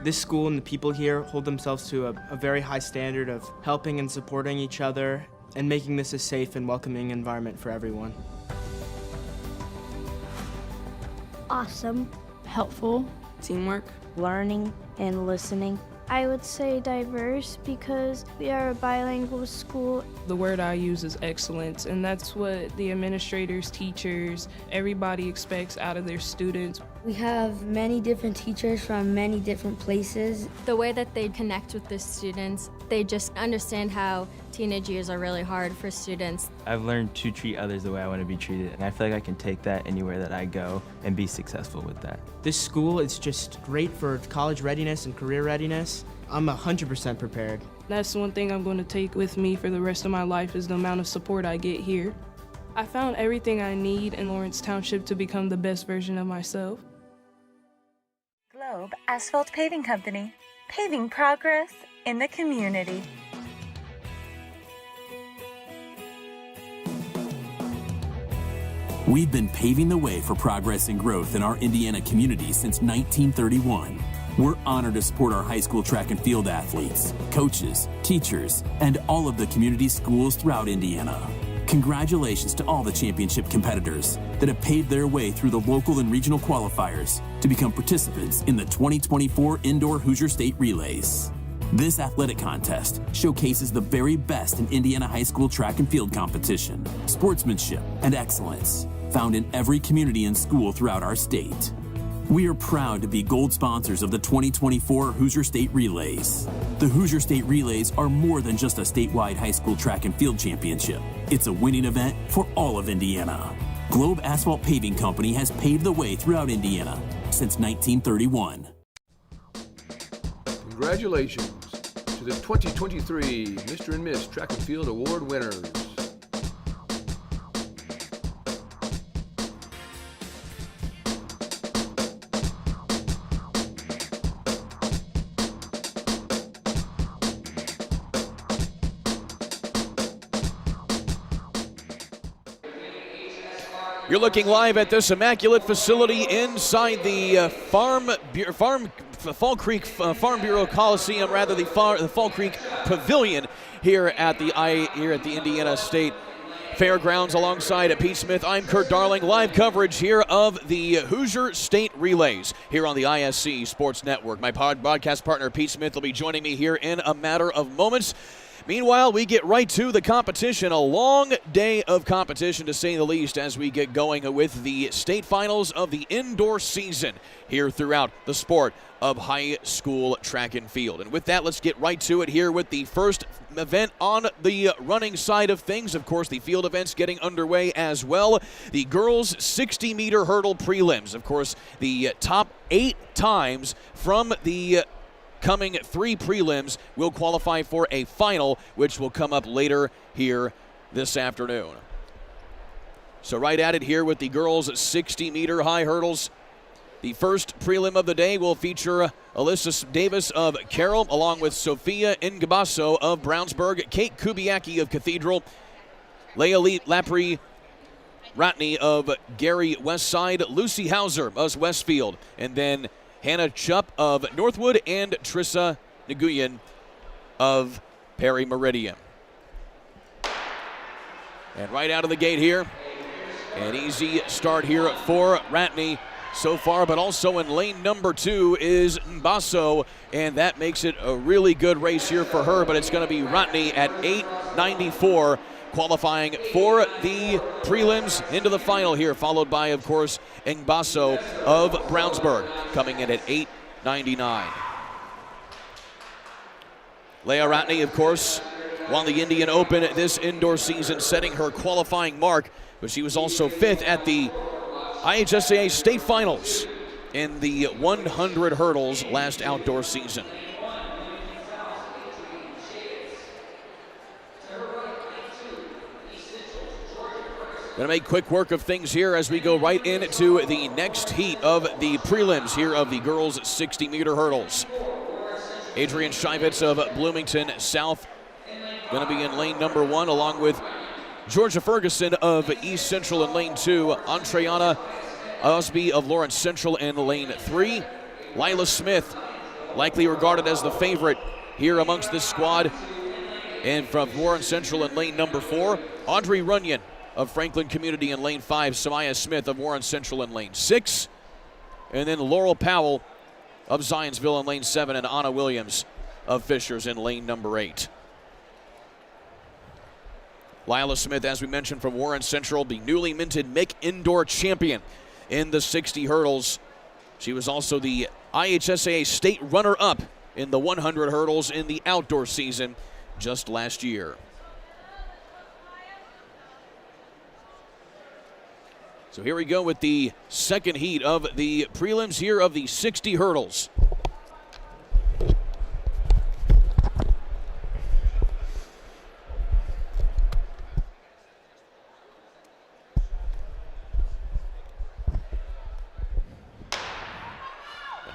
This school and the people here hold themselves to a very high standard of helping and supporting each other and making this a safe and welcoming environment for everyone. Awesome. Helpful. Teamwork. Learning and listening. I would say diverse because we are a bilingual school. The word I use is excellence, and that's what the administrators, teachers, everybody expects out of their students. We have many different teachers from many different places. The way that they connect with the students, they just understand how teenage years are really hard for students. I've learned to treat others the way I want to be treated, and I feel like I can take that anywhere that I go and be successful with that. This school is just great for college readiness and career readiness. I'm 100% prepared. That's one thing I'm going to take with me for the rest of my life is the amount of support I get here. I found everything I need in Lawrence Township to become the best version of myself. Globe Asphalt Paving Company, paving progress in the community. We've been paving the way for progress and growth in our Indiana community since 1931. We're honored to support our high school track and field athletes, coaches, teachers, and all of the community schools throughout Indiana. Congratulations to all the championship competitors that have paved their way through the local and regional qualifiers to become participants in the 2024 Indoor Hoosier State Relays. This athletic contest showcases the very best in Indiana high school track and field competition, sportsmanship, and excellence found in every community and school throughout our state. We are proud to be gold sponsors of the 2024 Hoosier State Relays. The Hoosier State Relays are more than just a statewide high school track and field championship. It's a winning event for all of Indiana. Globe Asphalt Paving Company has paved the way throughout Indiana since 1931. Congratulations to the 2023 Mr. and Miss Track and Field Award winners. You're looking live at this immaculate facility inside the Fall Creek Farm Bureau Coliseum, rather the Fall Creek Pavilion here at the Indiana State Fairgrounds. Alongside Pete Smith, I'm Kurt Darling. Live coverage here of the Hoosier State Relays here on the ISC Sports Network. My broadcast partner Pete Smith will be joining me here in a matter of moments. Meanwhile, we get right to the competition. A long day of competition, to say the least, as we get going with the state finals of the indoor season here throughout the sport of high school track and field. And with that, let's get right to it here with the first event on the running side of things. Of course, the field events getting underway as well. The girls' 60-meter hurdle prelims. Of course, the top 8 times from the coming 3 prelims will qualify for a final, which will come up later here this afternoon. So right at it here with the girls' 60-meter high hurdles. The first prelim of the day will feature Alyssa Davis of Carroll, along with Sophia Ngabasso of Brownsburg, Kate Kubiaki of Cathedral, Leah Lapri Ratney of Gary Westside, Lucy Hauser of Westfield, and then Hannah Chupp of Northwood, and Trissa Nguyen of Perry Meridian. And right out of the gate here, an easy start here for Ratney so far, but also in lane number 2 is Mbasso, and that makes it a really good race here for her, but it's going to be Ratney at 8:94, qualifying for the prelims into the final here, followed by, of course, Mbasso of Brownsburg, coming in at 8:99. Leah Ratney, of course, won the Indian Open this indoor season, setting her qualifying mark, but she was also 5th at the IHSAA State Finals in the 100 hurdles last outdoor season. Going to make quick work of things here as we go right into the next heat of the prelims here of the girls' 60-meter hurdles. Adrian Shivitz of Bloomington South going to be in lane number 1, along with Georgia Ferguson of East Central in lane 2, Andreana Osby of Lawrence Central in lane 3, Lila Smith likely regarded as the favorite here amongst this squad. And from Warren Central in lane number 4, Audrey Runyon of Franklin Community in lane 5, Samaya Smith of Warren Central in lane 6, and then Laurel Powell of Zionsville in lane 7, and Anna Williams of Fishers in lane number 8. Lila Smith, as we mentioned, from Warren Central, the newly minted MIC Indoor Champion in the 60 hurdles. She was also the IHSAA state runner-up in the 100 hurdles in the outdoor season just last year. So here we go with the second heat of the prelims here of the 60 hurdles.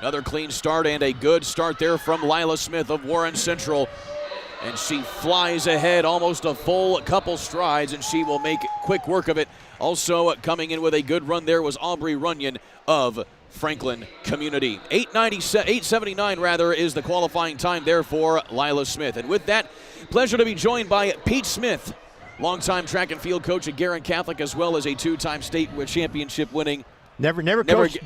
Another clean start and a good start there from Lila Smith of Warren Central. And she flies ahead almost a full couple strides, and she will make quick work of it. Also coming in with a good run there was Aubrey Runyon of Franklin Community. 8:79 rather is the qualifying time there for Lila Smith. And with that, pleasure to be joined by Pete Smith, longtime track and field coach at Guerin Catholic, as well as a two-time state championship winning. Never coached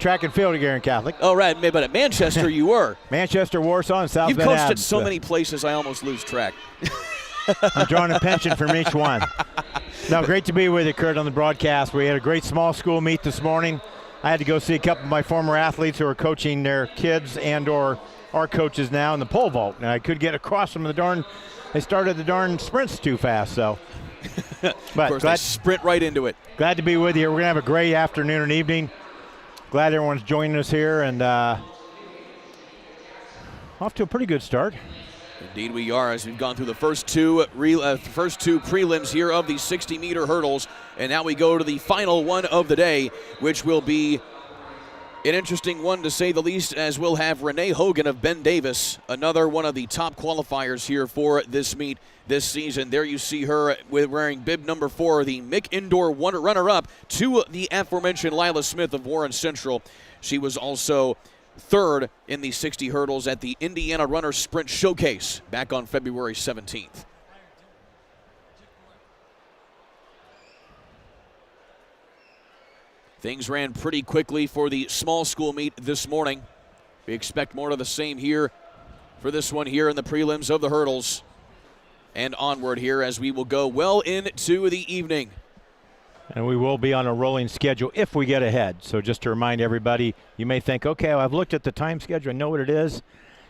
track and field at Guerin Catholic. Oh, right, but at Manchester you were. Manchester, Warsaw, and South Bend. You've coached Adams, at so many places I almost lose track. I'm drawing a pension from each one. No, great to be with you, Kurt, on the broadcast. We had a great small school meet this morning. I had to go see a couple of my former athletes who are coaching their kids and or our coaches now in the pole vault. And I could get across from they started the darn sprints too fast, so. But of course, they sprint right into it. Glad to be with you. We're going to have a great afternoon and evening. Glad everyone's joining us here, and off to a pretty good start. Indeed we are, as we've gone through the first two prelims here of the 60-meter hurdles, and now we go to the final one of the day, which will be an interesting one to say the least, as we'll have Renee Hogan of Ben Davis, another one of the top qualifiers here for this meet this season. There you see her wearing bib number 4, the MIC Indoor runner-up to the aforementioned Lila Smith of Warren Central. She was also third in the 60 hurdles at the Indiana Runner Sprint Showcase back on February 17th. Things ran pretty quickly for the small school meet this morning. We expect more of the same here for this one here in the prelims of the hurdles and onward here as we will go well into the evening. And we will be on a rolling schedule if we get ahead. So just to remind everybody, you may think, okay, well, I've looked at the time schedule, I know what it is.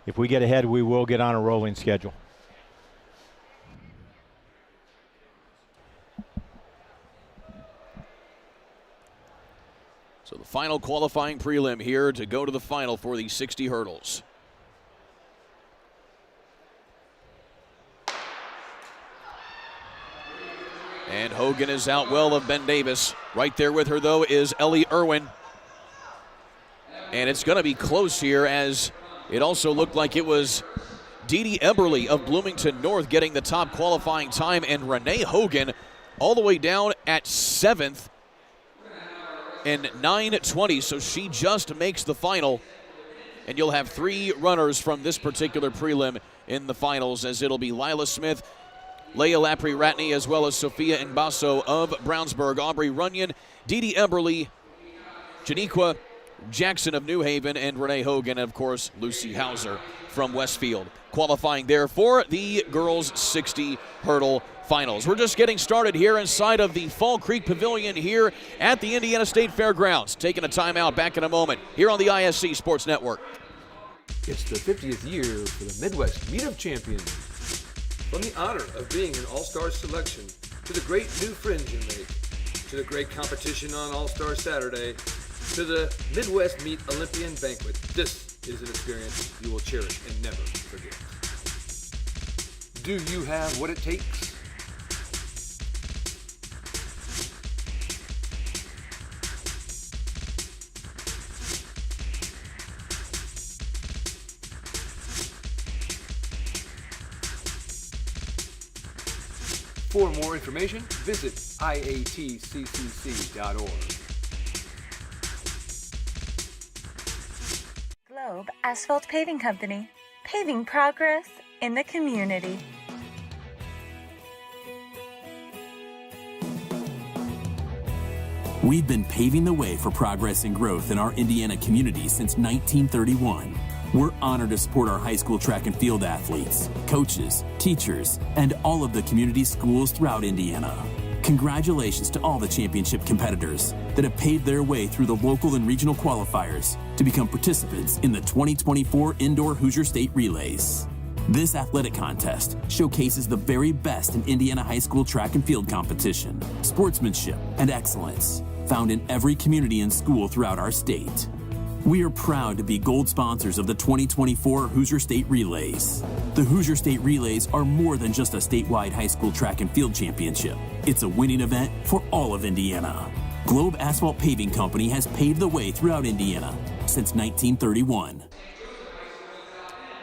If we get ahead, we will get on a rolling schedule. So the final qualifying prelim here to go to the final for the 60 hurdles. And Hogan is out well of Ben Davis. Right there with her, though, is Ellie Irwin. And it's going to be close here, as it also looked like it was Dee Dee Eberly of Bloomington North getting the top qualifying time, and Renee Hogan all the way down at 7th in 9:20, so she just makes the final. And you'll have 3 runners from this particular prelim in the finals, as it'll be Lila Smith, Leah Lapri-Ratney, as well as Sophia Mbasso of Brownsburg, Aubrey Runyon, Dee Dee Eberly, Janiqua Jackson of New Haven, and Renee Hogan, and of course Lucy Hauser from Westfield. Qualifying there for the girls 60 hurdle finals. We're just getting started here inside of the Fall Creek Pavilion here at the Indiana State Fairgrounds. Taking a timeout, back in a moment here on the ISC Sports Network. It's the 50th year for the Midwest Meet of Champions. From the honor of being an All-Star selection, to the great new friends you make, to the great competition on All-Star Saturday, to the Midwest Meet Olympian Banquet, this is an experience you will cherish and never forget. Do you have what it takes? For more information, visit iatccc.org. Globe Asphalt Paving Company, paving progress in the community. We've been paving the way for progress and growth in our Indiana community since 1931. We're honored to support our high school track and field athletes, coaches, teachers, and all of the community schools throughout Indiana. Congratulations to all the championship competitors that have paved their way through the local and regional qualifiers to become participants in the 2024 Indoor Hoosier State Relays. This athletic contest showcases the very best in Indiana high school track and field competition, sportsmanship, and excellence found in every community and school throughout our state. We are proud to be gold sponsors of the 2024 Hoosier State Relays. The Hoosier State Relays are more than just a statewide high school track and field championship. It's a winning event for all of Indiana. Globe Asphalt Paving Company has paved the way throughout Indiana since 1931.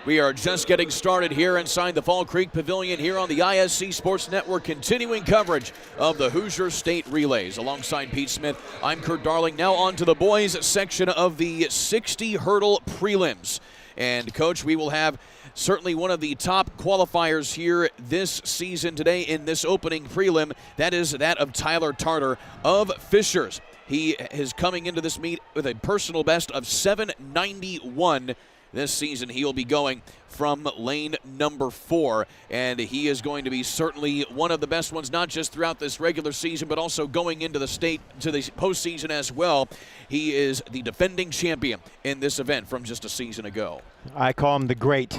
We are just getting started here inside the Fall Creek Pavilion here on the ISC Sports Network, continuing coverage of the Hoosier State Relays. Alongside Pete Smith, I'm Kurt Darling. Now on to the boys section of the 60 hurdle prelims. And Coach, we will have certainly one of the top qualifiers here this season today in this opening prelim. That is that of Tyler Tartar of Fishers. He is coming into this meet with a personal best of 791. This season, he will be going from lane number 4, and he is going to be certainly one of the best ones, not just throughout this regular season, but also going into the state to the postseason as well. He is the defending champion in this event from just a season ago. I call him the great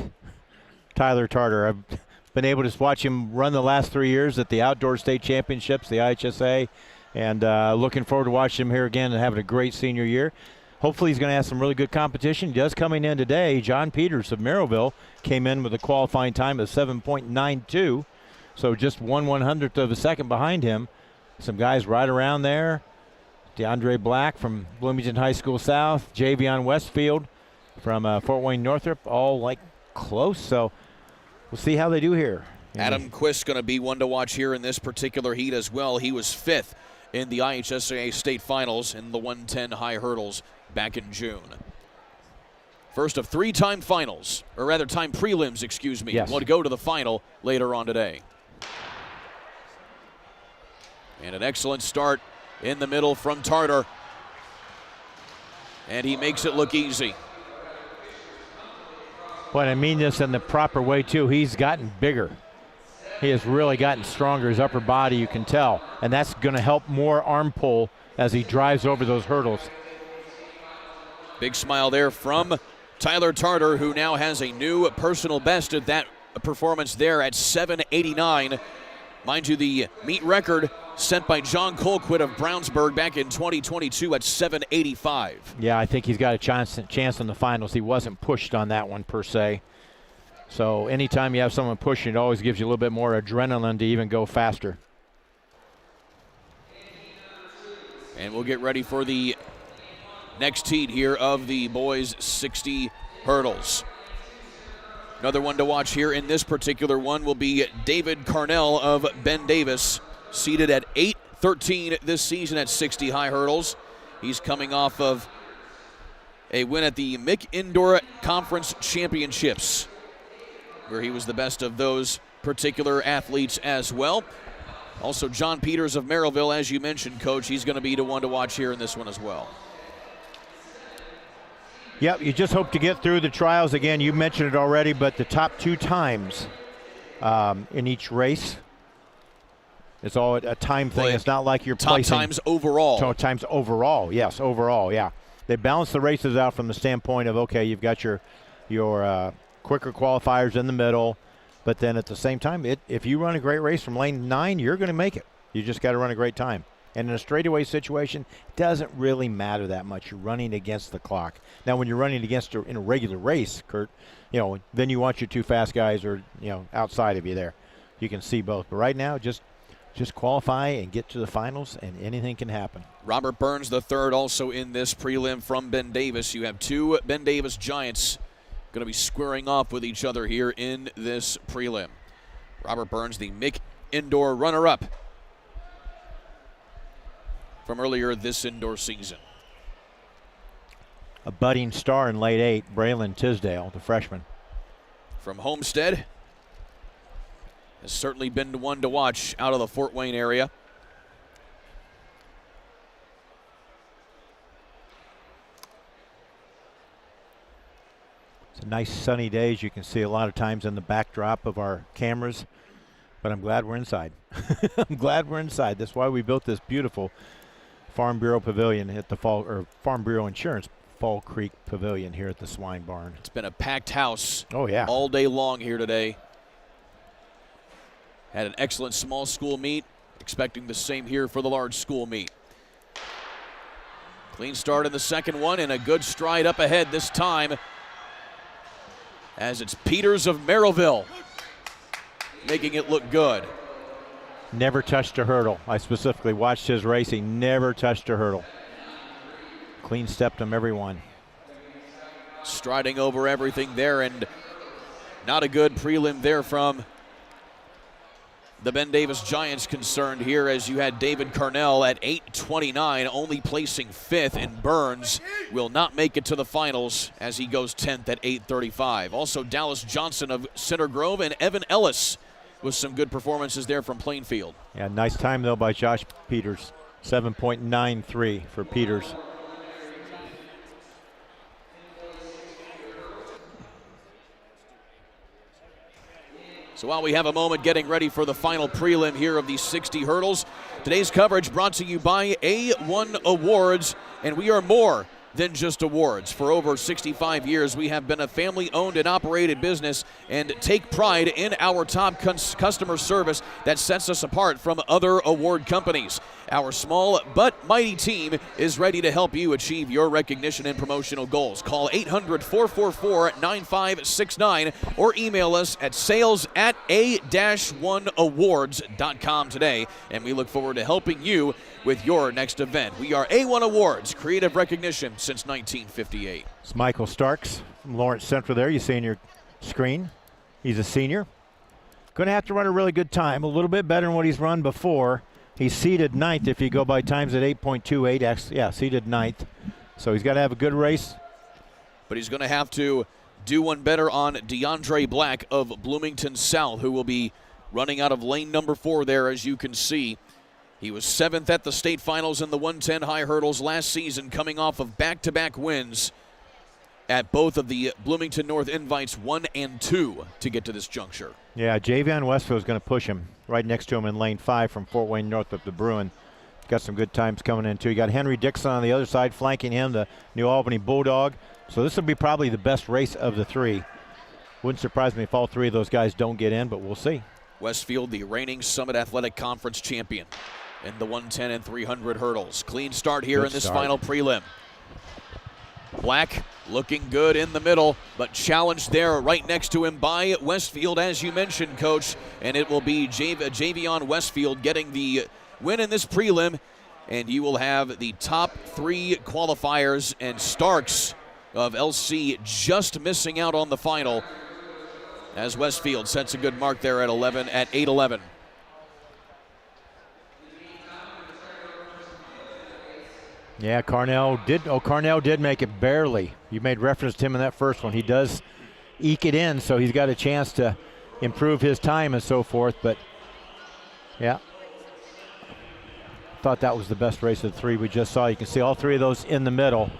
Tyler Tartar. I've been able to watch him run the last 3 years at the Outdoor State Championships, the IHSA, and looking forward to watching him here again and having a great senior year. Hopefully he's going to have some really good competition. He does coming in today. John Peters of Merrillville came in with a qualifying time of 7.92, so just 1/100th of a second behind him. Some guys right around there. DeAndre Black from Bloomington High School South, Javion Westfield from Fort Wayne Northrop, all like close, so we'll see how they do here. Adam Quist going to be one to watch here in this particular heat as well. He was 5th in the IHSA state finals in the 110 high hurdles back in June. First of 3 time finals, or rather time prelims, excuse me. Yes. Will go to the final later on today. And an excellent start in the middle from Tartar. And he makes it look easy. But I mean this in the proper way too. He's gotten bigger. He has really gotten stronger, his upper body, you can tell. And that's going to help more arm pull as he drives over those hurdles. Big smile there from Tyler Tartar, who now has a new personal best at that performance there at 7:89. Mind you, the meet record set by John Colquitt of Brownsburg back in 2022 at 7:85. Yeah, I think he's got a chance in the finals. He wasn't pushed on that one per se. So anytime you have someone pushing, it always gives you a little bit more adrenaline to even go faster. And we'll get ready for the next heat here of the boys' 60 hurdles. Another one to watch here in this particular one will be David Carnell of Ben Davis, seated at 8-13 this season at 60 high hurdles. He's coming off of a win at the MIC Indoor Conference Championships, where he was the best of those particular athletes as well. Also, John Peters of Merrillville, as you mentioned, Coach, he's going to be the one to watch here in this one as well. Yep, you just hope to get through the trials. Again, you mentioned it already, but the top 2 times in each race, it's all a time thing. It's not like you're top placing. Times overall. Top times overall, yes, overall, yeah. They balance the races out from the standpoint of, okay, you've got your quicker qualifiers in the middle, but then at the same time, if you run a great race from lane 9, you're going to make it. You just got to run a great time. And in a straightaway situation, it doesn't really matter that much. You're running against the clock. Now, when you're running against in a regular race, Kurt, then you want your 2 fast guys or outside of you there. You can see both. But right now, just qualify and get to the finals, and anything can happen. Robert Burns, the third, also in this prelim from Ben Davis. You have 2 Ben Davis Giants going to be squaring off with each other here in this prelim. Robert Burns, the MIC Indoor runner-up from earlier this indoor season. a budding star in late 8, Braylon Tisdale, the freshman. From Homestead. Has certainly been one to watch out of the Fort Wayne area. It's a nice sunny day, as you can see a lot of times in the backdrop of our cameras, but I'm glad we're inside. I'm glad we're inside. That's why we built this beautiful Farm Bureau Pavilion at the Farm Bureau Insurance Fall Creek Pavilion here at the Swine Barn. It's been a packed house. Oh, yeah. All day long here today. Had an excellent small school meet. Expecting the same here for the large school meet. Clean start in the second one and a good stride up ahead this time, as it's Peters of Merrillville making it look good. Never touched a hurdle. I specifically watched his race. He never touched a hurdle. Clean stepped him every one. Striding over everything there, and not a good prelim there from the Ben Davis Giants concerned here, as you had David Carnell at 8:29, only placing 5th, and Burns will not make it to the finals as he goes 10th at 8:35. Also Dallas Johnson of Center Grove and Evan Ellis with some good performances there from Plainfield. Yeah, nice time though by Josh Peters. 7.93 for Peters. So while we have a moment getting ready for the final prelim here of these 60 hurdles, today's coverage brought to you by A1 Awards, and we are more than just awards. For over 65 years, we have been a family-owned and operated business and take pride in our top customer service that sets us apart from other award companies. Our small but mighty team is ready to help you achieve your recognition and promotional goals. Call 800-444-9569 or email us at sales@a-1awards.com today, and we look forward to helping you with your next event. We are A1 Awards, creative recognition since 1958. It's Michael Starks from Lawrence Central there. You see on your screen. He's a senior. Going to have to run a really good time, a little bit better than what he's run before. He's seeded 9th if you go by times at 8.28. Yeah, seeded 9th. So he's got to have a good race. But he's going to have to do one better on DeAndre Black of Bloomington South, who will be running out of lane number 4 there, as you can see. He was 7th at the state finals in the 110 high hurdles last season, coming off of back-to-back wins at both of the Bloomington North Invites 1 and 2 to get to this juncture. Yeah, Javion Westfield is going to push him right next to him in lane 5 from Fort Wayne North up to Bruin. Got some good times coming in, too. You got Henry Dixon on the other side flanking him, the New Albany Bulldog. So this will be probably the best race of the 3. Wouldn't surprise me if all 3 of those guys don't get in, but we'll see. Westfield, the reigning Summit Athletic Conference champion in the 110 and 300 hurdles. Clean start here in this final prelim. Black looking good in the middle, but challenged there right next to him by Westfield, as you mentioned, Coach. And it will be Javion Westfield getting the win in this prelim. And you will have the top 3 qualifiers, and Starks of LC just missing out on the final, as Westfield sets a good mark there at 8:11. Yeah, Carnell did make it barely. You made reference to him in that first one. He does eke it in, so he's got a chance to improve his time and so forth. But, yeah, thought that was the best race of the 3 we just saw. You can see all 3 of those in the middle.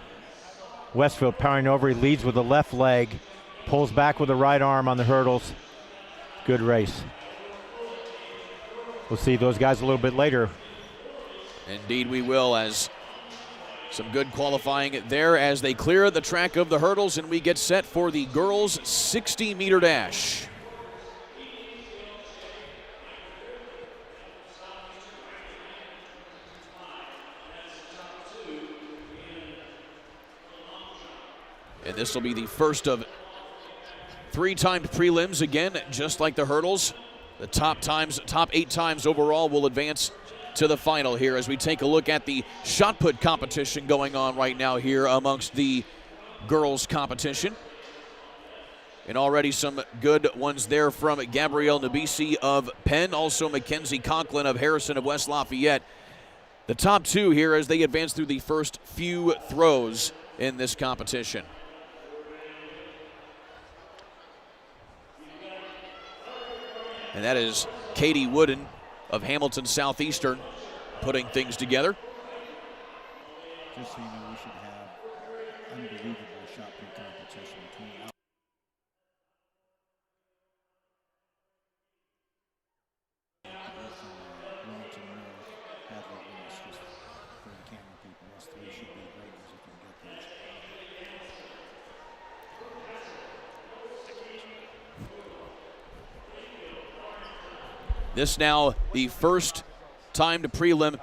Westfield powering over. He leads with the left leg, pulls back with the right arm on the hurdles. Good race. We'll see those guys a little bit later. Indeed we will, as some good qualifying there as they clear the track of the hurdles, and we get set for the girls' 60-meter dash. And this will be the first of 3 timed prelims, again, just like the hurdles. The top 8 times overall will advance to the final here, as we take a look at the shot put competition going on right now here amongst the girls competition. And already some good ones there from Gabrielle Nabisi of Penn, also Mackenzie Conklin of Harrison of West Lafayette. The top 2 here as they advance through the first few throws in this competition. And that is Katie Wooden of Hamilton Southeastern putting things together. Just so you know, we should have unbelievable shot put competition between Wilmington North, Hadley West, just for the camera people. Those three should be great ones if we can get those. This now the first timed prelim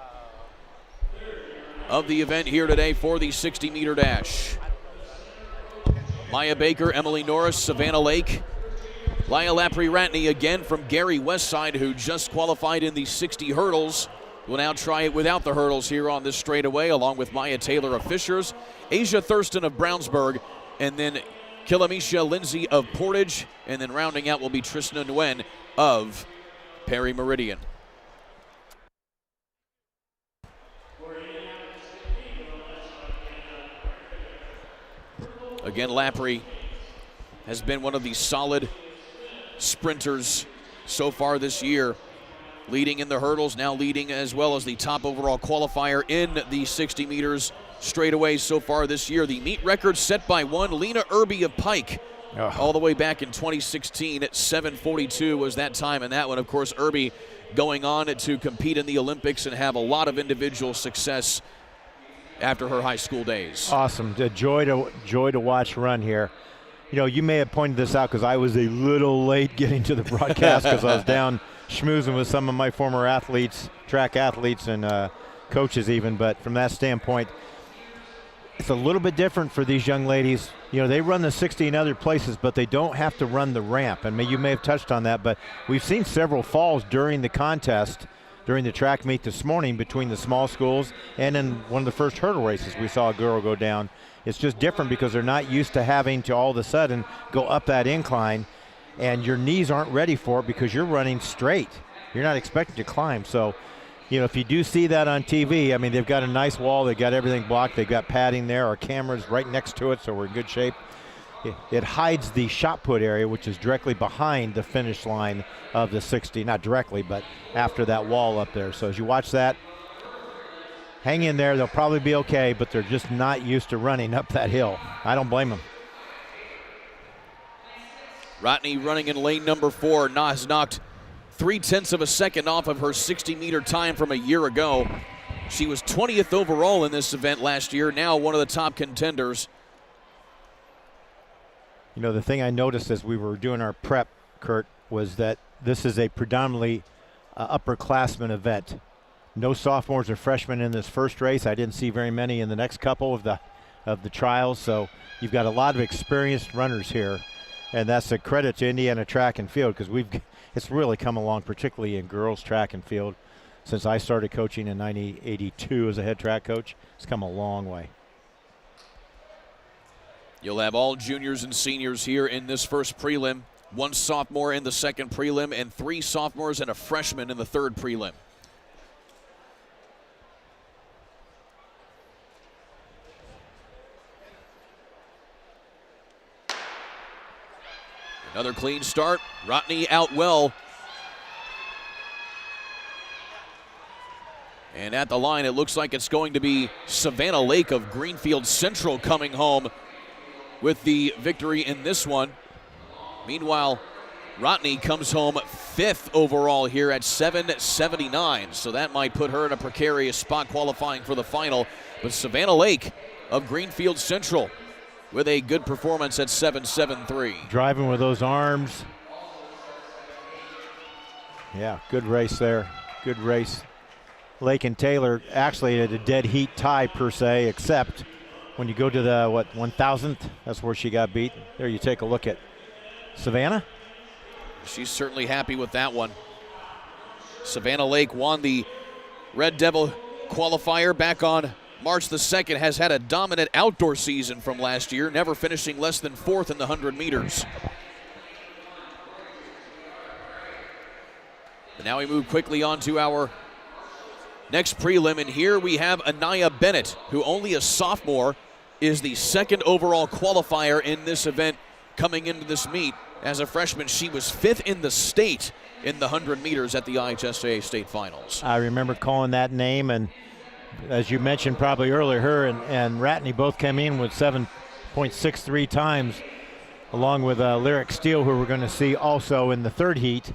of the event here today for the 60-meter dash. Maya Baker, Emily Norris, Savannah Lake, Laya Lapri-Ratney again from Gary Westside, who just qualified in the 60 hurdles. Will now try it without the hurdles here on this straightaway, along with Maya Taylor of Fishers, Asia Thurston of Brownsburg, and then Kilamisha Lindsay of Portage, and then rounding out will be Trishna Nguyen of Perry Meridian. Again, Lapri has been one of the solid sprinters so far this year, leading in the hurdles, now leading as well as the top overall qualifier in the 60 meters straightaways so far this year. The meet record set by one Lena Irby of Pike. All the way back in 2016 at 7:42 was that time, and that one, of course, Irby going on to compete in the Olympics and have a lot of individual success after her high school days. Awesome. A joy to watch run here. You know, you may have pointed this out because I was a little late getting to the broadcast because I was down schmoozing with some of my former athletes, track athletes and coaches even, but from that standpoint, it's a little bit different for these young ladies. You know, they run the 60 in other places, but they don't have to run the ramp. And you may have touched on that, but we've seen several falls during the contest, during the track meet this morning between the small schools, and in one of the first hurdle races we saw a girl go down. It's just different because they're not used to having to all of a sudden go up that incline, and your knees aren't ready for it because you're running straight. You're not expected to climb. So, you know, if you do see that on TV, I mean, they've got a nice wall. They've got everything blocked. They've got padding there. Our camera's right next to it, so we're in good shape. It hides the shot put area, which is directly behind the finish line of the 60. Not directly, but after that wall up there. So as you watch that, hang in there. They'll probably be okay, but they're just not used to running up that hill. I don't blame them. Ratney running in lane number 4. Has knocked 0.3 of a second off of her 60-meter time from a year ago. She was 20th overall in this event last year, now one of the top contenders. You know, the thing I noticed as we were doing our prep, Kurt, was that this is a predominantly upperclassmen event. No sophomores or freshmen in this first race. I didn't see very many in the next couple of the trials, so you've got a lot of experienced runners here, and that's a credit to Indiana Track and Field because it's really come along, particularly in girls track and field. Since I started coaching in 1982 as a head track coach, it's come a long way. You'll have all juniors and seniors here in this first prelim. 1 sophomore in the second prelim and 3 sophomores and a freshman in the third prelim. Another clean start. Ratney out well. And at the line, it looks like it's going to be Savannah Lake of Greenfield Central coming home with the victory in this one. Meanwhile, Ratney comes home 5th overall here at 7:79, so that might put her in a precarious spot qualifying for the final. But Savannah Lake of Greenfield Central with a good performance at 7:73. Driving with those arms. Yeah, good race there. Good race. Lake and Taylor actually at a dead heat tie per se, except when you go to the 1,000th, that's where she got beat. There you take a look at Savannah. She's certainly happy with that one. Savannah Lake won the Red Devil qualifier back on March the 2nd, has had a dominant outdoor season from last year, never finishing less than 4th in the 100 meters. But now we move quickly on to our next prelim, and here we have Anaya Bennett, who only a sophomore, is the second overall qualifier in this event coming into this meet. As a freshman, she was 5th in the state in the 100 meters at the IHSAA state finals. I remember calling that name, and as you mentioned probably earlier, her and Ratney both came in with 7.63 times, along with Lyric Steele, who we're going to see also in the third heat.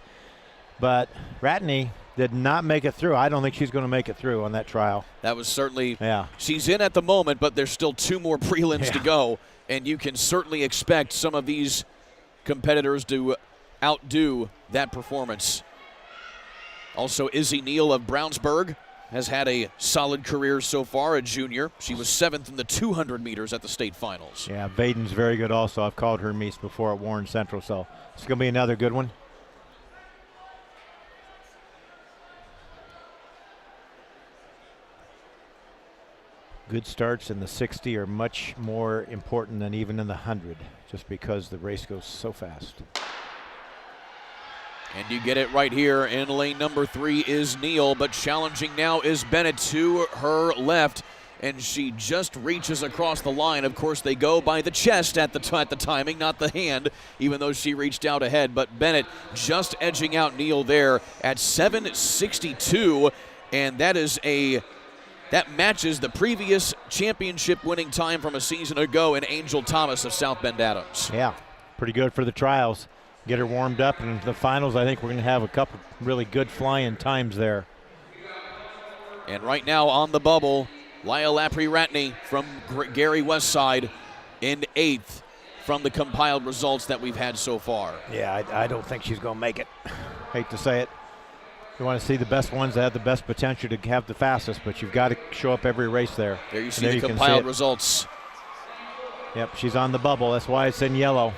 But Ratney did not make it through. I don't think she's going to make it through on that trial. That was certainly, yeah. She's in at the moment, but there's still 2 more prelims to go, and you can certainly expect some of these competitors to outdo that performance. Also, Izzy Neal of Brownsburg has had a solid career so far, a junior. She was 7th in the 200 meters at the state finals. Yeah, Baden's very good also. I've called her meets before at Warren Central, so it's going to be another good one. Good starts in the 60 are much more important than even in the 100, just because the race goes so fast. And you get it right here in lane number 3 is Neal, but challenging now is Bennett to her left, and she just reaches across the line. Of course, they go by the chest at the timing, not the hand, even though she reached out ahead. But Bennett just edging out Neal there at 7:62, and that matches the previous championship winning time from a season ago in Angel Thomas of South Bend Adams. Yeah, pretty good for the trials. Get her warmed up, and the finals, I think we're going to have a couple really good flying times there. And right now on the bubble, Lyle Lapri-Ratney from Gary Westside in 8th from the compiled results that we've had so far. Yeah, I don't think she's going to make it. Hate to say it. You want to see the best ones that have the best potential to have the fastest, but you've got to show up every race there. There you see the compiled results. Yep, she's on the bubble. That's why it's in yellow.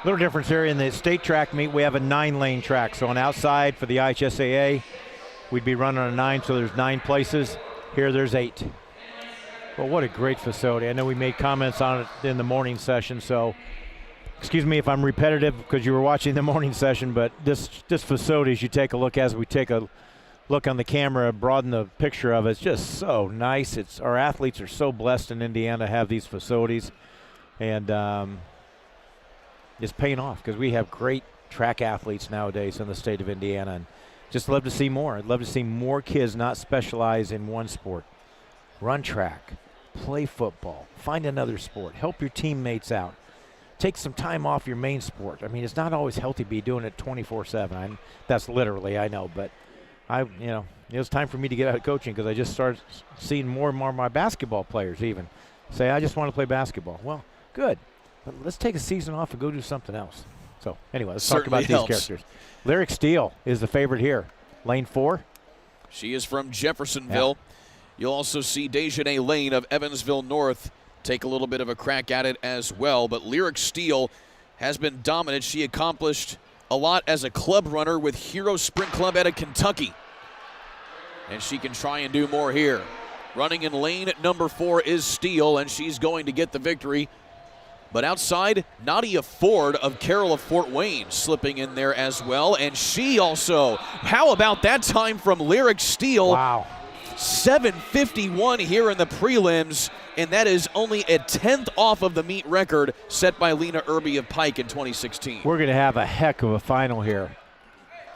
Little difference here in the state track meet. We have a 9-lane track. So on outside for the IHSAA, we'd be running on a 9, so there's 9 places. Here there's 8. Well, what a great facility. I know we made comments on it in the morning session, so excuse me if I'm repetitive because you were watching the morning session, but this facility, as you take a look, as we take a look on the camera, broaden the picture of it, it's just so nice. Our athletes are so blessed in Indiana to have these facilities, and it's paying off because we have great track athletes nowadays in the state of Indiana, and just love to see more. I'd love to see more kids not specialize in one sport. Run track, play football, find another sport, help your teammates out. Take some time off your main sport. I mean, it's not always healthy to be doing it 24/7. That's literally, I know, but it was time for me to get out of coaching because I just started seeing more and more of my basketball players even say, I just want to play basketball. Well, good. But let's take a season off and go do something else. So anyway, let's talk about these characters. Lyric Steele is the favorite here. Lane 4. She is from Jeffersonville. Yeah. You'll also see Dejanay Lane of Evansville North take a little bit of a crack at it as well. But Lyric Steele has been dominant. She accomplished a lot as a club runner with Hero Sprint Club out of Kentucky. And she can try and do more here. Running in lane number 4 is Steele, and she's going to get the victory. But outside, Nadia Ford of Carroll of Fort Wayne slipping in there as well. And she also, how about that time from Lyric Steele? Wow. 7:51 here in the prelims, and that is only a 10th off of the meet record set by Lena Irby of Pike in 2016. We're going to have a heck of a final here.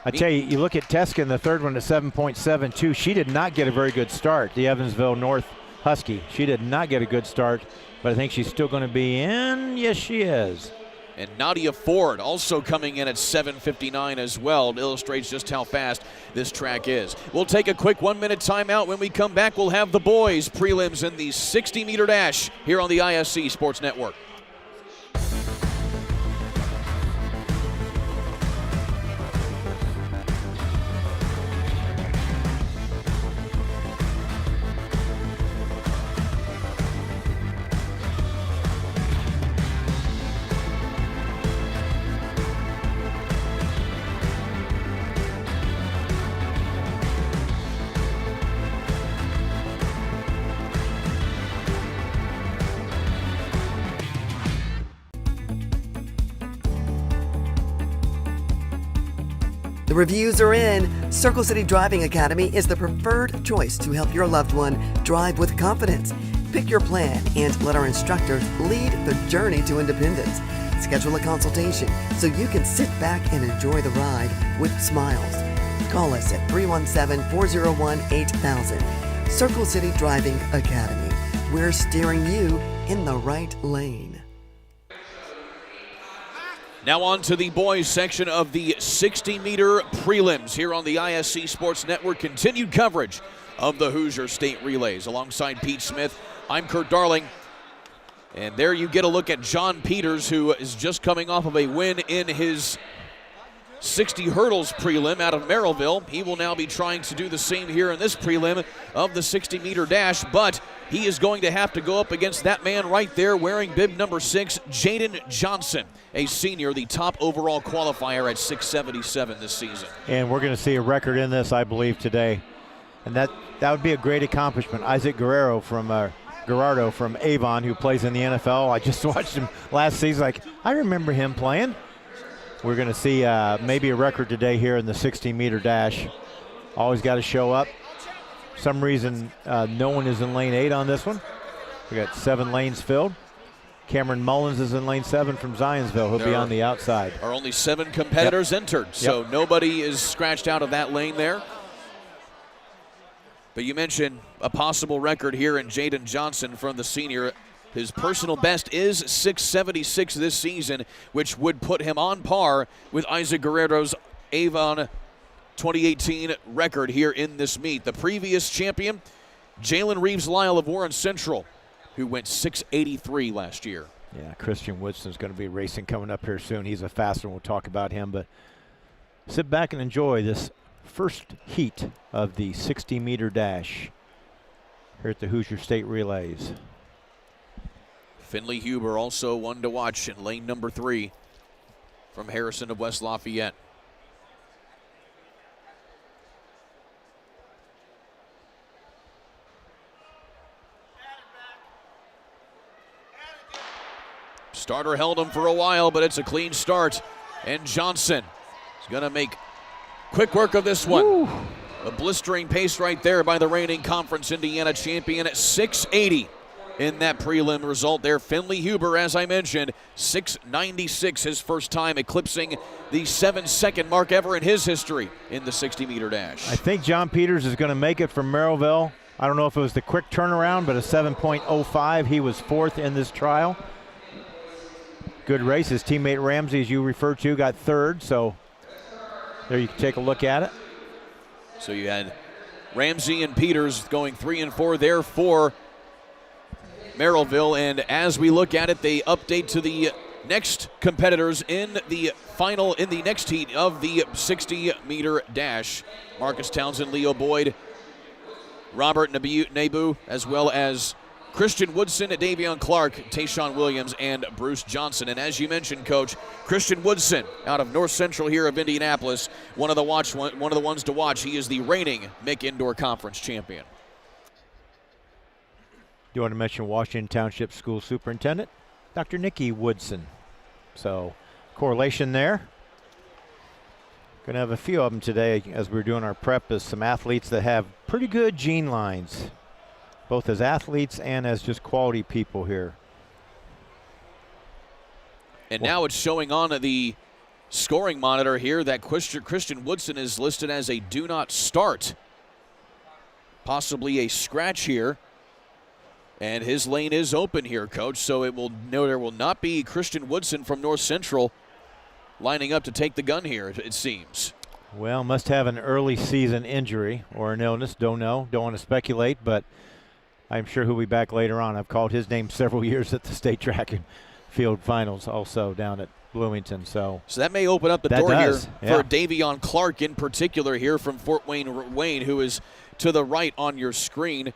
I tell you, you look at Teska in the third one at 7.72. She did not get a very good start, the Evansville North Husky. She did not get a good start, but I think she's still going to be in. Yes, she is. And Nadia Ford also coming in at 7:59 as well. It illustrates just how fast this track is. We'll take a quick 1-minute timeout. When we come back, we'll have the boys prelims in the 60-meter dash here on the ISC Sports Network. The reviews are in. Circle City Driving Academy is the preferred choice to help your loved one drive with confidence. Pick Pick your plan and let our instructors lead the journey to independence. Schedule a consultation so you can sit back and enjoy the ride with smiles. Call us at 317-401-8000. Circle City Driving Academy. We're steering you in the right lane. Now on to the boys section of the 60-meter prelims here on the ISC Sports Network. Continued coverage of the Hoosier State Relays. Alongside Pete Smith, I'm Kurt Darling. And there you get a look at John Peters, who is just coming off of a win in his 60 hurdles prelim out of Merrillville. He will now be trying to do the same here in this prelim of the 60-meter dash, but he is going to have to go up against that man right there wearing bib number 6, Jaden Johnson, a senior, the top overall qualifier at 677 this season. And we're going to see a record in this, I believe, today. And that would be a great accomplishment. Isaac Gerardo from Avon, who plays in the NFL. I just watched him last season. I remember him playing. We're going to see maybe a record today here in the 60-meter dash. Always got to show up. For some reason, no one is in lane 8 on this one. We got 7 lanes filled. Cameron Mullins is in lane 7 from Zionsville. He'll be on the outside. Are only 7 competitors entered, so nobody is scratched out of that lane there. But you mentioned a possible record here in Jaden Johnson from the senior. His personal best is 676 this season, which would put him on par with Isaac Guerrero's Avon 2018 record here in this meet. The previous champion, Jalen Reeves-Lyle of Warren Central, who went 683 last year. Yeah, Christian Woodson's going to be racing coming up here soon. He's a fast one. We'll talk about him, but sit back and enjoy this first heat of the 60-meter dash here at the Hoosier State Relays. Finley Huber also one to watch in lane number 3 from Harrison of West Lafayette. Starter held him for a while, but it's a clean start. And Johnson is going to make quick work of this one. Woo. A blistering pace right there by the reigning Conference Indiana champion at 680 in that prelim result there. Finley Huber, as I mentioned, 696, his first time eclipsing the 7-second mark ever in his history in the 60-meter dash. I think John Peters is going to make it from Merrillville. I don't know if it was the quick turnaround, but a 7.05. He was 4th in this trial. Good race. His teammate Ramsey, as you referred to, got 3rd, so there you can take a look at it. So you had Ramsey and Peters going 3 and 4 there for Merrillville, and as we look at it, they update to the next competitors in the next heat of the 60-meter dash. Marcus Townsend, Leo Boyd, Robert Nabu, as well as Christian Woodson, Davion Clark, Tayshawn Williams, and Bruce Johnson. And as you mentioned, Coach, Christian Woodson out of North Central here of Indianapolis, one of the ones to watch. He is the reigning MIC Indoor Conference champion. Do you want to mention Washington Township School Superintendent, Dr. Nikki Woodson? So correlation there. Going to have a few of them today as we're doing our prep as some athletes that have pretty good gene lines, both as athletes and as just quality people here. And now it's showing on the scoring monitor here that Christian Woodson is listed as a do not start. Possibly a scratch here. And his lane is open here, Coach, so there will not be Christian Woodson from North Central lining up to take the gun here, it seems. Well, must have an early season injury or an illness. Don't know. Don't want to speculate, but I'm sure he'll be back later on. I've called his name several years at the state track and field finals also down at Bloomington. So that may open up the door here yeah. for Davion Clark in particular here from Fort Wayne, who is to the right on your screen.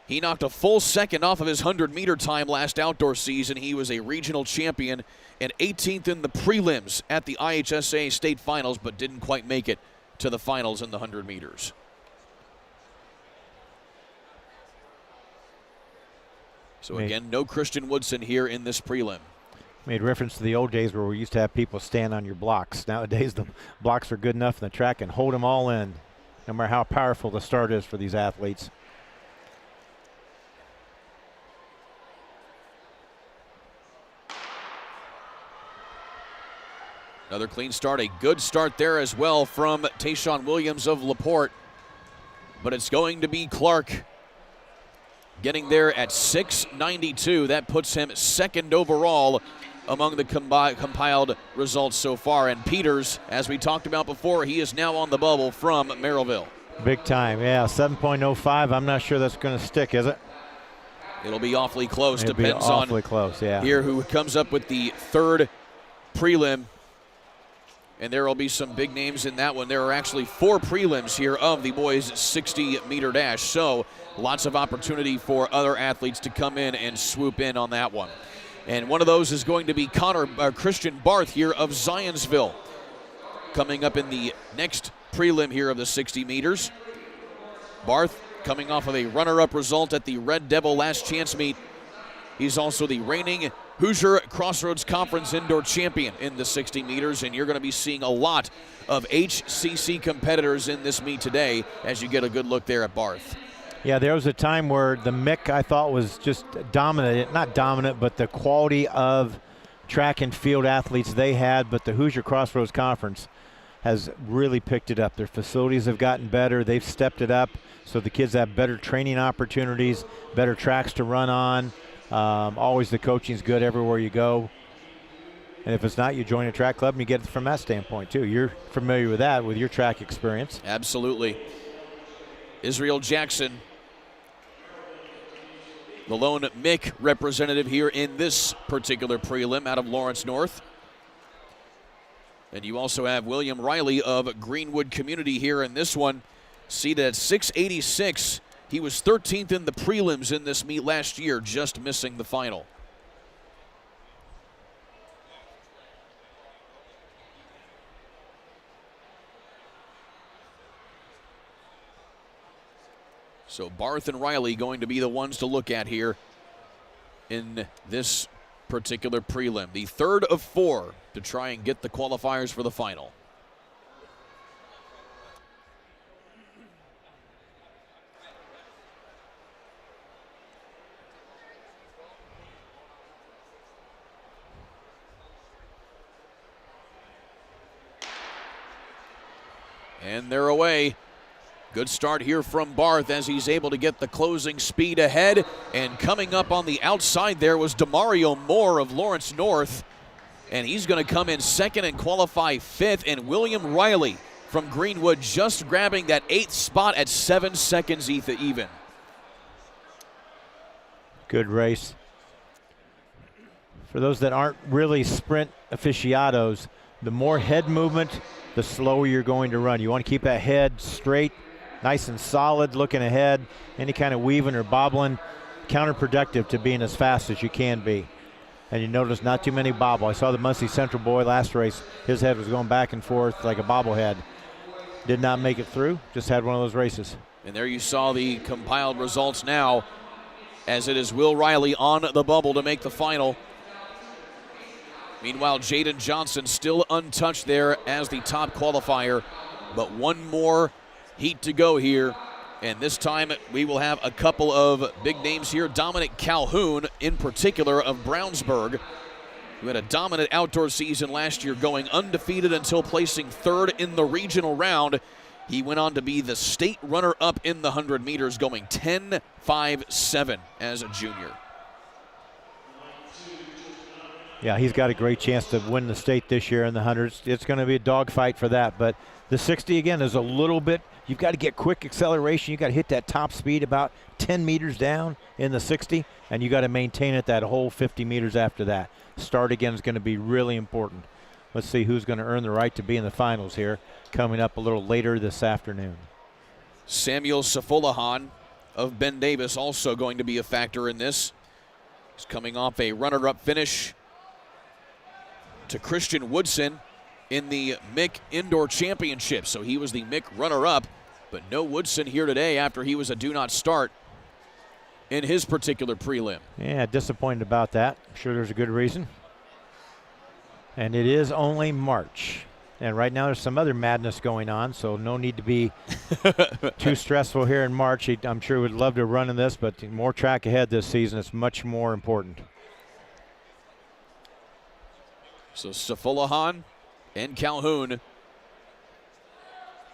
He knocked a full second off of his 100-meter time last outdoor season. He was a regional champion and 18th in the prelims at the IHSA state finals, but didn't quite make it to the finals in the 100 meters. So again, no Christian Woodson here in this prelim. Made reference to the old days where we used to have people stand on your blocks. Nowadays, the blocks are good enough in the track and hold them all in, no matter how powerful the start is for these athletes. Another clean start, a good start there as well from Tayshawn Williams of LaPorte. But it's going to be Clark getting there at 6:92. That puts him second overall among the compiled results so far. And Peters, as we talked about before, he is now on the bubble from Merrillville. Big time, yeah, 7.05. I'm not sure that's going to stick, is it? It'll be awfully close. It'll Depends be awfully on close, yeah. Here who comes up with the third prelim. And there will be some big names in that one. There are actually 4 prelims here of the boys' 60-meter dash. So lots of opportunity for other athletes to come in and swoop in on that one. And one of those is going to be Christian Barth here of Zionsville, coming up in the next prelim here of the 60 meters. Barth coming off of a runner-up result at the Red Devil Last Chance meet. He's also the reigning Hoosier Crossroads Conference indoor champion in the 60 meters, and you're going to be seeing a lot of HCC competitors in this meet today as you get a good look there at Barth. Yeah, there was a time where the MIC, I thought, was just dominant. Not dominant, but the quality of track and field athletes they had, but the Hoosier Crossroads Conference has really picked it up. Their facilities have gotten better. They've stepped it up so the kids have better training opportunities, better tracks to run on. Always the coaching's good everywhere you go. And if it's not, you join a track club and you get it from that standpoint too. You're familiar with that with your track experience. Absolutely. Israel Jackson, the lone MIC representative here in this particular prelim out of Lawrence North. And you also have William Riley of Greenwood Community here in this one, seated at 686. He was 13th in the prelims in this meet last year, just missing the final. So Barth and Riley going to be the ones to look at here in this particular prelim. The third of 4 to try and get the qualifiers for the final. And they're away. Good start here from Barth as he's able to get the closing speed ahead. And coming up on the outside there was Demario Moore of Lawrence North. And he's going to come in second and qualify 5th. And William Riley from Greenwood just grabbing that 8th spot at 7 seconds even. Good race. For those that aren't really sprint aficionados, the more head movement, the slower you're going to run. You want to keep that head straight, nice and solid, looking ahead. Any kind of weaving or bobbling, counterproductive to being as fast as you can be. And you notice not too many bobble. I saw the Muncie Central boy last race. His head was going back and forth like a bobblehead. Did not make it through, just had one of those races. And there you saw the compiled results now, as it is Will Riley on the bubble to make the final. Meanwhile, Jaden Johnson still untouched there as the top qualifier, but one more heat to go here. And this time we will have a couple of big names here. Dominic Calhoun, in particular, of Brownsburg, who had a dominant outdoor season last year, going undefeated until placing 3rd in the regional round. He went on to be the state runner-up in the 100 meters, going 10.57 as a junior. Yeah, he's got a great chance to win the state this year in the 100s. It's going to be a dogfight for that. But the 60, again, is a little bit, you've got to get quick acceleration. You've got to hit that top speed about 10 meters down in the 60, and you got to maintain it that whole 50 meters after that. Start again is going to be really important. Let's see who's going to earn the right to be in the finals here coming up a little later this afternoon. Samuel Safolahan of Ben Davis also going to be a factor in this. He's coming off a runner-up finish to Christian Woodson in the MIC Indoor Championship. So he was the MIC runner-up, but no Woodson here today after he was a do-not-start in his particular prelim. Yeah, disappointed about that. I'm sure there's a good reason. And it is only March. And right now there's some other madness going on, so no need to be too stressful here in March. I'm sure would love to run in this, but more track ahead this season. It's much more important. So Safolahan and Calhoun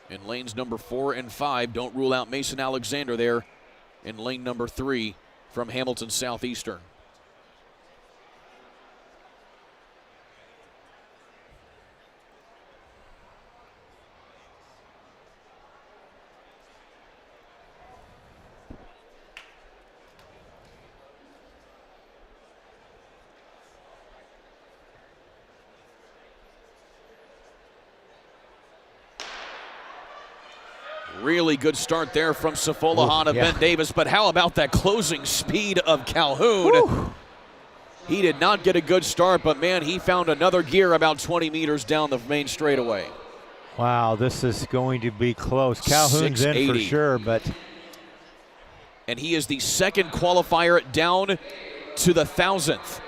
in lanes number 4 and 5. Don't rule out Mason Alexander there in lane number 3 from Hamilton Southeastern. Really good start there from Safolahan of Ben Davis, but how about that closing speed of Calhoun? Woo. He did not get a good start, but man, he found another gear about 20 meters down the main straightaway. Wow, this is going to be close. Calhoun's in for sure, but... And he is the second qualifier down to the 1,000th.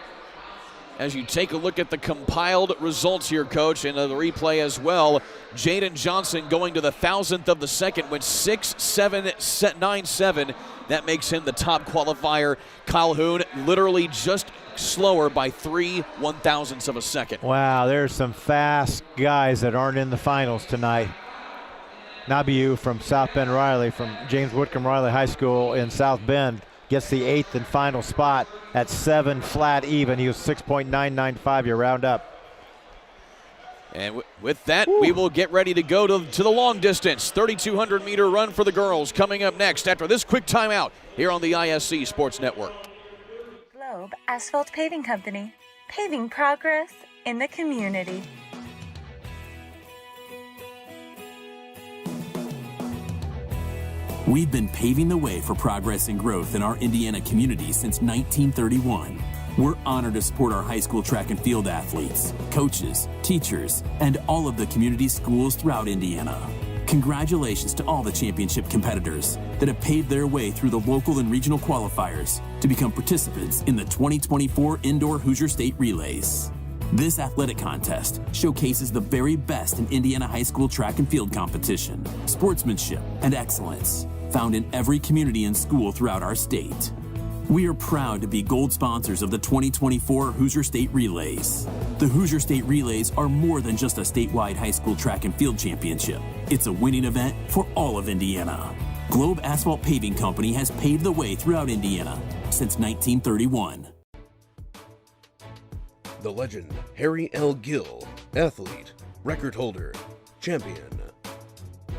As you take a look at the compiled results here, Coach, and the replay as well, Jaden Johnson going to the 1,000th of the second went 6.797. That makes him the top qualifier. Calhoun literally just slower by 3 1,000ths of a second. Wow, there's some fast guys that aren't in the finals tonight. Nabiu from South Bend Riley, from James Whitcomb Riley High School in South Bend, gets the 8th and final spot at 7 flat even. He was 6.995, you round up. And with that, we will get ready to go to the long distance. 3,200-meter run for the girls coming up next after this quick timeout here on the ISC Sports Network. Globe Asphalt Paving Company, paving progress in the community. We've been paving the way for progress and growth in our Indiana community since 1931. We're honored to support our high school track and field athletes, coaches, teachers, and all of the community schools throughout Indiana. Congratulations to all the championship competitors that have paved their way through the local and regional qualifiers to become participants in the 2024 Indoor Hoosier State Relays. This athletic contest showcases the very best in Indiana high school track and field competition, sportsmanship, and excellence found in every community and school throughout our state. We are proud to be gold sponsors of the 2024 Hoosier State Relays. The Hoosier State Relays are more than just a statewide high school track and field championship. It's a winning event for all of Indiana. Globe Asphalt Paving Company has paved the way throughout Indiana since 1931. The legend, Harry L. Gill, athlete, record holder, champion.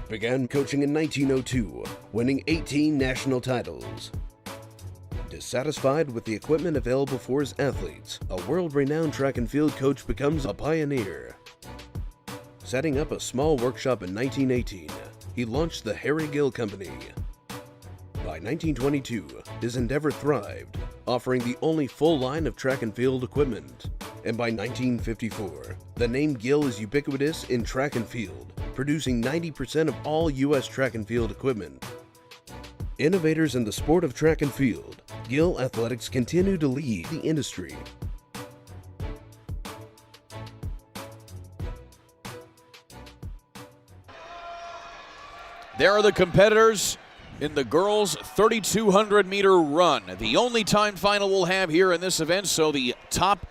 Began coaching in 1902, winning 18 national titles. Dissatisfied with the equipment available for his athletes, a world-renowned track and field coach becomes a pioneer. Setting up a small workshop in 1918, he launched the Harry Gill Company. By 1922, his endeavor thrived, offering the only full line of track and field equipment. And by 1954, the name Gill is ubiquitous in track and field, producing 90% of all U.S. track and field equipment. Innovators in the sport of track and field, Gill Athletics continue to lead the industry. There are the competitors in the girls' 3,200-meter run. The only time final we'll have here in this event, so the top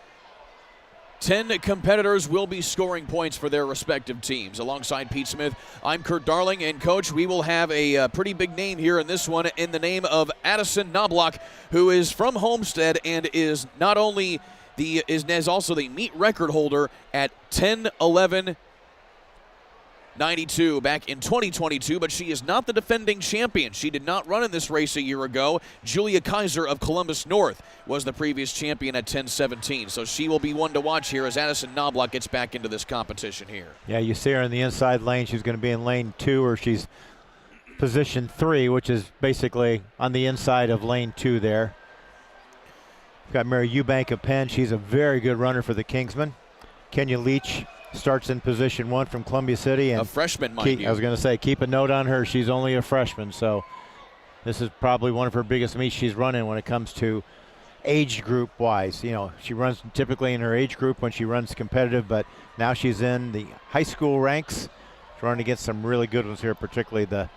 10 competitors will be scoring points for their respective teams. Alongside Pete Smith, I'm Kurt Darling, and Coach, we will have a pretty big name here in this one in the name of Addison Knobloch, who is from Homestead and is not only is also the meet record holder at 10:11.92 back in 2022, but she is not the defending champion. She did not run in this race a year ago. Julia Kaiser of Columbus North was the previous champion at 10:17, so she will be one to watch here as Addison Knobloch gets back into this competition here. Yeah, you see her in the inside lane. She's going to be in lane 2, or she's position 3, which is basically on the inside of lane 2 there. We've got Mary Eubank of Penn. She's a very good runner for the Kingsmen. Kenya Leach starts in position 1 from Columbia City. And a freshman, mind you. I was going to say, keep a note on her. She's only a freshman, so this is probably one of her biggest meets she's running when it comes to age group wise. You know, she runs typically in her age group when she runs competitive, but now she's in the high school ranks. She's running against some really good ones here, particularly the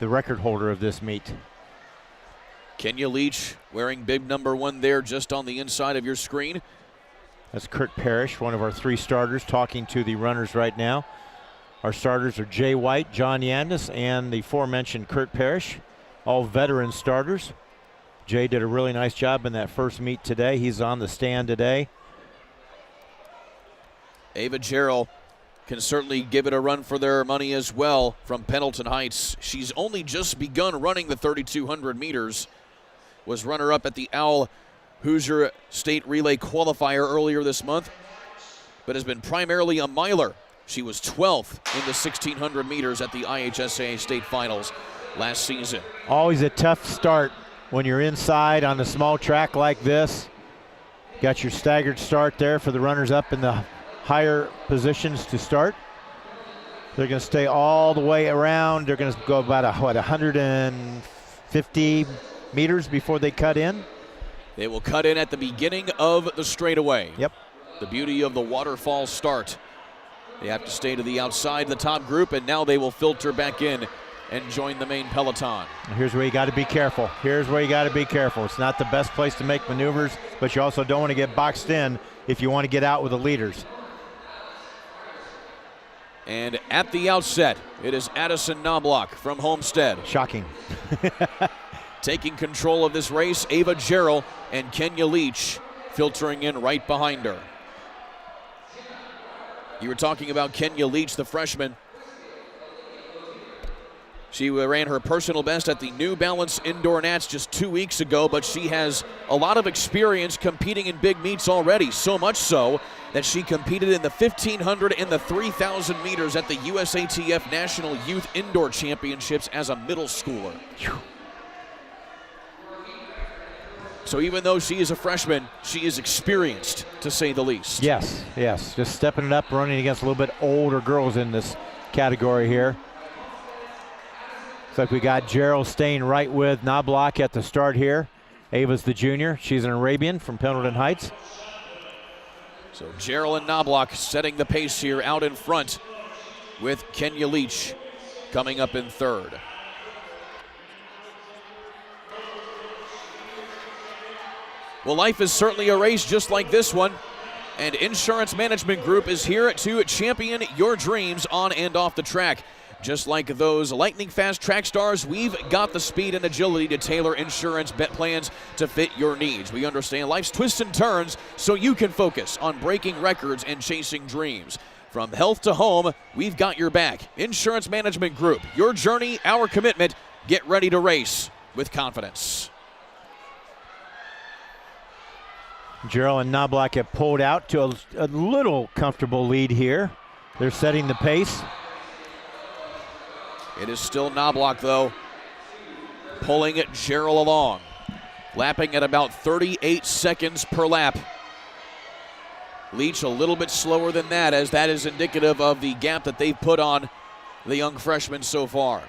record holder of this meet. Kenya Leach wearing bib number 1 there just on the inside of your screen. That's Kurt Parrish, one of our 3 starters, talking to the runners right now. Our starters are Jay White, John Yandis, and the aforementioned Kurt Parrish, all veteran starters. Jay did a really nice job in that first meet today. He's on the stand today. Ava Gerald can certainly give it a run for their money as well from Pendleton Heights. She's only just begun running the 3,200 meters. Was runner-up at the OWL Hoosier State Relay Qualifier earlier this month, but has been primarily a miler. She was 12th in the 1,600 meters at the IHSAA State Finals last season. Always a tough start when you're inside on a small track like this. Got your staggered start there for the runners up in the higher positions to start. They're going to stay all the way around. They're going to go about 150 meters before they cut in. They will cut in at the beginning of the straightaway. Yep. The beauty of the waterfall start. They have to stay to the outside of the top group, and now they will filter back in and join the main peloton. Here's where you got to be careful. Here's where you got to be careful. It's not the best place to make maneuvers, but you also don't want to get boxed in if you want to get out with the leaders. And at the outset, it is Addison Knobloch from Homestead. Shocking. Taking control of this race, Ava Gerald and Kenya Leach filtering in right behind her. You were talking about Kenya Leach, the freshman. She ran her personal best at the New Balance Indoor Nats just 2 weeks ago, but she has a lot of experience competing in big meets already, so much so that she competed in the 1,500 and the 3,000 meters at the USATF National Youth Indoor Championships as a middle schooler. So even though she is a freshman, she is experienced, to say the least. Yes, yes. Just stepping it up, running against a little bit older girls in this category here. Looks like we got Gerald staying right with Knobloch at the start here. Ava's the junior. She's an Arabian from Pendleton Heights. So Gerald and Knobloch setting the pace here out in front with Kenya Leach coming up in third. Well, life is certainly a race just like this one, and Insurance Management Group is here to champion your dreams on and off the track. Just like those lightning-fast track stars, we've got the speed and agility to tailor insurance bet plans to fit your needs. We understand life's twists and turns so you can focus on breaking records and chasing dreams. From health to home, we've got your back. Insurance Management Group, your journey, our commitment. Get ready to race with confidence. Gerald and Knobloch have pulled out to a little comfortable lead here. They're setting the pace. It is still Knobloch, though, pulling Gerald along, lapping at about 38 seconds per lap. Leach a little bit slower than that, as that is indicative of the gap that they've put on the young freshman so far.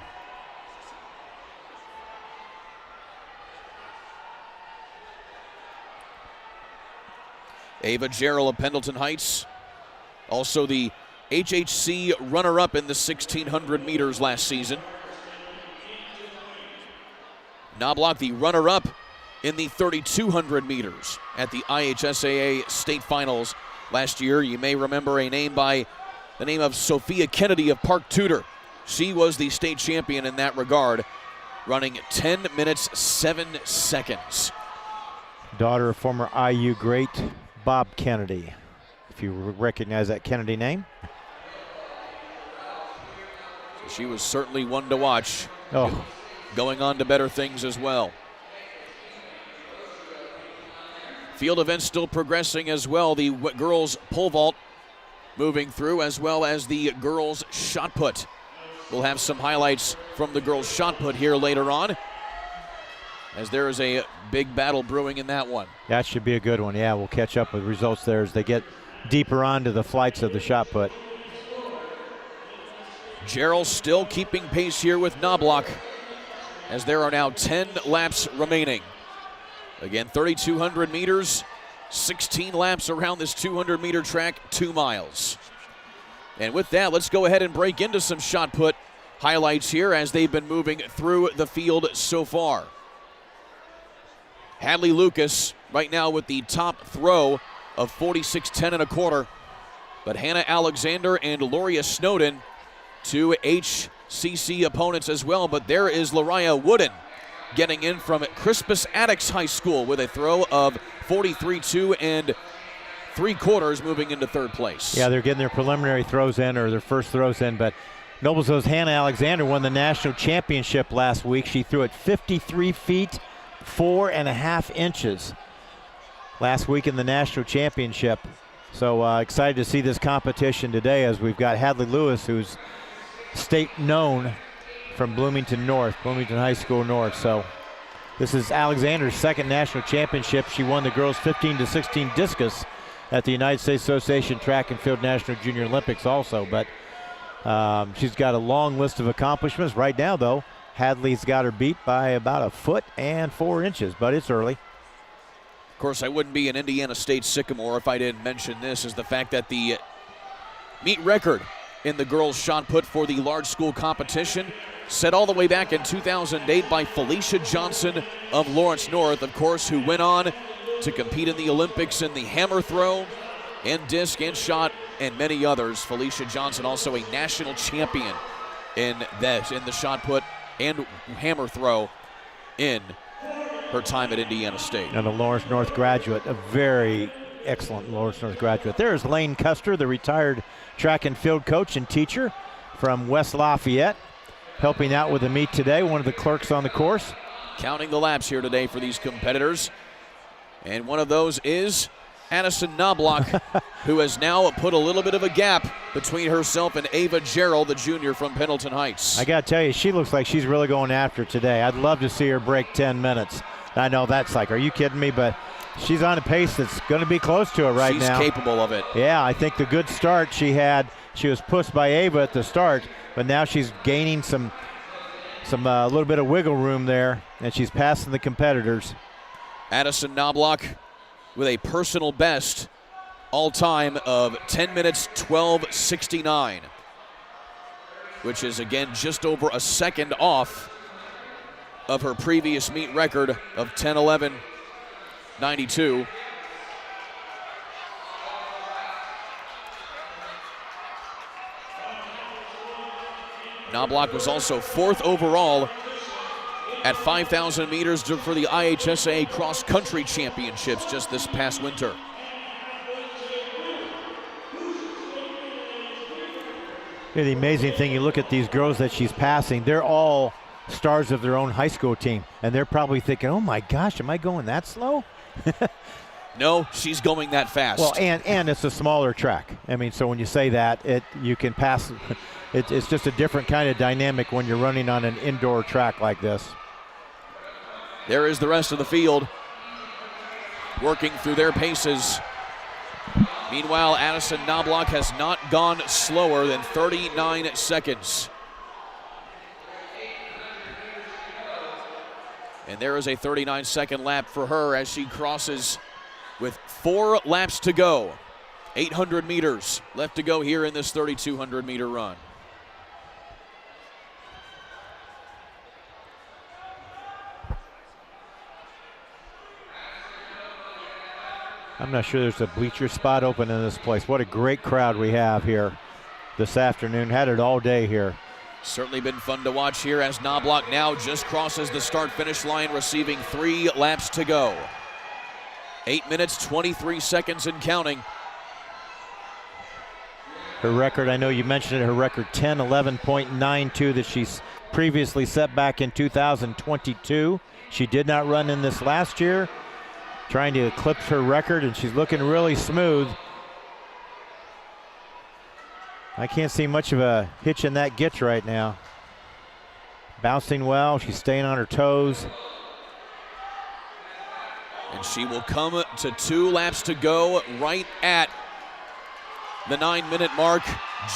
Ava Gerald of Pendleton Heights, also the HHC runner-up in the 1,600 meters last season. Knobloch, the runner-up in the 3,200 meters at the IHSAA State Finals last year. You may remember a name by the name of Sophia Kennedy of Park Tudor. She was the state champion in that regard, running 10 minutes, 7 seconds. Daughter of former IU great Bob Kennedy, if you recognize that Kennedy name. So she was certainly one to watch. Oh. Going on to better things as well. Field events still progressing as well. The girls pole vault moving through, as well as the girls shot put. We'll have some highlights from the girls shot put here later on, as there is a big battle brewing in that one. That should be a good one. Yeah, we'll catch up with results there as they get deeper onto the flights of the shot put. Gerald still keeping pace here with Knobloch, as there are now 10 laps remaining. Again, 3,200 meters, 16 laps around this 200-meter track, 2 miles. And with that, let's go ahead and break into some shot put highlights here as they've been moving through the field so far. Hadley Lucas right now with the top throw of 46.10 and a quarter. But Hannah Alexander and Loria Snowden, two HCC opponents as well. But there is Lariah Wooden getting in from Crispus Attucks High School with a throw of 43.2 and 3/4, moving into third place. Yeah, they're getting their preliminary throws in, or their first throws in, but Noblesville's Hannah Alexander won the national championship last week. She threw it 53 feet, 4.5 inches last week in the national championship. So excited to see this competition today, as we've got Hadley Lewis, who's state known from Bloomington High School North. So this is Alexander's second national championship. She won the girls 15-16 discus at the United States Association Track and Field National Junior Olympics also. But she's got a long list of accomplishments. Right now, though, Hadley's got her beat by about 1.4 inches, but it's early. Of course, I wouldn't be an Indiana State Sycamore if I didn't mention this, is the fact that the meet record in the girls' shot put for the large school competition set all the way back in 2008 by Felicia Johnson of Lawrence North, of course, who went on to compete in the Olympics in the hammer throw and disc and shot and many others. Felicia Johnson also a national champion in the shot put and hammer throw in her time at Indiana State. And a Lawrence North graduate, a very excellent Lawrence North graduate. There's Lane Custer, the retired track and field coach and teacher from West Lafayette, helping out with the meet today, one of the clerks on the course. Counting the laps here today for these competitors. And one of those is Addison Knobloch, who has now put a little bit of a gap between herself and Ava Gerald, the junior from Pendleton Heights. I got to tell you, she looks like she's really going after it today. I'd love to see her break 10 minutes. I know that's like, are you kidding me? But she's on a pace that's going to be close to it right now. She's capable of it. Yeah, I think the good start she had, she was pushed by Ava at the start, but now she's gaining some little bit of wiggle room there, and she's passing the competitors. Addison Knobloch with a personal best all-time of 10 minutes 12:69, which is again just over a second off of her previous meet record of 10:11.92. Knobloch was also fourth overall at 5,000 meters for the IHSA Cross Country Championships just this past winter. Yeah, the amazing thing, you look at these girls that she's passing, they're all stars of their own high school team, and they're probably thinking, oh my gosh, am I going that slow? No, she's going that fast. Well, and it's a smaller track. I mean, so when you say that, you can pass. It's just a different kind of dynamic when you're running on an indoor track like this. There is the rest of the field working through their paces. Meanwhile, Addison Knobloch has not gone slower than 39 seconds. And there is a 39-second lap for her as she crosses with 4 laps to go. 800 meters left to go here in this 3,200-meter run. I'm not sure there's a bleacher spot open in this place. What a great crowd we have here this afternoon. Had it all day here. Certainly been fun to watch here as Knobloch now just crosses the start-finish line, receiving 3 laps to go. 8 minutes, 23 seconds and counting. Her record, I know you mentioned it, her record 10:11.92 that she's previously set back in 2022. She did not run in this last year, trying to eclipse her record, and she's looking really smooth. I can't see much of a hitch in that gitch right now. Bouncing well, she's staying on her toes. And she will come to 2 laps to go right at the 9-minute mark,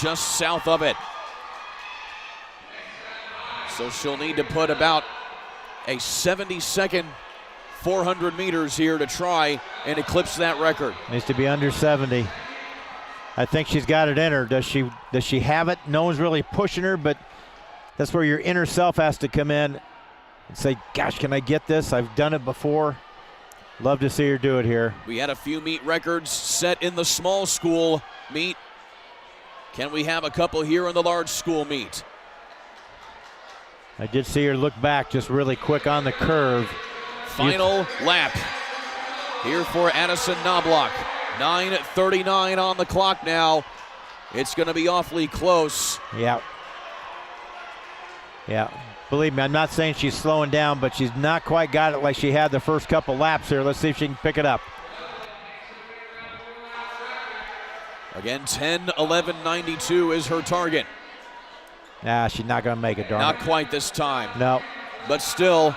just south of it. So she'll need to put about a 70-second 400 meters here to try and eclipse that record. Needs to be under 70. I think she's got it in her. Does she have it? No one's really pushing her, but that's where your inner self has to come in and say, gosh, can I get this? I've done it before. Love to see her do it here. We had a few meet records set in the small school meet. Can we have a couple here in the large school meet? I did see her look back just really quick on the curve. Final lap here for Addison Knobloch. 9:39 on the clock now. It's going to be awfully close. Yeah. Yeah. Believe me, I'm not saying she's slowing down, but she's not quite got it like she had the first couple laps here. Let's see if she can pick it up. Again, 10:11.92 is her target. Nah, she's not going to make it, darn Not it. quite this time. No. But still,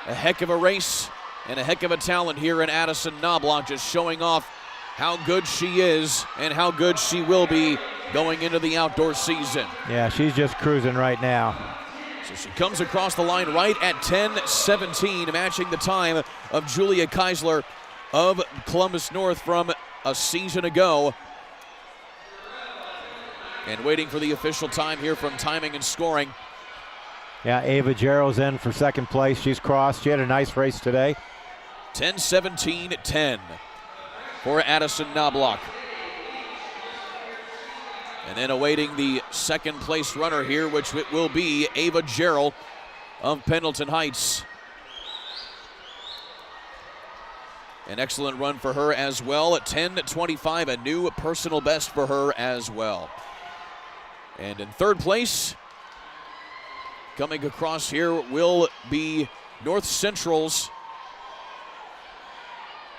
a heck of a race and a heck of a talent here in Addison Knobloch, just showing off how good she is and how good she will be going into the outdoor season. Yeah, she's just cruising right now. So she comes across the line right at 10:17, matching the time of Julia Keisler of Columbus North from a season ago. And waiting for the official time here from Timing and Scoring. Yeah, Ava Jarrell's in for second place. She's crossed. She had a nice race today. 10:17.10 for Addison Knobloch. And then awaiting the second place runner here, which it will be Ava Jarrell of Pendleton Heights. An excellent run for her as well at 10:25, a new personal best for her as well. And in third place, coming across here will be North Central's.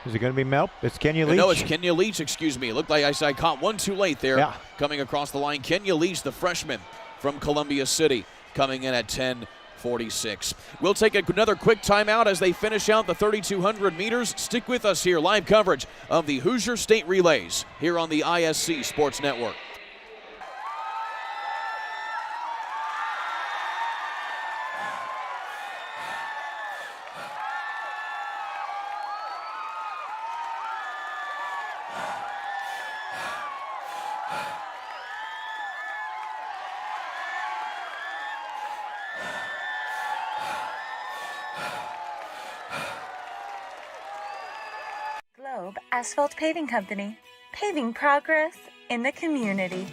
Is it going to be Melp? It's Kenya Leach. No, it's Kenya Leach, excuse me. It looked like I caught one too late there. Yeah. Coming across the line, Kenya Leach, the freshman from Columbia City, coming in at 10:46. We'll take another quick timeout as they finish out the 3,200 meters. Stick with us here, live coverage of the Hoosier State Relays here on the ISC Sports Network. Globe Asphalt Paving Company, paving progress in the community.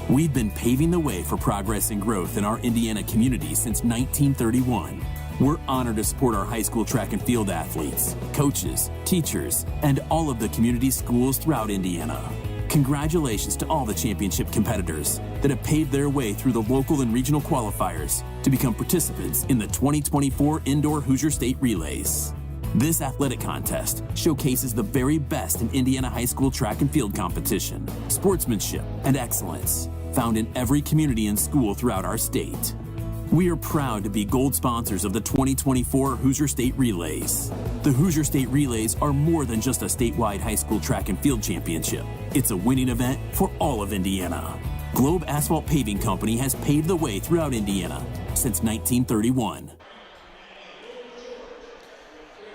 We've been paving the way for progress and growth in our Indiana community since 1931. We're honored to support our high school track and field athletes, coaches, teachers, and all of the community schools throughout Indiana. Congratulations to all the championship competitors that have paved their way through the local and regional qualifiers to become participants in the 2024 Indoor Hoosier State Relays. This athletic contest showcases the very best in Indiana high school track and field competition, sportsmanship, and excellence found in every community and school throughout our state. We are proud to be gold sponsors of the 2024 Hoosier State Relays. The Hoosier State Relays are more than just a statewide high school track and field championship. It's a winning event for all of Indiana. Globe Asphalt Paving Company has paved the way throughout Indiana since 1931.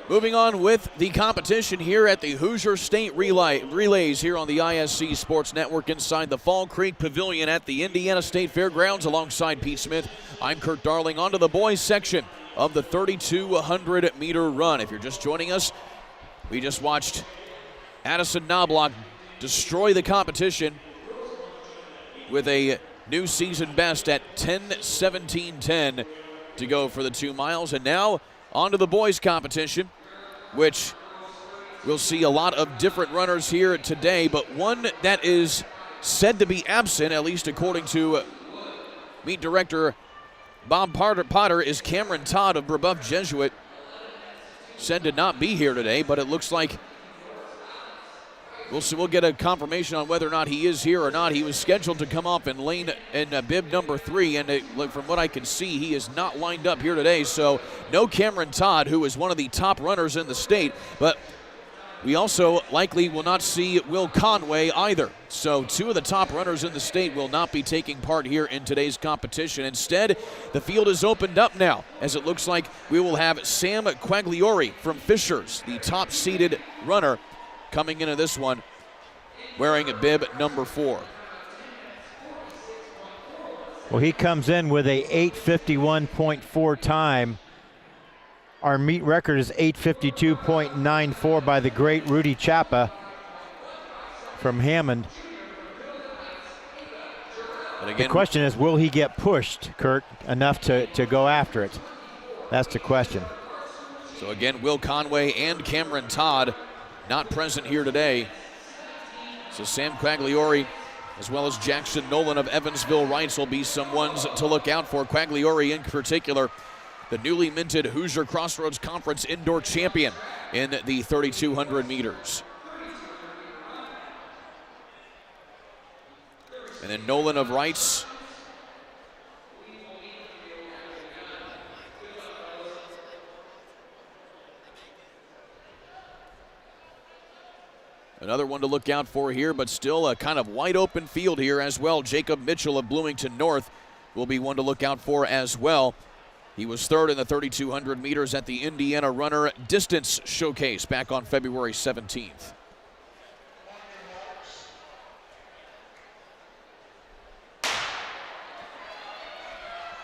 Moving on with the competition here at the Hoosier State Relays here on the ISC Sports Network inside the Fall Creek Pavilion at the Indiana State Fairgrounds alongside Pete Smith. I'm Kurt Darling. On to the boys section of the 3,200 meter run. If you're just joining us, we just watched Addison Knobloch destroy the competition with a new season best at 10:17.10 to go for the 2 miles. And now on to the boys competition, which we'll see a lot of different runners here today, but one that is said to be absent, at least according to meet director Bob Potter, is Cameron Todd of Brebeuf Jesuit. Said to not be here today, but it looks like we'll get a confirmation on whether or not he is here or not. He was scheduled to come up in lane in bib number 3, and from what I can see, he is not lined up here today. So no Cameron Todd, who is one of the top runners in the state, but we also likely will not see Will Conway either. So 2 of the top runners in the state will not be taking part here in today's competition. Instead, the field is opened up now, as it looks like we will have Sam Quagliori from Fishers, the top-seeded runner, coming into this one wearing a bib number 4. Well, he comes in with a 8:51.4 time. Our meet record is 8:52.94 by the great Rudy Chapa from Hammond. The question is, will he get pushed, Kurt, enough to go after it? That's the question. So again, Will Conway and Cameron Todd not present here today. So Sam Quagliori, as well as Jackson Nolan of Evansville Rights, will be some ones to look out for. Quagliori in particular, the newly minted Hoosier Crossroads Conference indoor champion in the 3,200 meters. And then Nolan of Rights. Another one to look out for here, but still a kind of wide open field here as well. Jacob Mitchell of Bloomington North will be one to look out for as well. He was third in the 3,200 meters at the Indiana Runner Distance Showcase back on February 17th.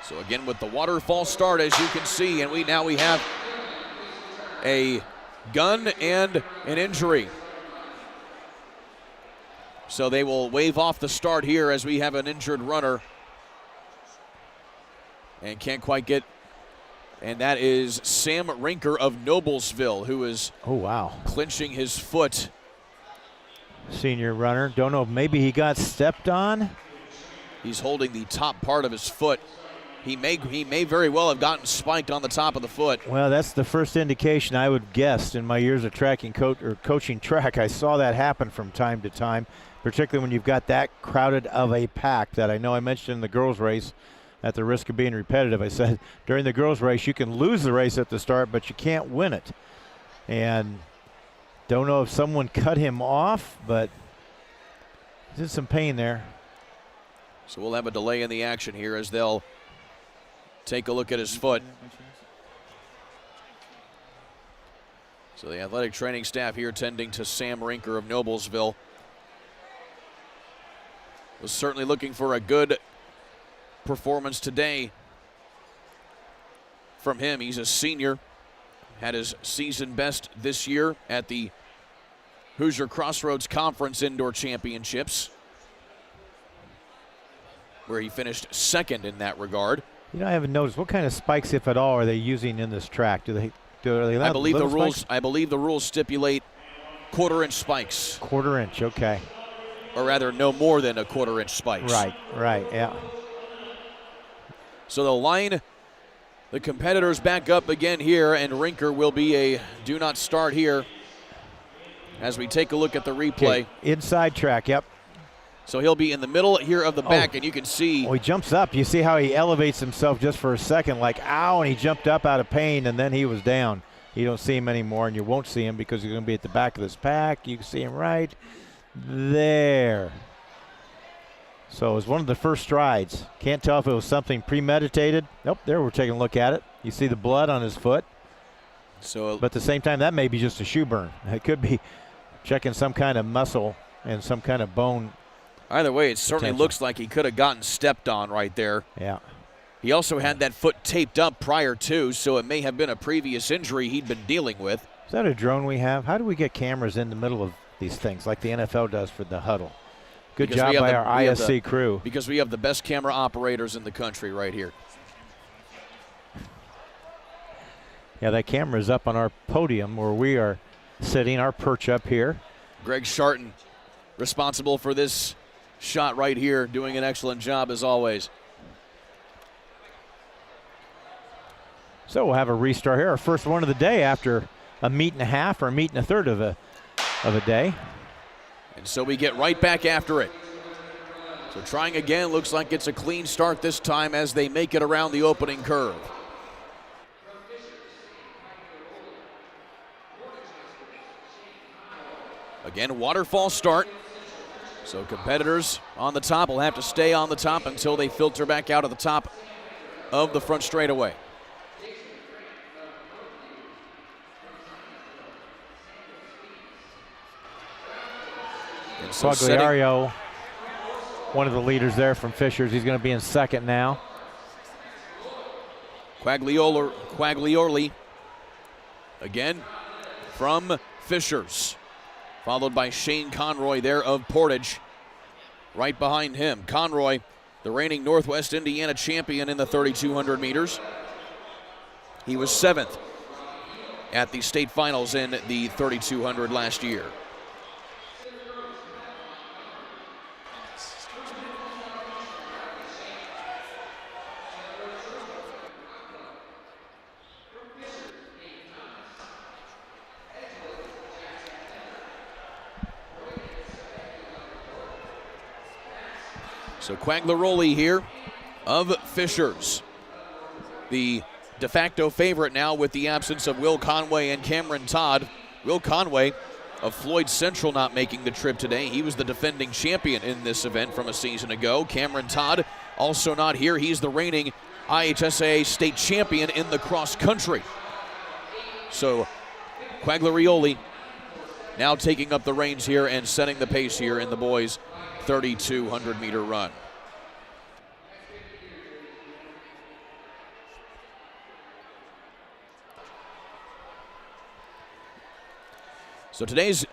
So again with the waterfall start, as you can see, and we have a gun and an injury. So they will wave off the start here as we have an injured runner. And can't quite get, and that is Sam Rinker of Noblesville, who is clinching his foot. Senior runner, don't know, maybe he got stepped on? He's holding the top part of his foot. He may very well have gotten spiked on the top of the foot. Well, that's the first indication I would guess in my years of coaching track. I saw that happen from time to time, particularly when you've got that crowded of a pack that I know I mentioned in the girls' race. At the risk of being repetitive, I said during the girls' race you can lose the race at the start, but you can't win it. And don't know if someone cut him off, but he's in some pain there. So we'll have a delay in the action here as they'll take a look at his foot. So the athletic training staff here tending to Sam Rinker of Noblesville. Was certainly looking for a good performance today from him. He's a senior, had his season best this year at the Hoosier Crossroads Conference Indoor Championships, where he finished second in that regard. You know, I haven't noticed what kind of spikes, if at all, are they using in this track? Are they I believe the rules stipulate 1/4-inch spikes. 1/4 inch, okay. Or rather, no more than a 1/4-inch spikes. Right, yeah. So they'll line the competitors back up again here, and Rinker will be a do not start here as we take a look at the replay. Okay. Inside track, yep. So he'll be in the middle here of the back, and you can see. Oh, he jumps up. You see how he elevates himself just for a second, like, ow, and he jumped up out of pain, and then he was down. You don't see him anymore, and you won't see him because he's going to be at the back of this pack. You can see him right there. So it was one of the first strides. Can't tell if it was something premeditated. Nope, there we're taking a look at it. You see the blood on his foot. So, but at the same time, that may be just a shoe burn. It could be checking some kind of muscle and some kind of bone. Either way, it certainly looks like he could have gotten stepped on right there. Yeah. He also had that foot taped up prior to, so it may have been a previous injury he'd been dealing with. Is that a drone we have? How do we get cameras in the middle of these things like the NFL does for the huddle? Good job by our ISC crew. Because we have the best camera operators in the country right here. Yeah, that camera is up on our podium where we are sitting, our perch up here. Greg Sharton, responsible for this shot right here, doing an excellent job as always. So we'll have a restart here, our first one of the day after a meet and a half or a meet and a third of a day. And so we get right back after it. So trying again, looks like it's a clean start this time as they make it around the opening curve. Again, waterfall start. So competitors on the top will have to stay on the top until they filter back out of the top of the front straightaway. So Quagliario one of the leaders there from Fishers. He's going to be in second now. Quaglioli again from Fishers, followed by Shane Conroy there of Portage. Right behind him, Conroy, the reigning Northwest Indiana champion in the 3,200 meters. He was 7th at the state finals in the 3,200 last year. So Quagliaroli here of Fishers, the de facto favorite now with the absence of Will Conway and Cameron Todd. Will Conway of Floyd Central not making the trip today. He was the defending champion in this event from a season ago. Cameron Todd also not here. He's the reigning IHSAA state champion in the cross country. So Quagliaroli now taking up the reins here and setting the pace here in the boys' 3,200 meter run. So today's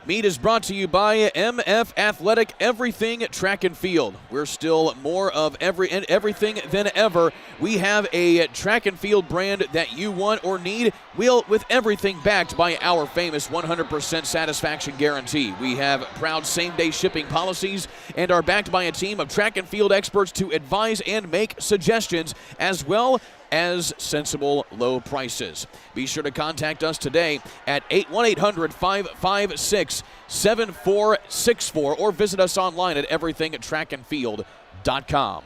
meet is brought to you by MF Athletic, everything track and field. We're still more of everything than ever. We have a track and field brand that you want or need, with everything backed by our famous 100% satisfaction guarantee. We have proud same-day shipping policies and are backed by a team of track and field experts to advise and make suggestions, as well as sensible low prices. Be sure to contact us today at 1-800-556-7464 or visit us online at everythingtrackandfield.com.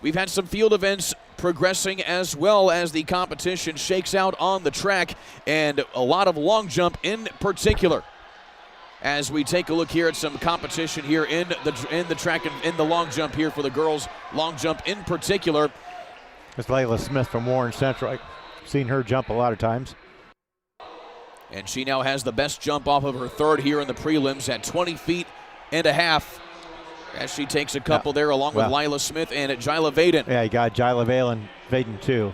We've had some field events progressing as well as the competition shakes out on the track, and a lot of long jump in particular. As we take a look here at some competition here in the track and in the long jump here for the girls long jump in particular. It's Layla Smith from Warren Central. I've seen her jump a lot of times. And she now has the best jump off of her third here in the prelims at 20 feet and a half. As she takes a couple there along with Lila Smith and Jyla Vaden. Yeah, you got Jyla Vaden too.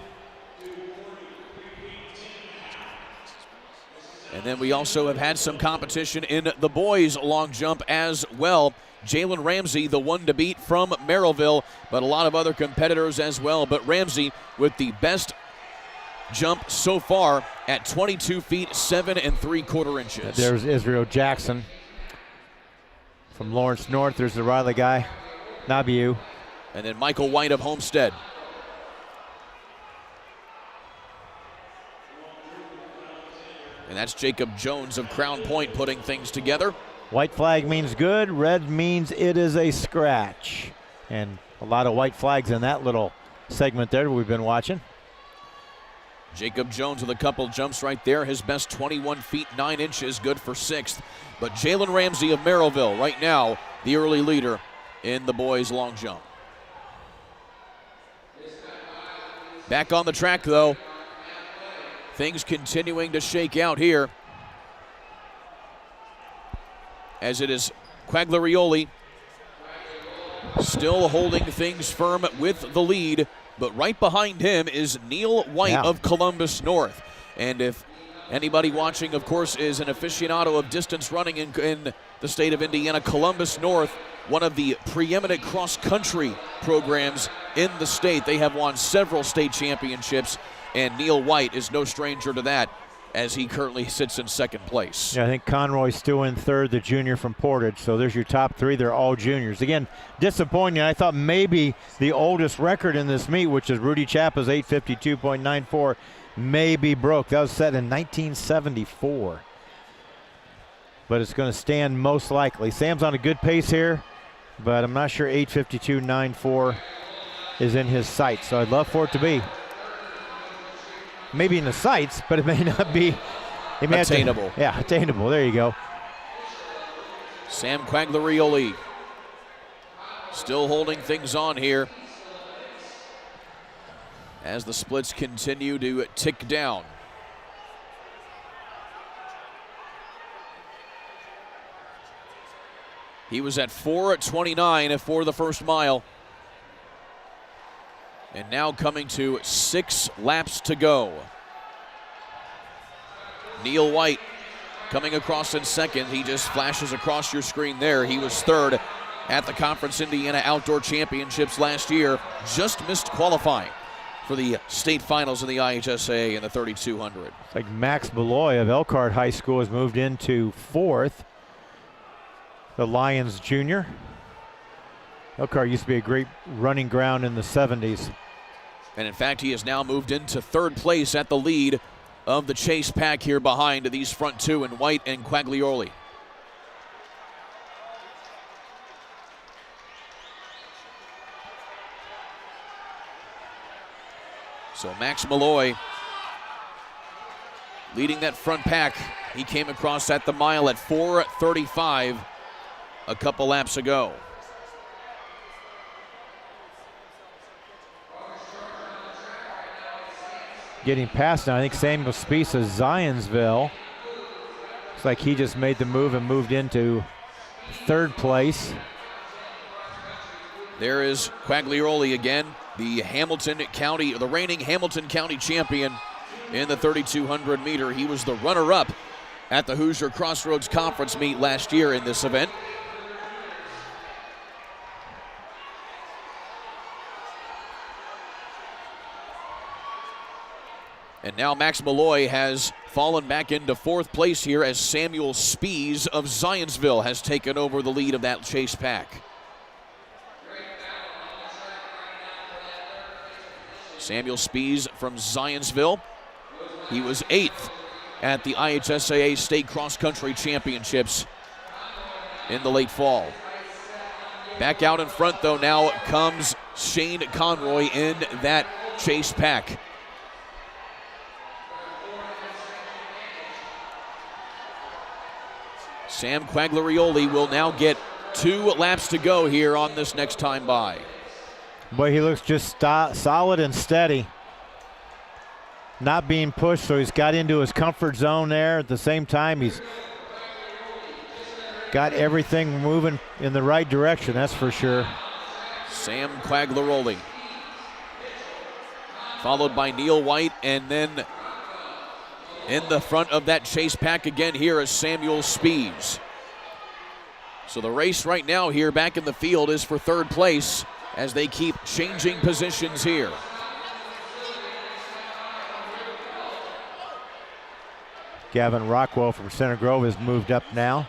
And then we also have had some competition in the boys long jump as well. Jalen Ramsey, the one to beat from Merrillville, but a lot of other competitors as well. But Ramsey with the best jump so far at 22 feet, 7 3/4 inches. There's Israel Jackson from Lawrence North. There's the Riley guy, Nabiu. And then Michael White of Homestead. And that's Jacob Jones of Crown Point putting things together. White flag means good, red means it is a scratch. And a lot of white flags in that little segment there we've been watching. Jacob Jones with a couple jumps right there. His best 21 feet 9 inches, good for 6th. But Jalen Ramsey of Merrillville right now the early leader in the boys long jump. Back on the track though. Things continuing to shake out here, as it is Quagliaroli still holding things firm with the lead, but right behind him is Neil White of Columbus North. And if anybody watching, of course, is an aficionado of distance running in the state of Indiana, Columbus North, one of the preeminent cross-country programs in the state. They have won several state championships, and Neil White is no stranger to that, as he currently sits in second place. Yeah, I think Conroy's still in third, the junior from Portage. So there's your top three. They're all juniors. Again, disappointing. I thought maybe the oldest record in this meet, which is Rudy Chappa's 8:52.94, maybe broke. That was set in 1974. But it's going to stand most likely. Sam's on a good pace here, but I'm not sure 8:52.94 is in his sights. So I'd love for it to be. Maybe in the sights, but it may not be. It may attainable. Attainable. There you go. Sam Quagliaroli still holding things on here as the splits continue to tick down. He was at 4:29 for the first mile. And now coming to 6 laps to go. Neil White coming across in second. He just flashes across your screen there. He was third at the Conference Indiana Outdoor Championships last year. Just missed qualifying for the state finals in the IHSA in the 3200. It's like Max Malloy of Elkhart High School has moved into 4th. The Lions junior. Elkhart used to be a great running ground in the 70s. And in fact, he has now moved into 3rd place at the lead of the chase pack here behind these front two in White and Quaglioli. So Max Malloy leading that front pack. He came across at the mile at 4:35 a couple laps ago. Getting past now, I think Samuel Spies of Zionsville. Looks like he just made the move and moved into 3rd place. There is Quaglioli again, the reigning Hamilton County champion in the 3200 meter. He was the runner-up at the Hoosier Crossroads Conference meet last year in this event. And now Max Malloy has fallen back into 4th place here as Samuel Spies of Zionsville has taken over the lead of that chase pack. Samuel Spies from Zionsville. He was 8th at the IHSAA State Cross Country Championships in the late fall. Back out in front, though, now comes Shane Conroy in that chase pack. Sam Quaglioli will now get 2 laps to go here on this next time by. Boy, he looks just solid and steady. Not being pushed, so he's got into his comfort zone there. At the same time, he's got everything moving in the right direction, that's for sure. Sam Quaglioli, followed by Neil White, and then in the front of that chase pack again here is Samuel Spies. So the race right now here back in the field is for 3rd place as they keep changing positions here. Gavin Rockwell from Center Grove has moved up now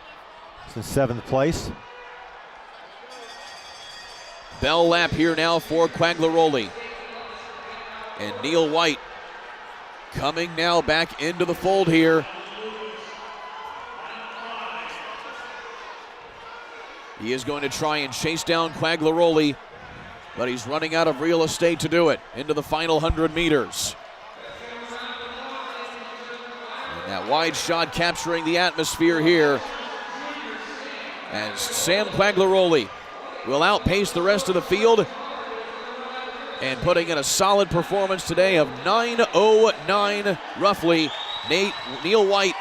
to 7th place. Bell lap here now for Quaglioli. And Neil White coming now back into the fold here. He is going to try and chase down Quaglioli, but he's running out of real estate to do it into the final 100 meters. And that wide shot capturing the atmosphere here as Sam Quaglioli will outpace the rest of the field and putting in a solid performance today of 9:09 roughly. Neil White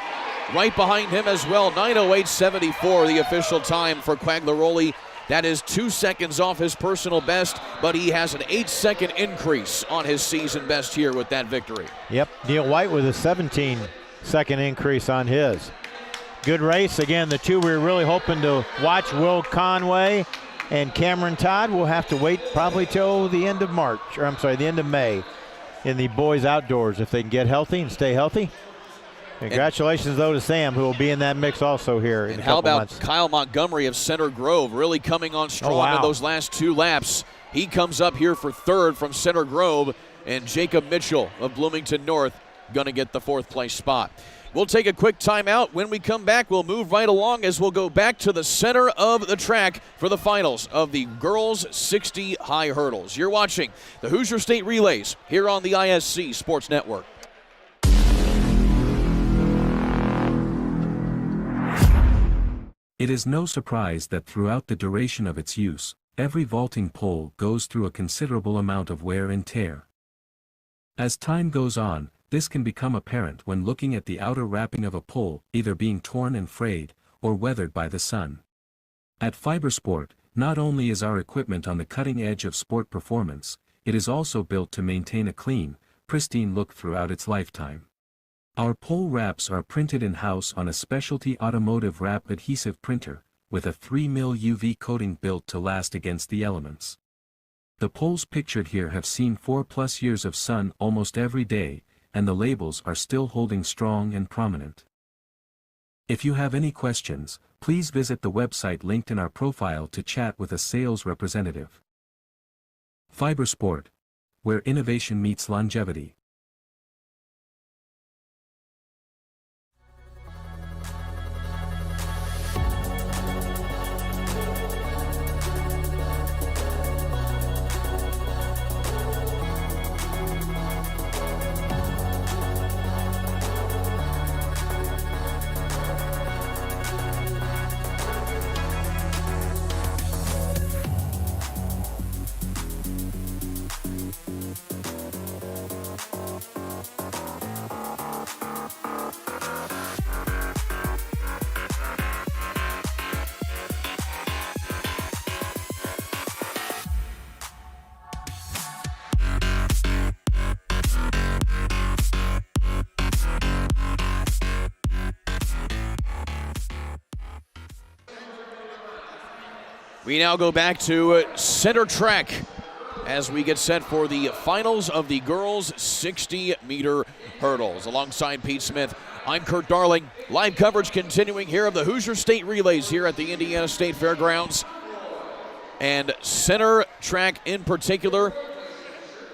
right behind him as well. 9:08.74 the official time for Quaglioli. That is 2 seconds off his personal best, but he has an 8-second increase on his season best here with that victory. Yep, Neil White with a 17-second increase on his. Good race. Again, the two we were really hoping to watch, Will Conway and Cameron Todd, will have to wait probably till the end of March, or I'm sorry, the end of May in the boys outdoors if they can get healthy and stay healthy. Congratulations, though, to Sam, who will be in that mix also here in a couple months. And how about Kyle Montgomery of Center Grove really coming on strong in those last 2 laps. He comes up here for 3rd from Center Grove, and Jacob Mitchell of Bloomington North going to get the 4th place spot. We'll take a quick timeout. When we come back, we'll move right along as we'll go back to the center of the track for the finals of the girls 60 high hurdles. You're watching the Hoosier State Relays here on the ISC Sports Network. It is no surprise that throughout the duration of its use, every vaulting pole goes through a considerable amount of wear and tear. As time goes on, this can become apparent when looking at the outer wrapping of a pole, either being torn and frayed, or weathered by the sun. At Fibersport, not only is our equipment on the cutting edge of sport performance, it is also built to maintain a clean, pristine look throughout its lifetime. Our pole wraps are printed in-house on a specialty automotive wrap adhesive printer, with a 3mm UV coating built to last against the elements. The poles pictured here have seen 4+ years of sun almost every day, and the labels are still holding strong and prominent. If you have any questions, please visit the website linked in our profile to chat with a sales representative. Fibersport, where innovation meets longevity. We now go back to center track as we get set for the finals of the girls' 60-meter hurdles. Alongside Pete Smith, I'm Kurt Darling. Live coverage continuing here of the Hoosier State Relays here at the Indiana State Fairgrounds. And center track in particular,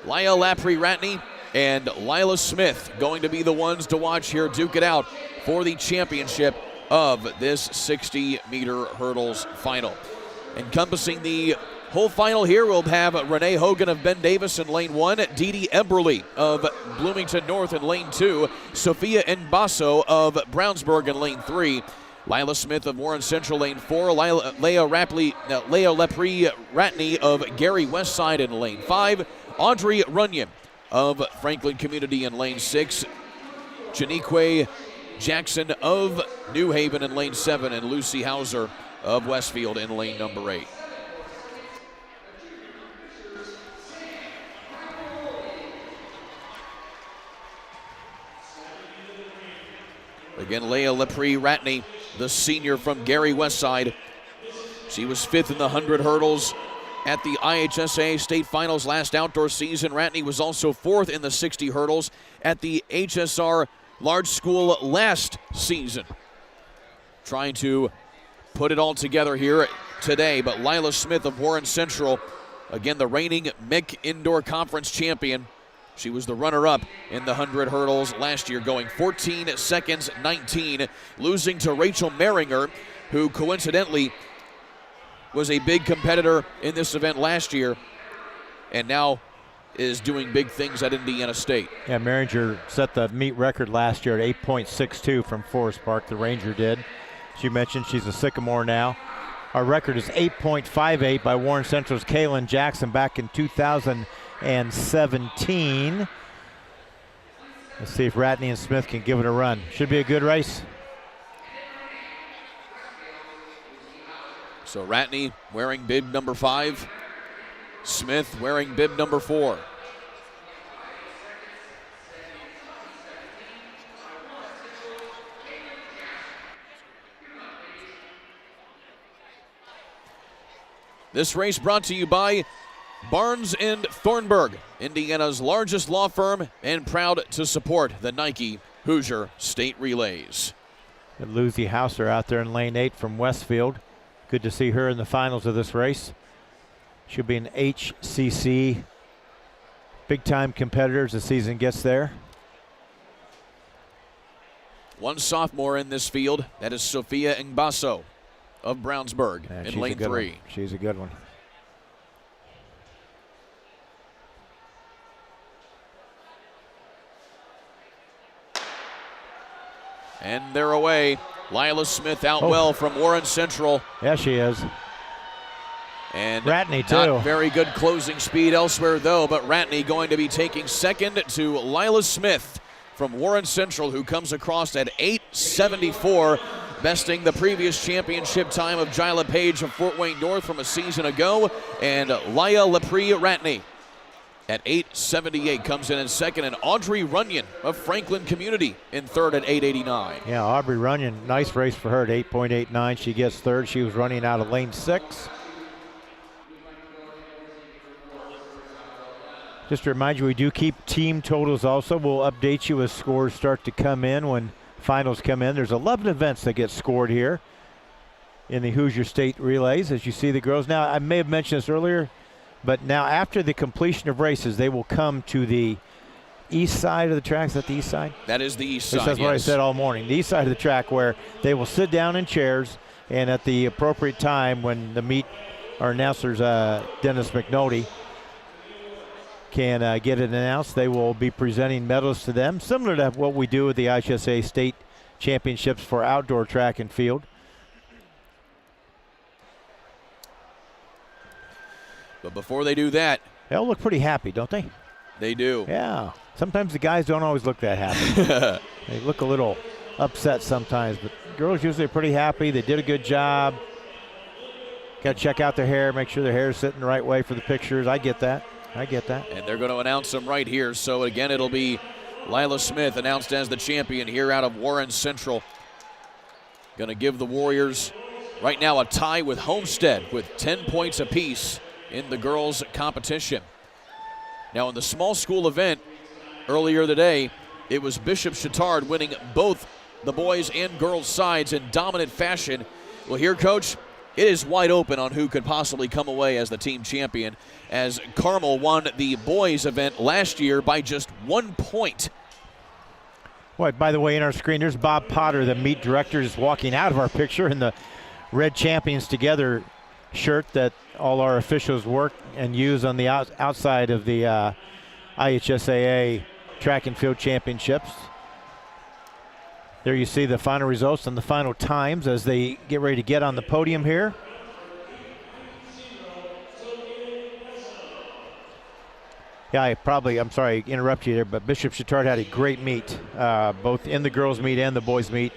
Leah Lapri-Ratney and Lila Smith going to be the ones to watch here duke it out for the championship of this 60-meter hurdles final. Encompassing the whole final here, we'll have Renee Hogan of Ben Davis in lane 1, Dee Dee Eberly of Bloomington North in lane 2, Sophia Mbasso of Brownsburg in lane 3, Lila Smith of Warren Central lane 4, Leah Lapri-Ratney of Gary Westside in lane 5, Audrey Runyon of Franklin Community in lane 6, Janique Jackson of New Haven in lane 7, and Lucy Hauser of Westfield in lane number 8. Again, Leah Lapri-Ratney, the senior from Gary Westside. She was 5th in the 100 hurdles at the IHSA State Finals last outdoor season. Ratney was also 4th in the 60 hurdles at the HSR Large School last season. Trying to put it all together here today, but Lila Smith of Warren Central, again the reigning MIC Indoor Conference champion. She was the runner-up in the 100 hurdles last year, going 14 seconds 19, losing to Rachel Meringer, who coincidentally was a big competitor in this event last year and now is doing big things at Indiana State. Yeah, Meringer set the meet record last year at 8.62 from Forest Park, the Ranger did. She mentioned she's a Sycamore now. Our record is 8.58 by Warren Central's Kaylin Jackson back in 2017. Let's see if Ratney and Smith can give it a run. Should be a good race. So Ratney wearing bib number 5, Smith wearing bib number 4. This race brought to you by Barnes & Thornburg, Indiana's largest law firm, and proud to support the Nike Hoosier State Relays. And Lucy Hauser out there in lane 8 from Westfield. Good to see her in the finals of this race. She'll be an HCC big-time competitor as the season gets there. One sophomore in this field, that is Sophia Ngbasso of Brownsburg in lane 3. She's a good one. And they're away. Lila Smith out well from Warren Central. Yeah, she is. And Ratney too. Not very good closing speed elsewhere though, but Ratney going to be taking second to Lila Smith from Warren Central, who comes across at 8:74. besting the previous championship time of Jyla Page of Fort Wayne North from a season ago, and Laya Lepre-Ratney at 8:78 comes in second, and Audrey Runyon of Franklin Community in third at 8:89. Yeah, Aubrey Runyon, nice race for her at 8.89. She gets third. She was running out of lane 6. Just to remind you, we do keep team totals also. We'll update you as scores start to come in when finals come in. There's 11 events that get scored here in the Hoosier State Relays, as you see the girls. Now, I may have mentioned this earlier, but now after the completion of races, they will come to the east side of the track. Is that the east side? That is the east side, That's what I said all morning. The east side of the track, where they will sit down in chairs, and at the appropriate time when the meet, our announcers, Dennis McNulty, can get it announced, they will be presenting medals to them, similar to what we do with the IHSA State Championships for outdoor track and field. But before they do that, they all look pretty happy, don't they? They do. Yeah. Sometimes the guys don't always look that happy. They look a little upset sometimes, but girls usually are pretty happy. They did a good job. Got to check out their hair, make sure their hair is sitting the right way for the pictures. I get that. And they're going to announce them right here. So again, it'll be Lila Smith announced as the champion here out of Warren Central. Going to give the Warriors right now a tie with Homestead with 10 points apiece in the girls' competition. Now in the small school event earlier today, it was Bishop Chittard winning both the boys and girls sides in dominant fashion. Well, here, Coach, it is wide open on who could possibly come away as the team champion, as Carmel won the boys event last year by just 1 point. Well, by the way, in our screen, there's Bob Potter, the meet director, is walking out of our picture in the Red Champions Together shirt that all our officials work and use on the outside of the IHSAA Track and Field Championships. There you see the final results and the final times as they get ready to get on the podium here. Yeah, I'm sorry to interrupt you there, but Bishop Chittard had a great meet, both in the girls' meet and the boys' meet.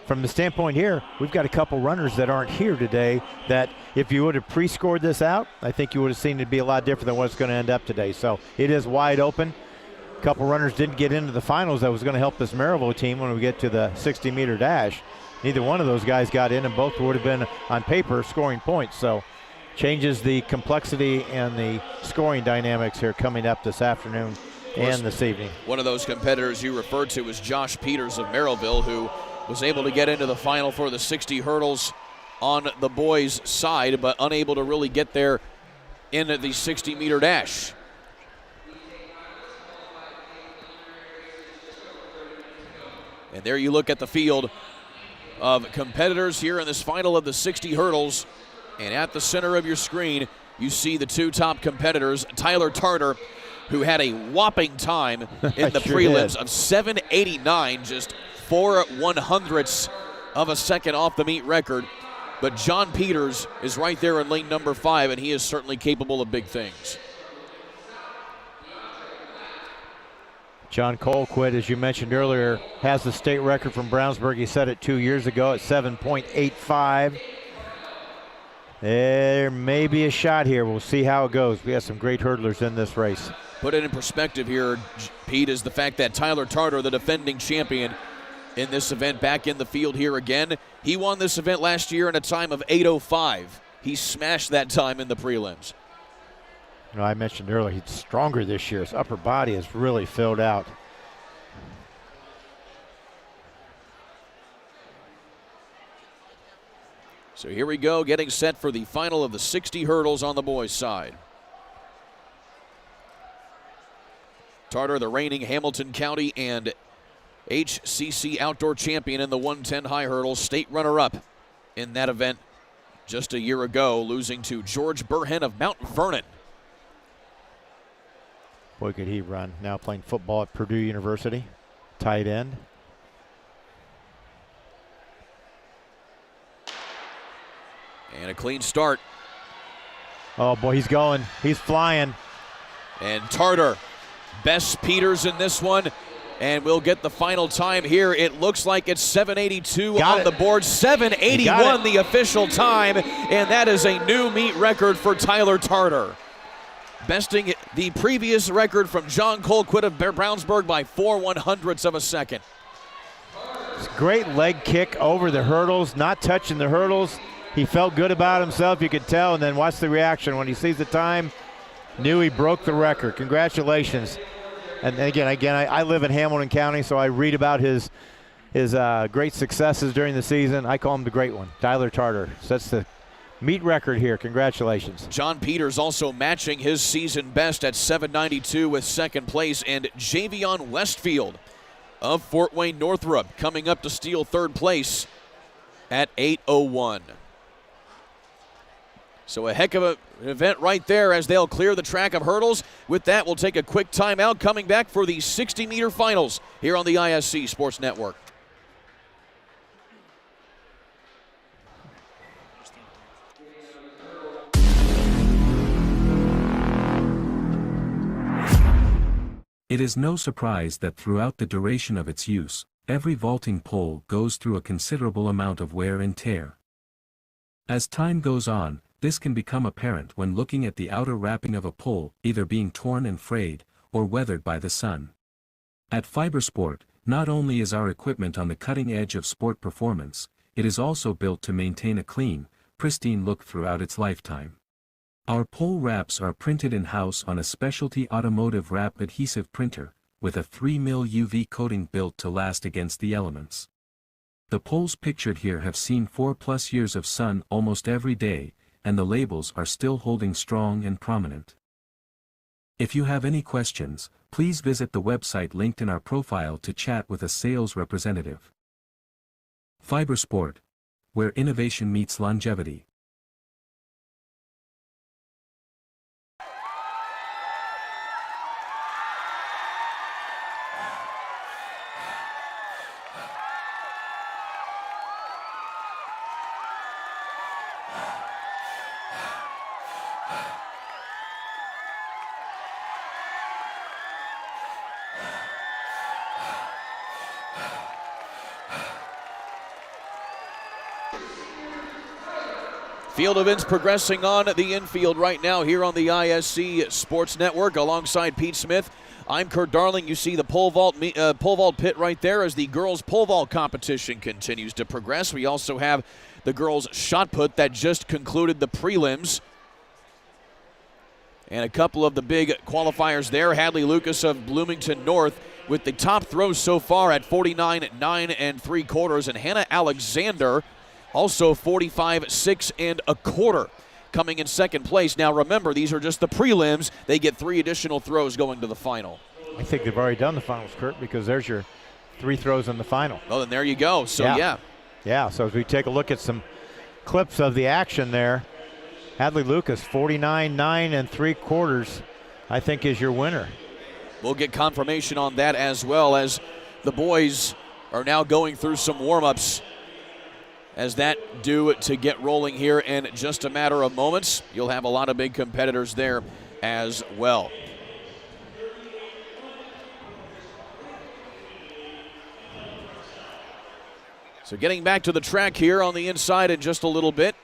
From the standpoint here, we've got a couple runners that aren't here today that if you would have pre-scored this out, I think you would have seen it be a lot different than what it's going to end up today. So it is wide open. A couple runners didn't get into the finals. That was going to help this Maryville team when we get to the 60-meter dash. Neither one of those guys got in, and both would have been, on paper, scoring points. So changes the complexity and the scoring dynamics here coming up this afternoon and this evening. One of those competitors you referred to was Josh Peters of Maryville, who was able to get into the final for the 60 hurdles on the boys' side, but unable to really get there in the 60-meter dash. And there you look at the field of competitors here in this final of the 60 hurdles. And at the center of your screen, you see the two top competitors, Tyler Tarter, who had a whopping time in the prelims of 7:89, just 4/100ths of a second off the meet record. But John Peters is right there in lane number 5, and he is certainly capable of big things. John Colquitt, as you mentioned earlier, has the state record from Brownsburg. He set it 2 years ago at 7.85. There may be a shot here. We'll see how it goes. We have some great hurdlers in this race. Put it in perspective here, Pete, is the fact that Tyler Tarter, the defending champion in this event, back in the field here again. He won this event last year in a time of 8:05. He smashed that time in the prelims. You know, I mentioned earlier, he's stronger this year. His upper body is really filled out. So here we go, getting set for the final of the 60 hurdles on the boys' side. Tarter, the reigning Hamilton County and HCC outdoor champion in the 110 high hurdles, state runner-up in that event just a year ago, losing to George Burhen of Mount Vernon. Boy, could he run. Now playing football at Purdue University, tight end. And a clean start. Oh, boy, he's going. He's flying. And Tarter, Bess Peters in this one, And we'll get the final time here. It looks like it's 7:82 on the board. 7:81 the official time, and that is a new meet record for Tyler Tarter, besting the previous record from John Colquitt of Brownsburg by 4/100ths of a second. Great leg kick over the hurdles, not touching the hurdles. He felt good about himself, you could tell, and then watch the reaction. When he sees the time, knew he broke the record. Congratulations. And again, I live in Hamilton County, so I read about his great successes during the season. I call him the great one, Tyler Tarter. Sets the meet record here. Congratulations. John Peters also matching his season best at 7:92 with second place, and Javion Westfield of Fort Wayne Northrop coming up to steal third place at 8:01. So a heck of an event right there as they'll clear the track of hurdles. With that, we'll take a quick timeout, coming back for the 60-meter finals here on the ISC Sports Network. It is no surprise that throughout the duration of its use, every vaulting pole goes through a considerable amount of wear and tear. As time goes on, this can become apparent when looking at the outer wrapping of a pole either being torn and frayed, or weathered by the sun. At Fibersport, not only is our equipment on the cutting edge of sport performance, it is also built to maintain a clean, pristine look throughout its lifetime. Our pole wraps are printed in-house on a specialty automotive wrap adhesive printer, with a 3mm UV coating built to last against the elements. The poles pictured here have seen 4+ years of sun almost every day, and the labels are still holding strong and prominent. If you have any questions, please visit the website linked in our profile to chat with a sales representative. Fibersport, where innovation meets longevity. Field events progressing on the infield right now here on the ISC Sports Network alongside Pete Smith. I'm Kurt Darling. You see the pole vault pit right there as the girls' pole vault competition continues to progress. We also have the girls' shot put that just concluded the prelims. And a couple of the big qualifiers there. Hadley Lucas of Bloomington North with the top throws so far at 49 9 3/4, and Hannah Alexander also 45 6 1/4, coming in second place. Now remember, these are just the prelims. They get 3 additional throws going to the final. I think they've already done the finals, Kurt, because there's your 3 throws in the final. Well, then there you go. So yeah. Yeah, so as we take a look at some clips of the action there, Hadley Lucas, 49 9 3/4, I think is your winner. We'll get confirmation on that as well, as the boys are now going through some warm-ups as that due to get rolling here in just a matter of moments. You'll have a lot of big competitors there as well. So getting back to the track here on the inside in just a little bit.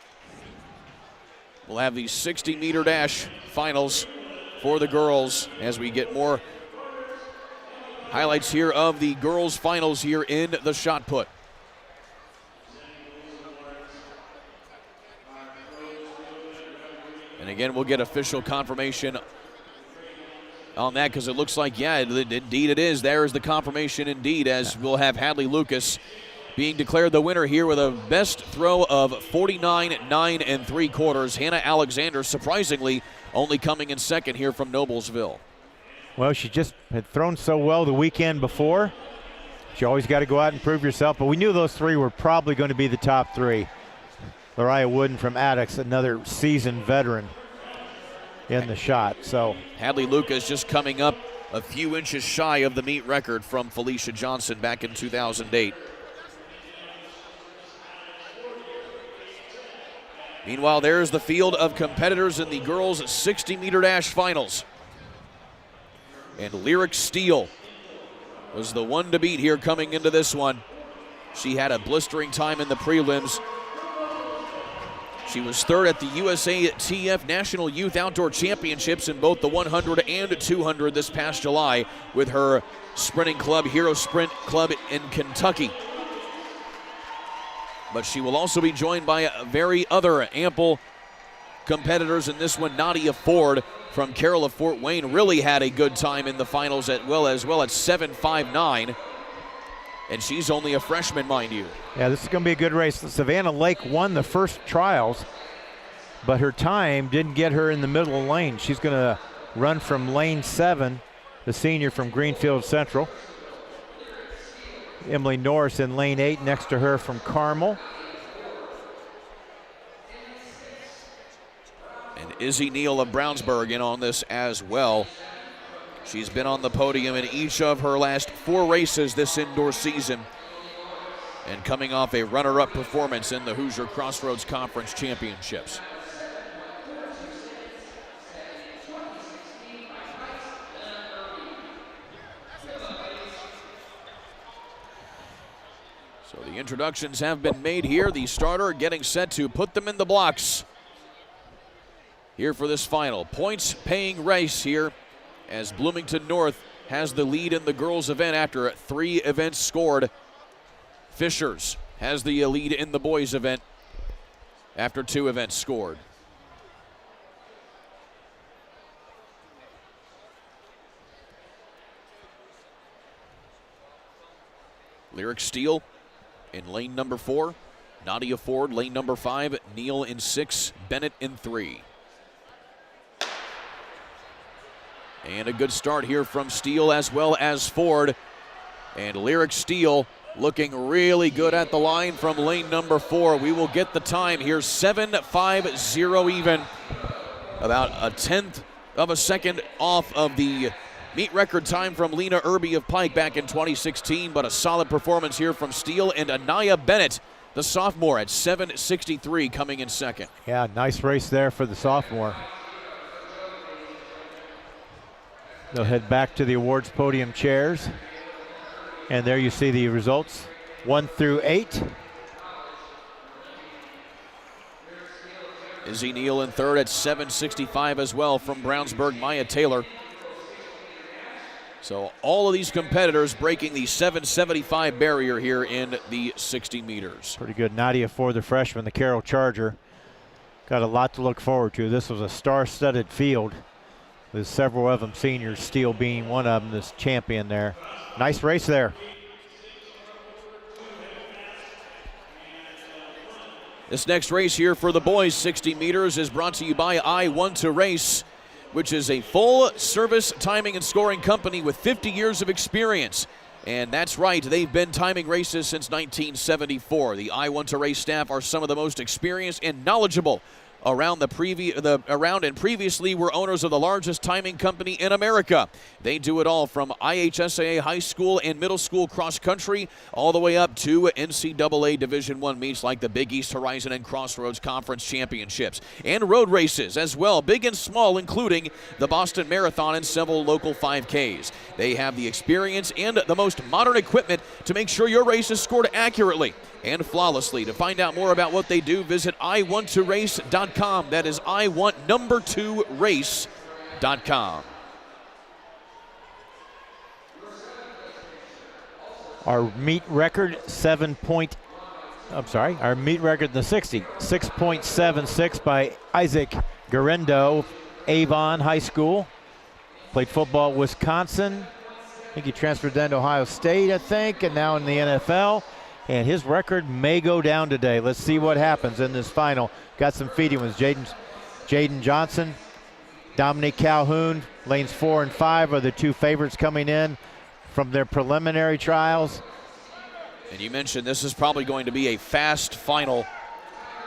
We'll have the 60-meter dash finals for the girls as we get more highlights here of the girls' finals here in the shot put. And again, we'll get official confirmation on that, because it looks like, yeah, indeed it is. There is the confirmation indeed, as we'll have Hadley Lucas being declared the winner here with a best throw of 49 9 3/4. Hannah Alexander, surprisingly, only coming in second here from Noblesville. Well, she just had thrown so well the weekend before. You always got to go out and prove yourself, but we knew those 3 were probably going to be the top 3. Lariah Wooden from Attucks, another seasoned veteran in the shot. So Hadley Lucas just coming up a few inches shy of the meet record from Felicia Johnson back in 2008. Meanwhile, there's the field of competitors in the girls' 60-meter dash finals. And Lyric Steele was the one to beat here coming into this one. She had a blistering time in the prelims. She was third at the USATF National Youth Outdoor Championships in both the 100 and 200 this past July with her sprinting club, Hero Sprint Club in Kentucky. But she will also be joined by very other ample competitors in this one. Nadia Ford from Carroll of Fort Wayne really had a good time in the finals as well at 7.59. And she's only a freshman, mind you. Yeah, this is going to be a good race. Savannah Lake won the first trials, but her time didn't get her in the middle of the lane. She's going to run from lane 7, the senior from Greenfield Central. Emily Norris in lane 8 next to her from Carmel. And Izzy Neal of Brownsburg in on this as well. She's been on the podium in each of her last 4 races this indoor season, and coming off a runner-up performance in the Hoosier Crossroads Conference Championships. So the introductions have been made here. The starter getting set to put them in the blocks here for this final points-paying race here, as Bloomington North has the lead in the girls' event after 3 events scored. Fishers has the lead in the boys' event after 2 events scored. Lyric Steele in lane number 4. Nadia Ford, lane number 5. Neal in 6. Bennett in 3. And a good start here from Steele as well as Ford. And Lyric Steele looking really good at the line from lane number 4. We will get the time here, 7.50 even. About a 1/10 of a second off of the meet record time from Lena Irby of Pike back in 2016, but a solid performance here from Steele and Anaya Bennett, the sophomore, at 7.63 coming in second. Yeah, nice race there for the sophomore. They'll head back to the awards podium chairs. And there you see the results, 1 through 8. Izzy Neal in third at 7.65 as well from Brownsburg, Maya Taylor. So all of these competitors breaking the 7.75 barrier here in the 60 meters. Pretty good. Nadia Ford, the freshman, the Carroll Charger. Got a lot to look forward to. This was a star-studded field, with several of them seniors, Steele being one of them, this champion there. Nice race there. This next race here for the boys, 60 meters, is brought to you by I Want to Race, which is a full-service timing and scoring company with 50 years of experience. And that's right, they've been timing races since 1974. The I Want to Race staff are some of the most experienced and knowledgeable around and previously were owners of the largest timing company in America. They do it all from IHSAA high school and middle school cross country all the way up to NCAA Division I meets like the Big East Horizon and Crossroads Conference Championships, and road races as well, big and small, including the Boston Marathon and several local 5Ks. They have the experience and the most modern equipment to make sure your race is scored accurately and flawlessly. To find out more about what they do, visit iwant2race.com. That is iwant2race.com. Our meet record our meet record in the 60, 6.76 by Isaac Garendo, Avon High School. Played football at Wisconsin. I think he transferred then to Ohio State, and now in the NFL. And his record may go down today. Let's see what happens in this final. Got some feeding with Jaden Johnson, Dominique Calhoun. Lanes 4 and 5 are the 2 favorites coming in from their preliminary trials. And you mentioned this is probably going to be a fast final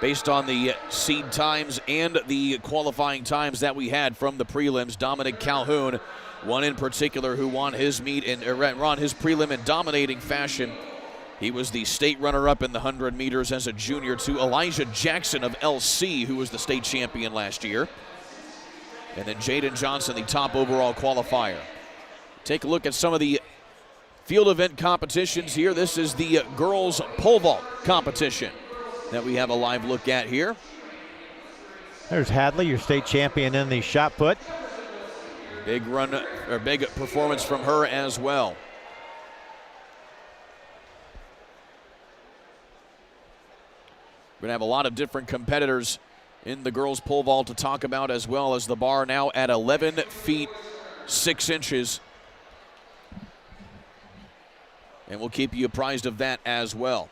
based on the seed times and the qualifying times that we had from the prelims. Dominic Calhoun, one in particular who won his meet and ran his prelim in dominating fashion. He was the state runner-up in the 100 meters as a junior to Elijah Jackson of LC, who was the state champion last year. And then Jaden Johnson, the top overall qualifier. Take a look at some of the field event competitions here. This is the girls pole vault competition that we have a live look at here. There's Hadley, your state champion in the shot put. Big run, or big performance from her as well. We're going to have a lot of different competitors in the girls pole vault to talk about, as well as the bar now at 11 feet 6 inches. And we'll keep you apprised of that as well.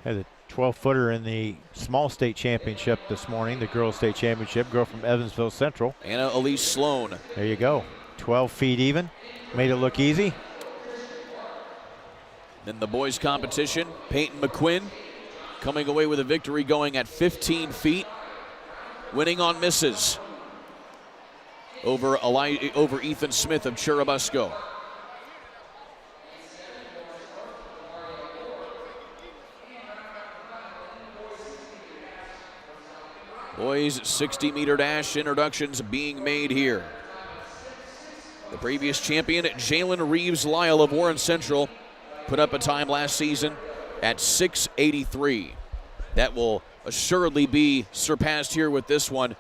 Had a 12-footer in the small state championship this morning, the girls state championship, girl from Evansville Central. Anna Elise Sloan. There you go. 12 feet even. Made it look easy. Then the boys competition, Peyton McQuinn coming away with a victory going at 15 feet, winning on misses over Ethan Smith of Churubusco. Boys 60-meter dash introductions being made here. The previous champion, Jalen Reeves-Lyle of Warren Central, put up a time last season at 6:83. That will assuredly be surpassed here with this one.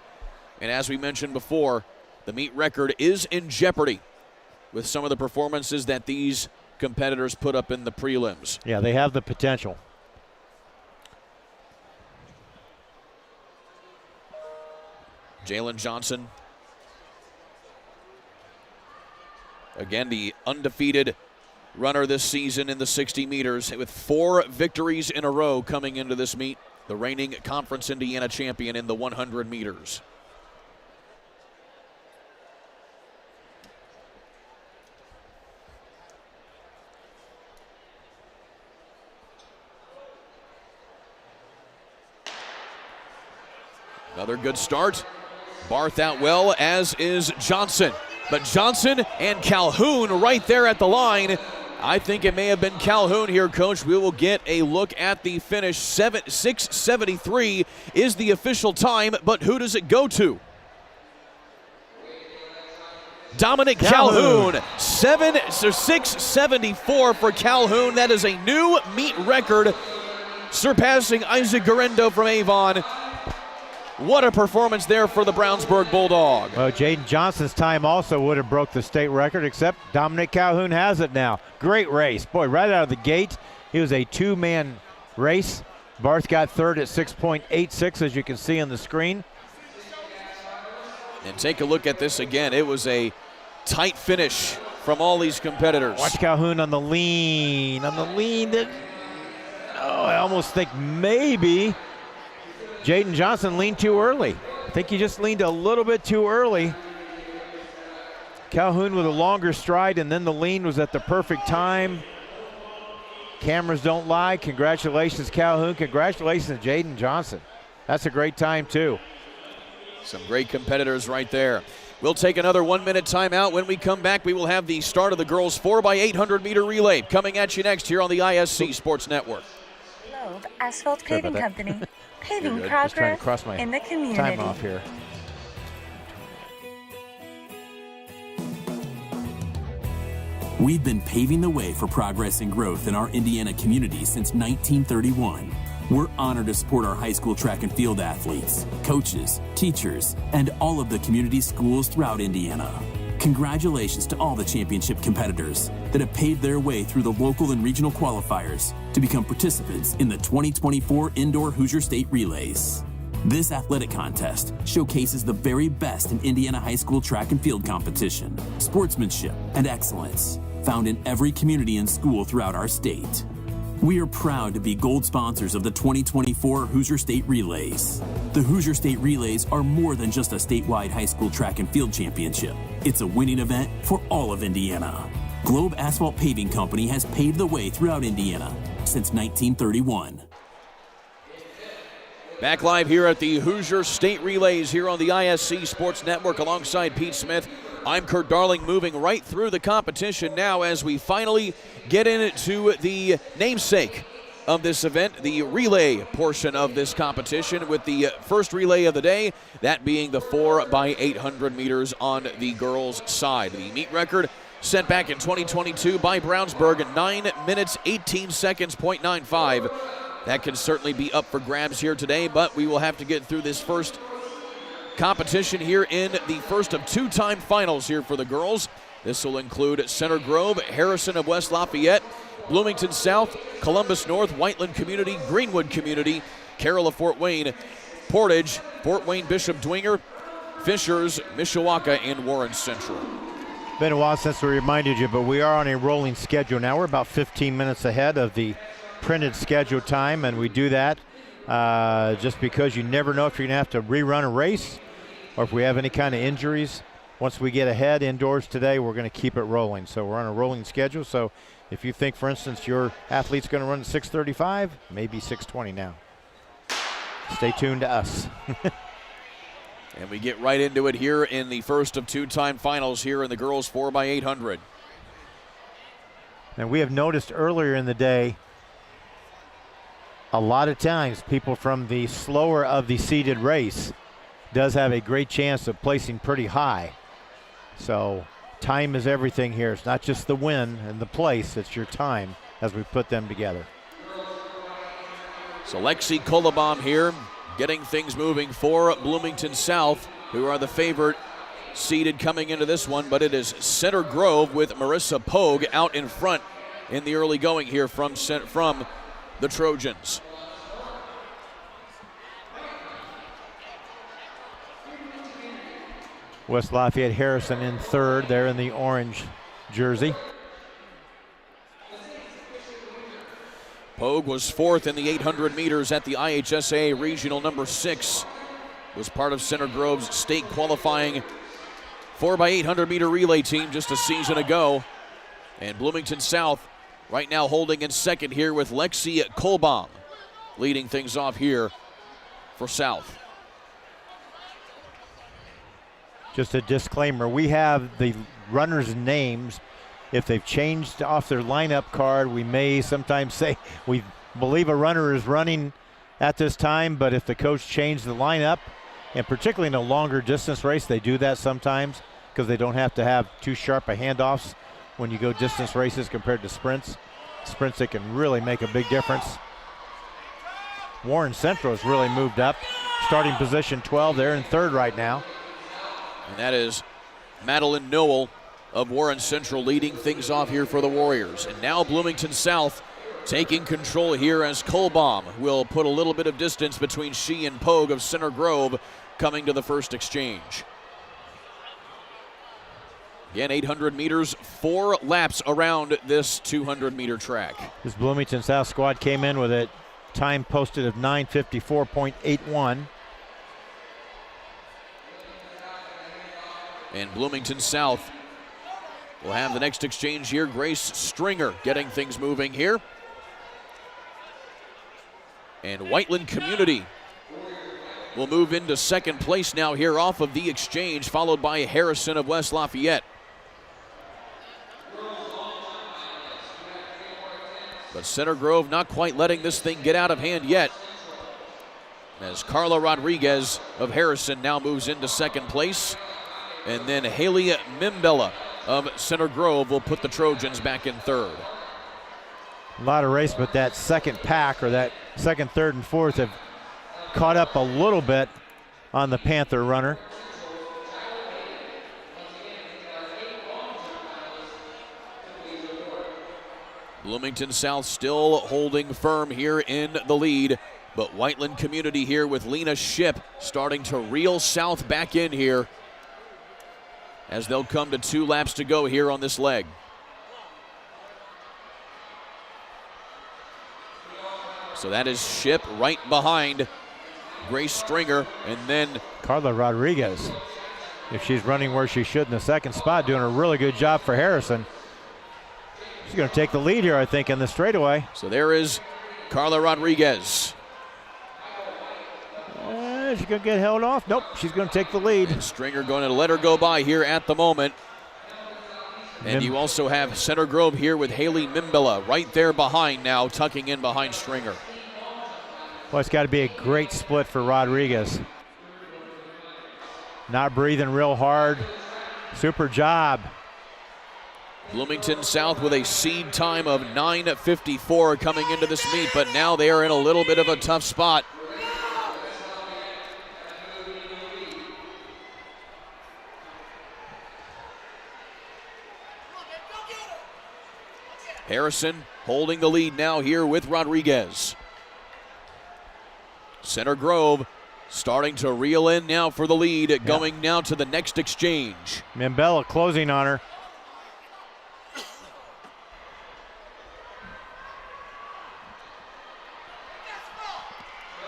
And as we mentioned before, the meet record is in jeopardy with some of the performances that these competitors put up in the prelims. Yeah, they have the potential. Jalen Johnson, again, the undefeated runner this season in the 60 meters with 4 victories in a row coming into this meet. The reigning Conference Indiana champion in the 100 meters. Another good start. Barth out well, as is Johnson. But Johnson and Calhoun right there at the line. I think it may have been Calhoun here, Coach. We will get a look at the finish. 6:73 is the official time, but who does it go to? Dominic Calhoun. 6:74 for Calhoun. That is a new meet record, surpassing Isaac Garendo from Avon. What a performance there for the Brownsburg Bulldog. Well, Jaden Johnson's time also would have broke the state record, except Dominic Calhoun has it now. Great race. Boy, right out of the gate, he was a 2-man race. Barth got third at 6.86, as you can see on the screen. And take a look at this again. It was a tight finish from all these competitors. Watch Calhoun on the lean. On the lean. I almost think maybe Jaden Johnson leaned too early. I think he just leaned a little bit too early. Calhoun with a longer stride, and then the lean was at the perfect time. Cameras don't lie. Congratulations, Calhoun. Congratulations, Jaden Johnson. That's a great time, too. Some great competitors right there. We'll take another 1-minute timeout. When we come back, we will have the start of the girls 4x800 meter relay coming at you next here on the ISC Sports Network. Globe Asphalt Paving Company. Paving Just trying to progress cross my in the community. time off here. We've been paving the way for progress and growth in our Indiana community since 1931. We're honored to support our high school track and field athletes, coaches, teachers, and all of the community schools throughout Indiana. Congratulations to all the championship competitors that have paved their way through the local and regional qualifiers to become participants in the 2024 Indoor Hoosier State Relays. This athletic contest showcases the very best in Indiana high school track and field competition, sportsmanship, and excellence found in every community and school throughout our state. We are proud to be gold sponsors of the 2024 Hoosier State Relays. The Hoosier State Relays are more than just a statewide high school track and field championship. It's a winning event for all of Indiana. Globe Asphalt Paving Company has paved the way throughout Indiana since 1931. Back live here at the Hoosier State Relays here on the ISC Sports Network alongside Pete Smith. I'm Kurt Darling, moving right through the competition now as we finally get into the namesake of this event, the relay portion of this competition, with the first relay of the day, that being the 4x800 meters on the girls' side. The meet record set back in 2022 by Brownsburg, 9 minutes, 18 seconds, .95. That can certainly be up for grabs here today, but we will have to get through this first competition here in the first of two-time finals here for the girls. This will include Center Grove, Harrison of West Lafayette, Bloomington South, Columbus North, Whiteland Community, Greenwood Community, Carroll of Fort Wayne, Portage, Fort Wayne Bishop Dwenger, Fishers, Mishawaka, and Warren Central. Been a while since we reminded you, but we are on a rolling schedule now. We're about 15 minutes ahead of the printed schedule time, and we do that just because you never know if you're going to have to rerun a race or if we have any kind of injuries. Once we get ahead indoors today, we're going to keep it rolling. So we're on a rolling schedule. So if you think, for instance, your athlete's going to run at 6:35, maybe 6:20 now. Stay tuned to us. And we get right into it here in the first of two-time finals here in the girls 4x800. And we have noticed earlier in the day, a lot of times people from the slower of the seeded race does have a great chance of placing pretty high. So time is everything here. It's not just the win and the place, it's your time as we put them together. So Lexi Kolobom here getting things moving for Bloomington South, who are the favorite seeded coming into this one, but it is Center Grove with Marissa Pogue out in front in the early going here from the Trojans. West Lafayette Harrison in third there in the orange jersey. Pogue was fourth in the 800 meters at the IHSA Regional number 6. Was part of Center Grove's state qualifying 4x800 meter relay team just a season ago. And Bloomington South right now holding in second here with Lexi Kolbaum leading things off here for South. Just a disclaimer, we have the runners' names. If they've changed off their lineup card, we may sometimes say we believe a runner is running at this time, but if the coach changed the lineup, and particularly in a longer distance race, they do that sometimes because they don't have to have too sharp a handoffs when you go distance races compared to sprints. Sprints that can really make a big difference. Warren Central has really moved up. Starting position 12, they're in third right now. And that is Madeline Nowell of Warren Central leading things off here for the Warriors. And now Bloomington South taking control here as Kolbaum will put a little bit of distance between she and Pogue of Center Grove coming to the first exchange. Again, 800 meters, 4 laps around this 200-meter track. This Bloomington South squad came in with a time posted of 9:54.81. And Bloomington South will have the next exchange here. Grace Stringer getting things moving here. And Whiteland Community will move into second place now here off of the exchange, followed by Harrison of West Lafayette. But Center Grove not quite letting this thing get out of hand yet, as Carla Rodriguez of Harrison now moves into second place. And then Haley Mimbella of Center Grove will put the Trojans back in third. A lot of race, but that second pack, or that second, third, and fourth have caught up a little bit on the Panther runner. Bloomington South still holding firm here in the lead, but Whiteland Community here with Lena Ship starting to reel South back in here as they'll come to 2 laps to go here on this leg. So that is Ship right behind Grace Stringer, and then Carla Rodriguez, if she's running where she should in the second spot, doing a really good job for Harrison. She's going to take the lead here, I think, in the straightaway. So there is Carla Rodriguez. She's going to get held off. Nope, she's going to take the lead. And Stringer going to let her go by here at the moment. And you also have Center Grove here with Haley Mimbella right there behind now, tucking in behind Stringer. Well, it's got to be a great split for Rodriguez. Not breathing real hard. Super job. Bloomington South with a seed time of 9:54 coming into this meet, but now they are in a little bit of a tough spot. Harrison holding the lead now here with Rodriguez. Center Grove starting to reel in now for the lead, going now to the next exchange. Mimbella closing on her.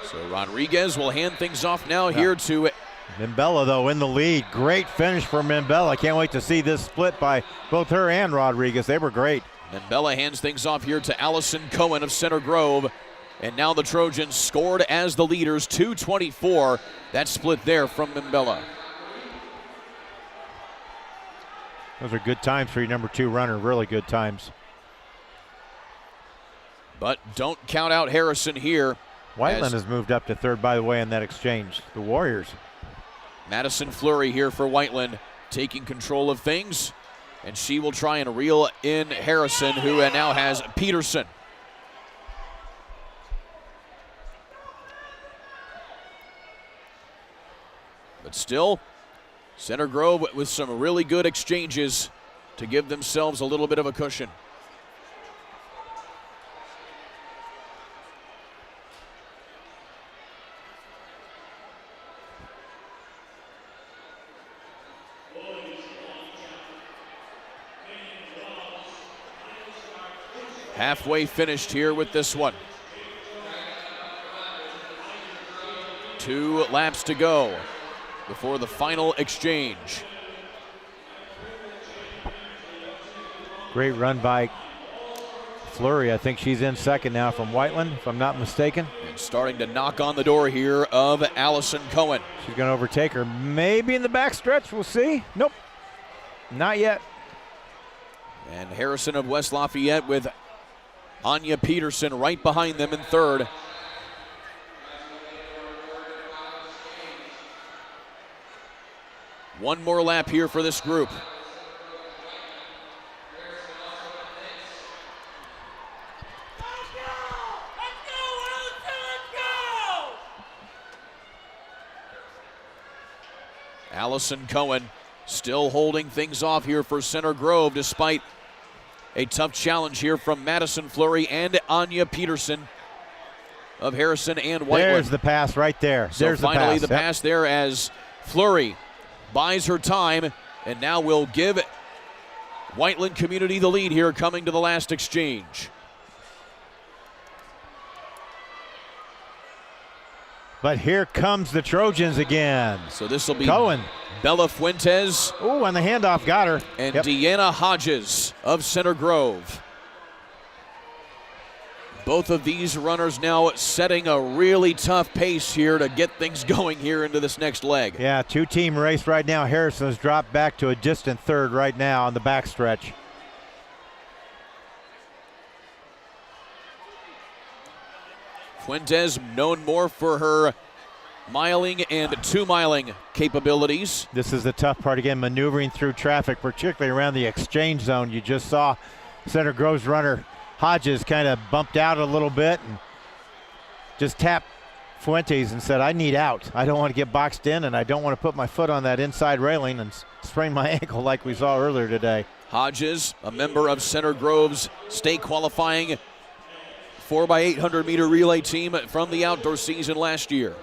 So Rodriguez will hand things off now here to Mimbella, though, in the lead. Great finish for Mimbella. Can't wait to see this split by both her and Rodriguez. They were great. Mimbella hands things off here to Allison Cohen of Center Grove. And now the Trojans scored as the leaders, 2:24. That split there from Mimbella. Those are good times for your number 2 runner, really good times. But don't count out Harrison here. Whiteland has moved up to third, by the way, in that exchange. The Warriors. Madison Fleury here for Whiteland, taking control of things. And she will try and reel in Harrison, who now has Peterson. But still, Center Grove with some really good exchanges to give themselves a little bit of a cushion. Halfway finished here with this one. 2 laps to go before the final exchange. Great run by Fleury. I think she's in second now from Whiteland, if I'm not mistaken. And starting to knock on the door here of Allison Cohen. She's going to overtake her. Maybe in the backstretch. We'll see. Nope. Not yet. And Harrison of West Lafayette with Anya Peterson right behind them in third. One more lap here for this group. Allison Cohen still holding things off here for Center Grove despite a tough challenge here from Madison Fleury and Anya Peterson of Harrison and Whiteland. There's the pass right there. So There's finally the pass there as Fleury buys her time and now will give Whiteland Community the lead here coming to the last exchange. But here comes the Trojans again. So this will be Cohen. Bella Fuentes. Oh, and the handoff got her. And Deanna Hodges of Center Grove. Both of these runners now setting a really tough pace here to get things going here into this next leg. Yeah, 2-team race right now. Harrison has dropped back to a distant third right now on the backstretch. Fuentes known more for her miling and 2-miling capabilities. This is the tough part again, maneuvering through traffic, particularly around the exchange zone. You just saw Center Grove's runner Hodges kind of bumped out a little bit and just tapped Fuentes and said, I need out. I don't want to get boxed in, and I don't want to put my foot on that inside railing and sprain my ankle like we saw earlier today. Hodges, a member of Center Grove's state qualifying 4x800 meter relay team from the outdoor season last year.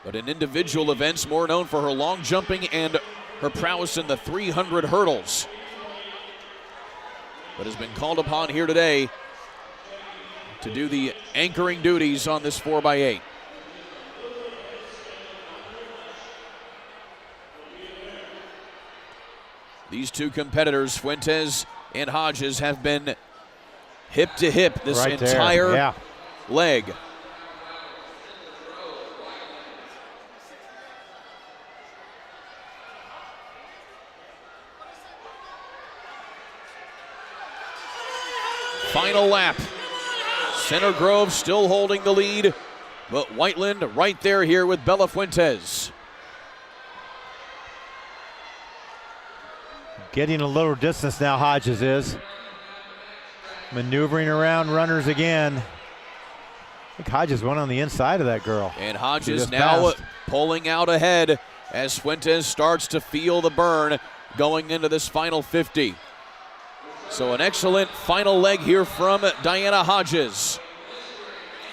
But in individual events, more known for her long jumping and her prowess in the 300 hurdles. But has been called upon here today to do the anchoring duties on this 4x8. These two competitors, Fuentes and Hodges, have been hip to hip this entire leg. Final lap. Center Grove still holding the lead, but Whiteland right there here with Bella Fuentes. Getting a little distance now, Hodges is. Maneuvering around runners again. I think Hodges went on the inside of that girl. And Hodges now pulling out ahead as Fuentes starts to feel the burn going into this final 50. So an excellent final leg here from Diana Hodges.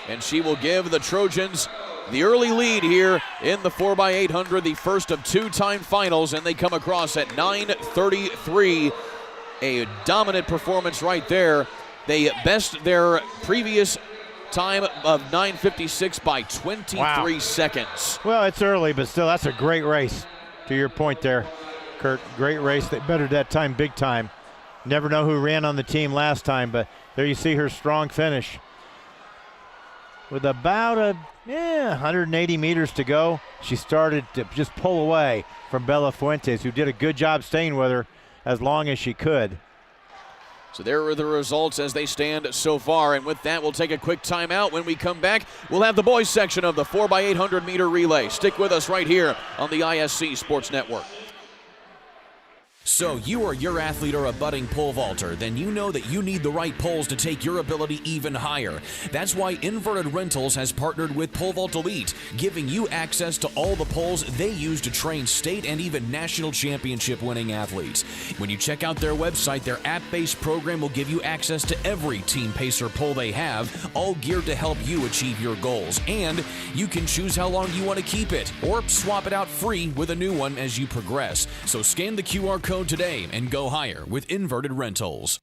And she will give the Trojans the early lead here in the 4x800, the first of 2-time finals, and they come across at 9:33. A dominant performance right there. They best their previous time of 9:56 by 23 seconds. Well, it's early, but still, that's a great race. To your point there, Kurt, great race. They bettered that time big time. Never know who ran on the team last time, but there you see her strong finish. With about 180 meters to go, she started to just pull away from Bella Fuentes, who did a good job staying with her as long as she could. So there are the results as they stand so far. And with that, we'll take a quick timeout. When we come back, we'll have the boys section of the 4x800 meter relay. Stick with us right here on the ISC Sports Network. So you or your athlete are a budding pole vaulter, then you know that you need the right poles to take your ability even higher. That's why Inverted Rentals has partnered with Pole Vault Elite, giving you access to all the poles they use to train state and even national championship winning athletes. When you check out their website, their app-based program will give you access to every Team Pacer pole they have, all geared to help you achieve your goals. And you can choose how long you want to keep it, or swap it out free with a new one as you progress. So scan the QR code today and go higher with Inverted Rentals.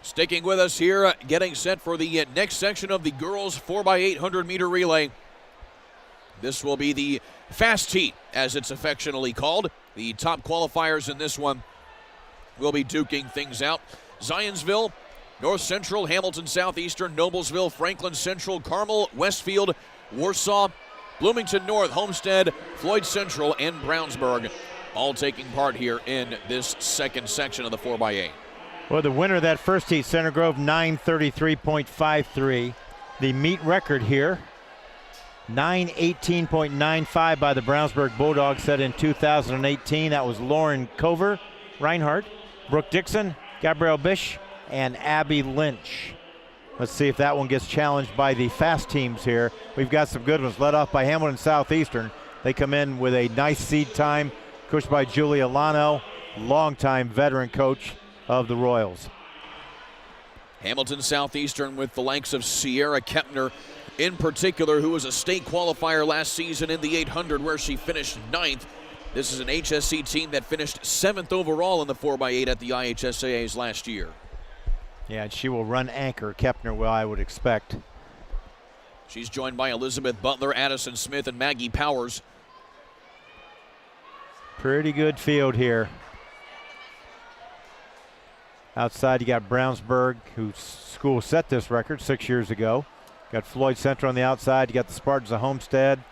Sticking with us here, getting set for the next section of the girls 4x800 meter relay. This will be the fast heat, as it's affectionately called. The top qualifiers in this one will be duking things out. Zionsville, North Central, Hamilton Southeastern, Noblesville, Franklin Central, Carmel, Westfield, Warsaw, Bloomington North, Homestead, Floyd Central, and Brownsburg, all taking part here in this second section of the 4x8. Well, the winner of that first heat, Center Grove, 9:33.53. The meet record here, 9:18.95 by the Brownsburg Bulldogs, set in 2018. That was Lauren Cover, Reinhardt, Brooke Dixon, Gabrielle Bish, and Abby Lynch. Let's see if that one gets challenged by the fast teams here. We've got some good ones, led off by Hamilton Southeastern. They come in with a nice seed time, coached by Julia Lano, longtime veteran coach of the Royals. Hamilton Southeastern with the likes of Sierra Kepner in particular, who was a state qualifier last season in the 800 where she finished 9th. This is an HSC team that finished 7th overall in the 4x8 at the IHSAAs last year. Yeah, and she will run anchor, Kepner will, I would expect. She's joined by Elizabeth Butler, Addison Smith, and Maggie Powers. Pretty good field here. Outside, you got Brownsburg, whose school set this record 6 years ago. Got Floyd Central on the outside. You got the Spartans of Homestead.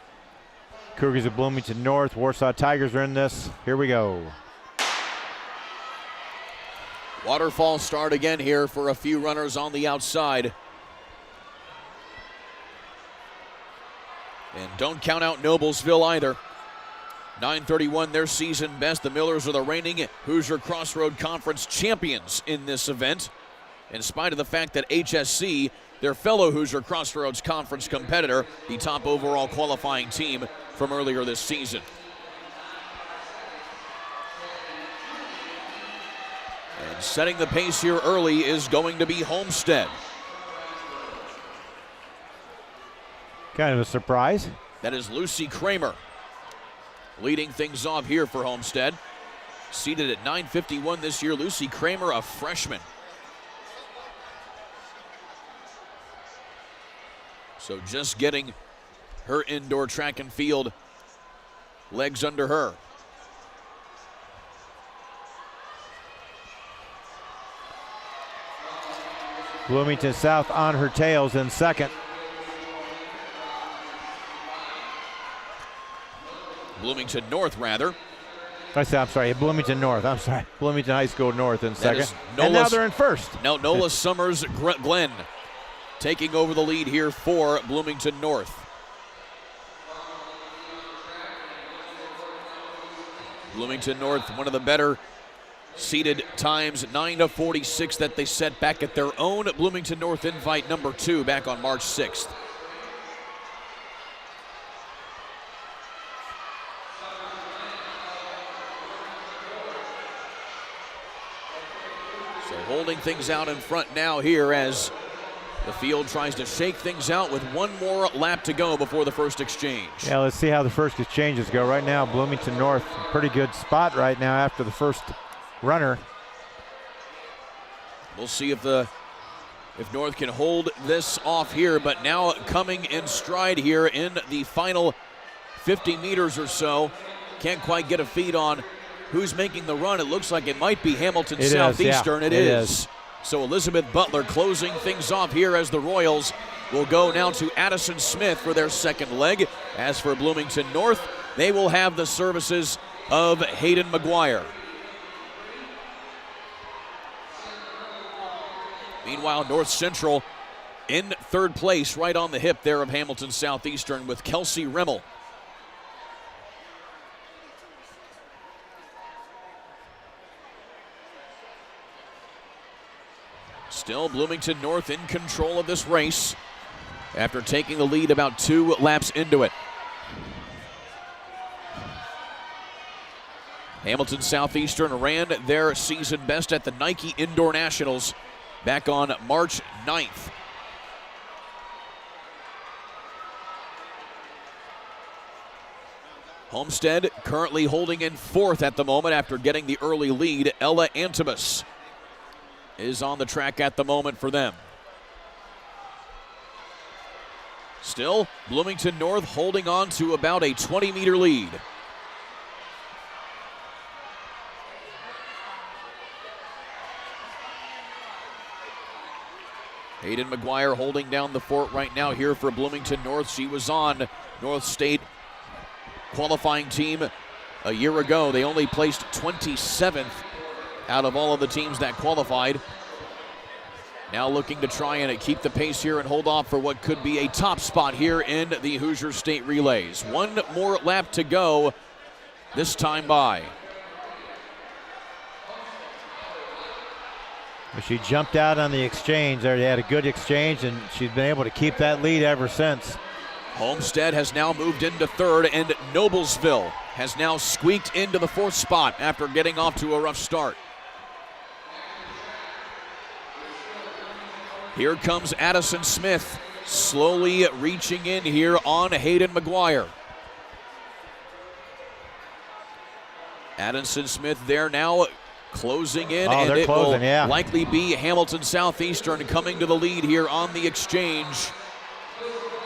Cougars of Bloomington North. Warsaw Tigers are in this. Here we go. Waterfall start again here for a few runners on the outside. And don't count out Noblesville either. 9:31, their season best. The Millers are the reigning Hoosier Crossroad Conference champions in this event. In spite of the fact that HSC, their fellow Hoosier Crossroads Conference competitor, the top overall qualifying team from earlier this season. And setting the pace here early is going to be Homestead. Kind of a surprise. That is Lucy Kramer leading things off here for Homestead. Seated at 9:51 this year, Lucy Kramer, a freshman. So just getting her indoor track and field legs under her. Bloomington South on her tails in second. Bloomington North, rather. I'm sorry, Bloomington North. I'm sorry, Bloomington High School North in second. Nola, and now they're in first. Now Nola Summers Glenn taking over the lead here for Bloomington North. Bloomington North, one of the better seeded times, 9:46 that they set back at their own Bloomington North Invite number 2 back on March 6th. So holding things out in front now here as the field tries to shake things out with one more lap to go before the first exchange. Yeah, let's see how the first exchanges go. Right now, Bloomington North, pretty good spot right now after the first runner. We'll see if North can hold this off here, but now coming in stride here in the final 50 meters or so. Can't quite get a feed on who's making the run. It looks like it might be Hamilton Southeastern. It is. So Elizabeth Butler closing things off here as the Royals will go now to Addison Smith for their second leg. As for Bloomington North, they will have the services of Hayden McGuire. Meanwhile, North Central in third place, right on the hip there of Hamilton Southeastern with Kelsey Rimmel. Still Bloomington North in control of this race after taking the lead about 2 laps into it. Hamilton Southeastern ran their season best at the Nike Indoor Nationals back on March 9th. Homestead currently holding in fourth at the moment after getting the early lead. Ella Antibus is on the track at the moment for them. Still, Bloomington North holding on to about a 20-meter lead. Hayden McGuire holding down the fort right now here for Bloomington North. She was on North State qualifying team a year ago. They only placed 27th out of all of the teams that qualified. Now looking to try and keep the pace here and hold off for what could be a top spot here in the Hoosier State Relays. One more lap to go this time by. She jumped out on the exchange there. They had a good exchange, and she's been able to keep that lead ever since. Homestead has now moved into third, and Noblesville has now squeaked into the fourth spot after getting off to a rough start. Here comes Addison Smith, slowly reaching in here on Hayden McGuire. Addison Smith there now closing in, and it will likely be Hamilton Southeastern coming to the lead here on the exchange.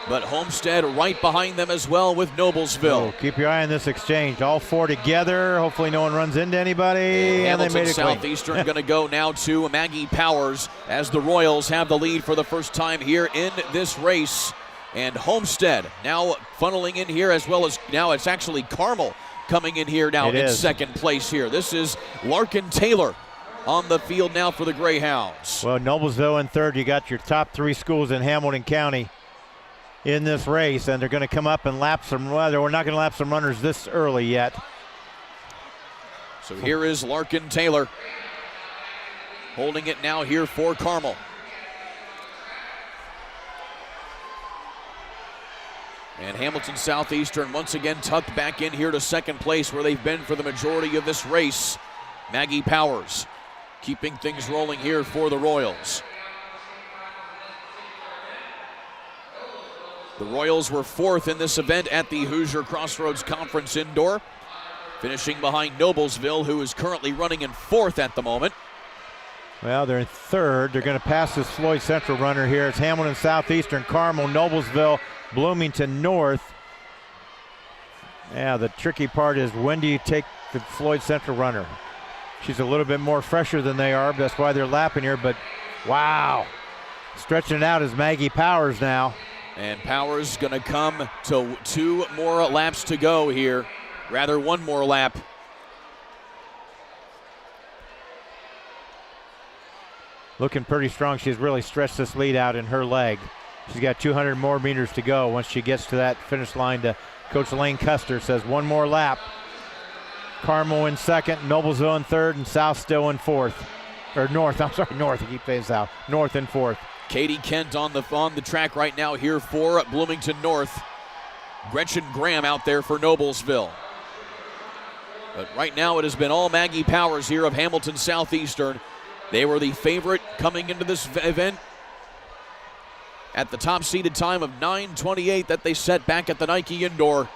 But Homestead right behind them as well with Noblesville. Oh, keep your eye on this exchange. All four together. Hopefully no one runs into anybody. And Hamilton they made it Southeastern going to go now to Maggie Powers as the Royals have the lead for the first time here in this race. And Homestead now funneling in here, as well as now it's actually Carmel coming in here now in second place here. This is Larkin Taylor on the field now for the Greyhounds. Well, Noblesville in third. You got your top 3 schools in Hamilton County in this race, and they're going to come up and lap some. Well, we're not going to lap some runners this early yet. So here is Larkin Taylor holding it now here for Carmel. And Hamilton Southeastern once again tucked back in here to second place where they've been for the majority of this race. Maggie Powers keeping things rolling here for the Royals. The Royals were fourth in this event at the Hoosier Crossroads Conference Indoor, finishing behind Noblesville, who is currently running in fourth at the moment. Well, they're in third. They're going to pass this Floyd Central runner here. It's Hamilton Southeastern, Carmel, Noblesville, Bloomington North. Yeah, the tricky part is when do you take the Floyd Central runner? She's a little bit more fresher than they are. That's why they're lapping here, but wow. Stretching it out is Maggie Powers now. And Powers going to come to 2 more laps to go here. Rather, 1 more lap. Looking pretty strong. She's really stretched this lead out in her leg. She's got 200 more meters to go once she gets to that finish line. To Coach Lane Custer says 1 more lap. Carmel in second, Noblesville in third, and South still in fourth. Or North, I'm sorry, North. I keep saying South. North in fourth. Katie Kent on the track right now here for Bloomington North. Gretchen Graham out there for Noblesville. But right now it has been all Maggie Powers here of Hamilton Southeastern. They were the favorite coming into this event at the top seeded time of 9:28 that they set back at the Nike Indoor.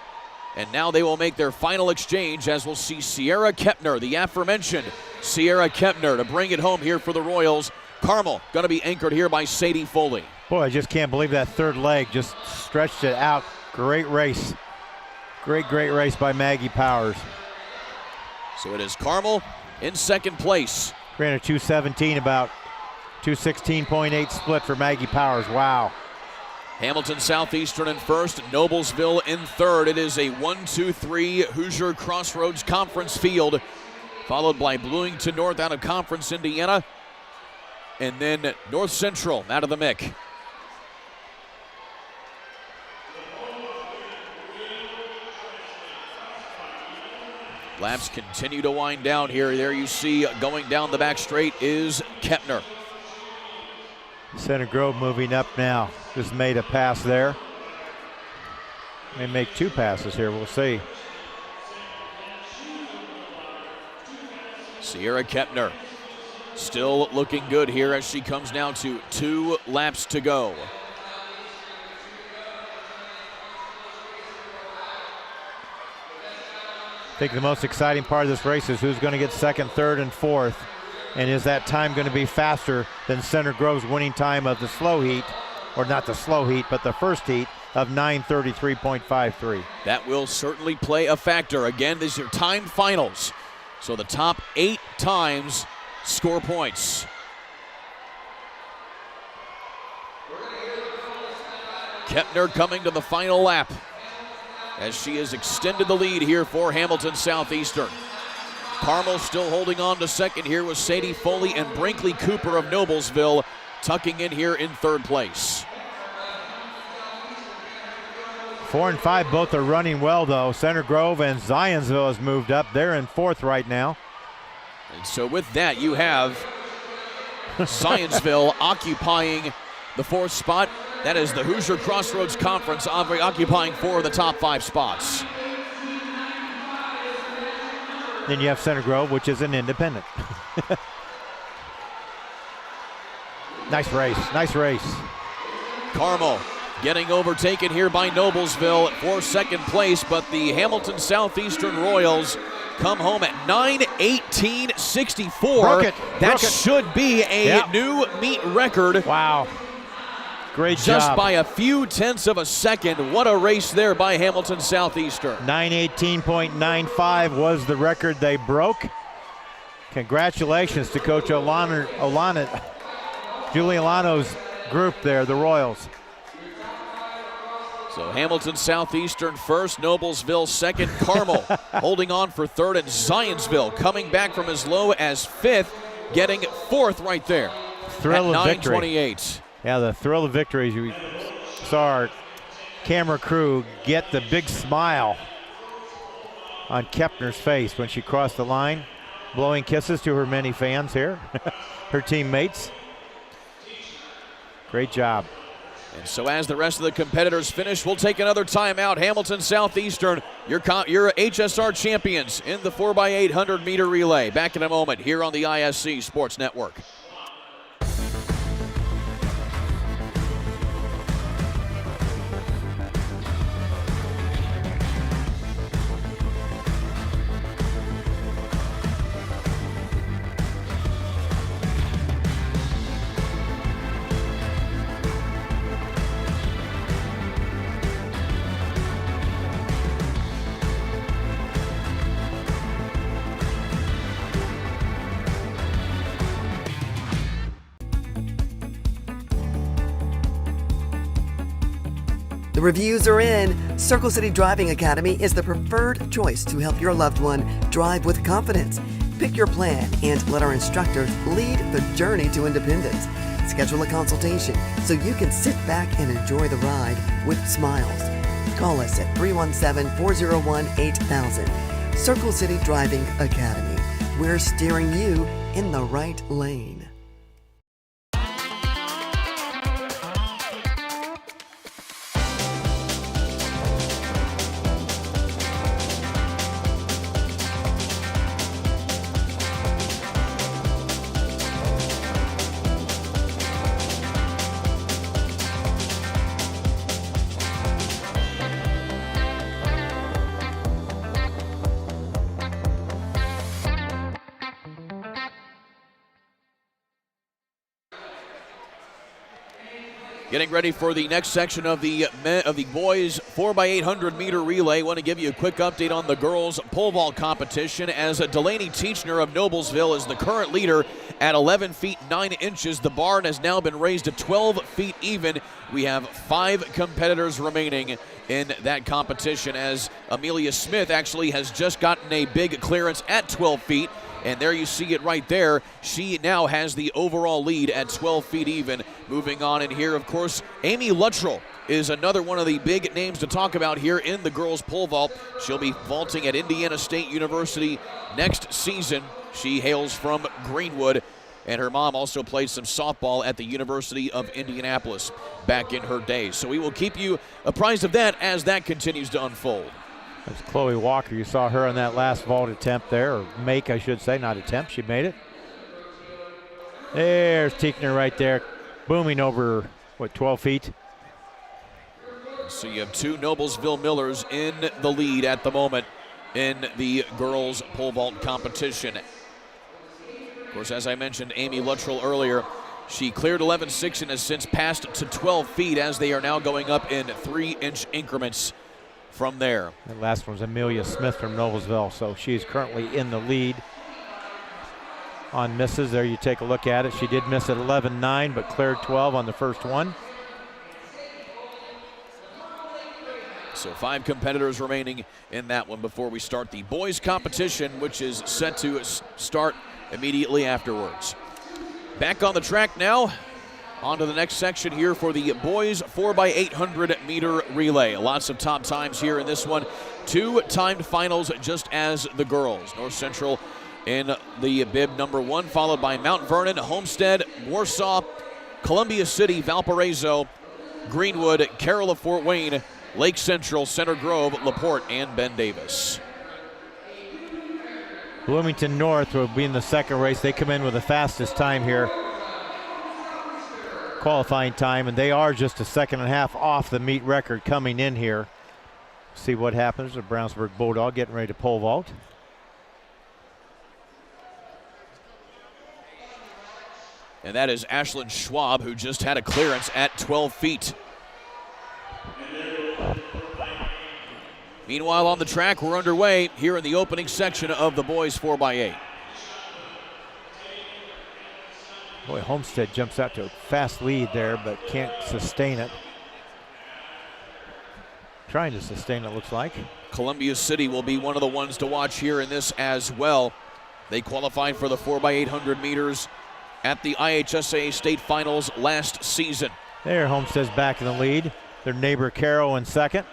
And now they will make their final exchange as we'll see Sierra Kepner, the aforementioned Sierra Kepner, to bring it home here for the Royals. Carmel going to be anchored here by Sadie Foley. Boy, I just can't believe that third leg just stretched it out. Great race. Great race by Maggie Powers. So it is Carmel in second place. Ran a 2:17, about 2:16.8 split for Maggie Powers. Wow. Hamilton Southeastern in first, Noblesville in third. It is a 1-2-3 Hoosier Crossroads Conference field, followed by Bloomington North out of Conference Indiana, and then North Central out of the MIC. Laps continue to wind down here. There you see going down the back straight is Kepner. Center Grove moving up now. Just made a pass there. May make 2 passes here, we'll see. Sierra Kepner still looking good here as she comes down to 2 laps to go. I think the most exciting part of this race is who's going to get second, third, and fourth. And is that time going to be faster than Center Grove's winning time of the slow heat, or not the slow heat, but the first heat of 9:33.53. That will certainly play a factor. Again, these are time finals, so the top 8 times score points. Kepner coming to the final lap as she has extended the lead here for Hamilton Southeastern. Carmel still holding on to second here with Sadie Foley and Brinkley Cooper of Noblesville tucking in here in third place. 4 and 5 both are running well, though. Center Grove and Zionsville has moved up. They're in fourth right now. And so with that, you have Zionsville occupying the 4th spot. That is the Hoosier Crossroads Conference occupying 4 of the top 5 spots. Then you have Center Grove, which is an independent. Nice race. Carmel getting overtaken here by Noblesville for second place, but the Hamilton Southeastern Royals come home at 9:18.64. That should be a new meet record. Wow. Great job. Just by a few tenths of a second. What a race there by Hamilton Southeastern. 9:18.95 was the record they broke. Congratulations to Coach Julie Alano's group there, the Royals. So Hamilton Southeastern first, Noblesville second, Carmel holding on for third, and Zionsville coming back from as low as 5th, getting 4th right there. Thrill of victory. 9:28. Yeah, the thrill of victory. You saw our camera crew get the big smile on Kepner's face when she crossed the line, blowing kisses to her many fans here, her teammates. Great job. And so as the rest of the competitors finish, we'll take another timeout. Hamilton Southeastern, your HSR champions in the 4x800 meter relay. Back in a moment here on the ISC Sports Network. reviews are in. Circle City Driving Academy is the preferred choice to help your loved one drive with confidence. Pick your plan and let our instructor lead the journey to independence. Schedule a consultation so you can sit back and enjoy the ride with smiles. Call us at 317-401-8000. Circle City Driving Academy. We're steering you in the right lane. Getting ready for the next section of the boys 4x800 meter relay. Want to give you a quick update on the girls pole vault competition, as Delaney Teachner of Noblesville is the current leader at 11 feet 9 inches. The bar has now been raised to 12 feet even. We have 5 competitors remaining in that competition, as Amelia Smith actually has just gotten a big clearance at 12 feet. And there you see it right there. She now has the overall lead at 12 feet even. Moving on in here, of course, Amy Luttrell is another one of the big names to talk about here in the girls pole vault. She'll be vaulting at Indiana State University next season. She hails from Greenwood, and her mom also played some softball at the University of Indianapolis back in her day. So we will keep you apprised of that as that continues to unfold. That's Chloe Walker. You saw her on that last vault attempt there, or make, I should say, not attempt. She made it. There's Tiechner right there, booming over, 12 feet? So you have 2 Noblesville Millers in the lead at the moment in the girls pole vault competition. Of course, as I mentioned, Amy Luttrell earlier, she cleared 11.6 and has since passed to 12 feet as they are now going up in 3-inch increments from there. The last one's Amelia Smith from Noblesville, so she's currently in the lead on misses. There you take a look at it. She did miss at 11.9, but cleared 12 on the first one. So 5 competitors remaining in that one before we start the boys competition, which is set to start immediately afterwards. Back on the track now. On to the next section here for the boys 4x800 meter relay. Lots of top times here in this one. 2 timed finals just as the girls. North Central in the bib number 1, followed by Mount Vernon, Homestead, Warsaw, Columbia City, Valparaiso, Greenwood, Carroll of Fort Wayne, Lake Central, Center Grove, LaPorte, and Ben Davis. Bloomington North will be in the second race. They come in with the fastest time here, qualifying time, and they are just a second and a half off the meet record coming in here. See what happens. The Brownsburg Bulldog getting ready to pole vault. And that is Ashlyn Schwab, who just had a clearance at 12 feet. Meanwhile, on the track, we're underway here in the opening section of the boys 4x8. Boy, Homestead jumps out to a fast lead there, but can't sustain it. Trying to sustain it, looks like. Columbia City will be one of the ones to watch here in this as well. They qualified for the 4x800 meters at the IHSA state finals last season. There, Homestead's back in the lead. Their neighbor Carroll in second.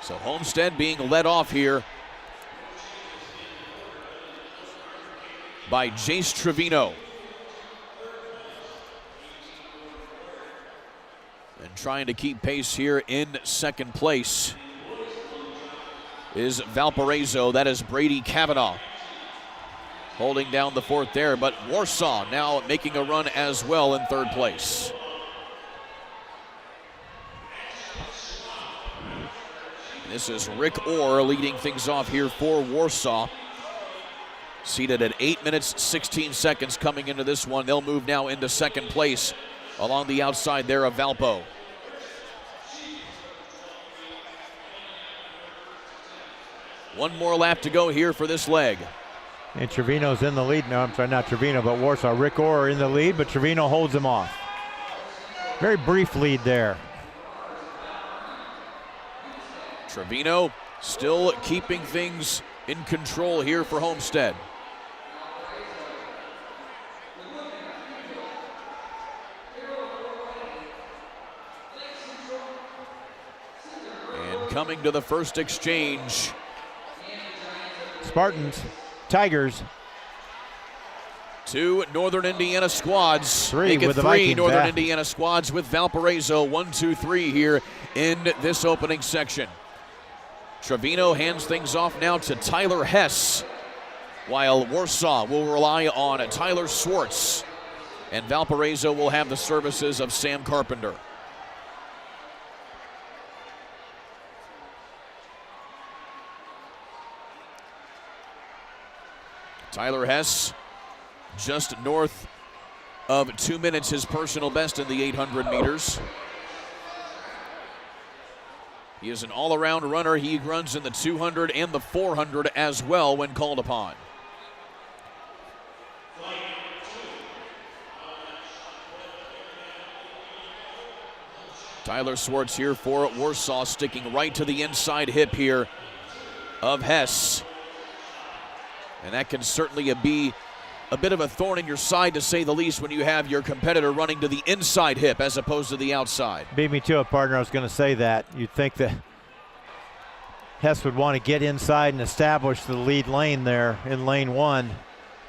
So Homestead being led off here by Jace Trevino. And trying to keep pace here in second place is Valparaiso. That is Brady Kavanaugh holding down the fourth there, but Warsaw now making a run as well in third place. This is Rick Orr leading things off here for Warsaw. Seated at 8 minutes, 16 seconds coming into this one. They'll move now into second place along the outside there of Valpo. One more lap to go here for this leg. And Trevino's in the lead. No, I'm sorry, not Trevino, but Warsaw. Rick Orr in the lead, but Trevino holds him off. Very brief lead there. Trevino still keeping things in control here for Homestead. And coming to the first exchange. Spartans, Tigers. 2 Northern Indiana squads. Three Make it with the 3 Vikings, Northern yeah. Indiana squads with Valparaiso. 1, 2, 3 here in this opening section. Trevino hands things off now to Tyler Hess, while Warsaw will rely on Tyler Swartz, and Valparaiso will have the services of Sam Carpenter. Tyler Hess, just north of 2 minutes, his personal best in the 800 meters. He is an all-around runner. He runs in the 200 and the 400 as well when called upon. Tyler Swartz here for Warsaw, sticking right to the inside hip here of Hess. And that can certainly be a bit of a thorn in your side, to say the least, when you have your competitor running to the inside hip as opposed to the outside. Beat me to it, partner. I was going to say that. You'd think that Hess would want to get inside and establish the lead lane there in lane 1,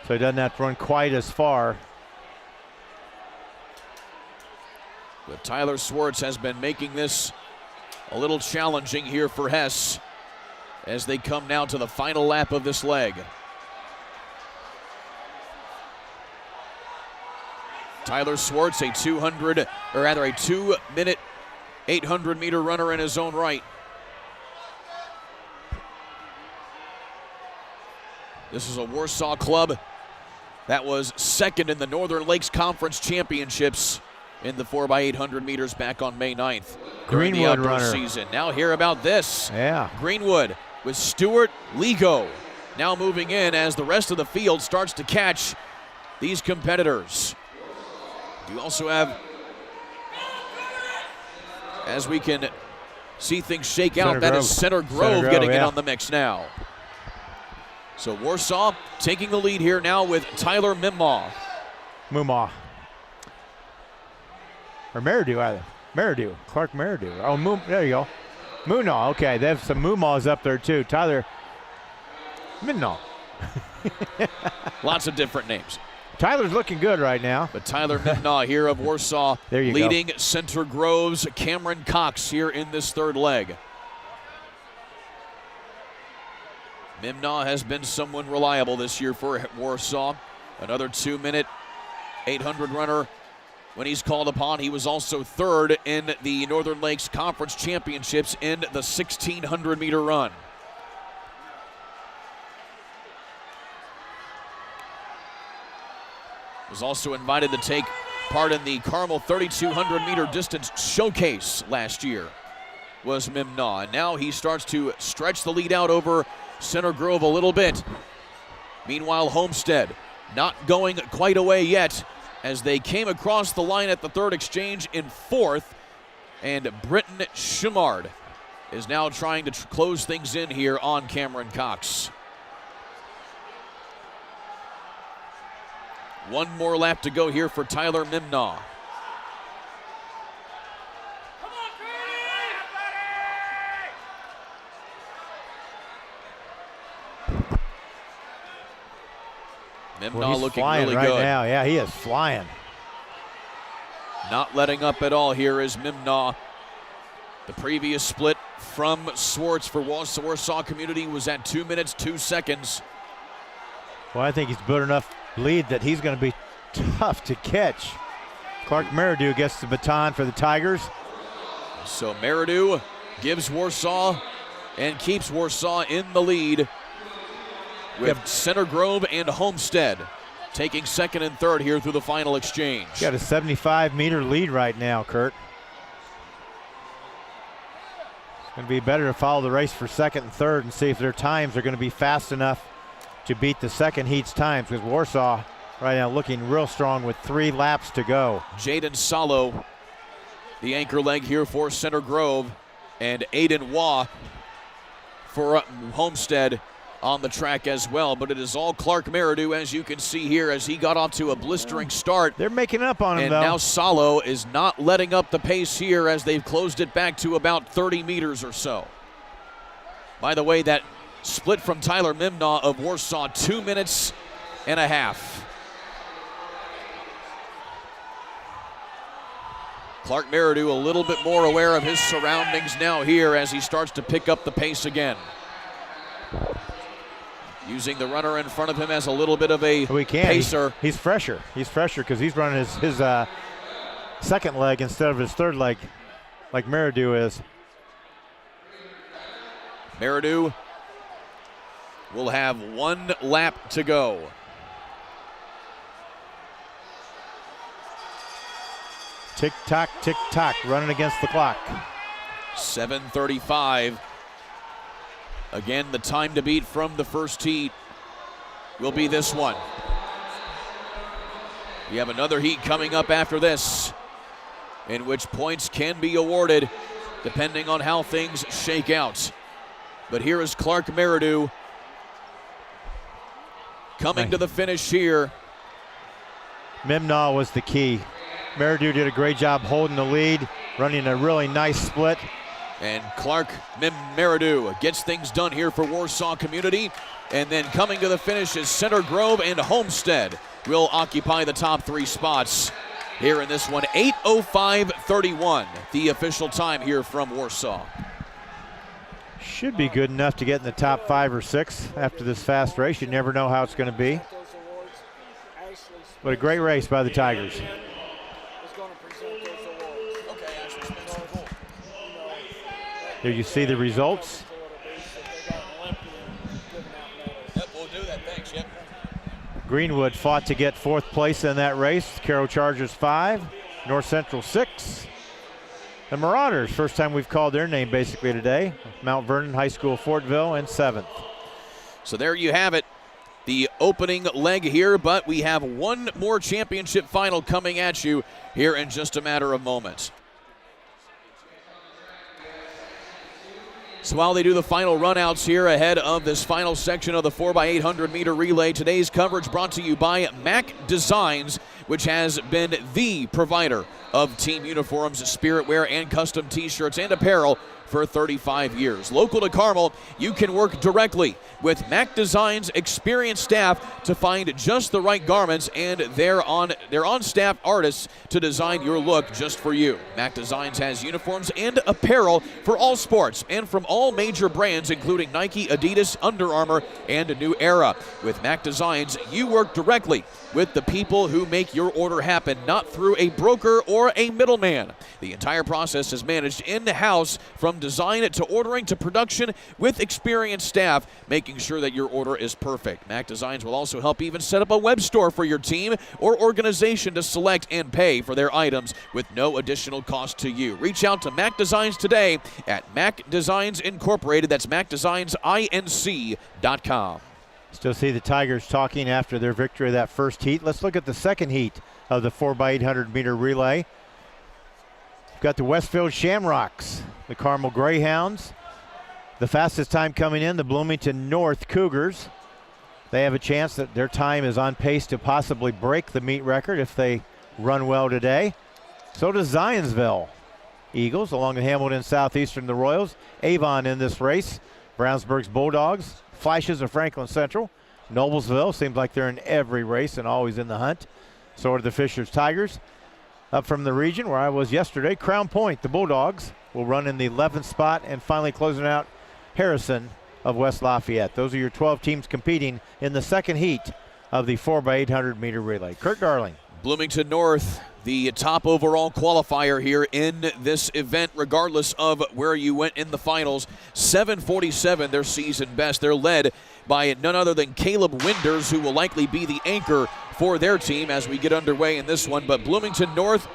so he doesn't have to run quite as far. But Tyler Swartz has been making this a little challenging here for Hess as they come now to the final lap of this leg. Tyler Swartz, a 2-minute 800-meter runner in his own right. This is a Warsaw club that was second in the Northern Lakes Conference Championships in the 4x800 meters back on May 9th. during the Greenwood outdoor runner. season. Now hear about this. Yeah. Greenwood with Stuart Lego now moving in as the rest of the field starts to catch these competitors. You also have, as we can see things shake out, that is Center Grove getting in on the mix now. So Warsaw taking the lead here now with Tyler Mimmaw. Mummaw. Or Meridew, either. Meridew. Clark Meridew. Oh, there you go. Moonaw. Okay, they have some Mummaws up there, too. Tyler Mimmaw. Lots of different names. Tyler's looking good right now. But Tyler Mimmaw here of Warsaw there you leading go. Center Grove's Cameron Cox here in this third leg. Mimmaw has been someone reliable this year for Warsaw. Another 2-minute 800 runner when he's called upon. He was also third in the Northern Lakes Conference Championships in the 1,600-meter run. Was also invited to take part in the Carmel 3,200-meter distance showcase last year, was Mimmaw. And now he starts to stretch the lead out over Center Grove a little bit. Meanwhile, Homestead not going quite away yet as they came across the line at the third exchange in fourth. And Britton Schumard is now trying to close things in here on Cameron Cox. One more lap to go here for Tyler Mimmaw. Mimmaw looking flying really right good now. Yeah, he is flying. Not letting up at all here is Mimmaw. The previous split from Swartz for Warsaw Community was at 2 minutes, 2 seconds. Well, I think he's built enough lead that he's going to be tough to catch. Clark Meridew gets the baton for the Tigers. So Meridew gives Warsaw and keeps Warsaw in the lead with Center Grove and Homestead taking second and third here through the final exchange. Got a 75-meter lead right now, Kurt. It's going to be better to follow the race for second and third and see if their times are going to be fast enough to beat the second heat's times, because Warsaw right now looking real strong with 3 laps to go. Jaden Salo the anchor leg here for Center Grove, and Aiden Waugh for Homestead on the track as well. But it is all Clark Meridew, as you can see here, as he got off to a blistering start. They're making up on him, and though. Now Salo is not letting up the pace here as they've closed it back to about 30 meters or so. By the way, that split from Tyler Mimnaugh of Warsaw, 2 minutes and a half. Clark Meridew a little bit more aware of his surroundings now here as he starts to pick up the pace again. Using the runner in front of him as a little bit of a pacer. He's fresher. He's fresher because he's running his second leg instead of his third leg like Meridew is. Meridew will have 1 lap to go. Tick-tock, tick-tock, running against the clock. 7:35. Again, the time to beat from the first heat will be this one. We have another heat coming up after this, in which points can be awarded depending on how things shake out. But here is Clark Meridew coming to the finish here. Mimnaugh was the key. Meridew did a great job holding the lead, running a really nice split. And Clark Meridew gets things done here for Warsaw Community. And then coming to the finish is Center Grove and Homestead will occupy the top 3 spots here in this one. 8:05:31, the official time here from Warsaw. Should be good enough to get in the top 5 or 6 after this fast race. You never know how it's going to be. But a great race by the Tigers. Here you see the results. Yep, we'll do that. Thanks, yep. Greenwood fought to get 4th place in that race. Carroll Chargers 5, North Central 6. The Marauders, first time we've called their name basically today. Mount Vernon High School, Fortville, and 7th. So there you have it, the opening leg here, but we have one more championship final coming at you here in just a matter of moments. So while they do the final runouts here ahead of this final section of the 4x800 meter relay, today's coverage brought to you by Mac Designs, which has been the provider of team uniforms, spirit wear, and custom t-shirts and apparel for 35 years. Local to Carmel, you can work directly with Mac Designs' experienced staff to find just the right garments and their on-staff artists to design your look just for you. Mac Designs has uniforms and apparel for all sports and from all major brands including Nike, Adidas, Under Armour, and New Era. With Mac Designs, you work directly with the people who make your order happen, not through a broker or a middleman. The entire process is managed in-house from design to ordering to production with experienced staff, making sure that your order is perfect. Mac Designs will also help even set up a web store for your team or organization to select and pay for their items with no additional cost to you. Reach out to Mac Designs today at Mac Designs Incorporated. That's MacDesignsInc.com. Still see the Tigers talking after their victory of that first heat. Let's look at the second heat of the 4x800 meter relay. We've got the Westfield Shamrocks, the Carmel Greyhounds. The fastest time coming in, the Bloomington North Cougars. They have a chance that their time is on pace to possibly break the meet record if they run well today. So does Zionsville Eagles, along with Hamilton Southeastern, the Royals. Avon in this race. Brownsburg's Bulldogs. Flashes of Franklin Central. Noblesville seems like they're in every race and always in the hunt. So are the Fishers Tigers. Up from the region where I was yesterday, Crown Point, the Bulldogs, will run in the 11th spot, and finally closing out Harrison of West Lafayette. Those are your 12 teams competing in the second heat of the 4x800 meter relay. Kurt Darling. Bloomington North, the top overall qualifier here in this event, regardless of where you went in the finals. 7:47, their season best. They're led by none other than Caleb Winders, who will likely be the anchor for their team as we get underway in this one. But Bloomington North,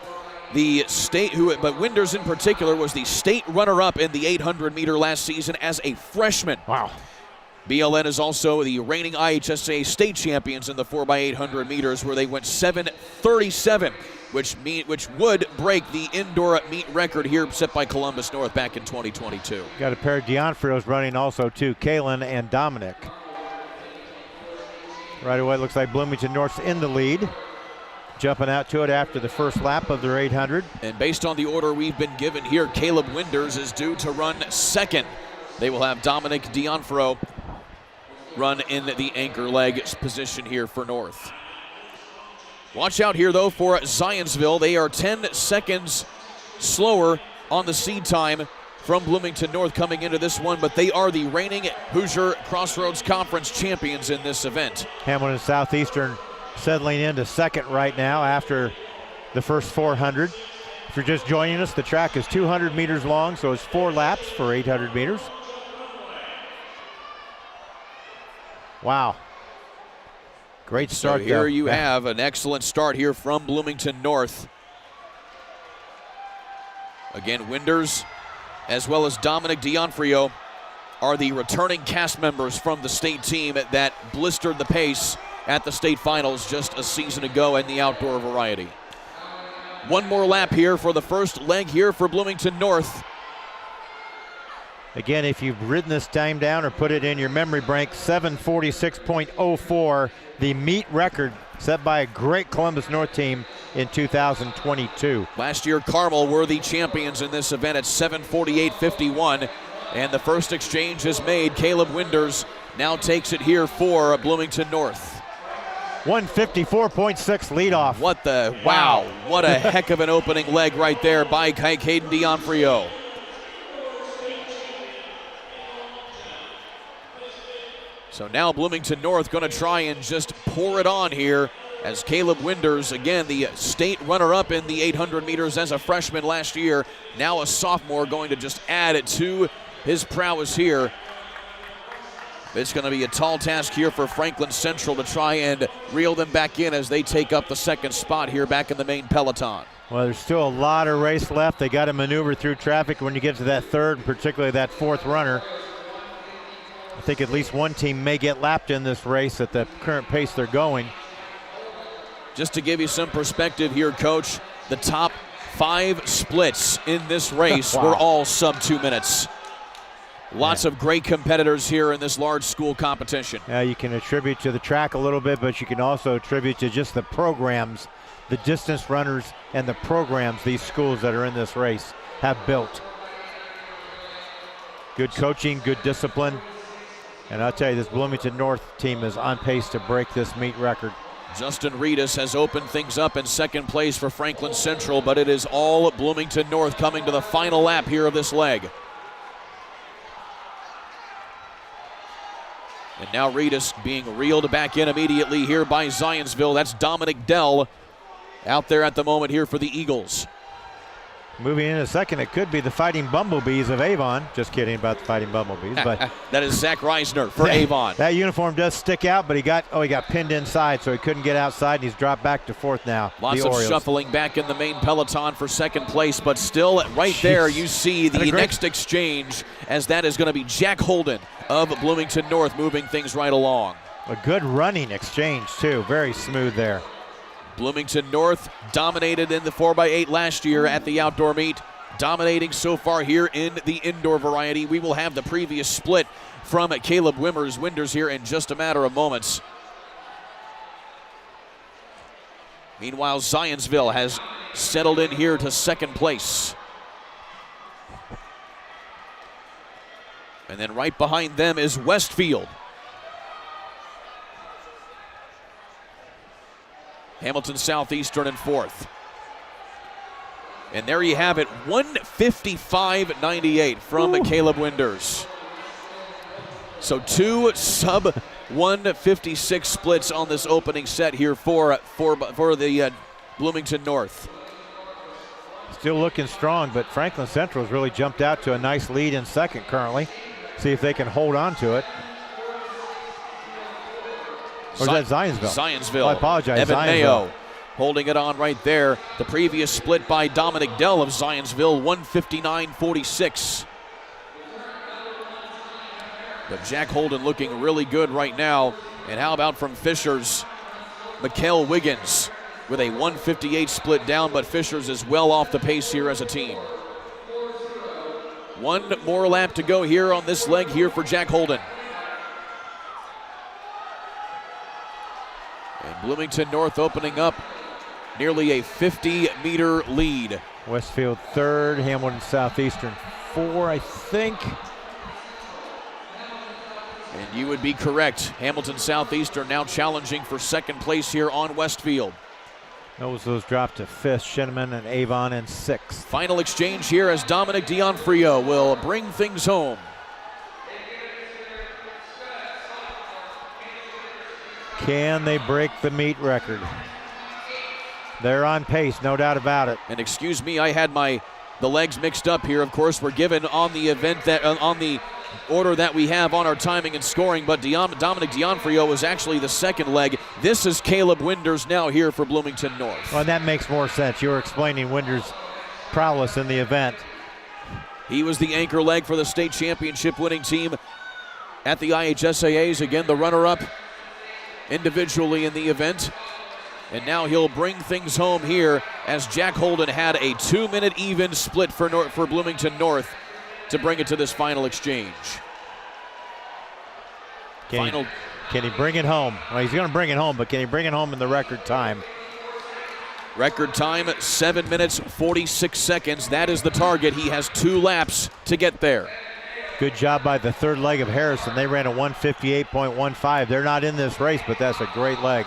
but Winders in particular was the state runner-up in the 800 meter last season as a freshman. Wow. BLN is also the reigning IHSA state champions in the 4x800 meters, where they went 7:37 which would break the indoor meet record here set by Columbus North back in 2022. Got a pair of D'Onofrios running also too, Kalen and Dominic. Right away, it looks like Bloomington North's in the lead. Jumping out to it after the first lap of their 800. And based on the order we've been given here, Caleb Winders is due to run second. They will have Dominic D'Onofrio run in the anchor leg position here for North. Watch out here, though, for Zionsville. They are 10 seconds slower on the seed time from Bloomington North coming into this one, but they are the reigning Hoosier Crossroads Conference champions in this event. Hamilton Southeastern settling into second right now after the first 400. If you're just joining us, the track is 200 meters long, so it's 4 laps for 800 meters. Wow. Great start. So here you have an excellent start here from Bloomington North. Again, Winders as well as Dominic D'Onofrio are the returning cast members from the state team that blistered the pace at the state finals just a season ago in the outdoor variety. One more lap here for the first leg here for Bloomington North. Again, if you've written this time down or put it in your memory bank, 7:46.04, the meet record set by a great Columbus North team in 2022. Last year, Carmel were the champions in this event at 7:48.51, and the first exchange is made. Caleb Winders now takes it here for Bloomington North. 154.6 leadoff. Wow. What a heck of an opening leg right there by Caden D'Onofrio. So now Bloomington North going to try and just pour it on here as Caleb Winders, again, the state runner-up in the 800 meters as a freshman last year, now a sophomore, going to just add it to his prowess here. It's going to be a tall task here for Franklin Central to try and reel them back in as they take up the second spot here back in the main peloton. Well, there's still a lot of race left. They got to maneuver through traffic when you get to that third, and particularly that fourth runner. I think at least one team may get lapped in this race at the current pace they're going. Just to give you some perspective here, Coach, the top 5 splits in this race were all sub 2 minutes. Lots of great competitors here in this large school competition. Yeah, you can attribute to the track a little bit, but you can also attribute to just the programs, the distance runners and the programs these schools that are in this race have built. Good coaching, good discipline. And I'll tell you, this Bloomington North team is on pace to break this meet record. Justin Reedus has opened things up in second place for Franklin Central, but it is all Bloomington North coming to the final lap here of this leg. And now Reedus being reeled back in immediately here by Zionsville. That's Dominic Dell out there at the moment here for the Eagles. Moving in a second, it could be the Fighting Bumblebees of Avon. Just kidding about the Fighting Bumblebees, but that is Zach Reisner for Avon. That uniform does stick out, but he got pinned inside, so he couldn't get outside, and he's dropped back to fourth now. Lots of shuffling back in the main peloton for second place, but still right there you see the next exchange, as that is going to be Jack Holden of Bloomington North moving things right along. A good running exchange too, very smooth there. Bloomington North dominated in the 4x8 last year at the outdoor meet, dominating so far here in the indoor variety. We will have the previous split from Caleb Winders here in just a matter of moments. Meanwhile, Zionsville has settled in here to second place. And then right behind them is Westfield. Hamilton Southeastern in fourth. And there you have it, 155.98 from Caleb Winders. So 2 sub 156 splits on this opening set here for the Bloomington North. Still looking strong, but Franklin Central has really jumped out to a nice lead in second currently. See if they can hold on to it. Or is that Zionsville? Zionsville. Oh, I apologize. Evan Zionsville. Mayo holding it on right there. The previous split by Dominic Dell of Zionsville, 159.46. But Jack Holden looking really good right now. And how about from Fishers, Mikhail Wiggins with a 158 split down, but Fishers is well off the pace here as a team. One more lap to go here on this leg here for Jack Holden. And Bloomington North opening up nearly a 50-meter lead. Westfield third, Hamilton Southeastern 4, I think. And you would be correct. Hamilton Southeastern now challenging for second place here on Westfield. Those dropped to fifth, Shinneman and Avon in sixth. Final exchange here as Dominic Dionfrio will bring things home. Can they break the meet record? They're on pace, no doubt about it. And excuse me, I had the legs mixed up here. Of course, we're given on the event that on the order that we have on our timing and scoring, but Dominic Dionfrio was actually the second leg. This is Caleb Winders now here for Bloomington North. Well, that makes more sense. You were explaining Winders' prowess in the event. He was the anchor leg for the state championship winning team at the IHSAAs. Again, the runner-up individually in the event. And now he'll bring things home here as Jack Holden had a 2-minute even split for Bloomington North to bring it to this final exchange. Can he bring it home? Well, he's going to bring it home, but can he bring it home in the record time? Record time, 7 minutes, 46 seconds. That is the target. He has 2 laps to get there. Good job by the third leg of Harrison. They ran a 158.15. They're not in this race, but that's a great leg.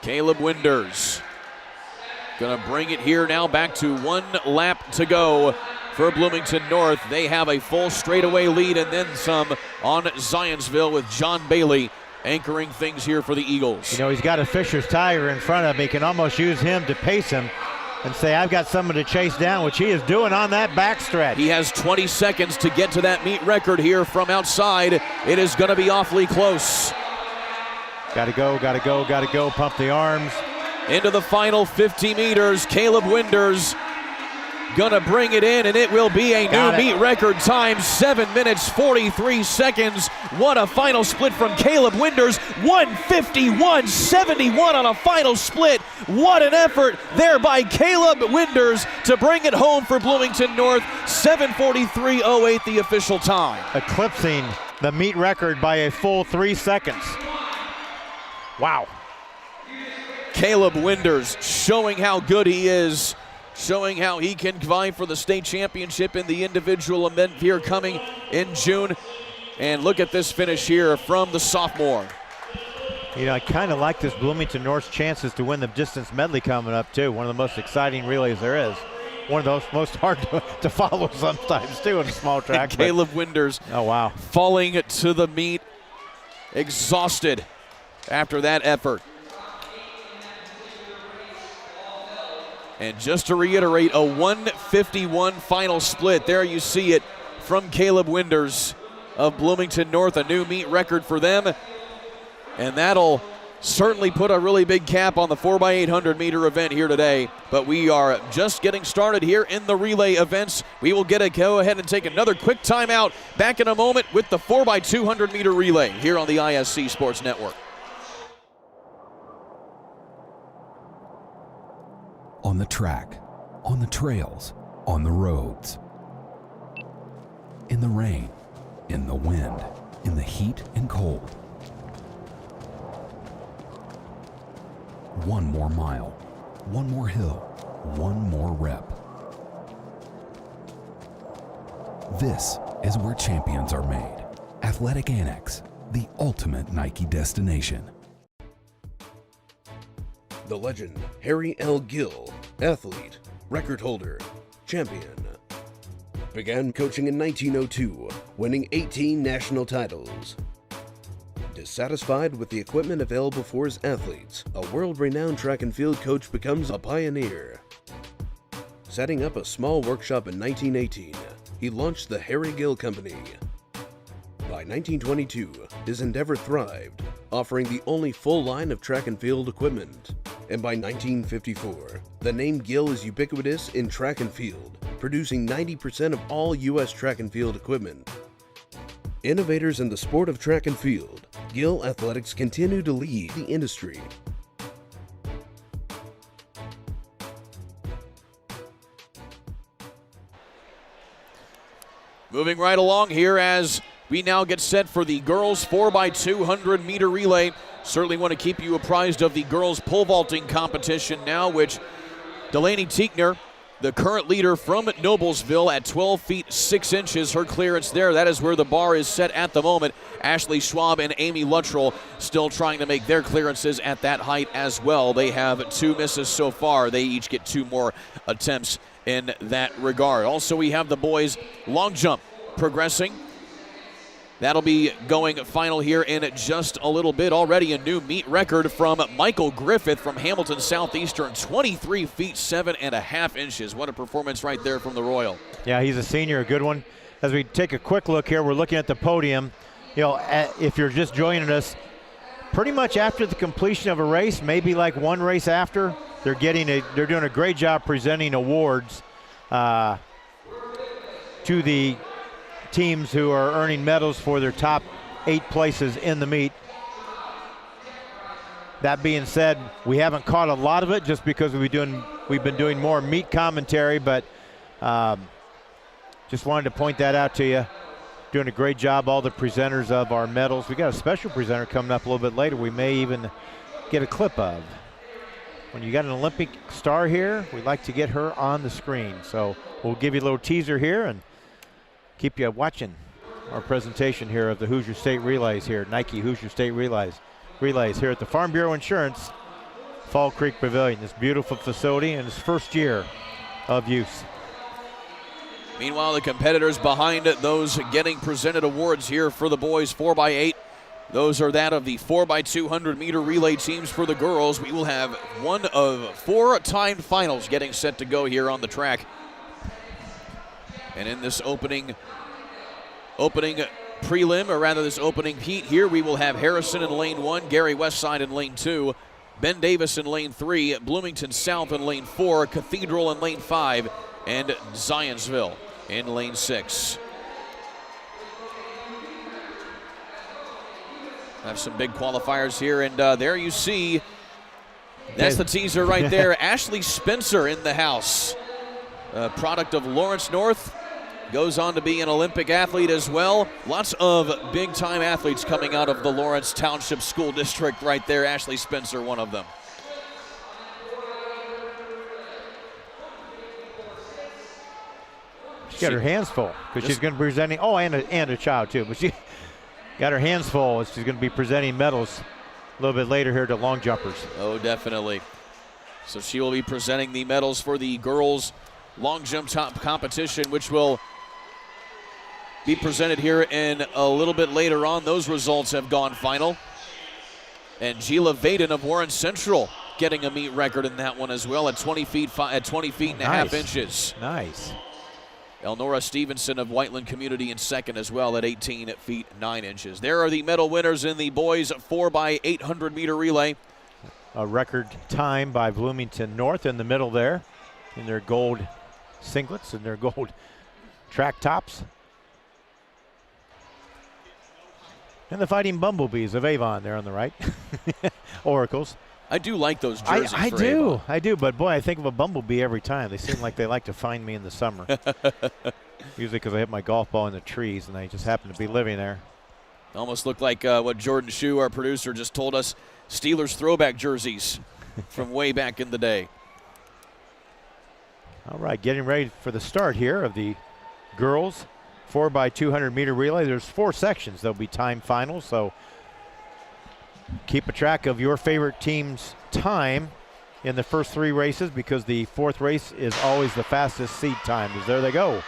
Caleb Winders gonna bring it here now back to 1 lap to go for Bloomington North. They have a full straightaway lead and then some on Zionsville with John Bailey anchoring things here for the Eagles. You know, he's got a Fisher's Tiger in front of him. He can almost use him to pace him and say, I've got someone to chase down, which he is doing on that backstretch. He has 20 seconds to get to that meet record here from outside. It is gonna be awfully close. Gotta go, pump the arms. Into the final 50 meters, Caleb Winders gonna bring it in, and it will be a new meet record time, 7 minutes, 43 seconds. What a final split from Caleb Winders, 151.71 on a final split. What an effort there by Caleb Winders to bring it home for Bloomington North, 7:43.08 the official time. Eclipsing the meet record by a full 3 seconds. Wow. Caleb Winders showing how good he is, showing how he can vie for the state championship in the individual event here coming in June. And look at this finish here from the sophomore. You know, I kind of like this Bloomington North's chances to win the distance medley coming up too. One of the most exciting relays there is. One of those most hard to follow sometimes too in a small track. Caleb Winders, oh wow, falling to the meet, exhausted after that effort. And just to reiterate, a 151 final split. There you see it from Caleb Winders of Bloomington North, a new meet record for them. And that'll certainly put a really big cap on the 4x800 meter event here today. But we are just getting started here in the relay events. We will go ahead and take another quick timeout. Back in a moment with the 4x200 meter relay here on the ISC Sports Network. On the track, on the trails, on the roads. In the rain, in the wind, in the heat and cold. One more mile, one more hill, one more rep. This is where champions are made. Athletic Annex, the ultimate Nike destination. The legend, Harry L. Gill, athlete, record holder, champion. Began coaching in 1902, winning 18 national titles. Dissatisfied with the equipment available for his athletes, a world-renowned track and field coach becomes a pioneer. Setting up a small workshop in 1918, he launched the Harry Gill Company. By 1922, his endeavor thrived, offering the only full line of track and field equipment. And by 1954, the name Gill is ubiquitous in track and field, producing 90% of all U.S. track and field equipment. Innovators in the sport of track and field Gill Athletics continue to lead the industry. Moving right along here as we now get set for the girls 4x200 meter relay. Certainly want to keep you apprised of the girls pole vaulting competition now, which Delaney Tiekner, the current leader from Noblesville, at 12 feet 6 inches, her clearance there. That is where the bar is set at the moment. Ashley Schwab and Amy Luttrell still trying to make their clearances at that height as well. They have 2 misses so far. They each get 2 more attempts in that regard. Also, we have the boys long jump progressing. That'll be going final here in just a little bit. Already a new meet record from Michael Griffith from Hamilton Southeastern, 23 feet 7.5 inches. What a performance right there from the Royal. Yeah, he's a senior, a good one. As we take a quick look here, we're looking at the podium. You know, if you're just joining us, pretty much after the completion of a race, maybe like one race after, they're doing a great job presenting awards to the teams who are earning medals for their top 8 places in the meet. That being said, we haven't caught a lot of it just because we've been doing more meet commentary, but just wanted to point that out to you. Doing a great job, all the presenters of our medals. We got a special presenter coming up a little bit later we may even get a clip of. When you got an Olympic star here, we like to get her on the screen. So we'll give you a little teaser here and keep you watching our presentation here of the Hoosier State Relays here, Nike Hoosier State Relays here at the Farm Bureau Insurance Fall Creek Pavilion. This beautiful facility in its first year of use. Meanwhile, the competitors behind those getting presented awards here for the boys 4x8. Those are that of the 4x200 meter relay teams. For the girls, we will have one of 4 timed finals getting set to go here on the track. And in this opening prelim, or rather this opening heat here, we will have Harrison in lane 1, Gary Westside in lane 2, Ben Davis in lane 3, Bloomington South in lane 4, Cathedral in lane 5, and Zionsville in lane 6. Have some big qualifiers here, and there you see, that's the teaser right there. Ashley Spencer in the house, product of Lawrence North. Goes on to be an Olympic athlete as well. Lots of big-time athletes coming out of the Lawrence Township School District right there. Ashley Spencer, one of them. She's got her hands full because she's going to be presenting, and a child too, but she got her hands full as she's going to be presenting medals a little bit later here to long jumpers. Oh, definitely. So she will be presenting the medals for the girls' long jump top competition, which will be presented here in a little bit later on. Those results have gone final. And Gila Vaden of Warren Central getting a meet record in that one as well at 20 feet and a half inches. Nice. Elnora Stevenson of Whiteland Community in second as well at 18 feet 9 inches. There are the medal winners in the boys 4x800 meter relay. A record time by Bloomington North in the middle there in their gold singlets and their gold track tops. And the Fighting Bumblebees of Avon there on the right. Oracles. I do like those jerseys. I do, but boy, I think of a bumblebee every time. They seem like they like to find me in the summer. Usually because I hit my golf ball in the trees and they just happen to be living there. Almost looked like what Jordan Shue, our producer, just told us, Steelers throwback jerseys from way back in the day. All right, getting ready for the start here of the girls 4x200 meter relay. There's 4 sections. There'll be time finals, so keep a track of your favorite team's time in the first 3 races because the 4th race is always the fastest seed time. There they go.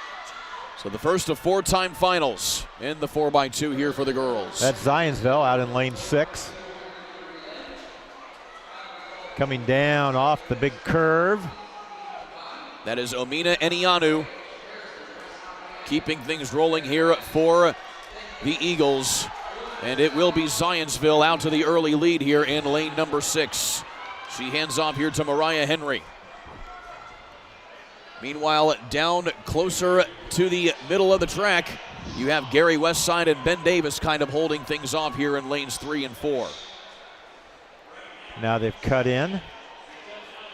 So the first of 4 time finals in the 4x2 here for the girls. That's Zionsville out in lane 6. Coming down off the big curve. That is Omina Enianu keeping things rolling here for the Eagles. And it will be Zionsville out to the early lead here in lane number 6. She hands off here to Mariah Henry. Meanwhile, down closer to the middle of the track, You have Gary Westside and Ben Davis kind of holding things off here in lanes 3 and 4. Now they've cut in.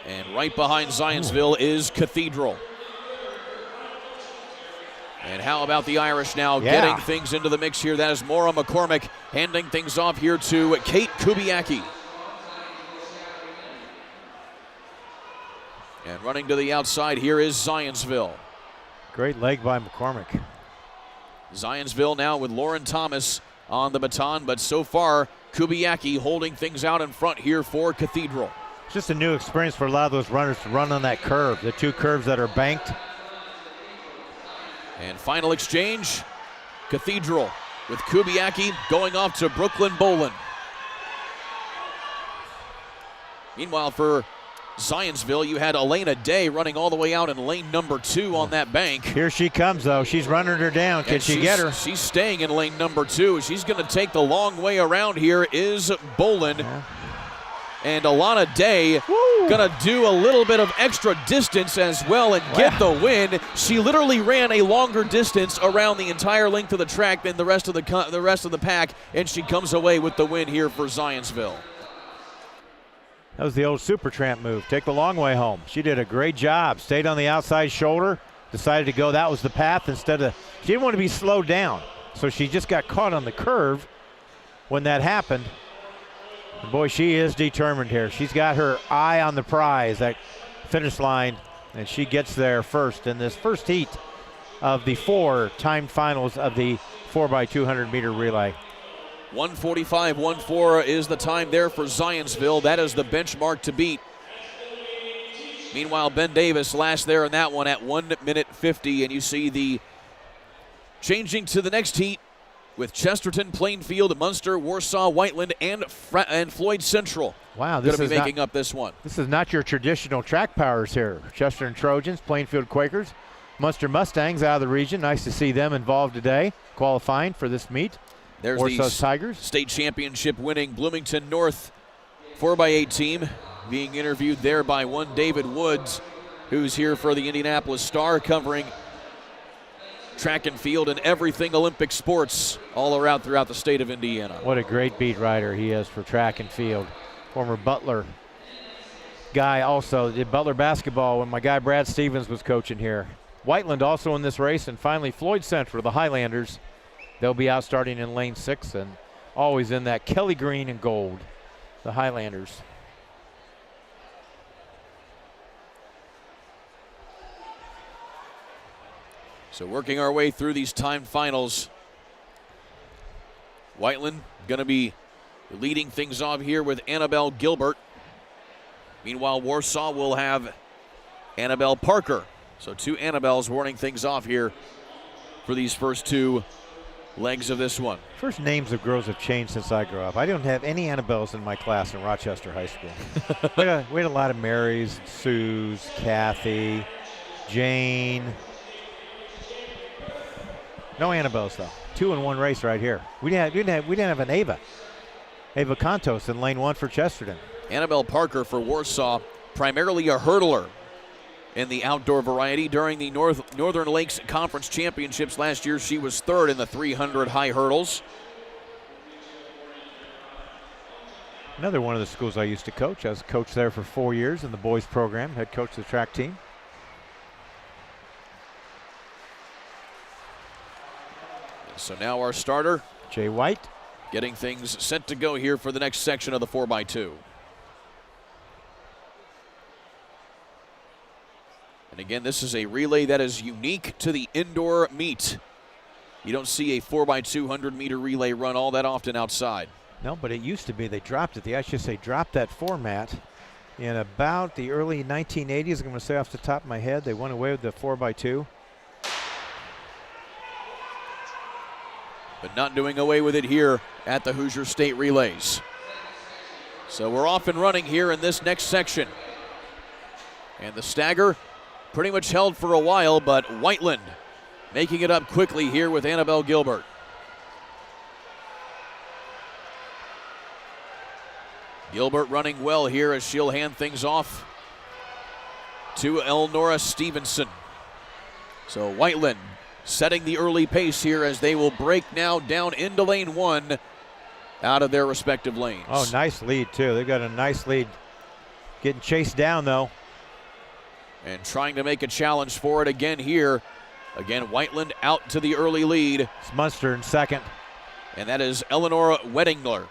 And right behind Zionsville is Cathedral. And how about the Irish now getting things into the mix here? That is Maura McCormick handing things off here to Kate Kubiaki. And running to the outside here is Zionsville. Great leg by McCormick. Zionsville now with Lauren Thomas on the baton, but so far Kubiaki holding things out in front here for Cathedral. It's just a new experience for a lot of those runners to run on that curve, the two curves that are banked. And final exchange, Cathedral with Kubiaki going off to Brooklyn Boland. Meanwhile, for Zionsville, you had Elena Day running all the way out in lane number 2 on that bank. Here she comes, though. She's running her down. Can she get her? She's staying in lane number 2. She's going to take the long way around here is Boland. Yeah. And Alana Day going to do a little bit of extra distance as well and get the win. She literally ran a longer distance around the entire length of the track than the rest of the pack, and she comes away with the win here for Zionsville. That was the old Supertramp move. Take the long way home. She did a great job. Stayed on the outside shoulder. Decided to go. That was the path instead of. She didn't want to be slowed down. So she just got caught on the curve when that happened. And boy, she is determined here. She's got her eye on the prize, that finish line, and she gets there first in this first heat of the 4 timed finals of the 4x200 meter relay. 1:45.14 is the time there for Zionsville. That is the benchmark to beat. Meanwhile, Ben Davis last there in that one at 1:50, and you see the changing to the next heat with Chesterton, Plainfield, Munster, Warsaw, Whiteland, and Floyd Central. Wow, this going to is be making up this one. This is not your traditional track powers here. Chesterton Trojans, Plainfield Quakers, Munster Mustangs out of the region. Nice to see them involved today, qualifying for this meet. There's Warsaw's the Tigers. State championship winning Bloomington North 4x8 team being interviewed there by one David Woods, who's here for the Indianapolis Star, covering track and field and everything Olympic sports all around throughout the state of Indiana. What a great beat writer he is for track and field. Former Butler guy, also did Butler basketball when my guy Brad Stevens was coaching here. Whiteland also in this race, and finally Floyd Central, the Highlanders. They'll be out starting in lane 6 and always in that Kelly green and gold, the Highlanders. So working our way through these timed finals. Whiteland going to be leading things off here with Annabelle Gilbert. Meanwhile, Warsaw will have Annabelle Parker. So 2 Annabelles warning things off here for these first 2 legs of this one. First names of girls have changed since I grew up. I don't have any Annabelles in my class in Rochester High School. we had a lot of Marys, Sues, Kathy, Jane. No Annabelles though. 2 in 1 race right here. We didn't have an Ava Contos in lane 1 for Chesterton. Annabelle Parker for Warsaw, primarily a hurdler in the outdoor variety. During the Northern Lakes Conference Championships last year, she was 3rd in the 300 high hurdles. Another one of the schools I used to coach. I was a coach there for 4 years in the boys program, head coach of the track team. So now our starter, Jay White, getting things set to go here for the next section of the 4x2. And again, this is a relay that is unique to the indoor meet. You don't see a 4x200 meter relay run all that often outside. No, but it used to be. They dropped it. They actually say dropped that format in about the early 1980s. I'm going to say off the top of my head, they went away with the 4x2. But not doing away with it here at the Hoosier State Relays. So we're off and running here in this next section. And the stagger pretty much held for a while, but Whiteland making it up quickly here with Annabelle Gilbert. Gilbert running well here as she'll hand things off to Elnora Stevenson. So Whiteland setting the early pace here as they will break now down into lane 1 out of their respective lanes. Oh, nice lead, too. They've got a nice lead. Getting chased down, though. And trying to make a challenge for it again here. Again, Whiteland out to the early lead. It's Munster in second. And that is Eleanor Weddingler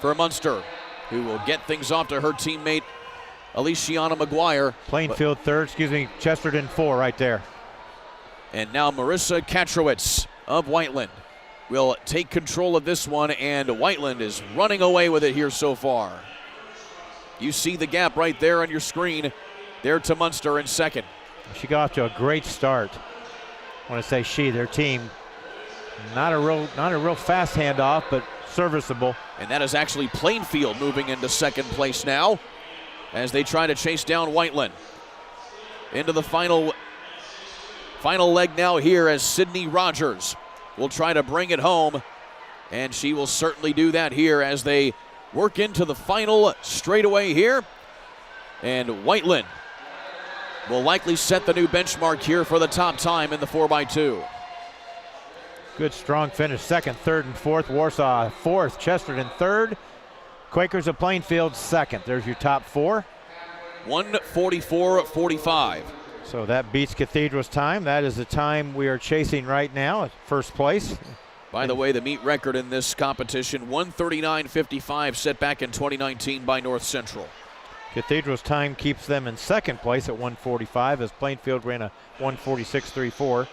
for Munster, who will get things off to her teammate, Aliciana McGuire. Plainfield third, Chesterton 4 right there. And now Marissa Katrowitz of Whiteland will take control of this one, and Whiteland is running away with it here so far. You see the gap right there on your screen. There to Munster in second. She got off to a great start. I want to say she, their team. Not a real fast handoff, but serviceable. And that is actually Plainfield moving into second place now as they try to chase down Whiteland. Into the final leg now here as Sydney Rogers will try to bring it home, and she will certainly do that here as they work into the final straightaway here. And Whiteland will likely set the new benchmark here for the top time in the 4x2. Good strong finish, second, third, and fourth. Warsaw fourth, Chesterton third. Quakers of Plainfield second. There's your top 4. 1:44.45. So that beats Cathedral's time. That is the time we are chasing right now at first place. By the way, the meet record in this competition, 1:39.55, set back in 2019 by North Central. Cathedral's time keeps them in second place at 1:45 as Plainfield ran a 1:46.34.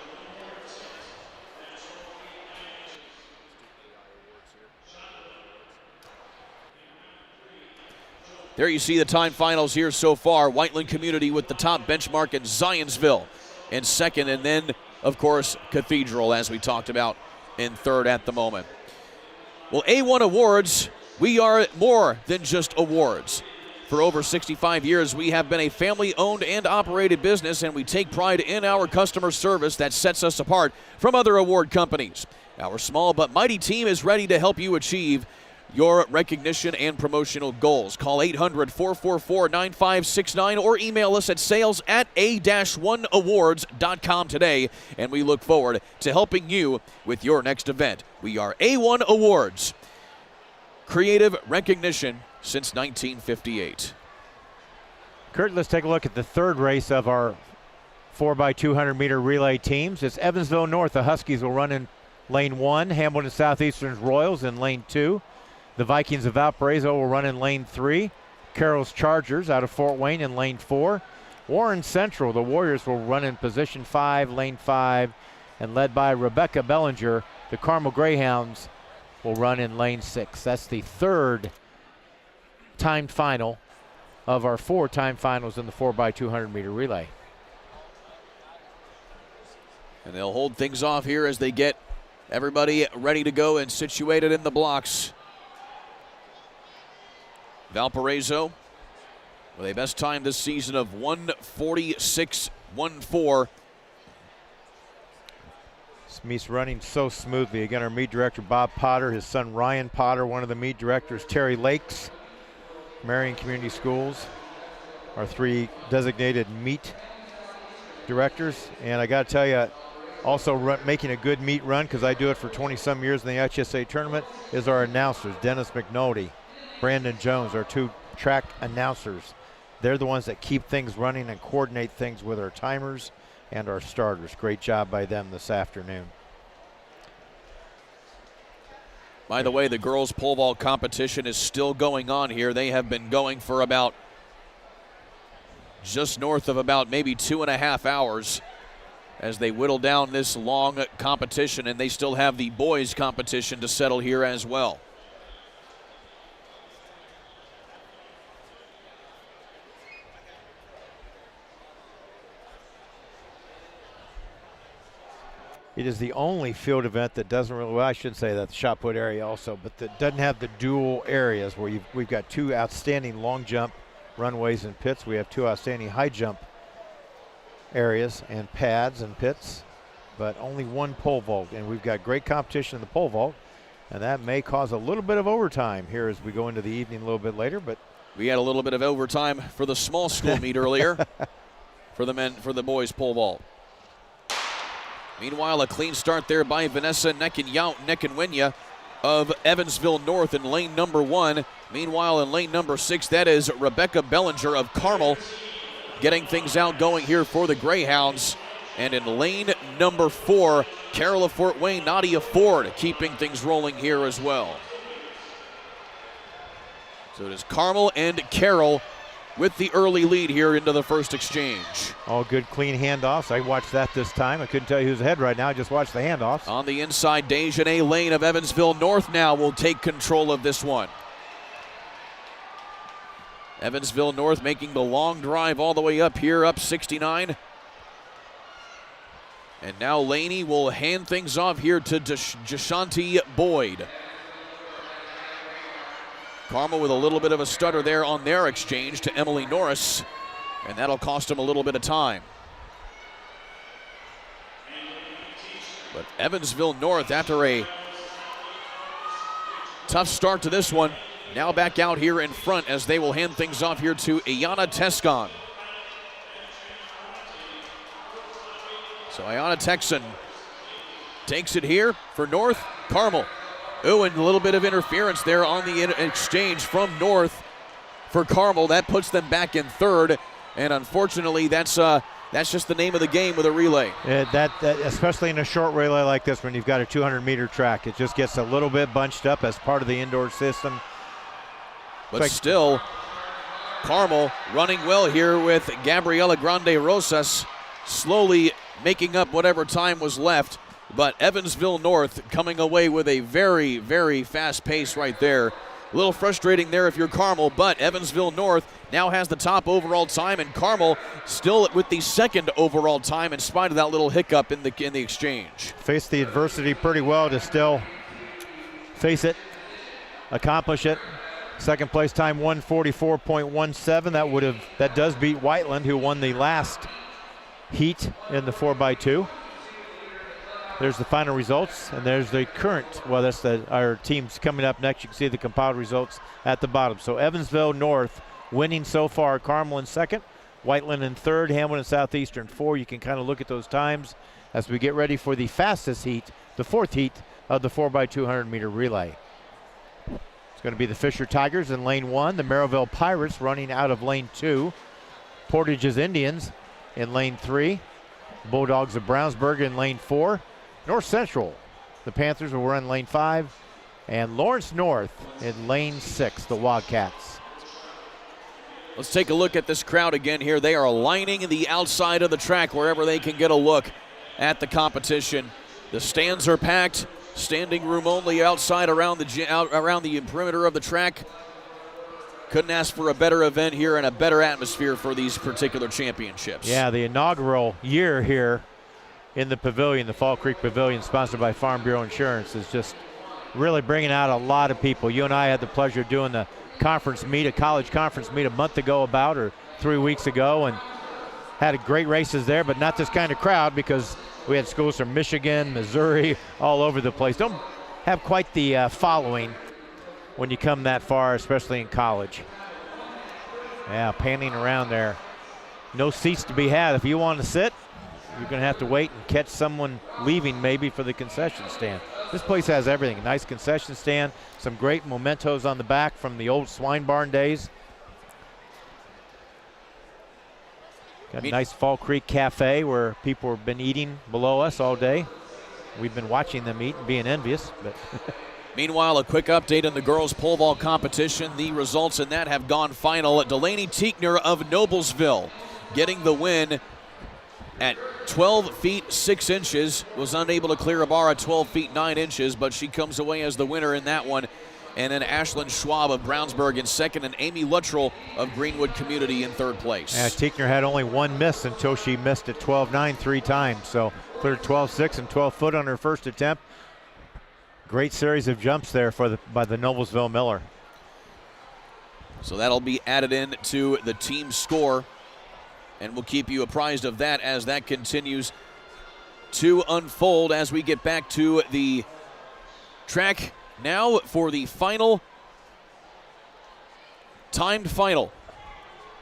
There you see the time finals here so far. Whiteland Community with the top benchmark in Zionsville in second, and then, of course, Cathedral, as we talked about, in third at the moment. Well, A1 Awards, we are more than just awards. For over 65 years, we have been a family-owned and operated business, and we take pride in our customer service that sets us apart from other award companies. Our small but mighty team is ready to help you achieve your recognition and promotional goals. Call 800-444-9569 or email us at sales@a-1awards.com today, and we look forward to helping you with your next event. We are A1 Awards, creative recognition since 1958. Kurt, let's take a look at the third race of our 4x200 meter relay teams. It's Evansville North. The Huskies will run in lane 1. Hamilton Southeastern's Royals in lane 2. The Vikings of Valparaiso will run in lane 3. Carroll's Chargers out of Fort Wayne in lane 4. Warren Central, the Warriors will run in position 5, lane 5. And led by Rebecca Bellinger, the Carmel Greyhounds will run in lane 6. That's the third timed final of our 4 time finals in the 4x200 meter relay. And they'll hold things off here as they get everybody ready to go and situated in the blocks. Valparaiso with a best time this season of 1:46.14. This meet's running so smoothly. Again, our meet director, Bob Potter, his son, Ryan Potter, one of the meet directors, Terry Lakes, Marion Community Schools, our 3 designated meet directors. And I got to tell you, also making a good meet run, because I do it for 20-some years in the HSA tournament, is our announcers, Dennis McNulty, Brandon Jones, our 2 track announcers. They're the ones that keep things running and coordinate things with our timers and our starters. Great job by them this afternoon. By the way, the girls' pole vault competition is still going on here. They have been going for about just north of about maybe 2.5 hours as they whittle down this long competition, and they still have the boys' competition to settle here as well. It is the only field event that doesn't really, well, I shouldn't say that, the shot put area also, but that doesn't have the dual areas where we've got 2 outstanding long jump runways and pits. We have 2 outstanding high jump areas and pads and pits, but only 1 pole vault. And we've got great competition in the pole vault, and that may cause a little bit of overtime here as we go into the evening a little bit later. But we had a little bit of overtime for the small school meet earlier for the boys pole vault. Meanwhile, a clean start there by Vanessa Nekenwenya of Evansville North in lane number 1. Meanwhile, in lane number 6, that is Rebecca Bellinger of Carmel getting things out going here for the Greyhounds. And in lane number 4, Carroll of Fort Wayne, Nadia Ford keeping things rolling here as well. So it is Carmel and Carroll with the early lead here into the first exchange. All good, clean handoffs. I watched that this time. I couldn't tell you who's ahead right now. I just watched the handoffs. On the inside, Dejanay Lane of Evansville North now will take control of this one. Evansville North making the long drive all the way up here, up 69. And now Laney will hand things off here to Jashanti Boyd. Carmel with a little bit of a stutter there on their exchange to Emily Norris, and that'll cost him a little bit of time. But Evansville North, after a tough start to this one, now back out here in front as they will hand things off here to Ayanna Tescon. So Ayanna Texan takes it here for North. Carmel. Oh, and a little bit of interference there on the exchange from North for Carmel. That puts them back in third, and unfortunately that's just the name of the game with a relay. That especially in a short relay like this when you've got a 200-meter track, it just gets a little bit bunched up as part of the indoor system. But still, Carmel running well here with Gabriela Grande Rosas slowly making up whatever time was left. But Evansville North coming away with a very, very fast pace right there. A little frustrating there if you're Carmel, but Evansville North now has the top overall time, and Carmel still with the second overall time in spite of that little hiccup in the exchange. Faced the adversity pretty well to still face it, accomplish it. Second place time 1:44.17. That does beat Whiteland, who won the last heat in the 4x2. There's the final results, and there's the current. Well, that's our teams coming up next. You can see the compiled results at the bottom. So Evansville North winning so far. Carmel in second, Whiteland in third, Hamilton Southeastern 4. You can kind of look at those times as we get ready for the fastest heat, the fourth heat of the 4x200-meter relay. It's going to be the Fisher Tigers in lane 1, the Merrillville Pirates running out of lane 2, Portage's Indians in lane 3, Bulldogs of Brownsburg in lane 4, North Central, the Panthers will run lane 5, and Lawrence North in lane 6, the Wildcats. Let's take a look at this crowd again here. They are lining the outside of the track wherever they can get a look at the competition. The stands are packed, standing room only outside around the perimeter of the track. Couldn't ask for a better event here and a better atmosphere for these particular championships. Yeah, the inaugural year here in the pavilion, the Fall Creek Pavilion, sponsored by Farm Bureau Insurance, is just really bringing out a lot of people. You and I had the pleasure of doing the conference meet, a college conference meet a month ago or 3 weeks ago, and had great races there, but not this kind of crowd because we had schools from Michigan, Missouri, all over the place. Don't have quite the following when you come that far, especially in college. Yeah, panning around there. No seats to be had. If you want to sit, you're going to have to wait and catch someone leaving maybe for the concession stand. This place has everything. A nice concession stand, some great mementos on the back from the old swine barn days. Got a nice Fall Creek Cafe where people have been eating below us all day. We've been watching them eat and being envious. But Meanwhile, a quick update on the girls' pole vault competition. The results in that have gone final. Delaney Tiekner of Noblesville getting the win at 12 feet 6 inches. Was unable to clear a bar at 12 feet 9 inches, but she comes away as the winner in that one. And then Ashlyn Schwab of Brownsburg in second, and Amy Luttrell of Greenwood Community in third place. Yeah, Tiekner had only one miss until she missed at 12.9 3 times. So cleared 12.6 and 12 foot on her first attempt. Great series of jumps there by the Noblesville Miller. So that'll be added in to the team score, and we'll keep you apprised of that as that continues to unfold as we get back to the track now for the final timed final.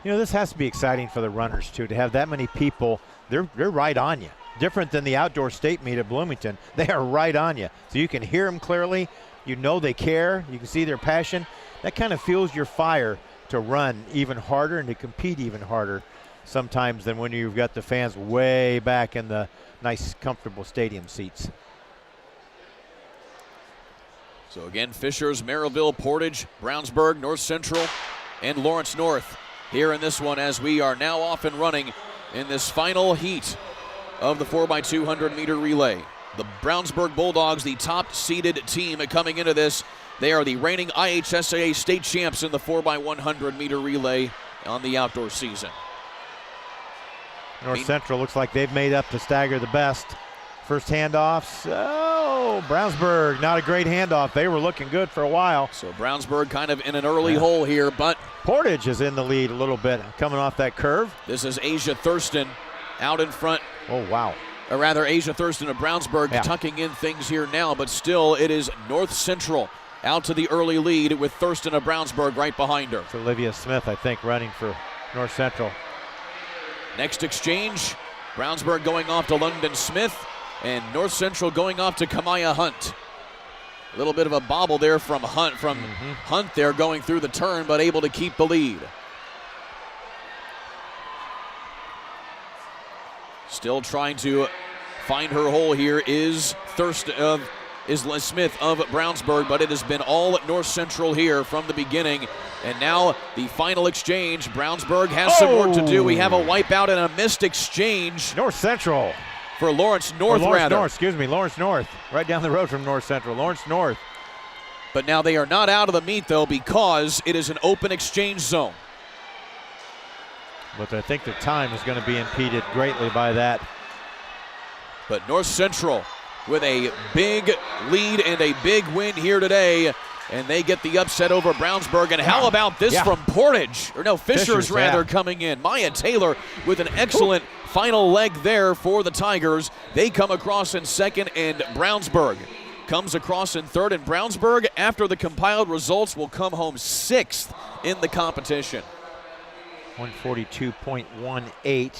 You know, this has to be exciting for the runners, too, to have that many people. They're right on you. Different than the outdoor state meet at Bloomington. They are right on you. So you can hear them clearly. You know they care. You can see their passion. That kind of fuels your fire to run even harder and to compete even harder sometimes than when you've got the fans way back in the nice, comfortable stadium seats. So again, Fishers, Merrillville, Portage, Brownsburg, North Central, and Lawrence North here in this one as we are now off and running in this final heat of the 4x200 meter relay. The Brownsburg Bulldogs, the top seeded team coming into this. They are the reigning IHSAA state champs in the 4x100 meter relay on the outdoor season. North Central looks like they've made up to stagger the best. First handoffs. Oh, Brownsburg, not a great handoff. They were looking good for a while. So Brownsburg kind of in an early hole here, but Portage is in the lead a little bit, coming off that curve. This is Asia Thurston out in front. Oh, wow. Or rather, Asia Thurston of Brownsburg tucking in things here now, but still it is North Central out to the early lead with Thurston of Brownsburg right behind her. It's Olivia Smith, I think, running for North Central. Next exchange, Brownsburg going off to London Smith, and North Central going off to Kamaya Hunt. A little bit of a bobble there from Hunt, Hunt there going through the turn, but able to keep the lead. Still trying to find her hole here is Smith of Brownsburg, but it has been all North Central here from the beginning. And now the final exchange. Brownsburg has some work to do. We have a wipeout and a missed exchange. North Central. For Lawrence North, Lawrence North. Right down the road from North Central. Lawrence North. But now they are not out of the meet, though, because it is an open exchange zone. But I think the time is going to be impeded greatly by that. But North Central with a big lead and a big win here today, and they get the upset over Brownsburg. And how about this from Portage? Or no, Fishers rather, coming in. Maya Taylor with an excellent final leg there for the Tigers. They come across in second, and Brownsburg comes across in third. And Brownsburg, after the compiled results, will come home sixth in the competition. 142.18.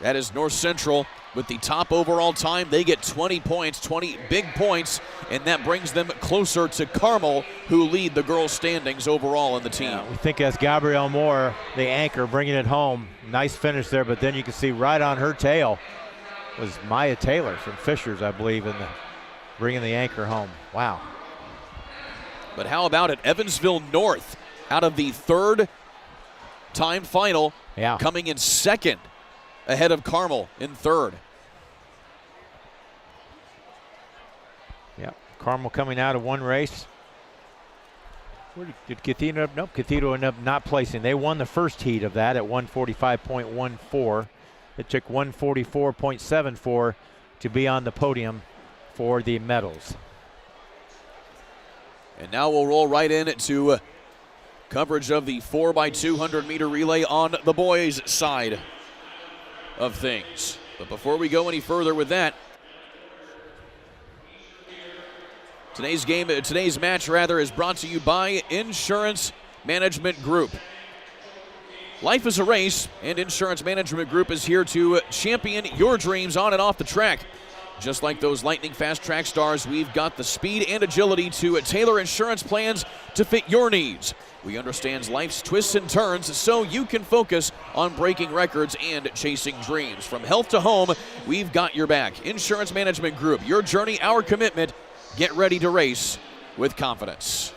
That is North Central with the top overall time. They get 20 points, 20 big points, and that brings them closer to Carmel, who lead the girls' standings overall in the team. We think as Gabrielle Moore, the anchor, bringing it home. Nice finish there, but then you can see right on her tail was Maya Taylor from Fishers, I believe, in bringing the anchor home. Wow. But how about it? Evansville North out of the third time final, coming in second, ahead of Carmel in third. Yeah, Carmel coming out of one race. Where did Cathedral up? Nope, Cathedral ended up not placing. They won the first heat of that at 145.14. It took 144.74 to be on the podium for the medals. And now we'll roll right into coverage of the 4x200 meter relay on the boys' side of things. But before we go any further with that, today's match is brought to you by Insurance Management Group. Life is a race, and Insurance Management Group is here to champion your dreams on and off the track. Just like those lightning fast track stars, we've got the speed and agility to tailor insurance plans to fit your needs. We understand life's twists and turns so you can focus on breaking records and chasing dreams. From health to home, we've got your back. Insurance Management Group, your journey, our commitment. Get ready to race with confidence.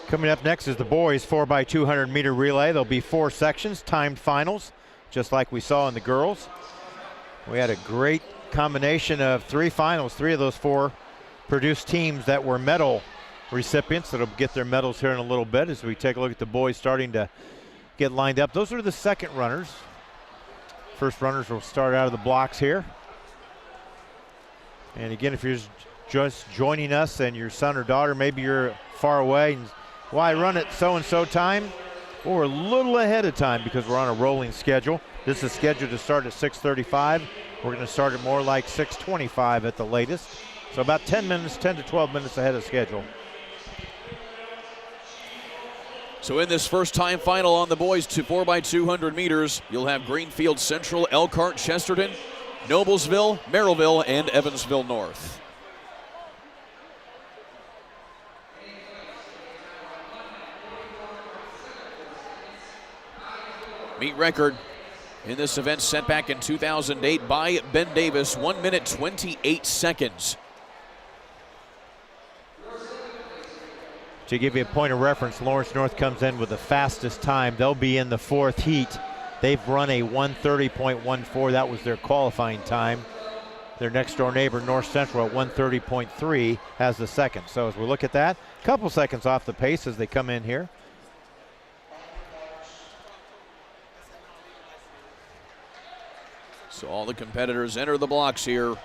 Coming up next is the boys 4x200 meter relay. There'll be 4 sections, timed finals, just like we saw in the girls. We had a great combination of 3 finals. 3 of those 4 produced teams that were medal recipients that'll get their medals here in a little bit as we take a look at the boys starting to get lined up. Those are the second runners. First runners will start out of the blocks here. And again, if you're just joining us and your son or daughter, maybe you're far away and why run at so-and-so time? Well, we're a little ahead of time because we're on a rolling schedule. This is scheduled to start at 6:35. We're going to start at more like 6:25 at the latest. So about 10 to 12 minutes ahead of schedule. So in this first time final on the boys 4x200 meters, you'll have Greenfield Central, Elkhart, Chesterton, Noblesville, Merrillville, and Evansville North. Meet record in this event set back in 2008 by Ben Davis, 1 minute 28 seconds. To give you a point of reference, Lawrence North comes in with the fastest time. They'll be in the fourth heat. They've run a 1:30.14. That was their qualifying time. Their next door neighbor, North Central, at 1:30.3 has the second. So as we look at that, a couple seconds off the pace as they come in here. So all the competitors enter the blocks here,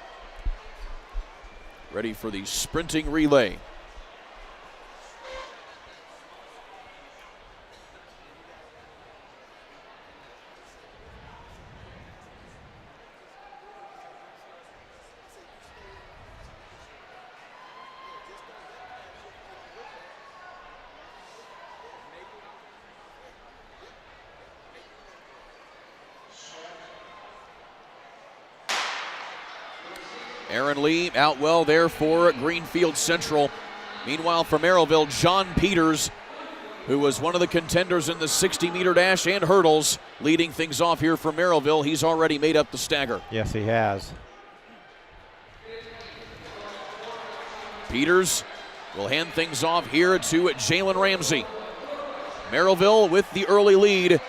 ready for the sprinting relay. Aaron Lee out well there for Greenfield Central. Meanwhile, for Merrillville, John Peters, who was one of the contenders in the 60-meter dash and hurdles, leading things off here for Merrillville. He's already made up the stagger. Yes, he has. Peters will hand things off here to Jalen Ramsey. Merrillville with the early lead,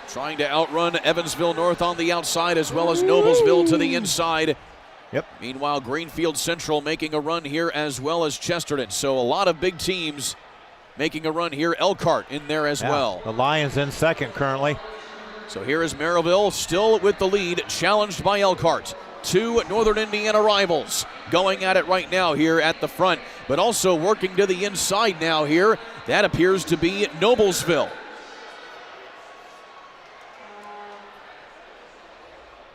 trying to outrun Evansville North on the outside as well as Noblesville to the inside. Yep. Meanwhile, Greenfield Central making a run here as well as Chesterton. So a lot of big teams making a run here. Elkhart in there as well. The Lions in second currently. So here is Merrillville still with the lead, challenged by Elkhart. Two Northern Indiana rivals going at it right now here at the front, but also working to the inside now here. That appears to be Noblesville.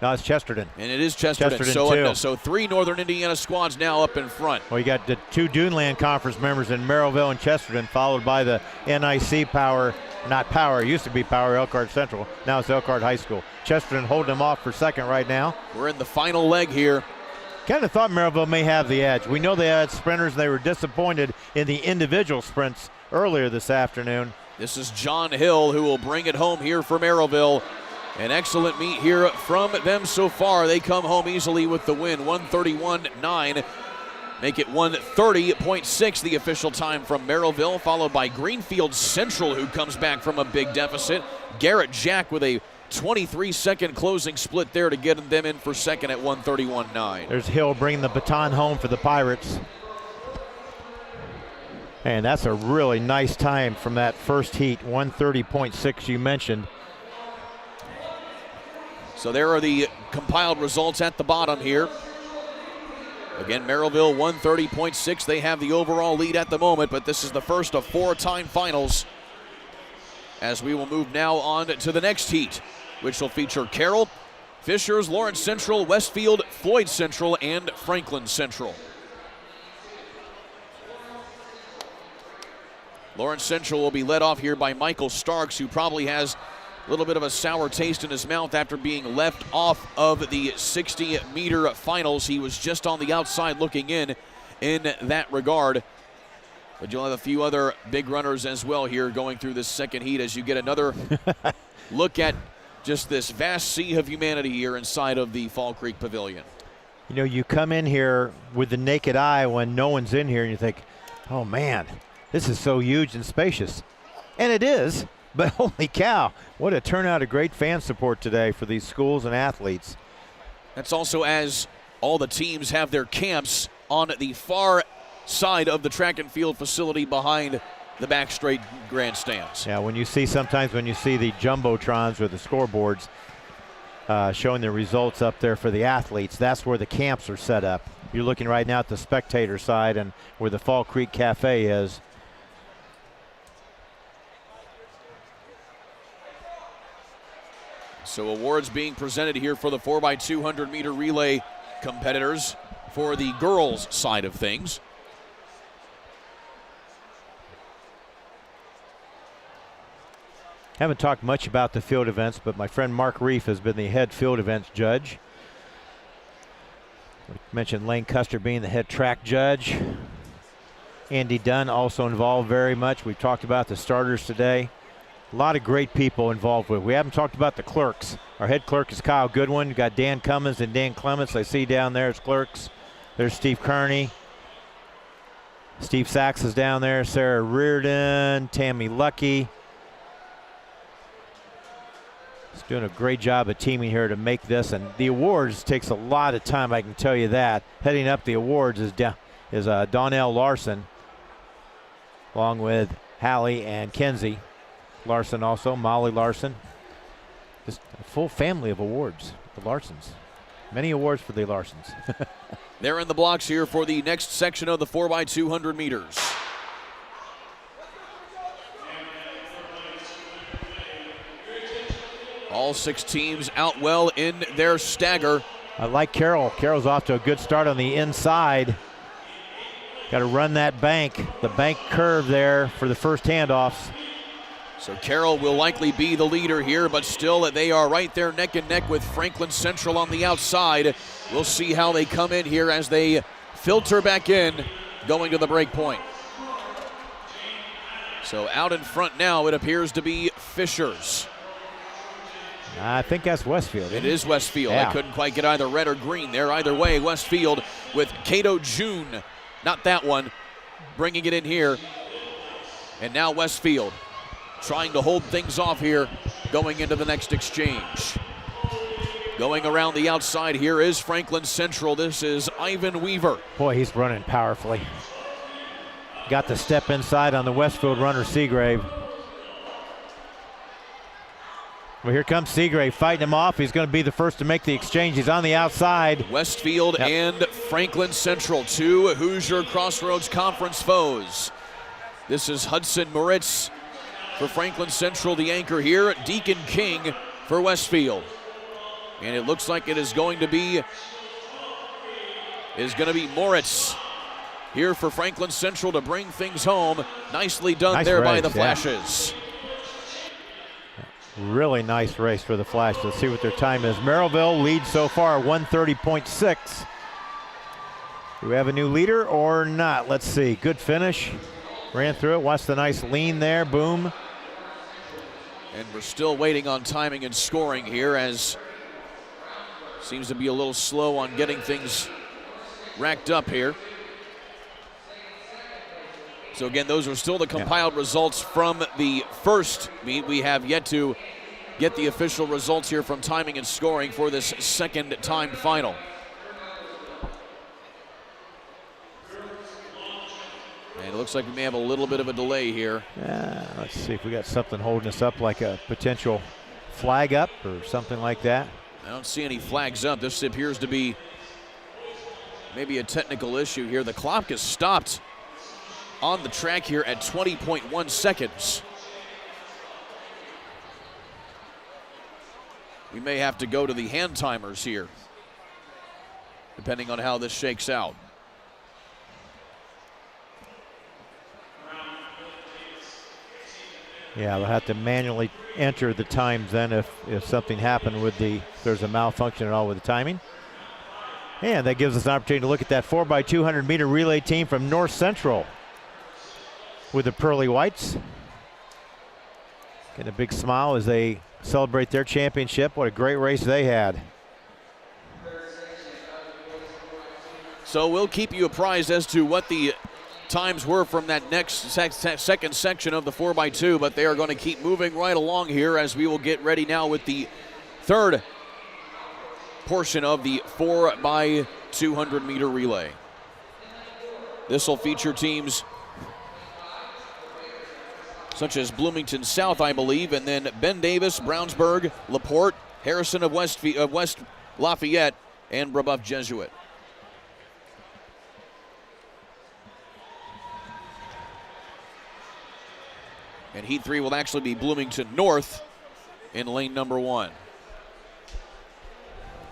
No, it's Chesterton. And it is Chesterton. So three Northern Indiana squads now up in front. Well, you got the two Duneland Conference members in Merrillville and Chesterton, followed by the NIC Power, not Power, it used to be Power Elkhart Central. Now it's Elkhart High School. Chesterton holding them off for second right now. We're in the final leg here. Kind of thought Merrillville may have the edge. We know they had sprinters. They were disappointed in the individual sprints earlier this afternoon. This is John Hill who will bring it home here for Merrillville. An excellent meet here from them so far. They come home easily with the win, 131.9. Make it 130.6, the official time from Merrillville, followed by Greenfield Central, who comes back from a big deficit. Garrett Jack with a 23-second closing split there to get them in for second at 131.9. There's Hill bringing the baton home for the Pirates. And that's a really nice time from that first heat, 130.6 you mentioned. So there are the compiled results at the bottom here. Again, Merrillville 130.6. They have the overall lead at the moment, but this is the first of four-time finals. As we will move now on to the next heat, which will feature Carroll, Fishers, Lawrence Central, Westfield, Floyd Central, and Franklin Central. Lawrence Central will be led off here by Michael Starks, who probably has a little bit of a sour taste in his mouth after being left off of the 60-meter finals. He was just on the outside looking in that regard. But you'll have a few other big runners as well here going through this second heat as you get another look at just this vast sea of humanity here inside of the Fall Creek Pavilion. You know, you come in here with the naked eye when no one's in here and you think, oh man, this is so huge and spacious. And it is. But holy cow, what a turnout of great fan support today for these schools and athletes. That's also as all the teams have their camps on the far side of the track and field facility behind the back straight grandstands. Yeah, sometimes when you see the jumbotrons or the scoreboards showing the results up there for the athletes, that's where the camps are set up. You're looking right now at the spectator side and where the Fall Creek Cafe is. So awards being presented here for the 4x200 meter relay competitors for the girls side of things. Haven't talked much about the field events, but my friend Mark Reef has been the head field events judge. We mentioned Lane Custer being the head track judge. Andy Dunn also involved very much. We've talked about the starters today. A lot of great people involved with it. We haven't talked about the clerks. Our head clerk is Kyle Goodwin. We've got Dan Cummins and Dan Clements. I see down there as clerks. There's Steve Kearney. Steve Sachs is down there. Sarah Reardon, Tammy Lucky. He's doing a great job of teaming here to make this. And the awards takes a lot of time, I can tell you that. Heading up the awards is Donnell Larson, along with Hallie and Kenzie Larson also, Molly Larson. Just a full family of awards, the Larsons. Many awards for the Larsons. They're in the blocks here for the next section of the 4x200 meters. All 6 teams out well in their stagger. I like Carroll. Carroll's off to a good start on the inside. Got to run that bank, the bank curve there for the first handoffs. So Carroll will likely be the leader here, but still they are right there neck and neck with Franklin Central on the outside. We'll see how they come in here as they filter back in, going to the break point. So out in front now, it appears to be Fishers. I think that's Westfield. It is Westfield. Yeah. I couldn't quite get either red or green there. Either way, Westfield with Cato June. Not that one. Bringing it in here. And now Westfield trying to hold things off here going into the next exchange. Going around the outside here is Franklin Central. This is Ivan Weaver. Boy, he's running powerfully. Got the step inside on the Westfield runner, Seagrave. Well, here comes Seagrave fighting him off. He's going to be the first to make the exchange. He's on the outside. Westfield and Franklin Central, 2 Hoosier Crossroads Conference foes. This is Hudson Moritz for Franklin Central, the anchor here. Deacon King for Westfield. And it looks like it is going to be Moritz here for Franklin Central to bring things home. Nicely done nice there race, by the Flashes. Really nice race for the Flash. Let's see what their time is. Merrillville leads so far 1:30.6. Do we have a new leader or not? Let's see. Good finish. Ran through it. Watch the nice lean there. Boom. And we're still waiting on timing and scoring here, as seems to be a little slow on getting things racked up here. So again, those are still the compiled results from the first meet. We have yet to get the official results here from timing and scoring for this second time final. And it looks like we may have a little bit of a delay here. Let's see if we got something holding us up, like a potential flag up or something like that. I don't see any flags up. This appears to be maybe a technical issue here. The clock is stopped on the track here at 20.1 seconds. We may have to go to the hand timers here, depending on how this shakes out. Yeah, we'll have to manually enter the times then if something happened with if there's a malfunction at all with the timing. And that gives us an opportunity to look at that 4x200 meter relay team from North Central with the Pearly Whites. Getting a big smile as they celebrate their championship. What a great race they had. So we'll keep you apprised as to what the times were from that next second section of the 4x2, but they are going to keep moving right along here as we will get ready now with the third portion of the 4x200 meter relay. This will feature teams such as Bloomington South, I believe, and then Ben Davis, Brownsburg, LaPorte, Harrison of West Lafayette, and Brebeuf Jesuit. And Heat 3 will actually be Bloomington North in lane number 1.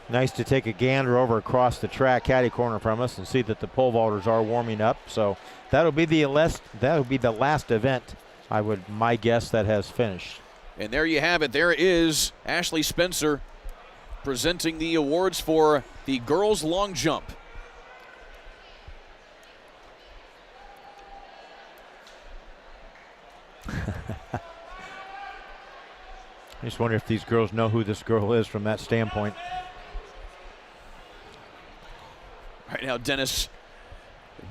Nice to take a gander over across the track, caddy corner from us, and see that the pole vaulters are warming up. So that'll be the last event, my guess, that has finished. And there you have it. There is Ashley Spencer presenting the awards for the girls' long jump. I just wonder if these girls know who this girl is from that standpoint. Right now, Dennis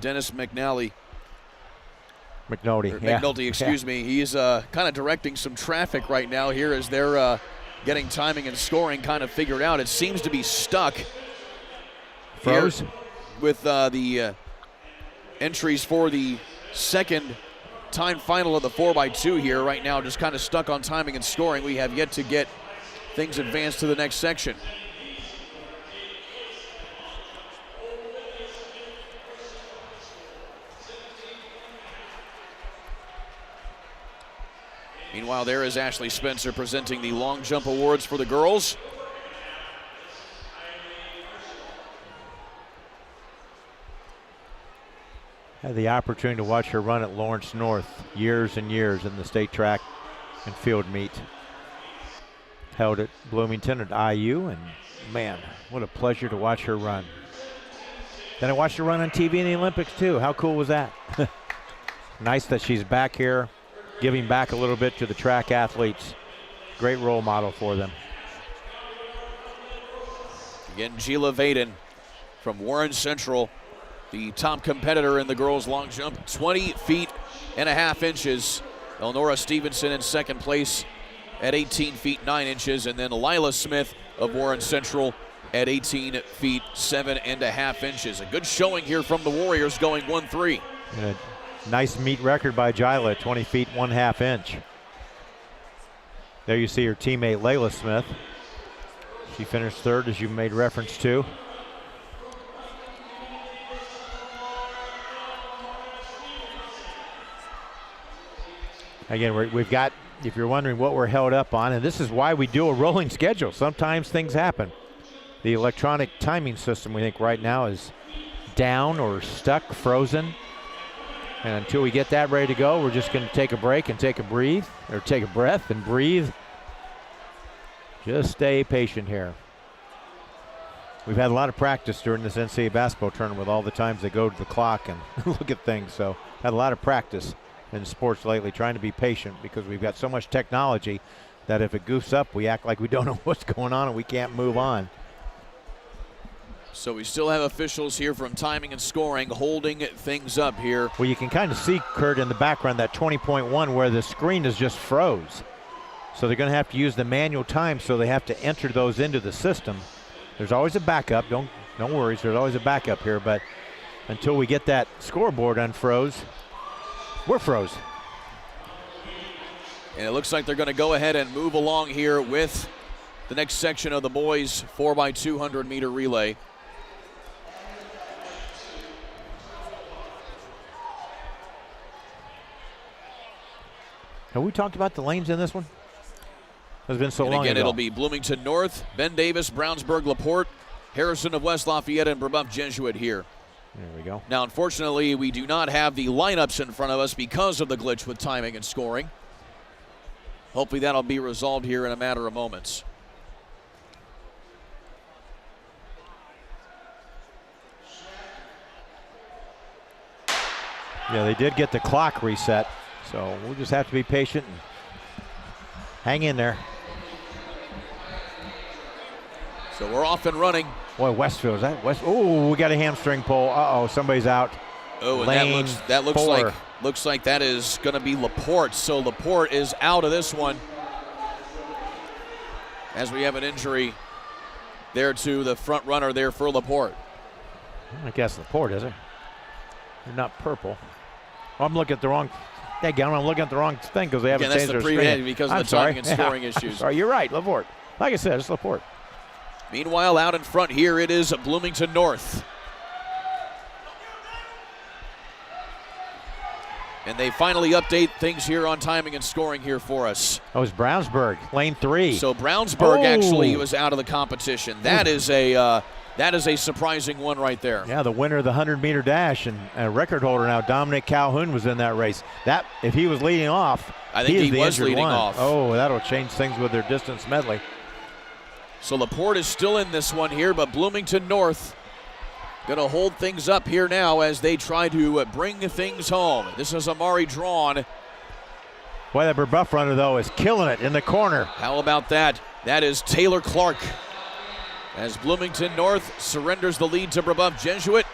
McNally. McNulty, McNulty, excuse me. He's kind of directing some traffic right now here as they're getting timing and scoring kind of figured out. It seems to be stuck. Froze? With the entries for the second time final of the 4x2 here right now, just kind of stuck on timing and scoring. We have yet to get things advanced to the next section. Meanwhile, there is Ashley Spencer presenting the long jump awards for the girls. Had the opportunity to watch her run at Lawrence North years and years in the state track and field meet. Held at Bloomington at IU, and man, what a pleasure to watch her run. Then I watched her run on TV in the Olympics too. How cool was that? Nice that she's back here, giving back a little bit to the track athletes. Great role model for them. Again, Gila Vaden from Warren Central, the top competitor in the girls' long jump, 20 feet and a half inches. Elnora Stevenson in second place at 18 feet 9 inches, and then Lila Smith of Warren Central at 18 feet 7.5 inches. A good showing here from the Warriors, going 1-3. And a nice meet record by Gila, 20 feet 1/2 inch. There you see her teammate Layla Smith. She finished third, as you made reference to. Again, we've got, if you're wondering what we're held up on, and this is why we do a rolling schedule. Sometimes things happen. The electronic timing system, we think right now, is down or stuck, frozen. And until we get that ready to go, we're just going to take a break and take a breath and breathe. Just stay patient here. We've had a lot of practice during this NCAA basketball tournament with all the times they go to the clock and look at things. So had a lot of practice in sports lately, trying to be patient, because we've got so much technology that if it goofs up, we act like we don't know what's going on and we can't move on. So we still have officials here from timing and scoring holding things up here. Well, you can kind of see, Kurt, in the background, that 20.1 where the screen is just froze. So they're going to have to use the manual time, so they have to enter those into the system. There's always a backup. No worries, there's always a backup here, but until we get that scoreboard unfroze, we're froze. And it looks like they're going to go ahead and move along here with the next section of the boys 4x200 meter relay. Have we talked about the lanes in this one? It's been so long Again, ago. it'll be Bloomington North, Ben Davis, Brownsburg, LaPorte, Harrison of West Lafayette, and Brebeuf Jesuit here. There we go. Now, unfortunately, we do not have the lineups in front of us because of the glitch with timing and scoring. Hopefully that'll be resolved here in a matter of moments. Yeah, they did get the clock reset, so we'll just have to be patient and hang in there. So we're off and running. Boy, Westfield, is that West? Oh, we got a hamstring pull. Uh-oh, somebody's out. Oh, and that looks like that is going to be LaPorte. So LaPorte is out of this one, as we have an injury there to the front runner there for LaPorte. I guess LaPorte, is it? They're not purple. Oh, I'm looking at the wrong. I'm looking at the wrong thing because they haven't changed their screen. Because of the timing and scoring issues. Sorry, you're right, LaPorte. Like I said, it's LaPorte. Meanwhile, out in front here, it is Bloomington North. And they finally update things here on timing and scoring here for us. That was Brownsburg, lane 3. So Brownsburg actually was out of the competition. That is a surprising one right there. Yeah, the winner of the 100-meter dash and a record holder now, Dominic Calhoun, was in that race. That, if he was leading off, I think he the was injured leading one. off. Oh, that'll change things with their distance medley. So Laporte is still in this one here, but Bloomington North going to hold things up here now as they try to bring things home. This is Amari Drawn. Boy, that Brebeuf runner, though, is killing it in the corner. How about that? That is Taylor Clark. As Bloomington North surrenders the lead to Brebeuf Jesuit.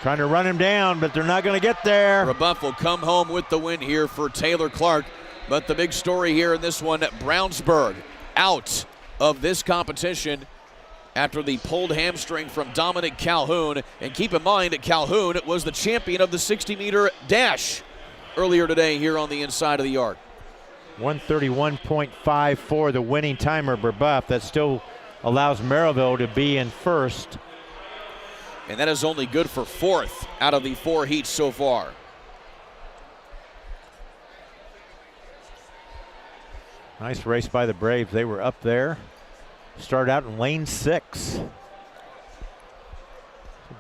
Trying to run him down, but they're not going to get there. Brebeuf will come home with the win here for Taylor Clark. But the big story here in this one, Brownsburg out of this competition after the pulled hamstring from Dominic Calhoun. And keep in mind, Calhoun was the champion of the 60-meter dash earlier today here on the inside of the arc. 131.54, the winning timer, Brebeuf. That still allows Merrillville to be in first. And that is only good for 4th out of the 4 heats so far. Nice race by the Braves. They were up there. Started out in lane 6.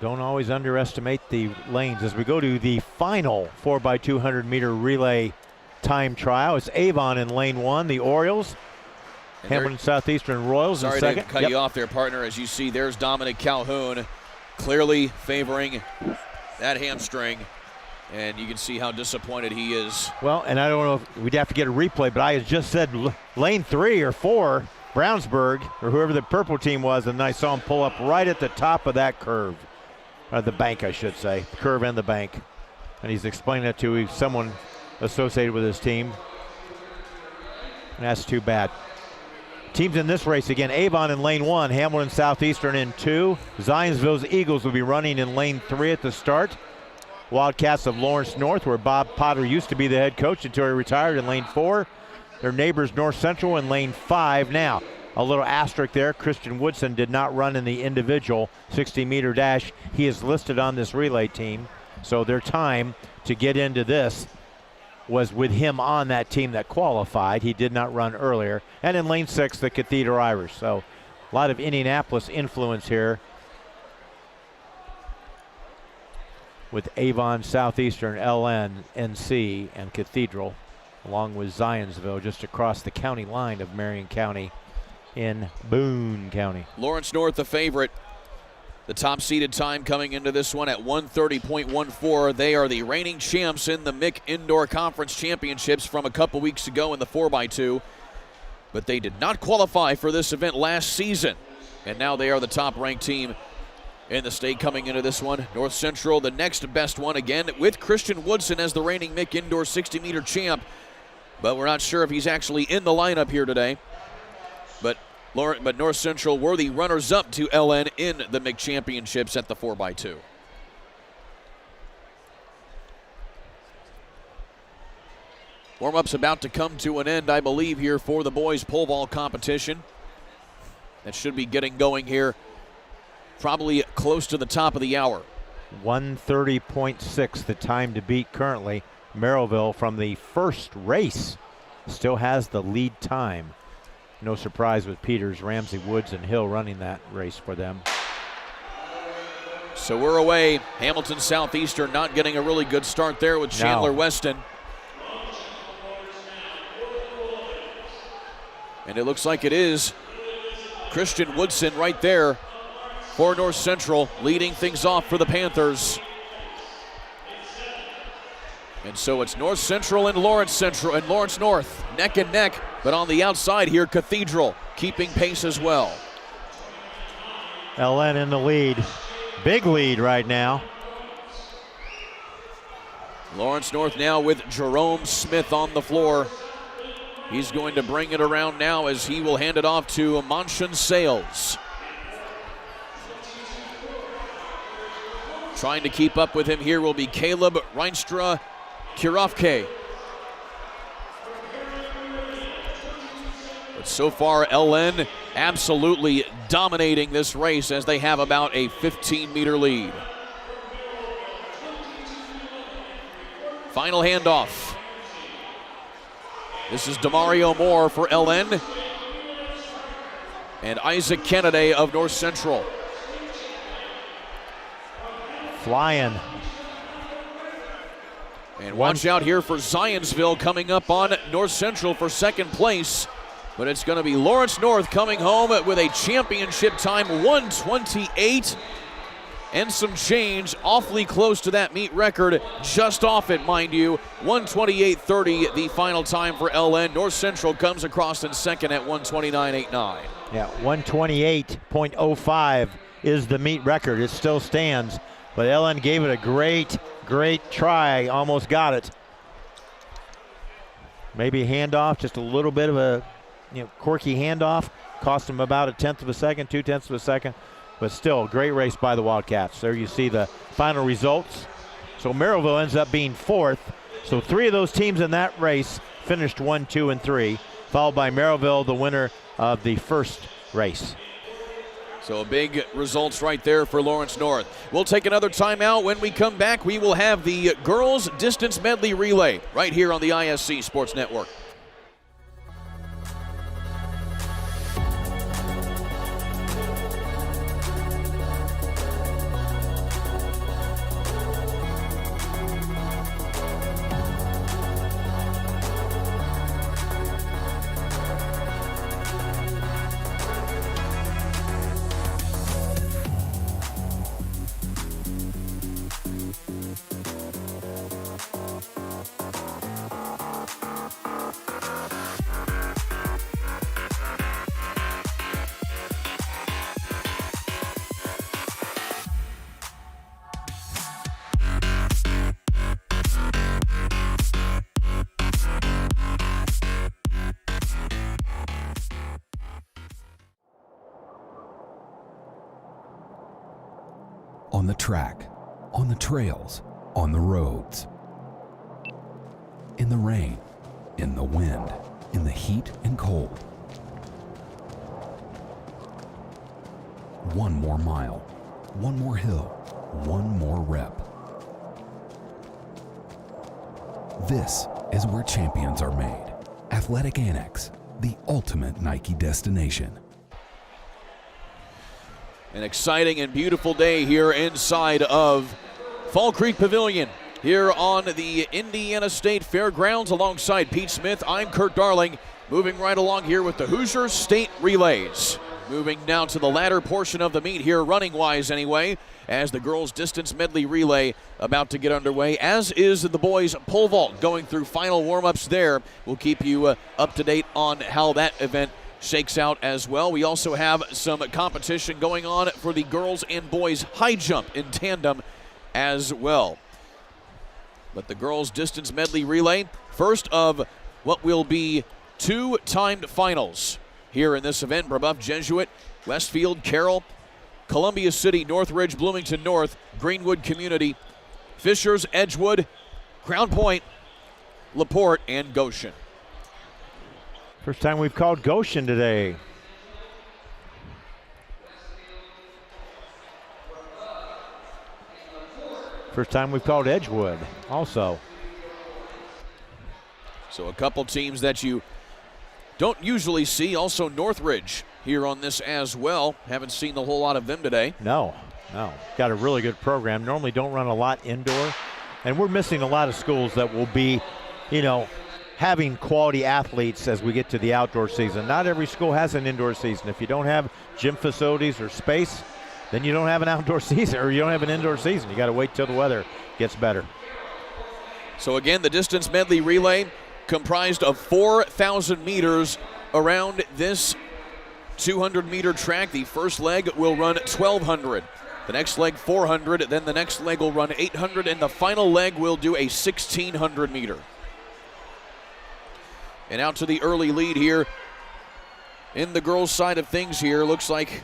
Don't always underestimate the lanes. As we go to the final 4x200 meter relay time trial, it's Avon in lane 1, the Orioles. Hamilton Southeastern Royals in second. Sorry to cut you off there, partner. As you see, there's Dominic Calhoun clearly favoring that hamstring. And you can see how disappointed he is. Well, and I don't know if we'd have to get a replay, but I had just said lane 3 or 4, Brownsburg, or whoever the purple team was, and I saw him pull up right at the top of that curve. The bank, I should say. Curve and the bank. And he's explaining it to someone associated with his team. And that's too bad. Teams in this race again, Avon in lane 1, Hamilton Southeastern in 2. Zionsville's Eagles will be running in lane 3 at the start. Wildcats of Lawrence North, where Bob Potter used to be the head coach until he retired, in lane 4. Their neighbors North Central in lane 5. Now, a little asterisk there, Christian Woodson did not run in the individual 60-meter dash. He is listed on this relay team, so their time to get into this was with him on that team that qualified. He did not run earlier. And in lane 6, the Cathedral Irish. So a lot of Indianapolis influence here with Avon, Southeastern, LN, NC, and Cathedral, along with Zionsville just across the county line of Marion County in Boone County. Lawrence North, the favorite. The top seeded time coming into this one at 1:30.14. They are the reigning champs in the MIC Indoor Conference Championships from a couple weeks ago in the 4x2. But they did not qualify for this event last season. And now they are the top ranked team in the state coming into this one. North Central, the next best one, again with Christian Woodson as the reigning MIC Indoor 60-meter champ. But we're not sure if he's actually in the lineup here today. But North Central were the runners-up to LN in the MIC Championships at the 4x2. Warm-up's about to come to an end, I believe, here for the boys' pole vault competition. That should be getting going here probably close to the top of the hour. 1:30.6, the time to beat currently. Merrillville from the first race still has the lead time. No surprise with Peters, Ramsey, Woods, and Hill running that race for them. So we're away. Hamilton Southeastern not getting a really good start there with Chandler Weston. And it looks like it is Christian Woodson right there for North Central, leading things off for the Panthers. And so it's North Central and Lawrence North, neck and neck. But on the outside here, Cathedral keeping pace as well. LN in the lead. Big lead right now. Lawrence North now with Jerome Smith on the floor. He's going to bring it around now as he will hand it off to Monshon Sales. Trying to keep up with him here will be Caleb Reinstra Kirofke. But so far, LN absolutely dominating this race as they have about a 15-meter lead. Final handoff. This is Demario Moore for LN. And Isaac Kennedy of North Central. Flying. And watch out here for Zionsville coming up on North Central for second place. But it's going to be Lawrence North coming home with a championship time, 1:28 and some change, awfully close to that meet record, just off it, mind you. 1:28.30 the final time for LN. North Central comes across in second at 1:29.89. Yeah, 1:28.05 is the meet record. It still stands, but LN gave it a great try, almost got it. Maybe a handoff, just a little bit of a quirky handoff, cost him about 1/10 of a second, 2/10 of a second, but still a great race by the Wildcats. There you see the final results. So Merrillville ends up being fourth. So 3 of those teams in that race finished 1, 2, and 3, followed by Merrillville, the winner of the first race. So big results right there for Lawrence North. We'll take another timeout. When we come back, we will have the girls distance medley relay right here on the ISC Sports Network. On the track, on the trails, on the roads. In the rain, in the wind, in the heat and cold. One more mile, one more hill, one more rep. This is where champions are made. Athletic Annex, the ultimate Nike destination. An exciting and beautiful day here inside of Fall Creek Pavilion here on the Indiana State Fairgrounds alongside Pete Smith. I'm Kurt Darling, moving right along here with the Hoosier State Relays. Moving now to the latter portion of the meet here, running-wise anyway, as the girls' distance medley relay about to get underway, as is the boys' pole vault going through final warm-ups there. We'll keep you up to date on how that event shakes out as well. We also have some competition going on for the girls and boys high jump in tandem as well. But the girls distance medley relay, first of what will be 2 timed finals here in this event. Brebeuf Jesuit, Westfield, Carroll, Columbia City, Northridge, Bloomington North, Greenwood Community, Fishers, Edgewood, Crown Point, LaPorte, and Goshen. First time we've called Goshen today. First time we've called Edgewood also. So a couple teams that you don't usually see. Also Northridge here on this as well. Haven't seen a whole lot of them today. No. Got a really good program. Normally don't run a lot indoor. And we're missing a lot of schools that will be, having quality athletes as we get to the outdoor season. Not every school has an indoor season. If you don't have gym facilities or space, then you don't have an outdoor season, or you don't have an indoor season. You got to wait till the weather gets better. So again, the distance medley relay comprised of 4,000 meters around this 200-meter track. The first leg will run 1,200. The next leg 400, then the next leg will run 800, and the final leg will do a 1,600 meter. And out to the early lead here in the girls' side of things here. Looks like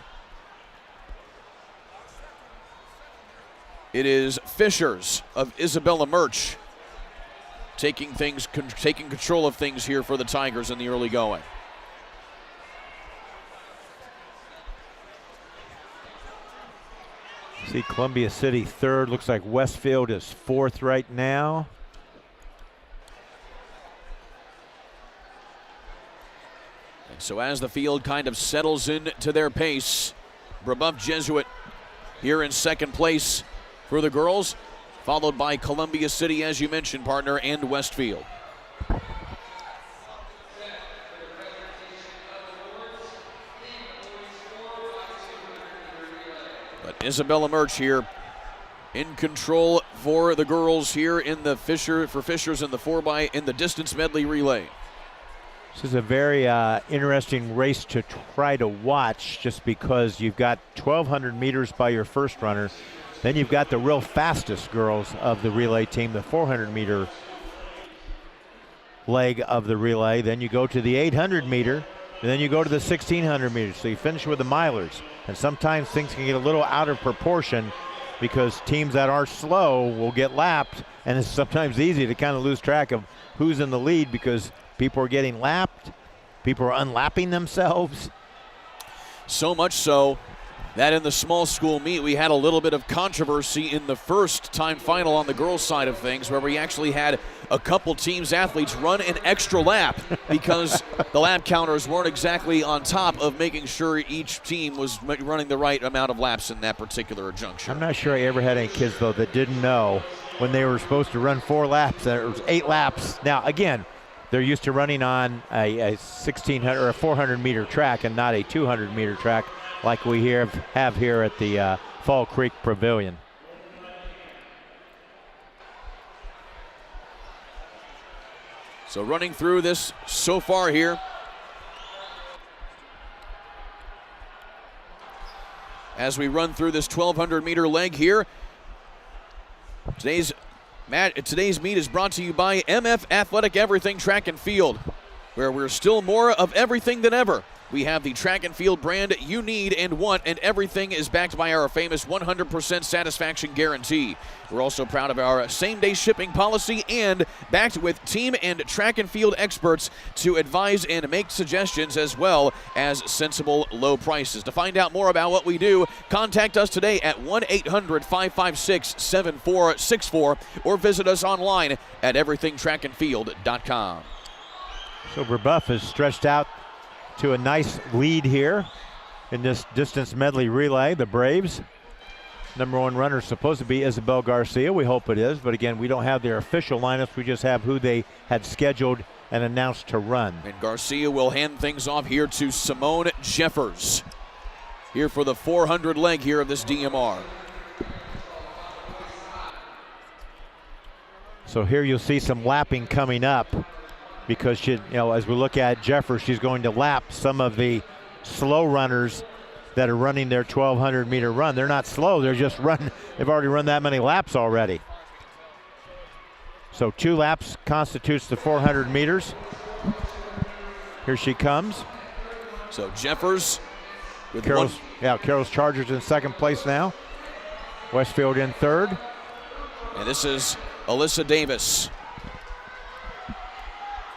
it is Fishers of Isabella Murch taking control of things here for the Tigers in the early going. See Columbia City third. Looks like Westfield is fourth right now. So as the field kind of settles into their pace, Brebeuf Jesuit here in second place for the girls, followed by Columbia City, as you mentioned, partner, and Westfield. But Isabella Murch here in control for the girls here in the Fishers in the 4x in the distance medley relay. This is a very interesting race to try to watch, just because you've got 1,200 meters by your first runner. Then you've got the real fastest girls of the relay team, the 400-meter leg of the relay. Then you go to the 800-meter, and then you go to the 1,600 meters. So you finish with the milers. And sometimes things can get a little out of proportion because teams that are slow will get lapped, and it's sometimes easy to kind of lose track of who's in the lead because people are getting lapped, people are unlapping themselves. So much so that in the small school meet, we had a little bit of controversy in the first time final on the girls' side of things, where we actually had a couple teams' athletes run an extra lap because the lap counters weren't exactly on top of making sure each team was running the right amount of laps in that particular juncture. I'm not sure I ever had any kids, though, that didn't know when they were supposed to run 4 laps, that it was 8 laps. Now, again, they're used to running on a 1,600 or a 400-meter track and not a 200-meter track like we have here at the Fall Creek Pavilion. So running through this so far here, as we run through this 1,200-meter leg here, today's meet is brought to you by MF Athletic Everything Track and Field, where we're still more of everything than ever. We have the track and field brand you need and want, and everything is backed by our famous 100% satisfaction guarantee. We're also proud of our same-day shipping policy and backed with team and track and field experts to advise and make suggestions, as well as sensible low prices. To find out more about what we do, contact us today at 1-800-556-7464 or visit us online at everythingtrackandfield.com. So Brebeuf is stretched out to a nice lead here in this distance medley relay. The Braves, number 1 runner is supposed to be Isabel Garcia. We hope it is, but again, we don't have their official lineups. We just have who they had scheduled and announced to run. And Garcia will hand things off here to Simone Jeffers here for the 400 leg here of this DMR. So here you'll see some lapping coming up, because she, as we look at Jeffers, she's going to lap some of the slow runners that are running their 1,200-meter run. They're not slow, they're just they've already run that many laps already. So 2 laps constitutes the 400 meters. Here she comes. So Jeffers with Carroll's Chargers in second place now. Westfield in third. And this is Alyssa Davis.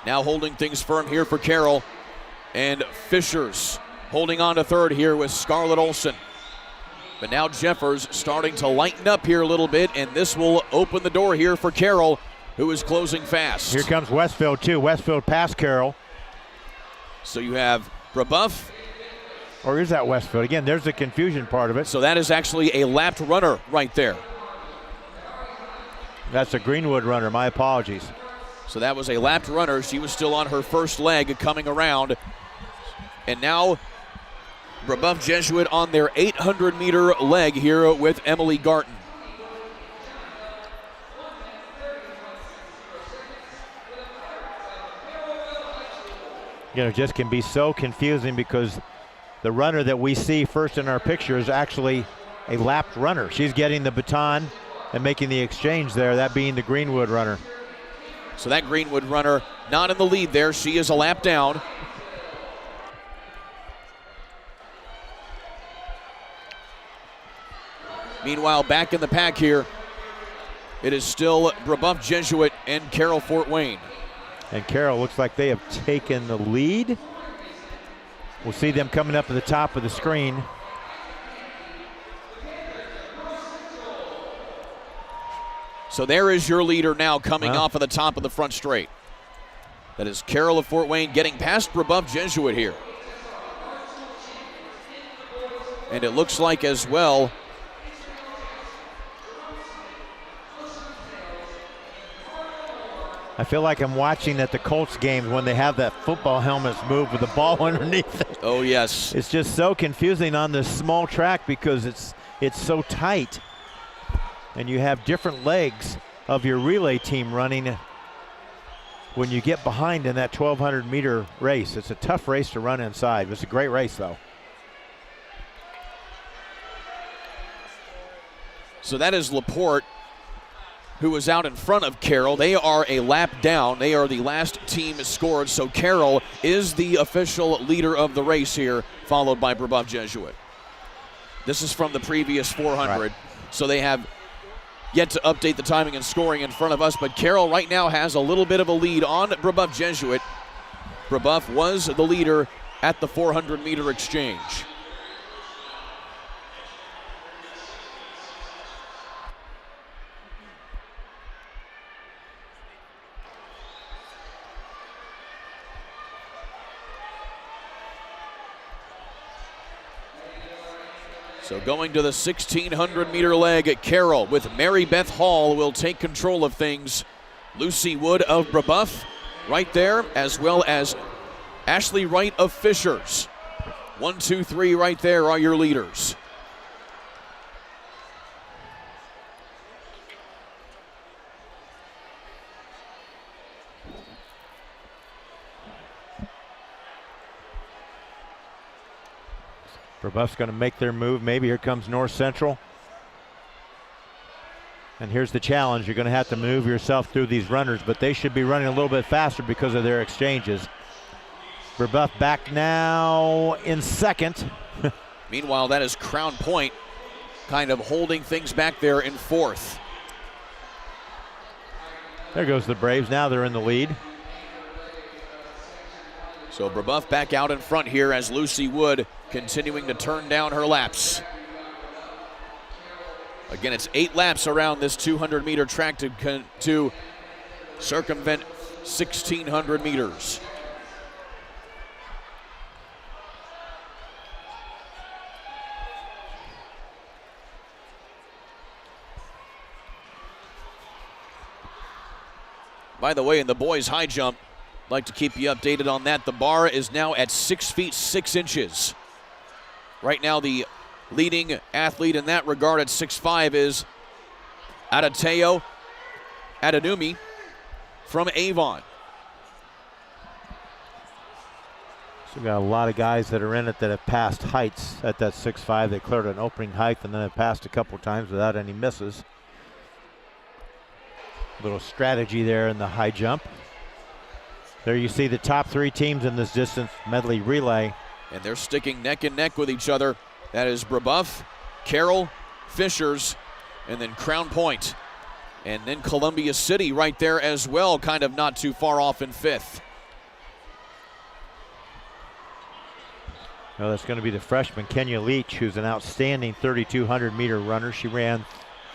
Now holding things firm here for Carroll, and Fishers holding on to third here with Scarlett Olson. But now Jeffers starting to lighten up here a little bit, and this will open the door here for Carroll, who is closing fast. Here comes Westfield too. Westfield past Carroll. So you have Brebeuf. Or is that Westfield? Again, there's the confusion part of it. So that is actually a lapped runner right there. That's a Greenwood runner, my apologies. So that was a lapped runner. She was still on her first leg coming around. And now Brebeuf Jesuit on their 800-meter leg here with Emily Garton. It just can be so confusing because the runner that we see first in our picture is actually a lapped runner. She's getting the baton and making the exchange there, that being the Greenwood runner. So that Greenwood runner not in the lead there. She is a lap down. Meanwhile, back in the pack here, it is still Brebeuf Jesuit and Carroll Fort Wayne. And Carroll looks like they have taken the lead. We'll see them coming up at the top of the screen. So there is your leader now coming off of the top of the front straight. That is Carroll of Fort Wayne getting past Brebeuf Jesuit here. And it looks like as well, I feel like I'm watching at the Colts games when they have that football helmets move with the ball underneath it. Oh, yes. It's just so confusing on this small track because it's so tight. And you have different legs of your relay team running when you get behind in that 1,200 meter race. It's a tough race to run inside. It's a great race though. So that is Laporte, who was out in front of Carroll. They are a lap down. They are the last team scored. So Carroll is the official leader of the race here, followed by Brebeuf Jesuit. This is from the previous 400. Right. So they have yet to update the timing and scoring in front of us, but Carroll right now has a little bit of a lead on Brebeuf Jesuit. Brebeuf was the leader at the 400 meter exchange. So going to the 1,600 meter leg at Carroll with Mary Beth Hall will take control of things. Lucy Wood of Brebeuf right there, as well as Ashley Wright of Fishers. 1, 2, 3 right there are your leaders. Brebeuf's going to make their move. Maybe here comes North Central. And here's the challenge. You're going to have to move yourself through these runners, but they should be running a little bit faster because of their exchanges. Brebeuf back now in second. Meanwhile, that is Crown Point kind of holding things back there in fourth. There goes the Braves. Now they're in the lead. So Brebeuf back out in front here as Lucy Wood continuing to turn down her laps. Again, it's 8 laps around this 200 meter track to circumvent 1,600 meters. By the way, in the boys' high jump, I'd like to keep you updated on that. The bar is now at 6 feet 6 inches. Right now, the leading athlete in that regard at 6'5" is Adateo Adanumi from Avon. So we've got a lot of guys that are in it that have passed heights at that 6'5". They cleared an opening height and then have passed a couple times without any misses. Little strategy there in the high jump. There you see the top 3 teams in this distance medley relay. And they're sticking neck and neck with each other. That is Brebeuf, Carroll, Fishers, and then Crown Point. And then Columbia City right there as well, kind of not too far off in 5th. Well, that's going to be the freshman, Kenya Leach, who's an outstanding 3,200 meter runner. She ran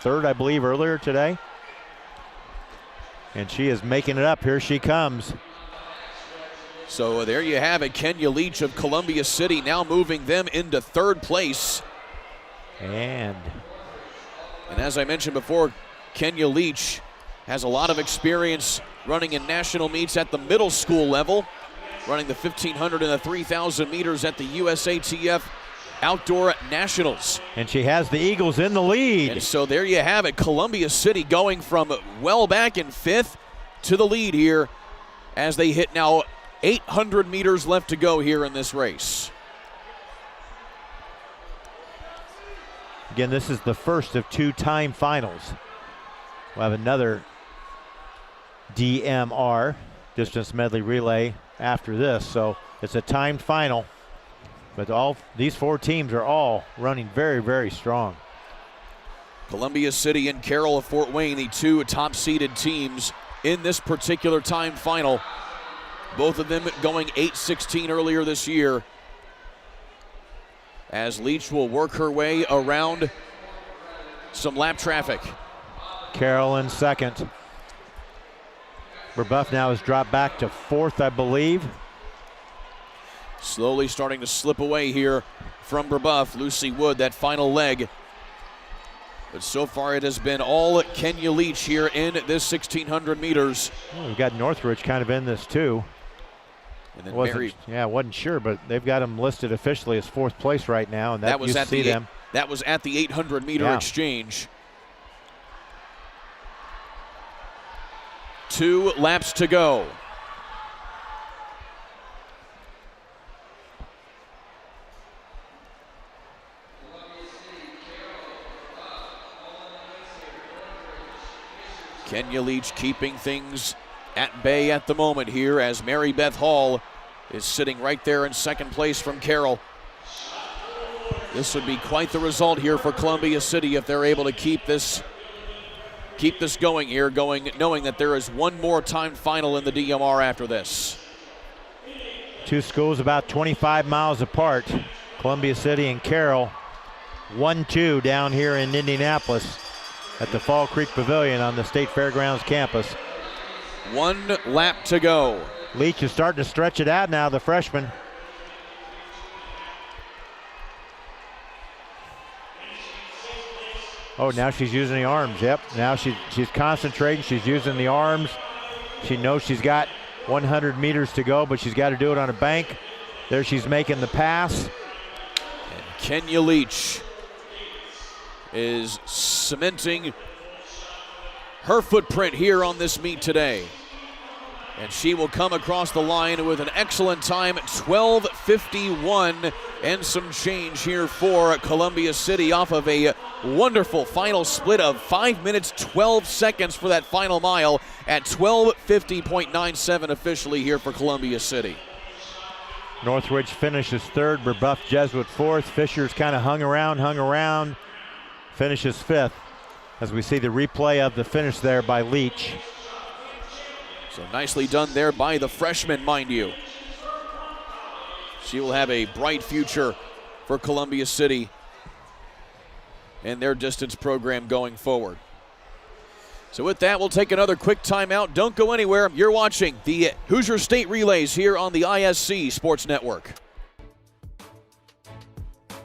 3rd, I believe, earlier today. And she is making it up. Here she comes. So there you have it. Kenya Leach of Columbia City now moving them into 3rd place. And as I mentioned before, Kenya Leach has a lot of experience running in national meets at the middle school level, running the 1,500 and the 3,000 meters at the USATF Outdoor Nationals. And she has the Eagles in the lead. And so there you have it. Columbia City going from well back in 5th to the lead here as they hit now 800 meters left to go here in this race. Again, this is the first of 2 time finals. We'll have another DMR, distance medley relay, after this. So it's a timed final. But all these 4 teams are all running very, very strong. Columbia City and Carroll of Fort Wayne, the 2 top-seeded teams in this particular time final. Both of them going 8:16 earlier this year. As Leach will work her way around some lap traffic. Carroll in second. Brebeuf now has dropped back to 4th, I believe. Slowly starting to slip away here from Brebeuf. Lucy Wood, that final leg. But so far it has been all Kenya Leach here in this 1,600 meters. Well, we've got Northridge kind of in this too. And then wasn't sure, but they've got them listed officially as 4th place right now, and that was at them. That was at the 800-meter exchange. 2 laps to go. Kenya Leach keeping things at bay at the moment here as Mary Beth Hall is sitting right there in 2nd place from Carroll. This would be quite the result here for Columbia City if they're able to keep this going here, knowing that there is one more timed final in the DMR after this. 2 schools about 25 miles apart, Columbia City and Carroll. 1-2 down here in Indianapolis at the Fall Creek Pavilion on the State Fairgrounds campus. 1 lap to go. Leach is starting to stretch it out now, the freshman. Oh, now she's using the arms. Yep, now she's concentrating. She's using the arms. She knows she's got 100 meters to go, but she's got to do it on a bank. There she's making the pass. And Kenya Leach is cementing her footprint here on this meet today. And she will come across the line with an excellent time, 12:51 and some change here for Columbia City off of a wonderful final split of 5 minutes, 12 seconds for that final mile at 12:50.97 officially here for Columbia City. Northridge finishes 3rd, Brebeuf Jesuit 4th. Fisher's kind of hung around, finishes 5th as we see the replay of the finish there by Leach. So nicely done there by the freshman, mind you. She will have a bright future for Columbia City and their distance program going forward. So with that, we'll take another quick timeout. Don't go anywhere. You're watching the Hoosier State Relays here on the ISC Sports Network.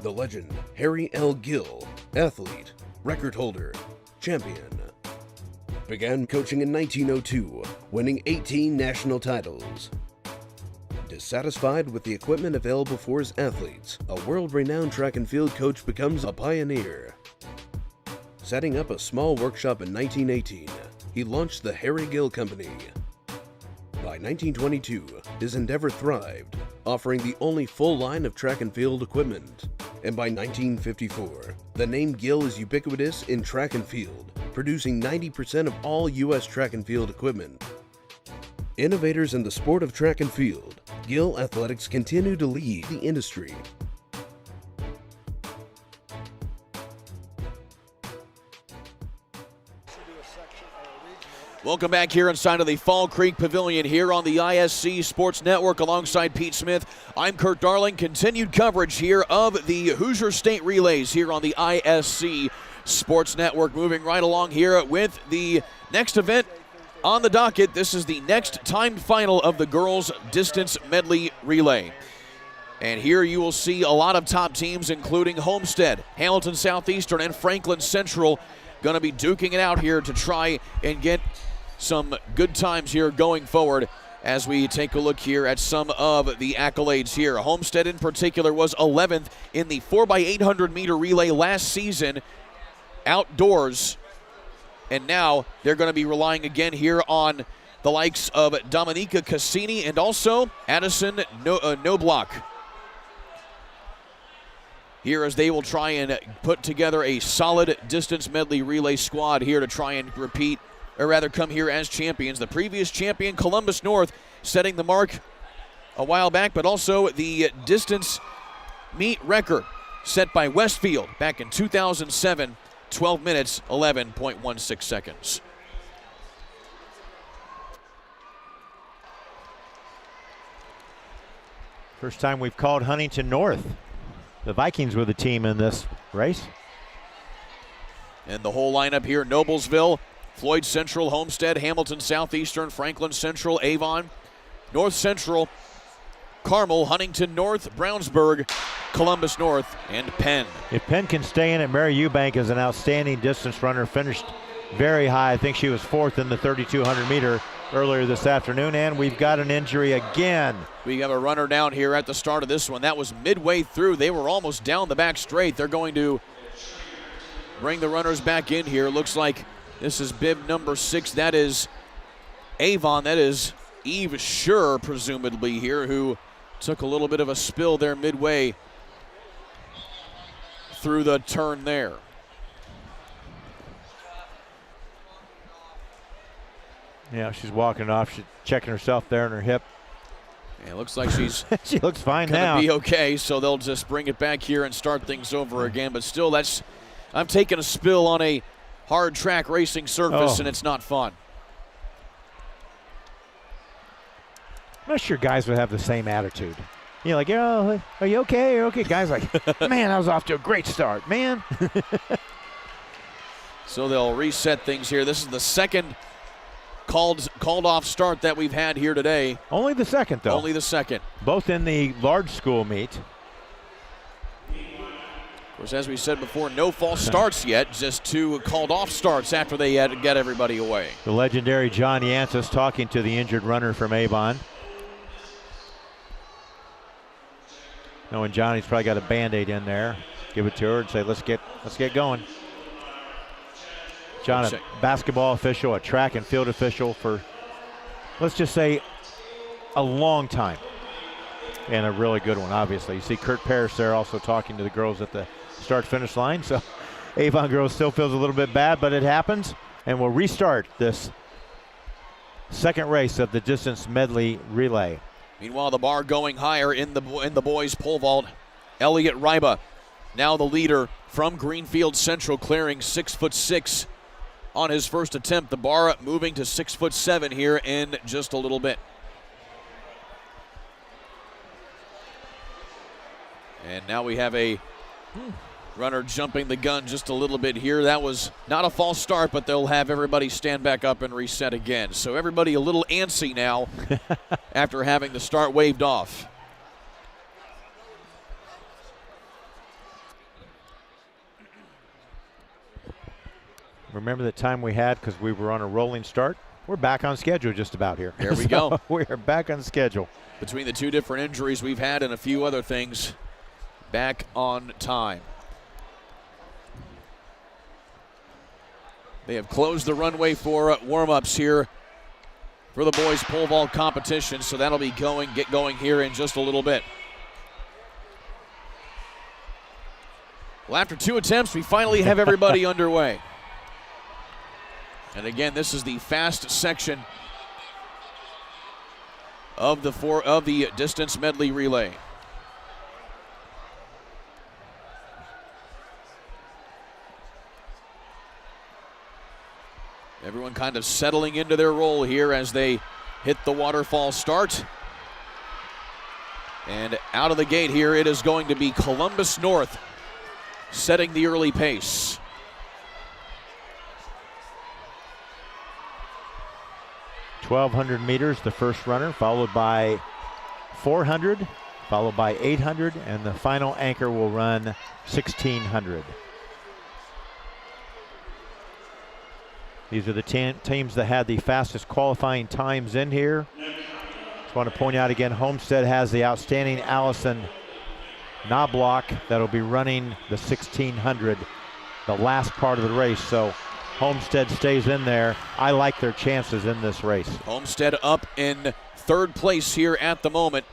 The legend, Harry L. Gill, athlete, record holder, champion. Began coaching in 1902, winning 18 national titles. Dissatisfied with the equipment available for his athletes, a world-renowned track and field coach becomes a pioneer. Setting up a small workshop in 1918, he launched the Harry Gill Company. By 1922, his endeavor thrived, offering the only full line of track and field equipment. And by 1954, the name Gill is ubiquitous in track and field, producing 90% of all U.S. track and field equipment. Innovators in the sport of track and field, Gill Athletics continue to lead the industry. Welcome back here inside of the Fall Creek Pavilion here on the ISC Sports Network alongside Pete Smith. I'm Kurt Darling. Continued coverage here of the Hoosier State Relays here on the ISC Sports Network. Moving right along here with the next event on the docket. This is the next timed final of the girls' distance medley relay. And here you will see a lot of top teams, including Homestead, Hamilton Southeastern, and Franklin Central, going to be duking it out here to try and get some good times here going forward as we take a look here at some of the accolades here. Homestead in particular was 11th in the 4x800 meter relay last season outdoors, and now they're going to be relying again here on the likes of Dominica Cassini and also Addison Noblock here as they will try and put together a solid distance medley relay squad here to try and repeat, or rather come here as champions. The previous champion, Columbus North, setting the mark a while back, but also the distance meet record set by Westfield back in 2007, 12 minutes, 11.16 seconds. First time we've called Huntington North. The Vikings were the team in this race. And the whole lineup here, Noblesville, Floyd Central, Homestead, Hamilton Southeastern, Franklin Central, Avon, North Central, Carmel, Huntington North, Brownsburg, Columbus North, and Penn. If Penn can stay in it, Mary Eubank is an outstanding distance runner, finished very high. I think she was 4th in the 3,200 meter earlier this afternoon, and we've got an injury again. We have a runner down here at the start of this one. That was midway through. They were almost down the back straight. They're going to bring the runners back in here. Looks like this is bib number 6. That is Avon. That is Eve Schur, presumably here, who took a little bit of a spill there midway through the turn there. Yeah, she's walking off. She's checking herself there in her hip. Yeah, it looks like she's she looks fine now. Gonna be okay, so they'll just bring it back here and start things over again. But still, I'm taking a spill on a hard track racing surface, and it's not fun. I'm not sure guys would have the same attitude. You're like, oh, are you okay? Are you okay? Guys like, man, I was off to a great start, man. So they'll reset things here. This is the second called off start that we've had here today. Only the second, though. Only the second. Both in the large school meet. Of course, as we said before, no false starts yet, just 2 called off starts after they had to get everybody away. The legendary John Yantis talking to the injured runner from Avon. Knowing Johnny's probably got a Band-Aid in there. Give it to her and say, let's get going. John, a basketball official, a track and field official for, let's just say, a long time. And a really good one, obviously. You see Kurt Parrish there also talking to the girls at the start-finish line. So Avon girls still feels a little bit bad, but it happens. And we'll restart this second race of the distance medley relay. Meanwhile, the bar going higher in the boys' pole vault. Elliot Ryba, now the leader from Greenfield Central, clearing 6'6" on his first attempt. The bar moving to 6'7" here in just a little bit. And now we have a runner jumping the gun just a little bit here. That was not a false start, but they'll have everybody stand back up and reset again. So everybody a little antsy now after having the start waved off. Remember the time we had because we were on a rolling start? We're back on schedule just about here. There we go. We are back on schedule. Between the 2 different injuries we've had and a few other things, back on time. They have closed the runway for warm-ups here for the boys' pole vault competition, so that'll be get going here in just a little bit. Well, after 2 attempts, we finally have everybody underway. And again, this is the fast section of the distance medley relay. Everyone kind of settling into their role here as they hit the waterfall start. And out of the gate here, it is going to be Columbus North setting the early pace. .1200 meters, the first runner, followed by 400, followed by 800, and the final anchor will run 1600. These are the teams that had the fastest qualifying times in here. Just want to point out again, Homestead has the outstanding Allison Knobloch that'll be running the 1600, the last part of the race. So Homestead stays in there. I like their chances in this race. Homestead up in 3rd place here at the moment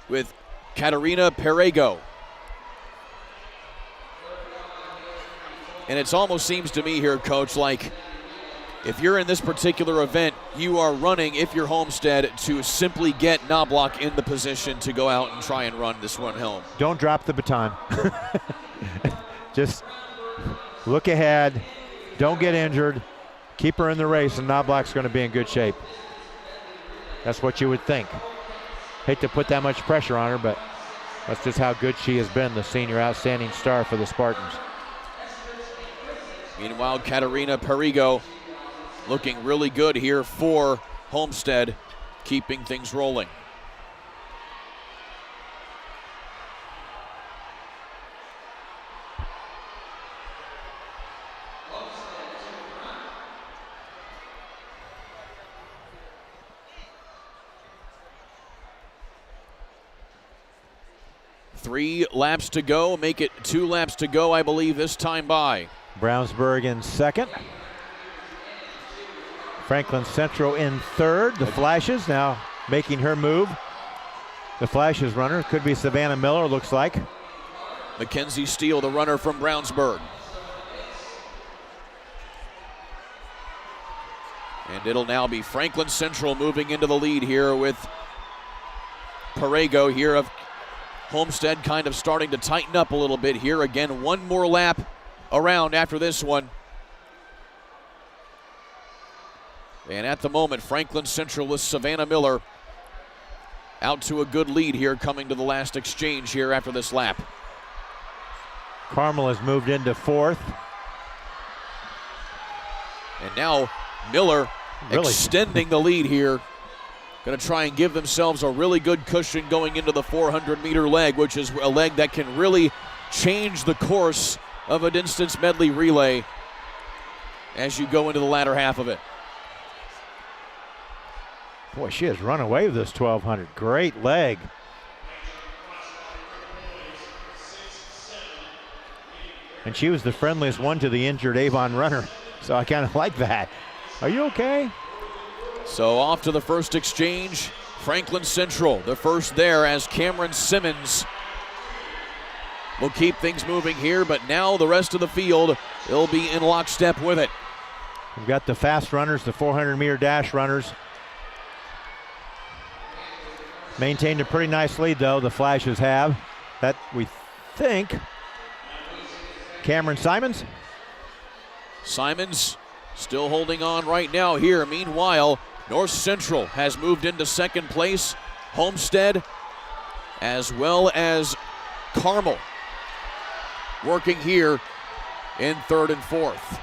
with Katarina Perego. And it almost seems to me here, Coach, like if you're in this particular event, you are running, if you're Homestead, to simply get Knobloch in the position to go out and try and run this one home. Don't drop the baton. Just look ahead. Don't get injured. Keep her in the race, and Knobloch's going to be in good shape. That's what you would think. Hate to put that much pressure on her, but that's just how good she has been, the senior outstanding star for the Spartans. Meanwhile, Katarina Perego looking really good here for Homestead, keeping things rolling. 3 laps to go, make it 2 laps to go, I believe, this time by. Brownsburg in second. Franklin Central in third. The Flashes now making her move. The Flashes runner could be Savannah Miller, looks like. Mackenzie Steele, the runner from Brownsburg. And it'll now be Franklin Central moving into the lead here with Parego here of Homestead kind of starting to tighten up a little bit here. Again, 1 more lap around after this one. And at the moment, Franklin Central with Savannah Miller out to a good lead here coming to the last exchange here after this lap. Carmel has moved into fourth. And now Miller extending the lead here. Going to try and give themselves a really good cushion going into the 400-meter leg, which is a leg that can really change the course of a distance medley relay as you go into the latter half of it. Boy, she has run away with this 1200. Great leg. And she was the friendliest one to the injured Avon runner, so I kind of like that. Are you okay? So off to the first exchange, Franklin Central, the first there as Cameron Simmons will keep things moving here, but now the rest of the field will be in lockstep with it. We've got the fast runners, the 400-meter dash runners. Maintained a pretty nice lead, though, the Flashes have. That we think. Cameron Simons. Simons still holding on right now here. Meanwhile, North Central has moved into second place. Homestead as well as Carmel working here in third and fourth.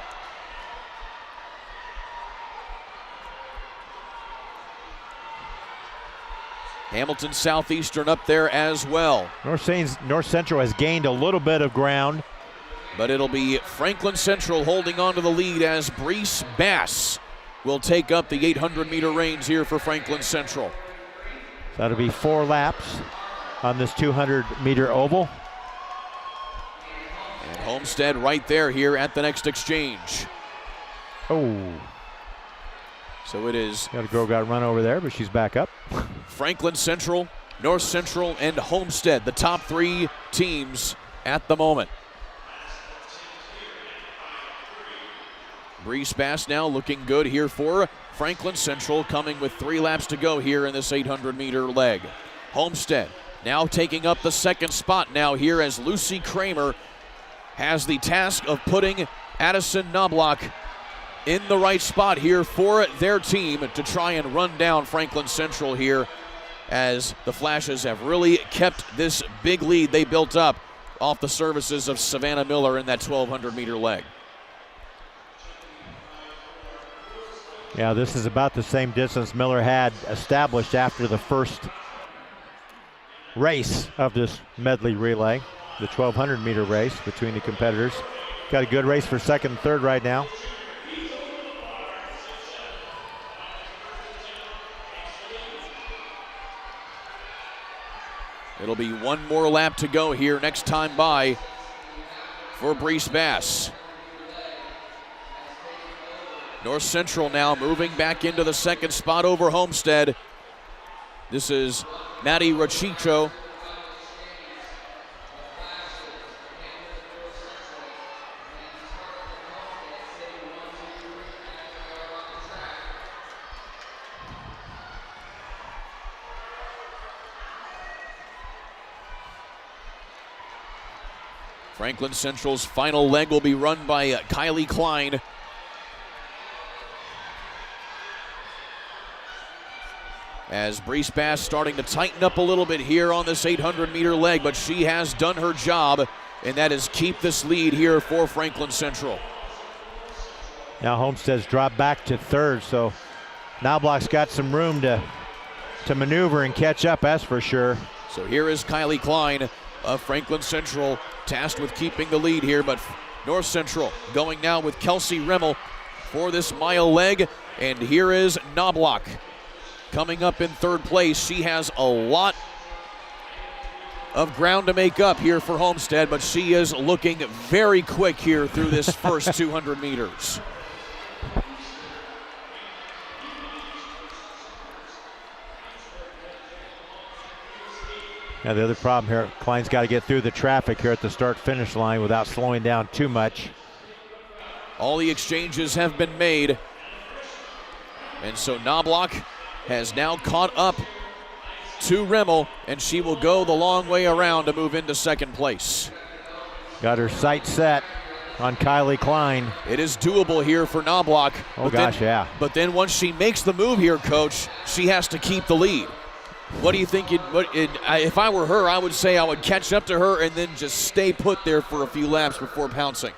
Hamilton Southeastern up there as well. North Central has gained a little bit of ground. But it'll be Franklin Central holding on to the lead as Brees Bass will take up the 800-meter reins here for Franklin Central. So that'll be 4 laps on this 200-meter oval. And Homestead right there here at the next exchange. Oh. So it is. Got a girl got run over there, but she's back up. Franklin Central, North Central, and Homestead, the top 3 teams at the moment. Brees Bass now looking good here for Franklin Central, coming with 3 laps to go here in this 800-meter leg. Homestead now taking up the second spot now here as Lucy Kramer has the task of putting Addison Knobloch in the right spot here for their team to try and run down Franklin Central here, as the Flashes have really kept this big lead they built up off the services of Savannah Miller in that 1,200-meter leg. Yeah, this is about the same distance Miller had established after the first race of this medley relay, the 1,200-meter race between the competitors. Got a good race for second and third right now. It'll be 1 more lap to go here next time by for Brees Bass. North Central now moving back into the second spot over Homestead. This is Maddie Rachicho. Franklin Central's final leg will be run by Kylie Klein. As Brees Bass starting to tighten up a little bit here on this 800-meter leg, but she has done her job, and that is keep this lead here for Franklin Central. Now Homestead's dropped back to third, so Knobloch's got some room to maneuver and catch up, that's for sure. So here is Kylie Klein of Franklin Central, tasked with keeping the lead here, but North Central going now with Kelsey Rimmel for this mile leg, and here is Knobloch coming up in third place. She has a lot of ground to make up here for Homestead, but she is looking very quick here through this first 200 meters. Now the other problem here, Klein's got to get through the traffic here at the start-finish line without slowing down too much. All the exchanges have been made. And so Knobloch has now caught up to Rimmel, and she will go the long way around to move into second place. Got her sights set on Kylie Klein. It is doable here for Knobloch. Oh gosh, yeah. But then once she makes the move here, Coach, she has to keep the lead. What do you think? If I were her, I would say I would catch up to her and then just stay put there for a few laps before pouncing.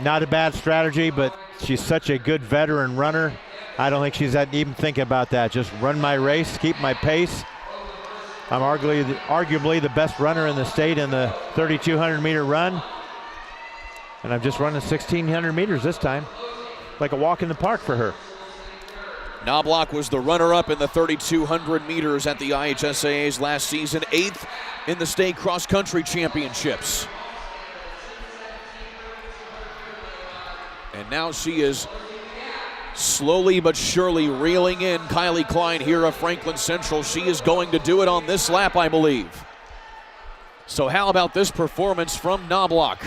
Not a bad strategy, but she's such a good veteran runner. I don't think she's even thinking about that. Just run my race, keep my pace. I'm arguably the best runner in the state in the 3,200 meter run. And I'm just running 1,600 meters this time. Like a walk in the park for her. Knobloch was the runner-up in the 3,200 meters at the IHSAA's last season, 8th in the state cross-country championships. And now she is slowly but surely reeling in Kylie Klein here of Franklin Central. She is going to do it on this lap, I believe. So how about this performance from Knobloch?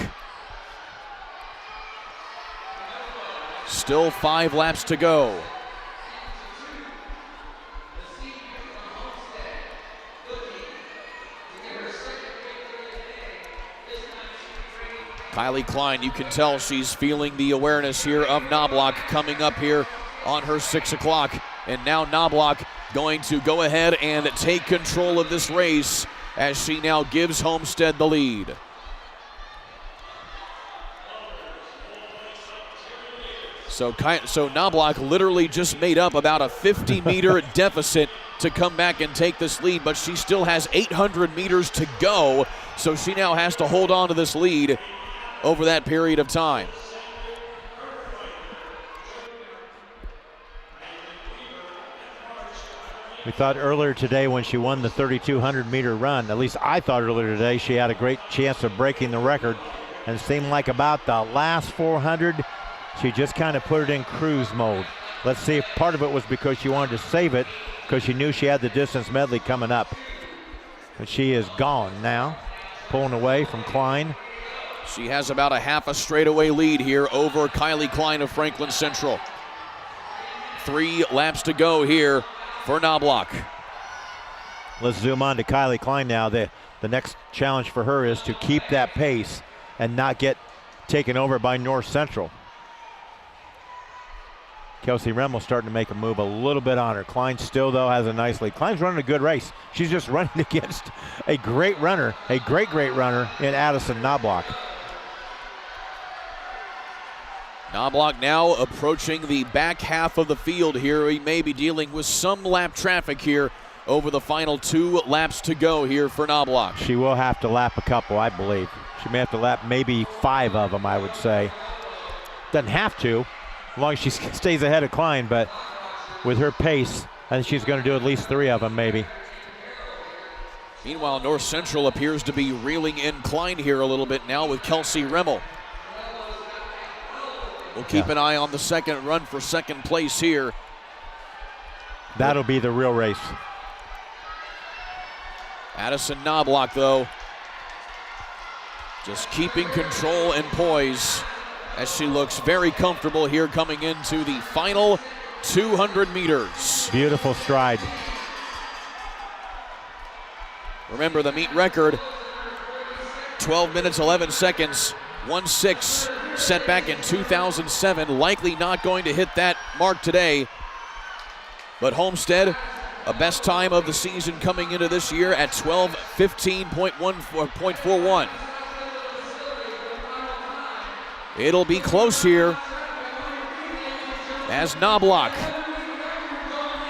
Still 5 laps to go. Kylie Klein, you can tell she's feeling the awareness here of Knobloch coming up here on her 6 o'clock. And now Knobloch going to go ahead and take control of this race as she now gives Homestead the lead. So Knobloch literally just made up about a 50-meter deficit to come back and take this lead, but she still has 800 meters to go, so she now has to hold on to this lead over that period of time. We thought earlier today when she won the 3,200 meter run, at least I thought earlier today, she had a great chance of breaking the record. And it seemed like about the last 400, she just kind of put it in cruise mode. Let's see if part of it was because she wanted to save it because she knew she had the distance medley coming up. But she is gone now, pulling away from Klein. She has about a half a straightaway lead here over Kylie Klein of Franklin Central. 3 laps to go here for Knobloch. Let's zoom on to Kylie Klein now. The next challenge for her is to keep that pace and not get taken over by North Central. Kelsey Rimmel starting to make a move a little bit on her. Klein still, though, has a nice lead. Klein's running a good race. She's just running against a great runner, a great runner in Addison Knobloch. Knobloch now approaching the back half of the field here. We may be dealing with some lap traffic here over the final 2 laps to go here for Knobloch. She will have to lap a couple, I believe. She may have to lap maybe 5 of them, I would say. Doesn't have to, as long as she stays ahead of Klein, but with her pace, I think she's going to do at least 3 of them maybe. Meanwhile, North Central appears to be reeling in Klein here a little bit now with Kelsey Rimmel. We'll keep an eye on the second run for second place here. That'll be the real race. Addison Knobloch, though, just keeping control and poise as she looks very comfortable here coming into the final 200 meters. Beautiful stride. Remember the meet record, 12 minutes, 11 seconds, 1:06. Set back in 2007, likely not going to hit that mark today. But Homestead, a best time of the season coming into this year at 12:15.41. It'll be close here as Knobloch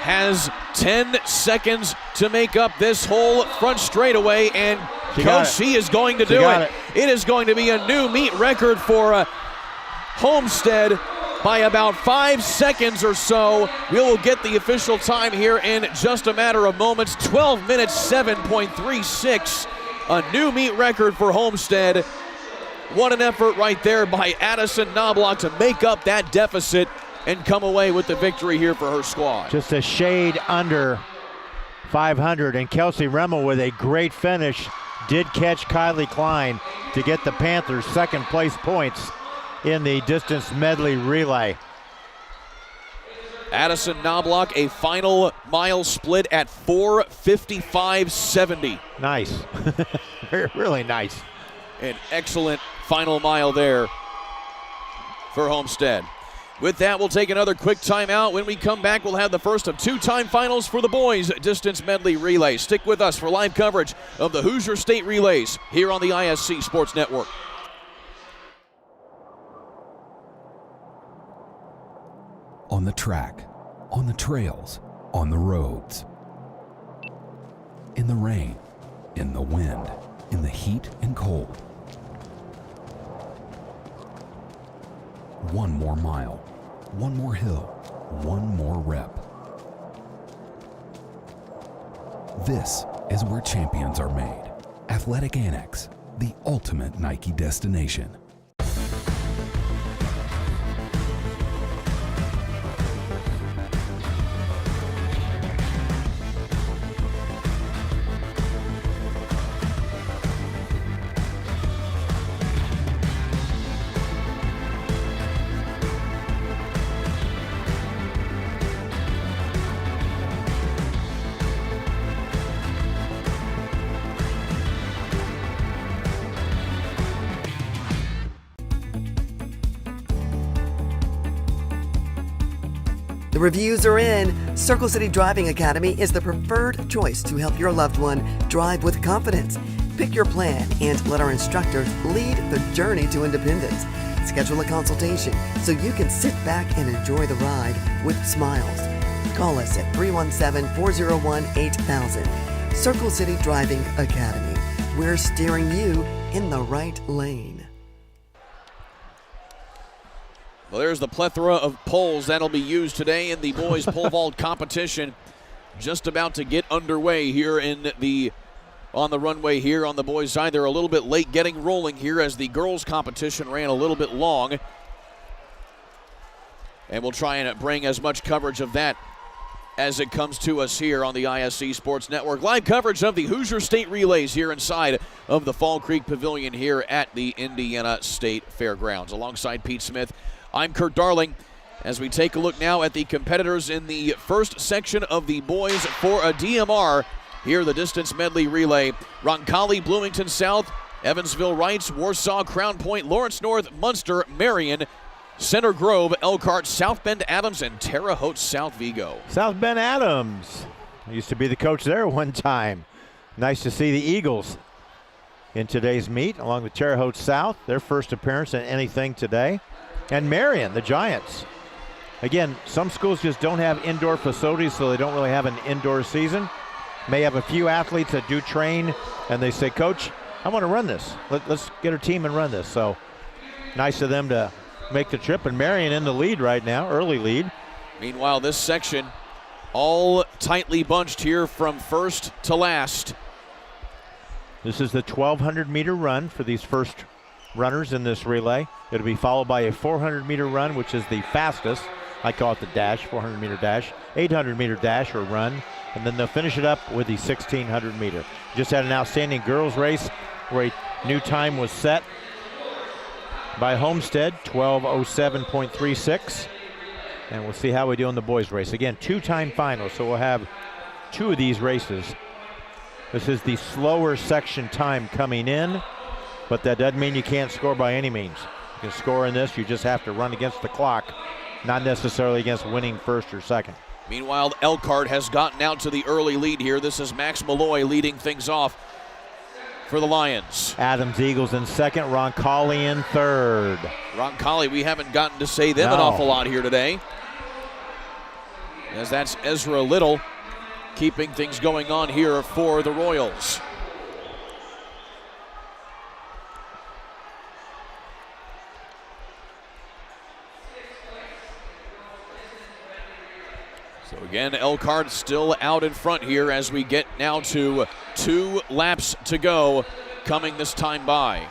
has 10 seconds to make up this whole front straightaway, and she is going to do it. It is going to be a new meet record for Homestead by about 5 seconds or so. We will get the official time here in just a matter of moments. 12 minutes, 7.36 A new meet record for Homestead. What an effort right there by Addison Knobloch to make up that deficit and come away with the victory here for her squad. Just a shade under 500, and Kelsey Remmel with a great finish did catch Kylie Klein to get the Panthers second place points in the distance medley relay. Addison Knobloch, a final mile split at 4:55.70. Nice. Really nice. An excellent final mile there for Homestead. With that, we'll take another quick timeout. When we come back, we'll have the first of two-time finals for the boys distance medley relay. Stick with us for live coverage of the Hoosier State Relays here on the ISC Sports Network. On the track, on the trails, on the roads. In the rain, in the wind, in the heat and cold. One more mile, one more hill, one more rep. This is where champions are made. Athletic Annex, the ultimate Nike destination. The reviews are in. Circle City Driving Academy is the preferred choice to help your loved one drive with confidence. Pick your plan and let our instructors lead the journey to independence. Schedule a consultation so you can sit back and enjoy the ride with smiles. Call us at 317-401-8000. Circle City Driving Academy. We're steering you in the right lane. Well, there's the plethora of poles that'll be used today in the boys pole vault competition. Just about to get underway here on the runway here on the boys' side. They're a little bit late getting rolling here as the girls' competition ran a little bit long. And we'll try and bring as much coverage of that as it comes to us here on the ISC Sports Network. Live coverage of the Hoosier State Relays here inside of the Fall Creek Pavilion here at the Indiana State Fairgrounds. Alongside Pete Smith, I'm Kurt Darling as we take a look now at the competitors in the first section of the boys for a DMR. Here, the distance medley relay. Roncalli, Bloomington South, Evansville Rights, Warsaw, Crown Point, Lawrence North, Munster, Marion, Center Grove, Elkhart, South Bend Adams, and Terre Haute South Vigo. South Bend Adams. I used to be the coach there one time. Nice to see the Eagles in today's meet along with Terre Haute South. Their first appearance in anything today. And Marion, the Giants. Again, some schools just don't have indoor facilities, so they don't really have an indoor season. May have a few athletes that do train, and they say, Coach, I want to run this. Let's get our team and run this. So nice of them to make the trip. And Marion in the lead right now, early lead. Meanwhile, this section all tightly bunched here from first to last. This is the 1,200-meter run for these first runners in this relay. It'll be followed by a 400-meter run, which is the fastest. I call it the dash, 400-meter dash, 800-meter dash or run, and then they'll finish it up with the 1,600-meter. Just had an outstanding girls race where a new time was set by Homestead, 12:07.36. And we'll see how we do in the boys race. Again, two-time finals, so we'll have two of these races. This is the slower section time coming in, but that doesn't mean you can't score by any means. You can score in this, you just have to run against the clock, not necessarily against winning first or second. Meanwhile, Elkhart has gotten out to the early lead here. This is Max Malloy leading things off for the Lions. Adams Eagles in second, Roncalli in third. Roncalli, we haven't gotten to say them an awful lot here today, as that's Ezra Little keeping things going on here for the Royals. So again, Elkhart still out in front here as we get now to 2 laps to go coming this time by.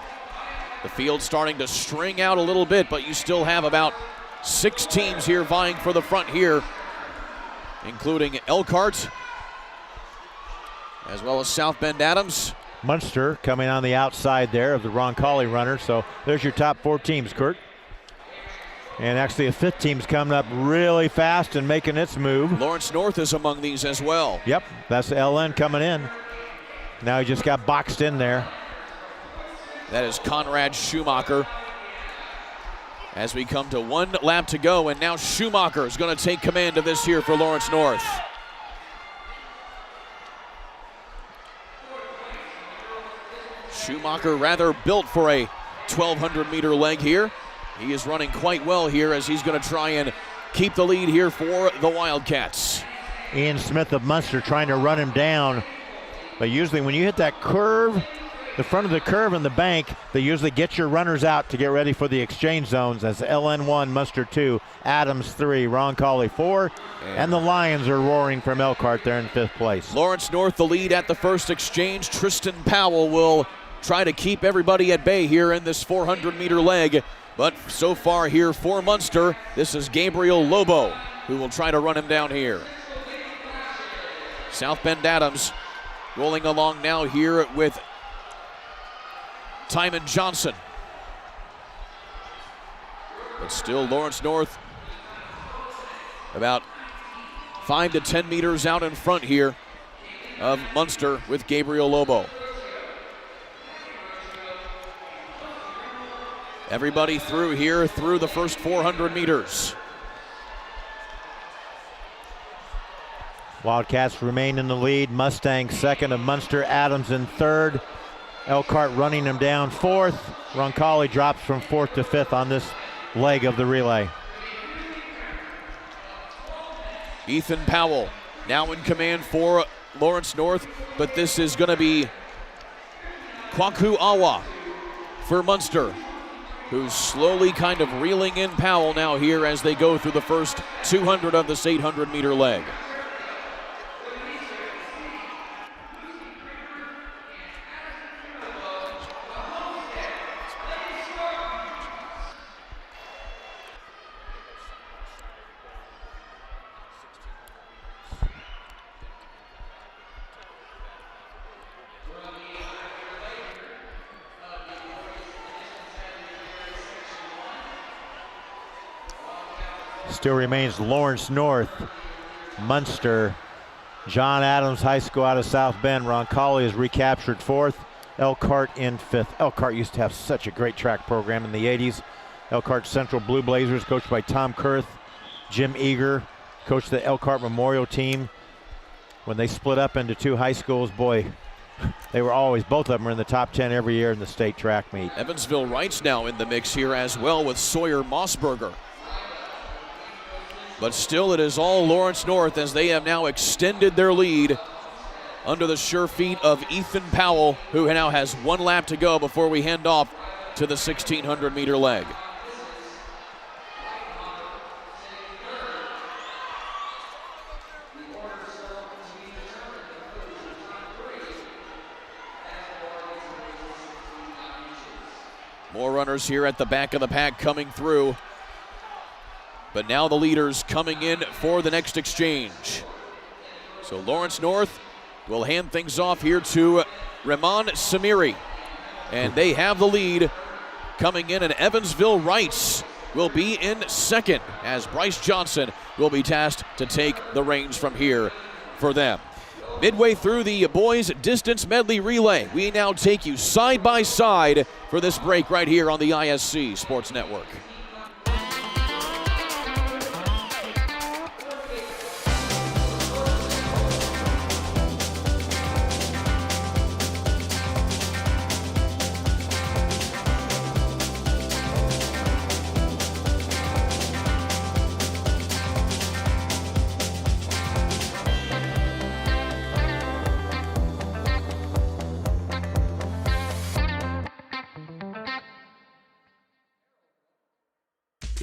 The field starting to string out a little bit, but you still have about 6 teams here vying for the front here, including Elkhart, as well as South Bend Adams. Munster coming on the outside there of the Roncalli runner. So there's your top 4 teams, Kurt. And actually a 5th team's coming up really fast and making its move. Lawrence North is among these as well. Yep, that's LN coming in. Now he just got boxed in there. That is Conrad Schumacher. As we come to 1 lap to go, and now Schumacher is going to take command of this here for Lawrence North. Schumacher rather built for a 1,200-meter leg here. He is running quite well here as he's going to try and keep the lead here for the Wildcats. Ian Smith of Munster trying to run him down. But usually when you hit that curve, the front of the curve and the bank, they usually get your runners out to get ready for the exchange zones. As LN 1, Munster 2, Adams 3, Roncalli 4, and the Lions are roaring from Elkhart there in 5th place. Lawrence North the lead at the first exchange. Tristan Powell will try to keep everybody at bay here in this 400-meter leg. But so far here for Munster, this is Gabriel Lobo who will try to run him down here. South Bend Adams rolling along now here with Timon Johnson. But still Lawrence North about 5 to 10 meters out in front here of Munster with Gabriel Lobo. Everybody through here through the first 400 meters. Wildcats remain in the lead. Mustang 2nd of Munster, Adams in 3rd. Elkhart running him down 4th. Roncalli drops from 4th to 5th on this leg of the relay. Ethan Powell now in command for Lawrence North, but this is going to be Kwaku Awa for Munster, who's slowly kind of reeling in Powell now here as they go through the first 200 of this 800-meter leg. Still remains Lawrence North, Munster, John Adams High School out of South Bend. Roncalli is recaptured 4th, Elkhart in 5th. Elkhart used to have such a great track program in the 80s. Elkhart Central Blue Blazers, coached by Tom Kurth. Jim Eager coached the Elkhart Memorial team. When they split up into 2 high schools, boy, they were always, both of them are in the top 10 every year in the state track meet. Evansville Wrights now in the mix here as well with Sawyer Mossberger. But still, it is all Lawrence North as they have now extended their lead under the sure feet of Ethan Powell, who now has 1 lap to go before we hand off to the 1,600-meter leg. More runners here at the back of the pack coming through. But now the leaders coming in for the next exchange. So Lawrence North will hand things off here to Rahman Samiri. And they have the lead coming in, and Evansville Wrights will be in 2nd as Bryce Johnson will be tasked to take the reins from here for them. Midway through the boys distance medley relay, we now take you side by side for this break right here on the ISC Sports Network.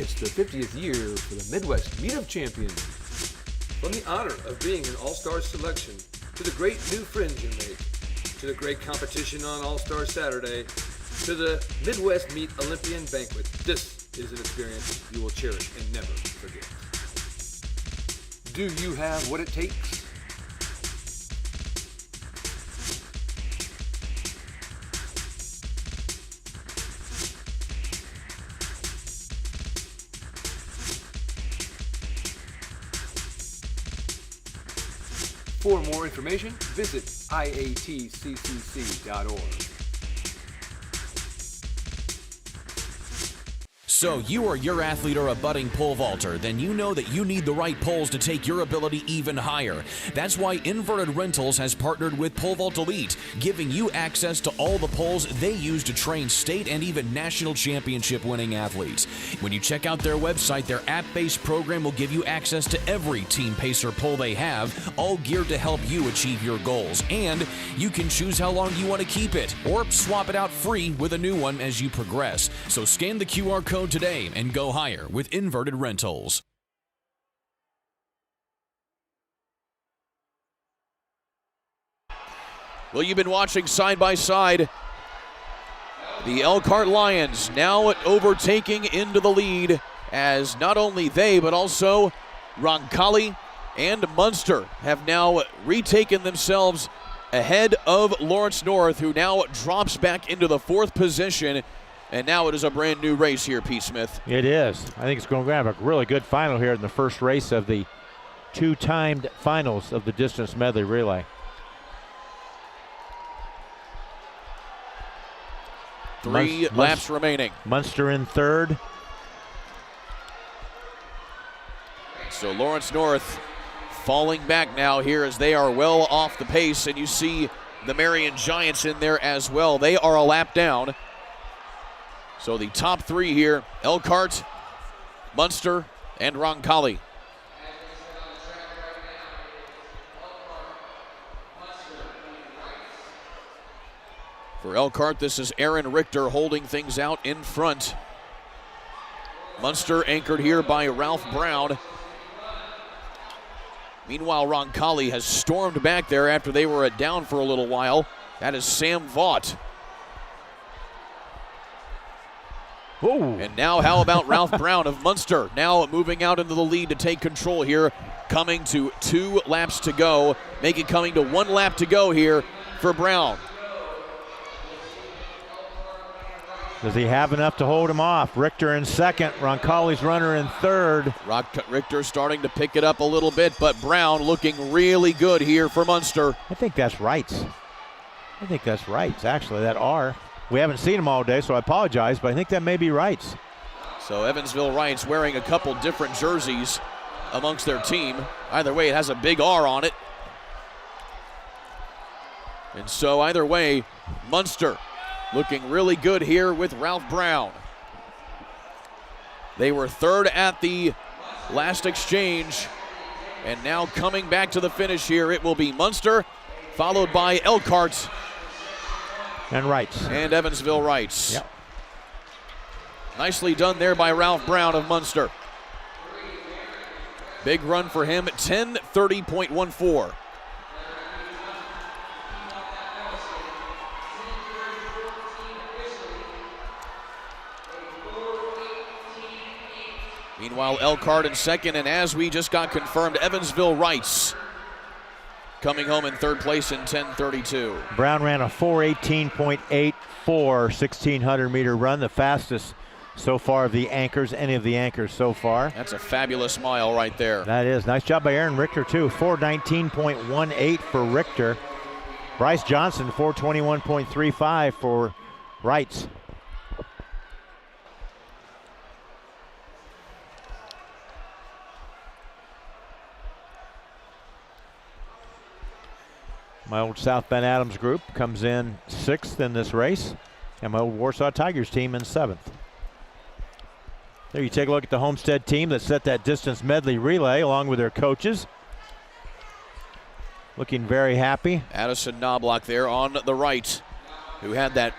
It's the 50th year for the Midwest Meet of Champions. From the honor of being an all-star selection, to the great new friends you make, to the great competition on All-Star Saturday, to the Midwest Meet Olympian Banquet, this is an experience you will cherish and never forget. Do you have what it takes? For more information, visit iatccc.org. So you or your athlete are a budding pole vaulter, then you know that you need the right poles to take your ability even higher. That's why Inverted Rentals has partnered with Pole Vault Elite, giving you access to all the poles they use to train state and even national championship winning athletes. When you check out their website, their app-based program will give you access to every Team Pacer pole they have, all geared to help you achieve your goals. And you can choose how long you want to keep it, or swap it out free with a new one as you progress. So scan the QR code today and go higher with Inverted Rentals. Well, you've been watching side by side the Elkhart Lions now overtaking into the lead, as not only they but also Roncalli and Munster have now retaken themselves ahead of Lawrence North, who now drops back into the 4th position. And now it is a brand new race here, Pete Smith. It is. I think it's going to have a really good final here in the first race of the 2-timed finals of the distance medley relay. Three laps remaining. Munster in 3rd. So Lawrence North falling back now here as they are well off the pace, and you see the Marion Giants in there as well. They are a lap down. So the top 3 here, Elkhart, Munster, and Roncalli. For Elkhart, this is Aaron Richter holding things out in front. Munster anchored here by Ralph Brown. Meanwhile, Roncalli has stormed back there after they were down for a little while. That is Sam Vaught. Ooh. And now how about Ralph Brown of Munster, now moving out into the lead to take control here, coming to 2 laps to go, make it coming to 1 lap to go here for Brown. Does he have enough to hold him off? Richter in 2nd, Roncalli's runner in 3rd. Richter starting to pick it up a little bit, but Brown looking really good here for Munster. I think that's Wrights. Actually, that R. We haven't seen him all day, so I apologize, but I think that may be Wrights. So Evansville Wrights wearing a couple different jerseys amongst their team. Either way, it has a big R on it. And so either way, Munster looking really good here with Ralph Brown. They were 3rd at the last exchange, and now coming back to the finish here, it will be Munster, followed by Elkhart. And Wrights. And Evansville Wrights. Yep. Nicely done there by Ralph Brown of Munster. Big run for him at 10:30.14. Meanwhile, Elkhart in 2nd, and as we just got confirmed, Evansville Wrights coming home in 3rd place in 10:32. Brown ran a 4:18.84 1,600-meter run, the fastest so far of the anchors, any of the anchors so far. That's a fabulous mile right there. That is. Nice job by Aaron Richter, too. 4:19.18 for Richter. Bryce Johnson, 4:21.35 for Wrights. My old South Bend Adams group comes in 6th in this race, and my old Warsaw Tigers team in 7th. There you take a look at the Homestead team that set that distance medley relay along with their coaches. Looking very happy. Addison Knobloch there on the right, who had that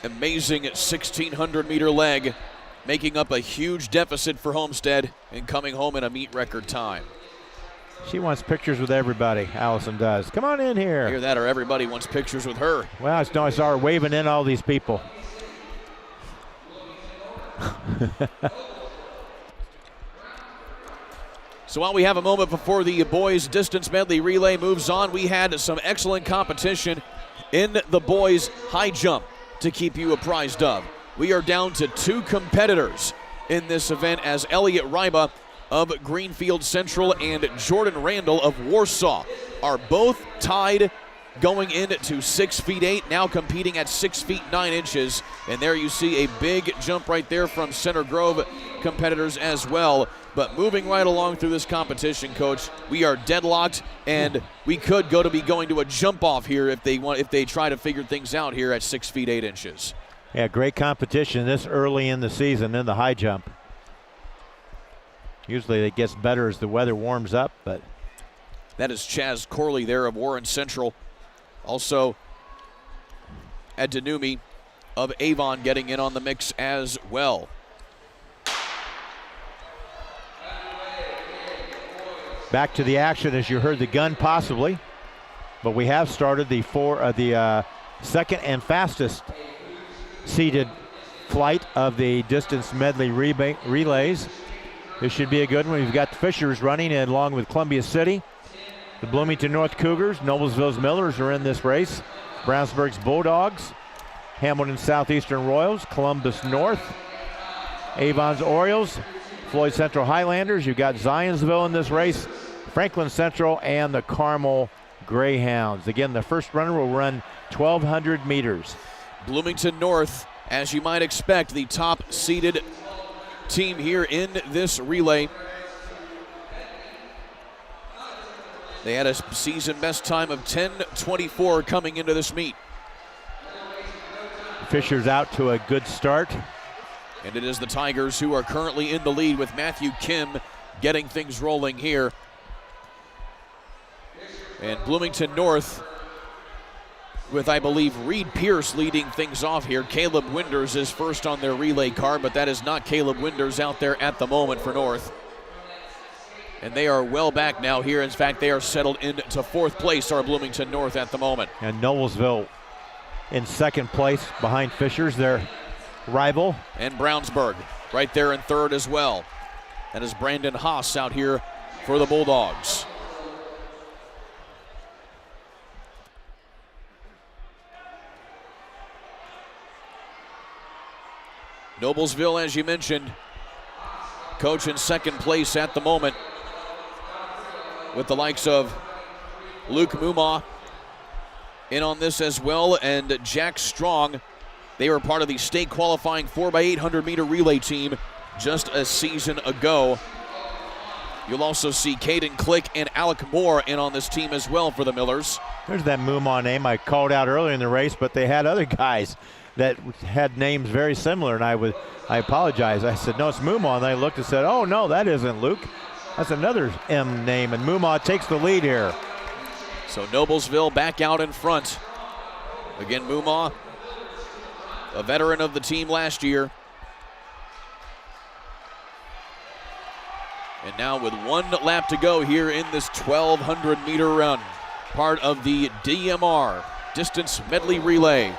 amazing 1,600-meter leg, making up a huge deficit for Homestead and coming home in a meet record time. She wants pictures with everybody, Allison does. Come on in here. Hear that, or everybody wants pictures with her. Well, I saw her waving in all these people. So while we have a moment before the boys' distance medley relay moves on, we had some excellent competition in the boys' high jump to keep you apprised of. We are down to 2 competitors in this event as Elliot Ryba of Greenfield Central and Jordan Randall of Warsaw are both tied going into 6 feet 8, now competing at 6 feet 9 inches. And there you see a big jump right there from Center Grove competitors as well. But moving right along through this competition, Coach, we are deadlocked, and we could be going to a jump off here if they try to figure things out here at 6 feet 8 inches. Yeah, great competition this early in the season in the high jump. Usually it gets better as the weather warms up, but that is Chaz Corley there of Warren Central. Also, Ed Denumi of Avon getting in on the mix as well. Back to the action as you heard the gun possibly, but we have started the second and fastest seeded flight of the distance medley relays. This should be a good one. We've got the Fishers running along with Columbia City. The Bloomington North Cougars, Noblesville's Millers are in this race. Brownsburg's Bulldogs, Hamilton Southeastern Royals, Columbus North, Avon's Orioles, Floyd Central Highlanders. You've got Zionsville in this race, Franklin Central, and the Carmel Greyhounds. Again, the first runner will run 1,200 meters. Bloomington North, as you might expect, the top seeded team here in this relay. They had a season best time of 10:24 coming into this meet. Fisher's out to a good start. And it is the Tigers who are currently in the lead with Matthew Kim getting things rolling here. And Bloomington North with, I believe, Reed Pierce leading things off here. Caleb Winders is first on their relay card, but that is not Caleb Winders out there at the moment for North. And they are well back now here. In fact, they are settled into 4th place, our Bloomington North at the moment. And Noblesville in 2nd place behind Fishers, their rival. And Brownsburg right there in 3rd as well. That is Brandon Haas out here for the Bulldogs. Noblesville, as you mentioned, coach in 2nd place at the moment with the likes of Luke Mumma in on this as well, and Jack Strong. They were part of the state qualifying 4x800 meter relay team just a season ago. You'll also see Caden Click and Alec Moore in on this team as well for the Millers. There's that Mumma name I called out earlier in the race, but they had other guys that had names very similar, and I apologize. I said, no, it's Mumma, and I looked and said, oh, no, that isn't Luke. That's another M name, and Mumma takes the lead here. So Noblesville back out in front. Again, Mumma, a veteran of the team last year. And now with 1 lap to go here in this 1,200 meter run, part of the DMR Distance Medley Relay.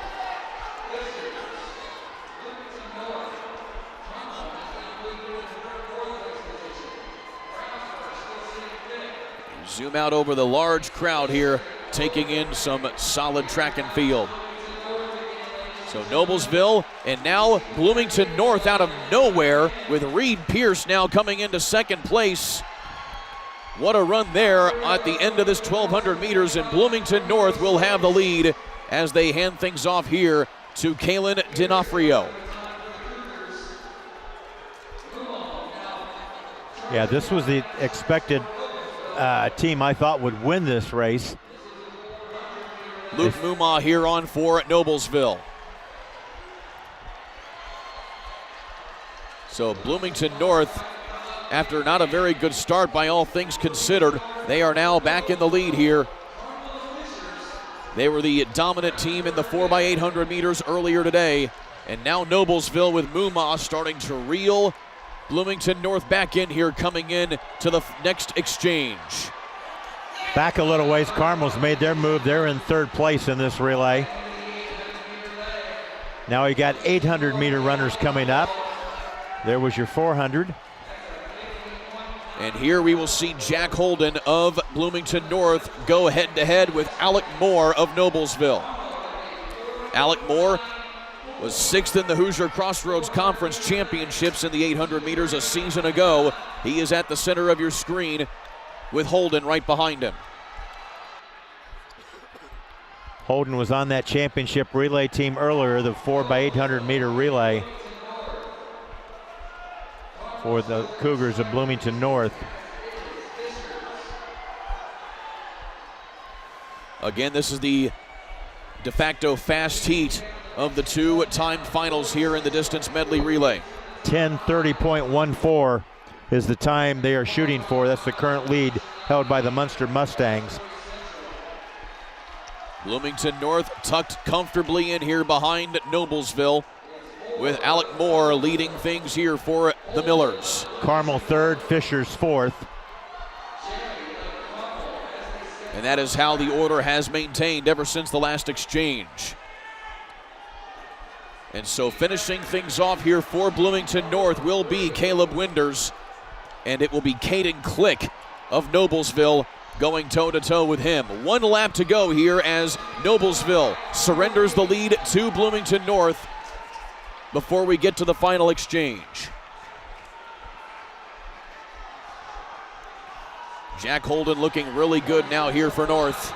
Zoom out over the large crowd here, taking in some solid track and field. So Noblesville and now Bloomington North out of nowhere with Reed Pierce now coming into 2nd place. What a run there at the end of this 1,200 meters, and Bloomington North will have the lead as they hand things off here to Kalen D'Onofrio. Yeah, this was the expected team I thought would win this race. Luke Mumma here on for Noblesville. So Bloomington North, after not a very good start by all things considered, they are now back in the lead here. They were the dominant team in the 4x800 meters earlier today, and now Noblesville with Mumma starting to reel Bloomington North back in here, coming in to the next exchange. Back a little ways, Carmel's made their move. They're in third place in this relay. Now you got 800-meter runners coming up. There was your 400. And here we will see Jack Holden of Bloomington North go head-to-head with Alec Moore of Noblesville. Alec Moore was 6th in the Hoosier Crossroads Conference Championships in the 800 meters a season ago. He is at the center of your screen with Holden right behind him. Holden was on that championship relay team earlier, the 4x800 meter relay for the Cougars of Bloomington North. Again, this is the de facto fast heat of the two timed finals here in the distance medley relay. 10:30.14 is the time they are shooting for. That's the current lead held by the Munster Mustangs. Bloomington North tucked comfortably in here behind Noblesville, with Alec Moore leading things here for the Millers. Carmel third, Fisher's fourth. And that is how the order has maintained ever since the last exchange. And so finishing things off here for Bloomington North will be Caleb Winders, and it will be Caden Click of Noblesville going toe-to-toe with him. 1 lap to go here as Noblesville surrenders the lead to Bloomington North before we get to the final exchange. Jack Holden looking really good now here for North.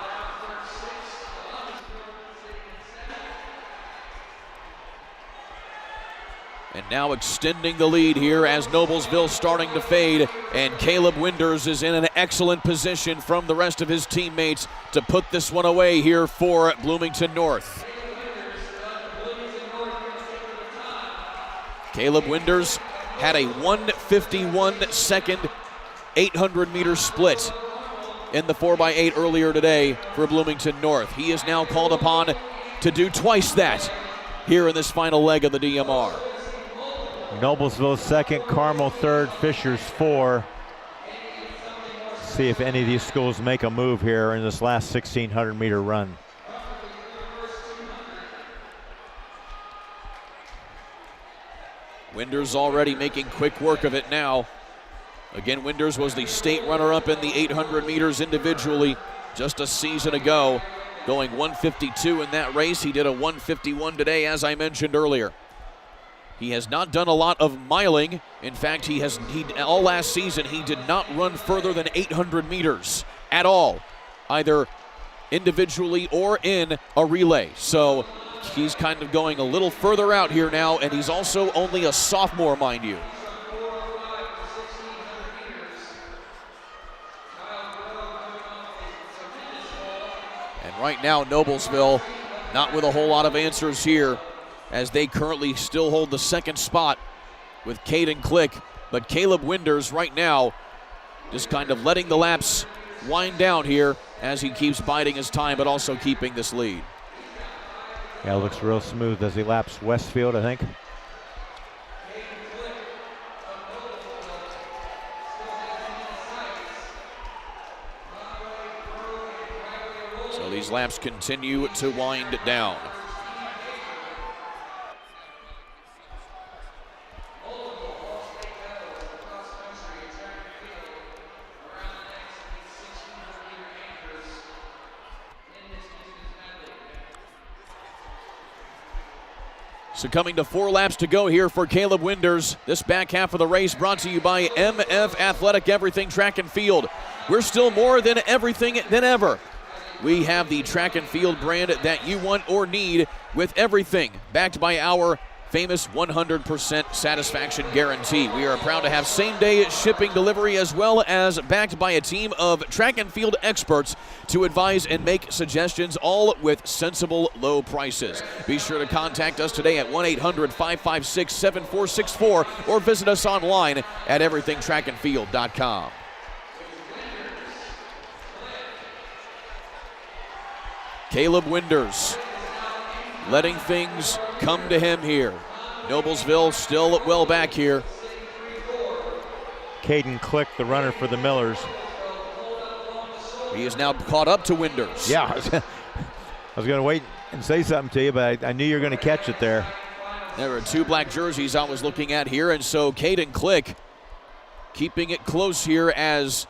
And now extending the lead here as Noblesville starting to fade, and Caleb Winders is in an excellent position from the rest of his teammates to put this one away here for Bloomington North. Caleb Winders had a 1:51-second 800-meter split in the 4x8 earlier today for Bloomington North. He is now called upon to do twice that here in this final leg of the DMR. Noblesville second, Carmel third, Fisher's 4. See if any of these schools make a move here in this last 1,600-meter run. Winders already making quick work of it now. Again, Winders was the state runner-up in the 800 meters individually just a season ago, going 1:52 in that race. He did a 1:51 today, as I mentioned earlier. He has not done a lot of miling. In fact, all last season he did not run further than 800 meters at all, either individually or in a relay. So he's kind of going a little further out here now, and he's also only a sophomore, mind you. And right now, Noblesville not with a whole lot of answers here, as they currently still hold the second spot with Caden Click. But Caleb Winders right now just kind of letting the laps wind down here as he keeps biding his time, but also keeping this lead. Yeah, it looks real smooth as he laps Westfield, I think. So these laps continue to wind down. So coming to 4 laps to go here for Caleb Winders. This back half of the race brought to you by MF Athletic, Everything Track and Field. We're still more than everything than ever. We have the track and field brand that you want or need with everything, backed by our famous 100% satisfaction guarantee. We are proud to have same-day shipping delivery, as well as backed by a team of track and field experts to advise and make suggestions, all with sensible low prices. Be sure to contact us today at 1-800-556-7464 or visit us online at everythingtrackandfield.com. Caleb Winders letting things come to him here. Noblesville still well back here. Caden Click, the runner for the Millers. He is now caught up to Winders. Yeah, I was going to wait and say something to you, but I knew you were going to catch it there. There are two black jerseys I was looking at here, and so Caden Click keeping it close here as,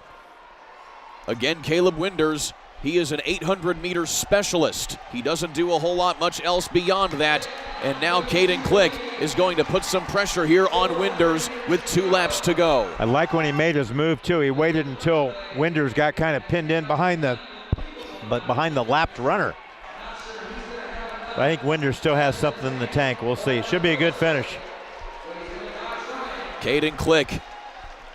again, Caleb Winders, he is an 800-meter specialist. He doesn't do a whole lot much else beyond that, and now Caden Click is going to put some pressure here on Winders with 2 laps to go. I like when he made his move, too. He waited until Winders got kind of pinned in behind the lapped runner. But I think Winders still has something in the tank. We'll see. Should be a good finish. Caden Click,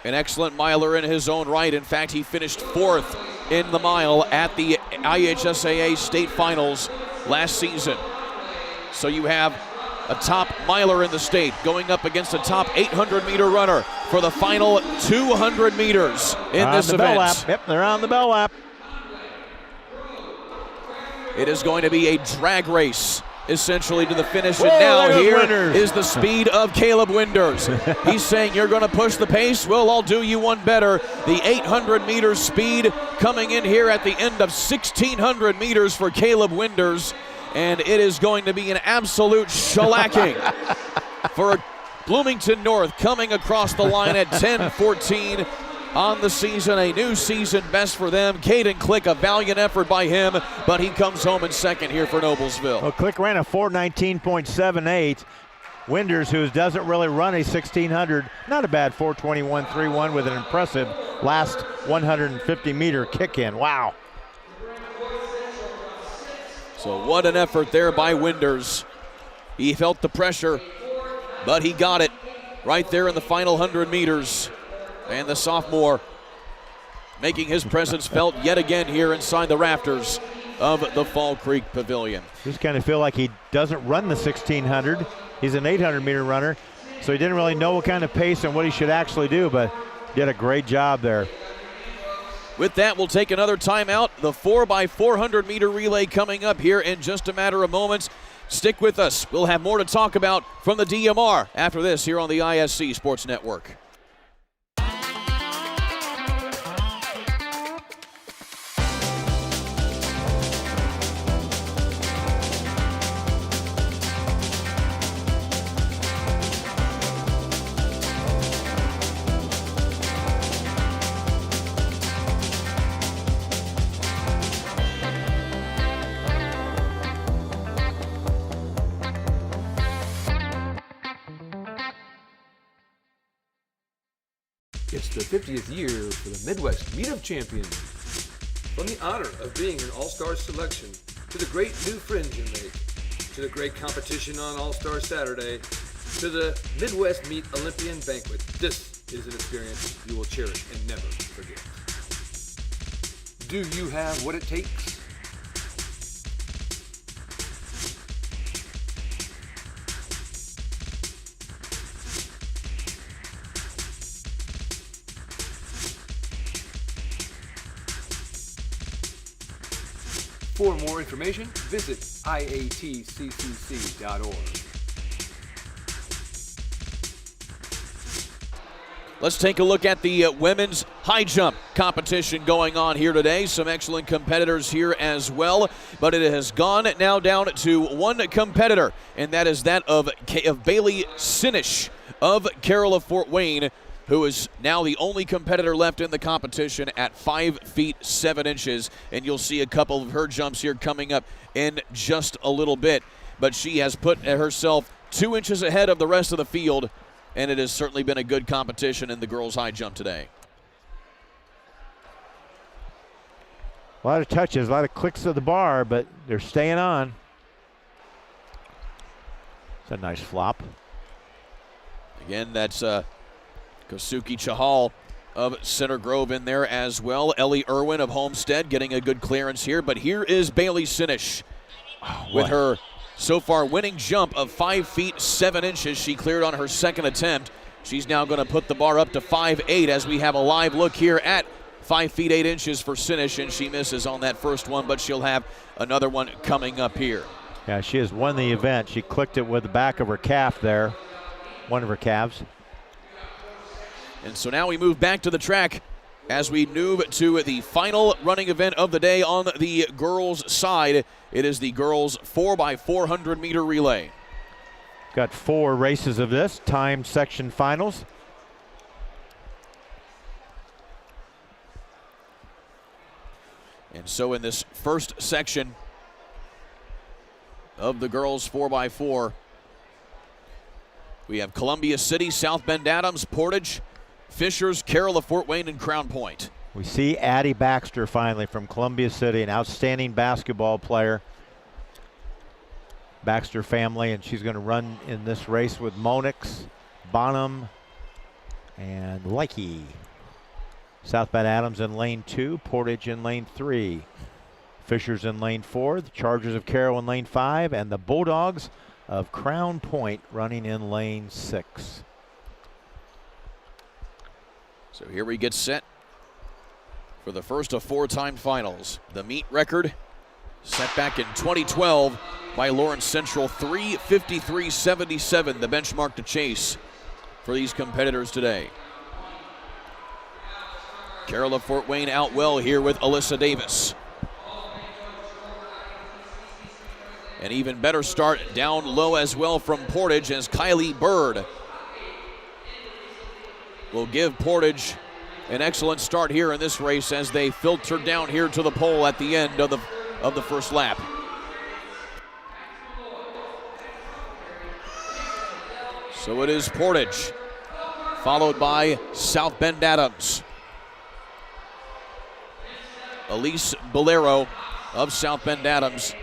an excellent miler in his own right. In fact, he finished 4th in the mile at the IHSAA state finals last season. So you have a top miler in the state going up against a top 800-meter runner for the final 200 meters in this event. Bell lap. Yep, they're on the bell lap. It is going to be a drag race, essentially, to the finish. And now here is the speed of Caleb Winders. He's saying, you're going to push the pace? Well, I'll do you one better. The 800-meter speed coming in here at the end of 1,600 meters for Caleb Winders. And it is going to be an absolute shellacking for Bloomington North, coming across the line at 10:14 on the season, a new season best for them. Caden Click, a valiant effort by him, but he comes home in second here for Noblesville. Well, Click ran a 4:19.78. Winders, who doesn't really run a 1,600, not a bad 4:21.31 with an impressive last 150-meter kick-in. Wow. So what an effort there by Winders. He felt the pressure, but he got it right there in the final 100 meters. And the sophomore making his presence felt yet again here inside the rafters of the Fall Creek Pavilion. Just kind of feel like he doesn't run the 1,600. He's an 800-meter runner, so he didn't really know what kind of pace and what he should actually do, but did a great job there. With that, we'll take another timeout. The 4x400-meter relay coming up here in just a matter of moments. Stick with us. We'll have more to talk about from the DMR after this here on the ISC Sports Network. It's the 50th year for the Midwest Meet of Champions. From the honor of being an All-Star selection, to the great new friends you make, to the great competition on All-Star Saturday, to the Midwest Meet Olympian Banquet, this is an experience you will cherish and never forget. Do you have what it takes? For more information, visit iatccc.org. Let's take a look at the women's high jump competition going on here today. Some excellent competitors here as well, but it has gone now down to one competitor, and that is that of Bailey Sinish of Carroll of Fort Wayne, who is now the only competitor left in the competition at 5 feet 7 inches. And you'll see a couple of her jumps here coming up in just a little bit. But she has put herself 2 inches ahead of the rest of the field, and it has certainly been a good competition in the girls' high jump today. A lot of touches, a lot of clicks of the bar, but they're staying on. It's a nice flop. Again, that's Kosuke Chahal of Center Grove in there as well. Ellie Irwin of Homestead getting a good clearance here. But here is Bailey Sinish with her so far winning jump of 5 feet 7 inches. She cleared on her second attempt. She's now going to put the bar up to 5'8" as we have a live look here at 5 feet 8 inches for Sinish, and she misses on that first one, but she'll have another one coming up here. Yeah, she has won the event. She clicked it with the back of her calf there, one of her calves. And so now we move back to the track As we move to the final running event of the day on the girls' side, it is the girls 4x400 meter relay. Got 4 races of this, timed section finals. And so in this first section of the girls 4x4, we have Columbia City, South Bend Adams, Portage, Fishers, Carroll of Fort Wayne, and Crown Point. We see Addie Baxter finally from Columbia City, an outstanding basketball player. Baxter family, and she's going to run in this race with Monix, Bonham, and Leakey. South Bend Adams in lane 2, Portage in lane 3. Fishers in lane 4, the Chargers of Carroll in lane 5, and the Bulldogs of Crown Point running in lane 6. So here we get set for the first of 4 timed finals. The meet record set back in 2012 by Lawrence Central, 3:53.77, the benchmark to chase for these competitors today. Carroll of Fort Wayne out well here with Alyssa Davis. An even better start down low as well from Portage as Kylie Bird will give Portage an excellent start here in this race as they filter down here to the pole at the end of the first lap. So it is Portage, followed by South Bend Adams. Elise Bolero of South Bend Adams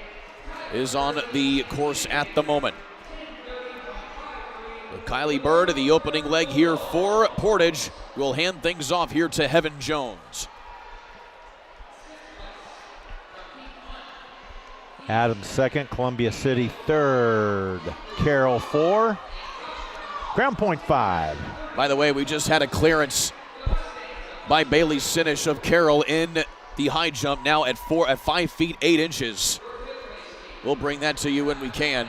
is on the course at the moment. But Kylie Bird, the opening leg here for Portage, will hand things off here to Heaven Jones. Adams second, Columbia City third, Carroll 4, Crown Point 5. By the way, we just had a clearance by Bailey Sinish of Carroll in the high jump, now at 5 feet 8 inches. We'll bring that to you when we can.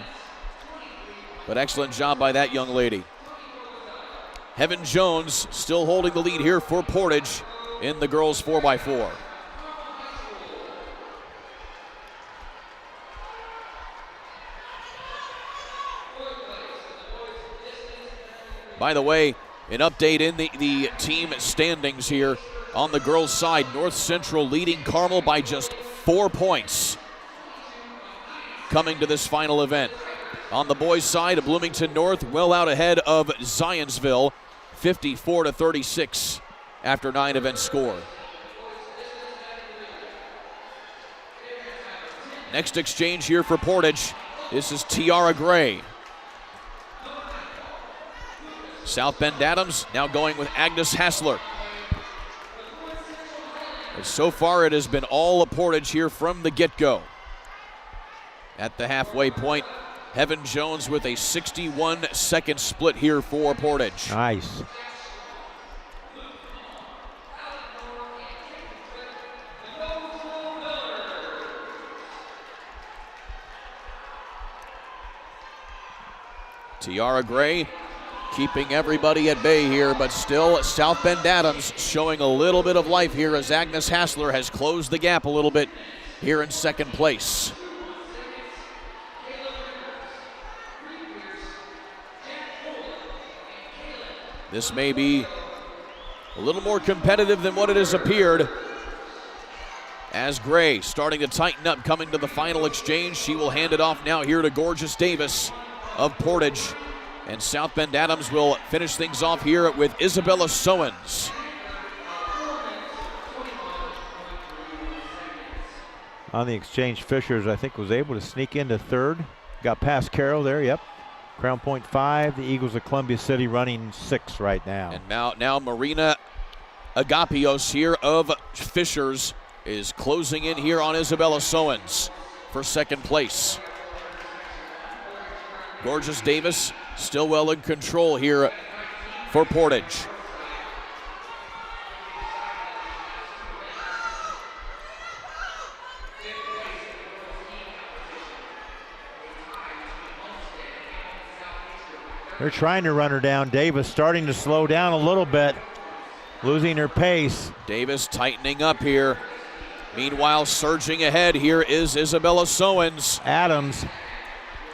But excellent job by that young lady. Heaven Jones still holding the lead here for Portage in the girls 4x4. By the way, an update in the team standings here on the girls' side. North Central leading Carmel by just 4 points coming to this final event. On the boys' side, Bloomington North well out ahead of Zionsville, 54-36 after 9 events score. Next exchange here for Portage. This is Tiara Gray. South Bend Adams now going with Agnes Hassler. And so far it has been all a Portage here from the get-go. At the halfway point, Heaven Jones with a 61-second split here for Portage. Nice. Tiara Gray keeping everybody at bay here, but still South Bend Adams showing a little bit of life here as Agnes Hassler has closed the gap a little bit here in second place. This may be a little more competitive than what it has appeared, as Gray starting to tighten up coming to the final exchange. She will hand it off now here to Gorgeous Davis of Portage, and South Bend Adams will finish things off here with Isabella Sowens. On the exchange, Fishers, I think, was able to sneak into third. Got past Carroll there, yep. Crown Point 5, the Eagles of Columbia City running 6 right now. And now Marina Agapios here of Fishers is closing in here on Isabella Sowens for second place. Gorgeous Davis still well in control here for Portage. They're trying to run her down. Davis starting to slow down a little bit. losing her pace. Davis tightening up here. Meanwhile, surging ahead here is Isabella Sowens. Adams.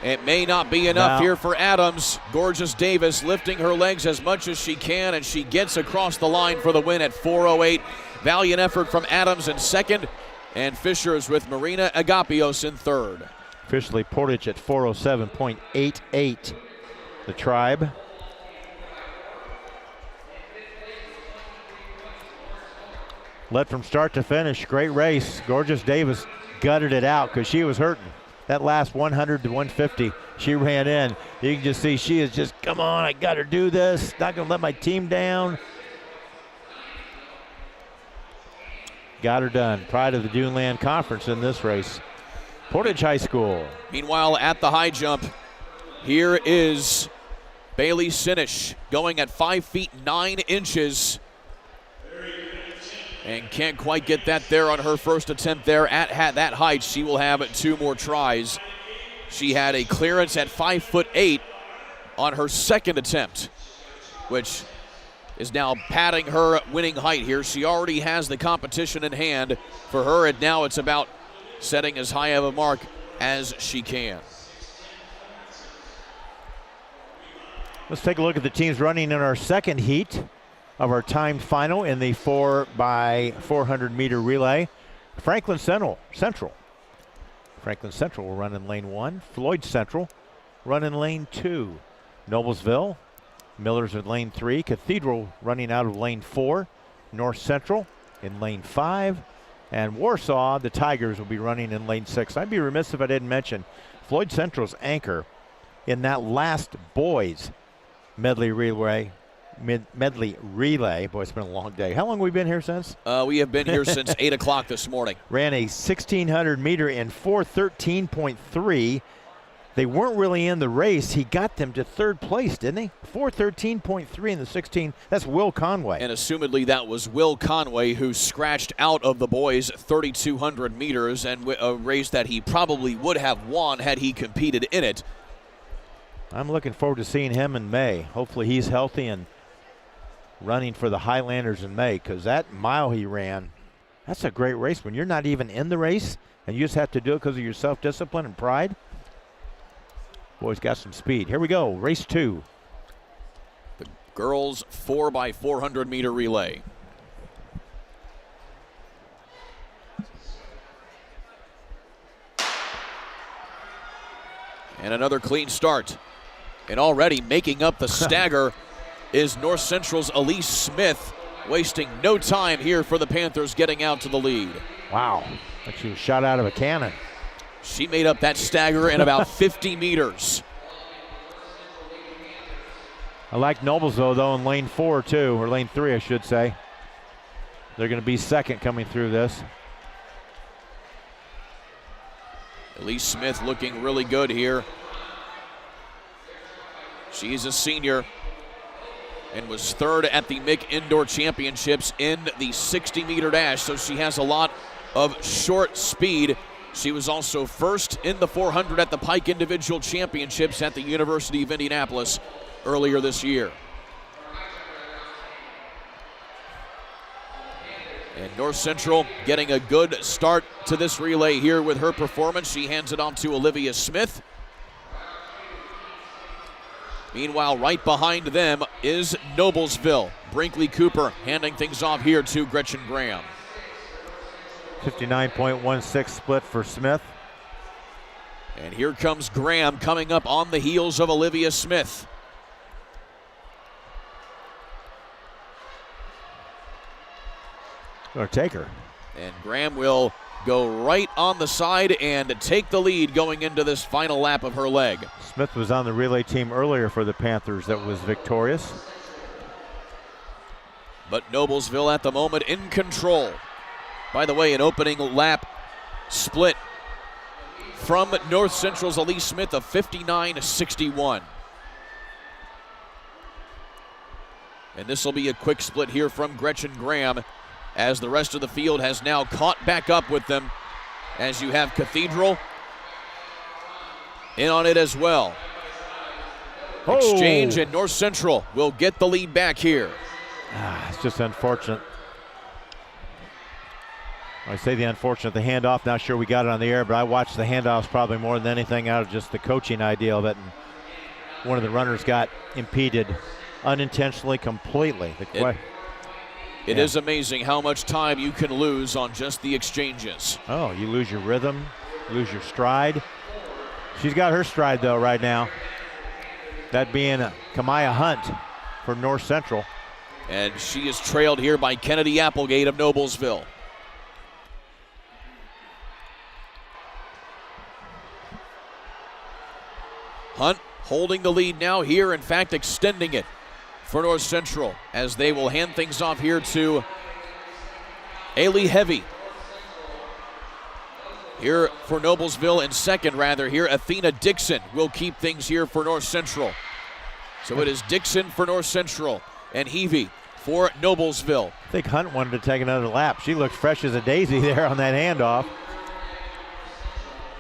It may not be enough No. here for Adams. Gorgeous Davis lifting her legs as much as she can, and she gets across the line for the win at 4:08. Valiant effort from Adams in second, and Fisher is with Marina Agapios in third. Officially Portage at 407.88. The Tribe. Led from start to finish. Great race. Gorgeous Davis gutted it out because she was hurting. That last 100 to 150, she ran in. You can just see she is just, come on, I got to do this. Not going to let my team down. Got her done. Pride of the Duneland Conference in this race. Portage High School. Meanwhile, at the high jump, here is Bailey Sinish going at 5 feet 9 inches. And can't quite get that there on her first attempt there at that height. She will have 2 more tries. She had a clearance at 5'8" on her second attempt, which is now padding her winning height here. She already has the competition in hand for her, and now it's about setting as high of a mark as she can. Let's take a look at the teams running in our second heat of our timed final in the 4x400 meter relay. Franklin Central will run in lane 1. Floyd Central run in lane 2. Noblesville, Millers in lane 3. Cathedral running out of lane 4. North Central in lane 5. And Warsaw, the Tigers, will be running in lane 6. I'd be remiss if I didn't mention Floyd Central's anchor in that last boys medley relay. Boy, it's been a long day. How long have we been here since? We have been here since 8 o'clock this morning. Ran a 1,600 meter in 4:13.3. They weren't really in the race. He got them to third place, didn't he? 4:13.3 in the 16. That's Will Conway. And assumedly that was Will Conway who scratched out of the boys 3,200 meters, and a race that he probably would have won had he competed in it. I'm looking forward to seeing him in May. Hopefully he's healthy and running for the Highlanders in May, because that mile he ran, that's a great race when you're not even in the race and you just have to do it because of your self-discipline and pride. Boy's got some speed. Here we go, race 2. The girls 4x400 meter relay. And another clean start. And already making up the stagger is North Central's Elise Smith, wasting no time here for the Panthers getting out to the lead. Wow, like she was shot out of a cannon. She made up that stagger in about 50 meters. I like Noblesville, though, in lane 4, too, or lane 3, I should say. They're going to be second coming through this. Elise Smith looking really good here. She's a senior and was third at the MIC Indoor Championships in the 60-meter dash, so she has a lot of short speed. She was also first in the 400 at the Pike Individual Championships at the University of Indianapolis earlier this year. And North Central getting a good start to this relay here with her performance. She hands it on to Olivia Smith. Meanwhile, right behind them is Noblesville. Brinkley Cooper handing things off here to Gretchen Graham. 59.16 split for Smith. And here comes Graham coming up on the heels of Olivia Smith. Gonna take her. And Graham will go right on the side and take the lead going into this final lap of her leg. Smith was on the relay team earlier for the Panthers that was victorious. But Noblesville at the moment in control. By the way, an opening lap split from North Central's Elise Smith of 59.61. And this will be a quick split here from Gretchen Graham, as the rest of the field has now caught back up with them, as you have Cathedral in on it as well. Exchange, and North Central will get the lead back here. It's just unfortunate. I say the unfortunate, the handoff, not sure we got it on the air, but I watched the handoffs probably more than anything out of just the coaching idea of it. And one of the runners got impeded unintentionally completely. It is amazing how much time you can lose on just the exchanges. Oh, you lose your rhythm, lose your stride. She's got her stride though right now. That being Kamaya Hunt for North Central. And she is trailed here by Kennedy Applegate of Noblesville. Hunt holding the lead now here, in fact extending it for North Central as they will hand things off here to Ailey Heavy. Here for Noblesville in second, rather. Here, Athena Dixon will keep things here for North Central. So it is Dixon for North Central and Heavy for Noblesville. I think Hunt wanted to take another lap. She looks fresh as a daisy there on that handoff.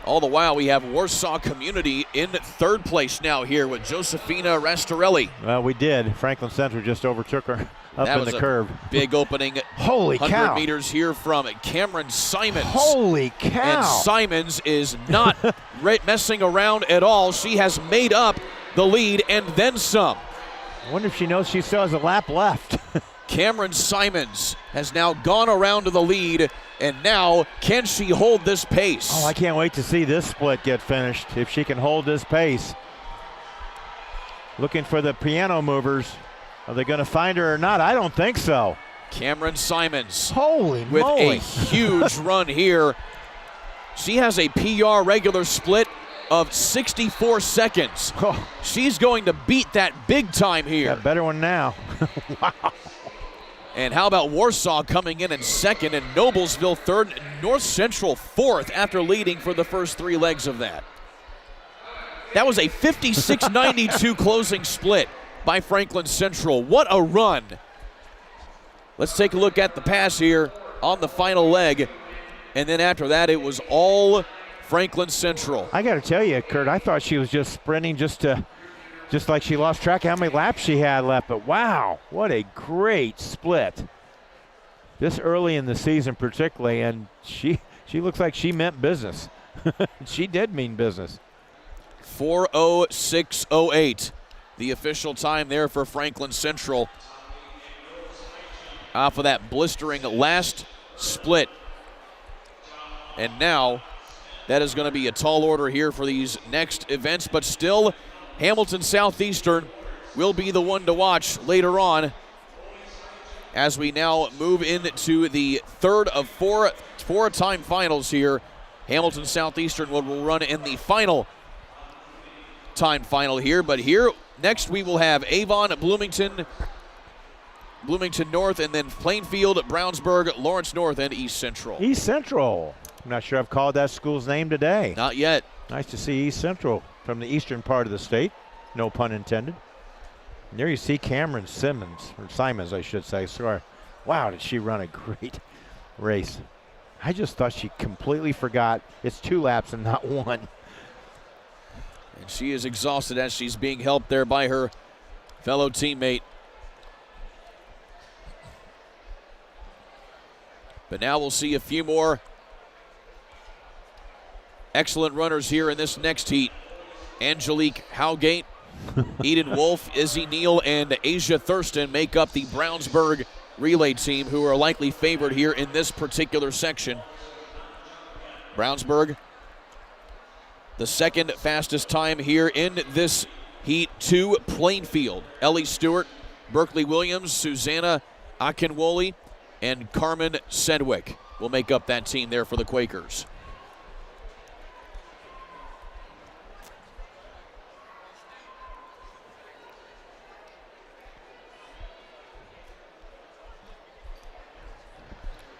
All the while, we have Warsaw Community in third place now here with Josefina Rastorelli. Well, we did. Franklin Central just overtook her up in the curve. Big opening. Holy 100 cow. meters here from Cameron Simons. Holy cow. And Simons is not messing around at all. She has made up the lead and then some. I wonder if she knows she still has a lap left. Cameron Simons has now gone around to the lead, and now can she hold this pace? Oh, I can't wait to see this split get finished if she can hold this pace. Looking for the piano movers. Are they going to find her or not? I don't think so. Cameron Simons. Holy with moly. A huge run here. She has a PR regular split of 64 seconds. Oh. She's going to beat that big time here. Got a better one now. Wow. And how about Warsaw coming in second and Noblesville third, North Central fourth after leading for the first three legs of that. That was a 56-92 closing split by Franklin Central. What a run. Let's take a look at the pass here on the final leg. And then after that, it was all Franklin Central. I got to tell you, Kurt, I thought she was just sprinting just like she lost track of how many laps she had left. But wow, what a great split. This early in the season particularly, and she looks like she meant business. She did mean business. 4:06:08, the official time there for Franklin Central. Off of that blistering last split. And now that is going to be a tall order here for these next events, but still Hamilton Southeastern will be the one to watch later on as we now move into the third of four-time finals here. Hamilton Southeastern will run in the final time final here, but here next we will have Avon, Bloomington North, and then Plainfield, Brownsburg, Lawrence North, and East Central. East Central. I'm not sure I've called that school's name today. Not yet. Nice to see East Central from the eastern part of the state. No pun intended. And there you see Cameron Simons I should say. Sorry. Wow, did she run a great race. I just thought she completely forgot it's 2 laps and not 1. And she is exhausted as she's being helped there by her fellow teammate. But now we'll see a few more excellent runners here in this next heat. Angelique Howgate, Eden Wolf, Izzy Neal, and Asia Thurston make up the Brownsburg relay team, who are likely favored here in this particular section. Brownsburg, the second fastest time here in this heat to Plainfield. Ellie Stewart, Berkeley Williams, Susanna Akinwole, and Carmen Sedgwick will make up that team there for the Quakers.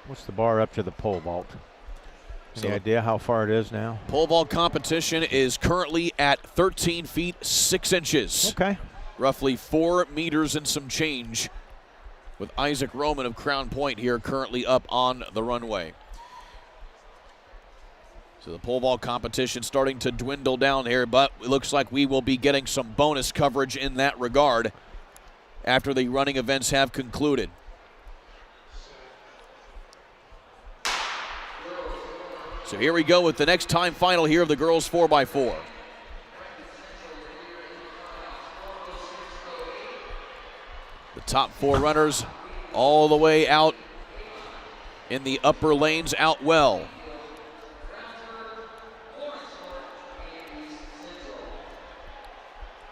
What's the bar up to the pole vault? Any idea how far it is now? Pole vault competition is currently at 13 feet 6 inches. Okay. Roughly 4 meters and some change, with Isaac Roman of Crown Point here currently up on the runway. So the pole vault competition starting to dwindle down here, but it looks like we will be getting some bonus coverage in that regard after the running events have concluded. So here we go with the next time final here of the girls 4x4. The top 4 runners all the way out in the upper lanes out well.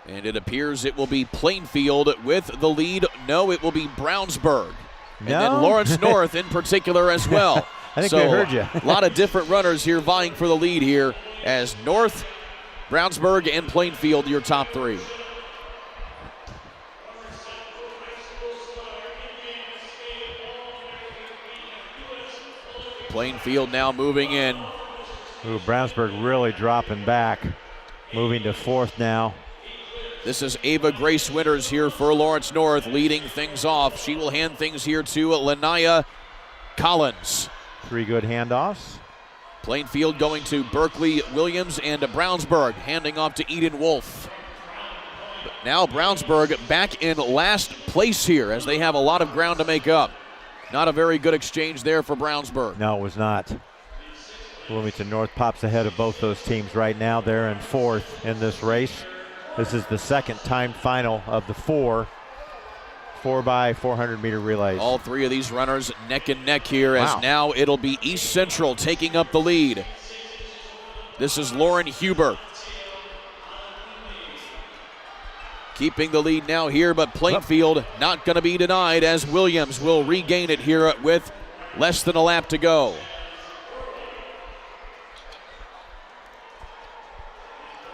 And it appears it will be Plainfield with the lead. No, it will be Brownsburg. And then Lawrence North in particular as well. I think they heard you. A lot of different runners here vying for the lead here as North, Brownsburg, and Plainfield your top 3. Plainfield now moving in. Ooh, Brownsburg really dropping back, moving to 4th now. This is Ava Grace Winters here for Lawrence North, leading things off. She will hand things here to Lanaya Collins. 3 good handoffs. Plainfield going to Berkeley Williams and to Brownsburg, handing off to Eden Wolf. But now Brownsburg back in last place here as they have a lot of ground to make up. Not a very good exchange there for Brownsburg. No, it was not. Bloomington North pops ahead of both those teams right now. They're in 4th in this race. This is the second time final of the 4x400 meter relays. All 3 of these runners neck and neck here as now it'll be East Central taking up the lead. This is Lauren Huber keeping the lead now here, but Plainfield not going to be denied as Williams will regain it here with less than a lap to go.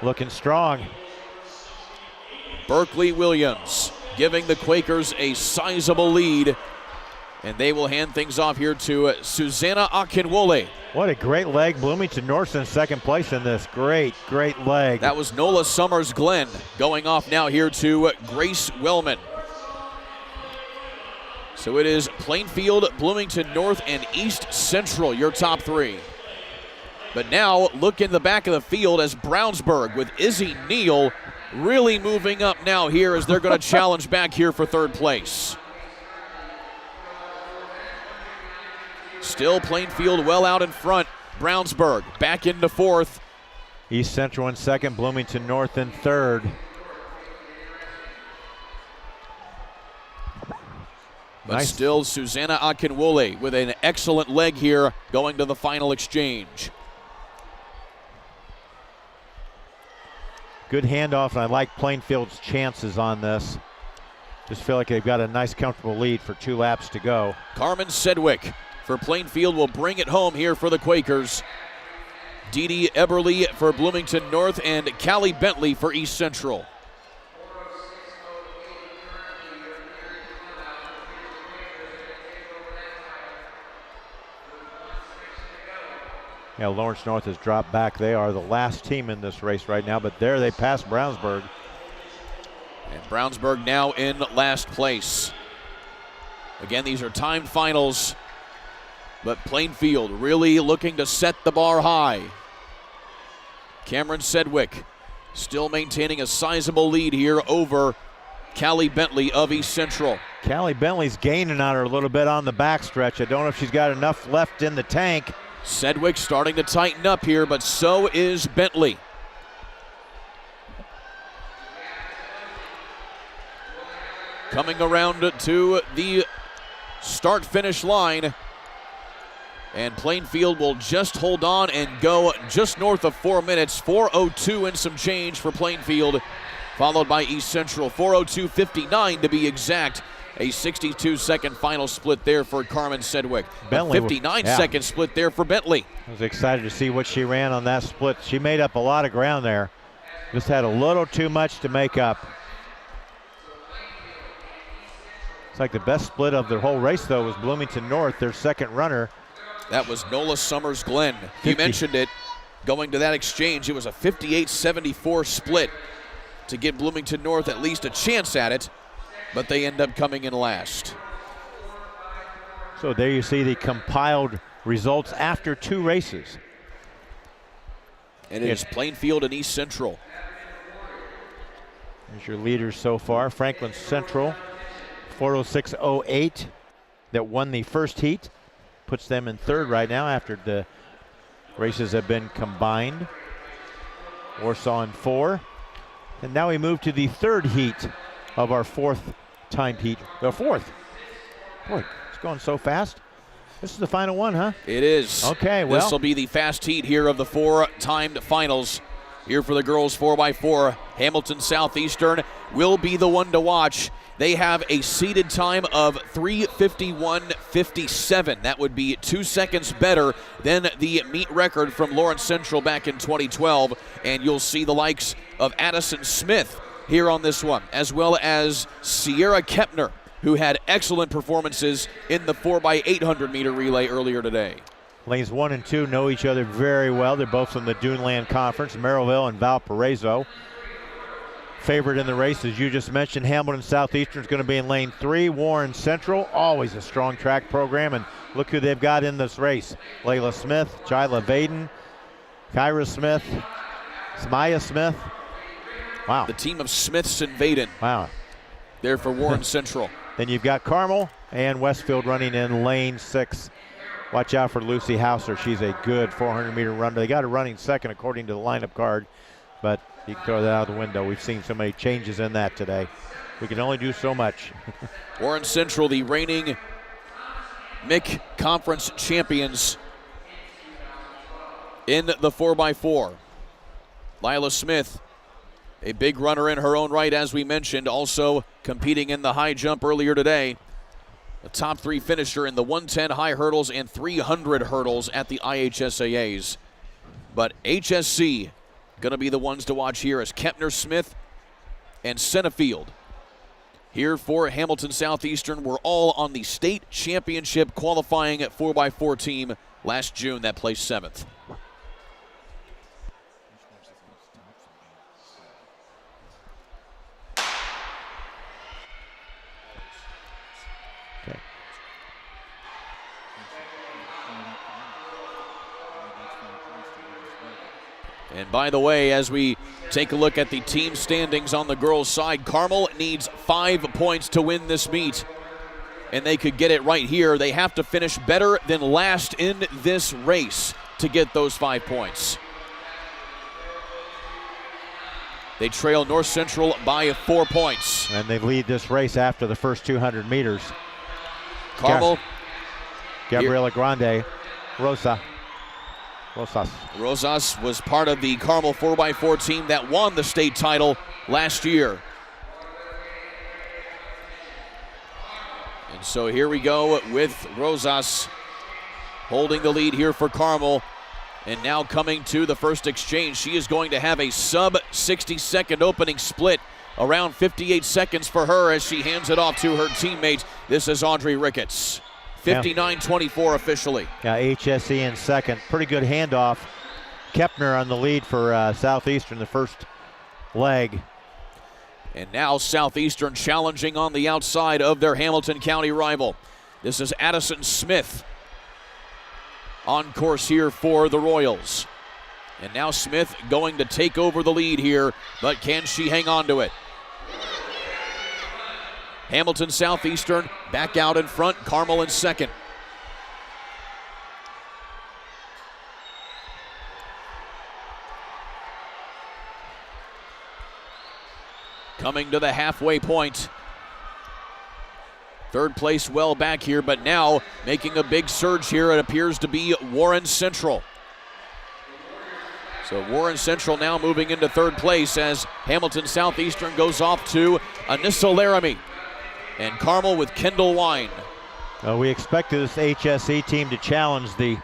Looking strong. Berkeley Williams giving the Quakers a sizable lead, and they will hand things off here to Susanna Akinwole. What a great leg. Bloomington North's in 2nd place in this. Great leg. That was Nola Summers Glenn going off now here to Grace Wellman. So it is Plainfield, Bloomington North, and East Central, your top 3. But now look in the back of the field as Brownsburg with Izzy Neal really moving up now here as they're going to challenge back here for 3rd place. Still Plainfield well out in front. Brownsburg back into 4th. East Central in 2nd, Bloomington North in 3rd. But still Susanna Akinwole with an excellent leg here going to the final exchange. Good handoff, and I like Plainfield's chances on this. Just feel like they've got a nice, comfortable lead for 2 laps to go. Carmen Sedgwick for Plainfield will bring it home here for the Quakers. Dee Dee Eberly for Bloomington North and Callie Bentley for East Central. Yeah, Lawrence North has dropped back. They are the last team in this race right now, but there they pass Brownsburg. And Brownsburg now in last place. Again, these are timed finals, but Plainfield really looking to set the bar high. Cameron Sedgwick still maintaining a sizable lead here over Callie Bentley of East Central. Callie Bentley's gaining on her a little bit on the backstretch. I don't know if she's got enough left in the tank. Sedgwick starting to tighten up here, but so is Bentley. Coming around to the start-finish line, and Plainfield will just hold on and go just north of 4 minutes. 4:02 and some change for Plainfield, followed by East Central. 4:02.59 to be exact. A 62-second final split there for Carmen Sedgwick. A 59-second split there for Bentley. I was excited to see what she ran on that split. She made up a lot of ground there. Just had a little too much to make up. It's like the best split of the whole race, though, was Bloomington North, their 2nd runner. That was Nola Summers Glenn. You mentioned it. Going to that exchange, it was a 58-74 split to give Bloomington North at least a chance at it, but they end up coming in last. So there you see the compiled results after 2 races. And it is Plainfield and East Central. There's your leaders so far. Franklin Central 4:06.08 that won the first heat. Puts them in third right now after the races have been combined. Warsaw in 4. And now we move to the third heat of our fourth timed heat. The fourth. Boy, it's going so fast. This is the final one, huh? It is. Okay, well. This will be the fast heat here of the 4 timed finals. Here for the girls 4x4. Hamilton Southeastern will be the one to watch. They have a seeded time of 3:51.57. That would be 2 seconds better than the meet record from Lawrence Central back in 2012. And you'll see the likes of Addison Smith here on this one, as well as Sierra Kepner, who had excellent performances in the 4x800 meter relay earlier today. Lanes 1 and 2 know each other very well. They're both from the Duneland Conference, Merrillville and Valparaiso. Favorite in the race, as you just mentioned, Hamilton Southeastern is going to be in lane 3. Warren Central, always a strong track program, and look who they've got in this race. Layla Smith, Jyla Vaden, Kyra Smith, Smaya Smith. Wow. The team of Smiths and Vaden. Wow. There for Warren Central. Then you've got Carmel and Westfield running in lane 6. Watch out for Lucy Hauser. She's a good 400-meter runner. They got her running second according to the lineup card, but you can throw that out the window. We've seen so many changes in that today. We can only do so much. Warren Central, the reigning MIC Conference champions in the 4x4. Lila Smith, a big runner in her own right, as we mentioned, also competing in the high jump earlier today. A top 3 finisher in the 110 high hurdles and 300 hurdles at the IHSAAs. But HSC going to be the ones to watch here as Kepner, Smith, and Senefield. Here for Hamilton Southeastern, we're all on the state championship qualifying at 4x4 team last June that placed 7th. And by the way, as we take a look at the team standings on the girls' side, Carmel needs 5 points to win this meet. And they could get it right here. They have to finish better than last in this race to get those 5 points. They trail North Central by 4 points. And they lead this race after the first 200 meters. Carmel. Gabriela Grande, Rosas was part of the Carmel 4x4 team that won the state title last year. And so here we go with Rosas holding the lead here for Carmel. And now coming to the first exchange, she is going to have a sub 60-second opening split. Around 58 seconds for her as she hands it off to her teammate. This is Audrey Ricketts. 59-24 officially. Yeah, HSE in second. Pretty good handoff. Kepner on the lead for Southeastern the first leg. And now Southeastern challenging on the outside of their Hamilton County rival. This is Addison Smith on course here for the Royals. And now Smith going to take over the lead here, but can she hang on to it? Hamilton Southeastern back out in front, Carmel in second. Coming to the halfway point. Third place well back here, but now making a big surge here, it appears to be Warren Central. So Warren Central now moving into third place as Hamilton Southeastern goes off to Anissa Laramie. And Carmel with Kendall Wine. We expected this HSE team to challenge the